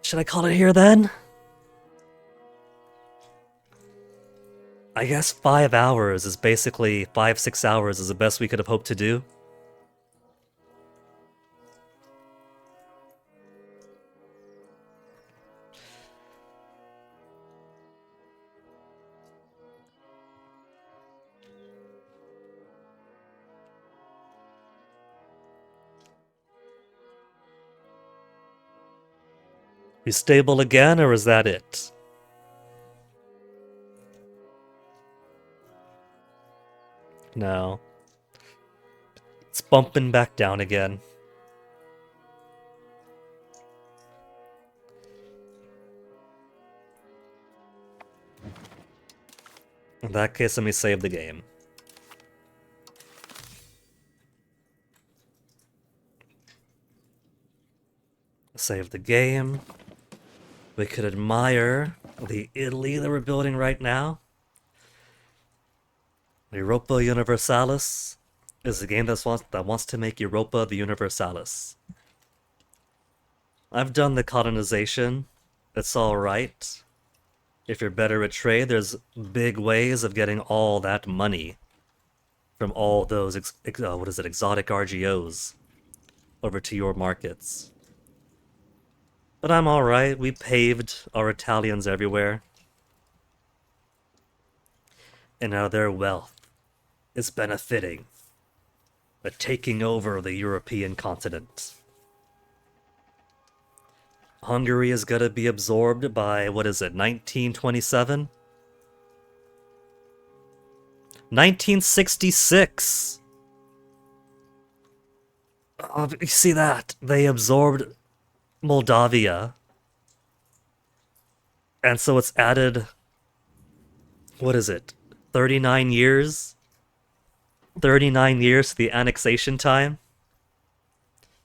Should I call it here then? I guess 5 hours is basically 5-6 hours is the best we could have hoped to do. We stable again, or is that it? No. It's bumping back down again. In that case, let me save the game. Save the game. We could admire the Italy that we're building right now. Europa Universalis is a game that wants to make Europa the Universalis. I've done the colonization. It's alright. If you're better at trade, there's big ways of getting all that money from all those, exotic RGOs over to your markets. But I'm alright. We paved our Italians everywhere. And now their wealth is benefiting the taking over the European continent. Hungary is gonna be absorbed by, 1927? 1966! Oh, you see that? They absorbed Moldavia. And so it's added, 39 years? 39 years to the annexation time?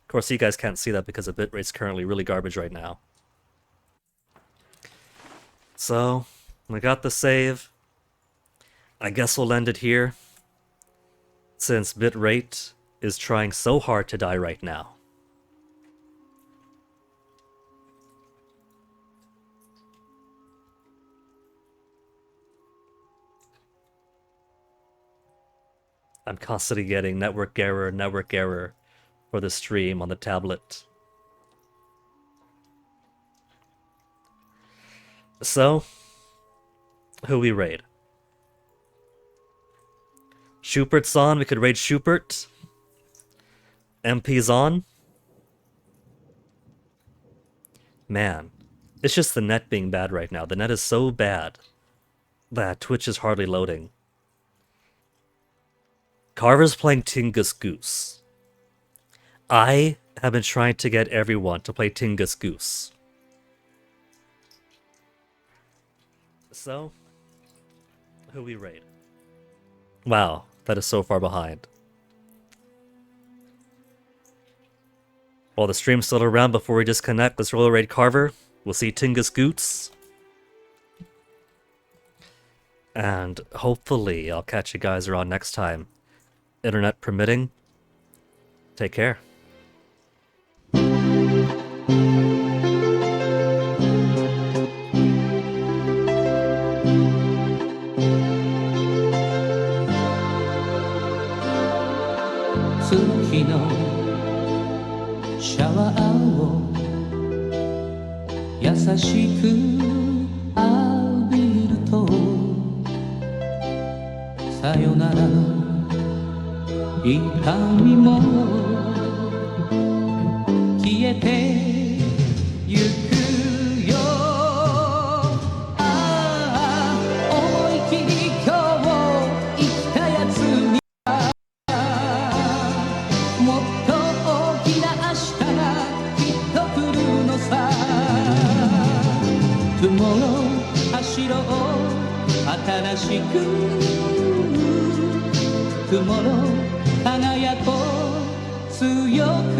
Of course, you guys can't see that because the bitrate's currently really garbage right now. So, we got the save. I guess we'll end it here, since bitrate is trying so hard to die right now. I'm constantly getting network error for the stream on the tablet. So, who we raid? Schupert's on, we could raid Schubert. MP's on. Man, it's just the net being bad right now. The net is so bad that Twitch is hardly loading. Carver's playing Tingus Goose. I have been trying to get everyone to play Tingus Goose. So, who we raid? Wow, that is so far behind. While the stream's still around, before we disconnect, let's roll a raid Carver. We'll see Tingus Goots. And hopefully I'll catch you guys around next time. Internet permitting. Take care. Tomorrow 輝こう強く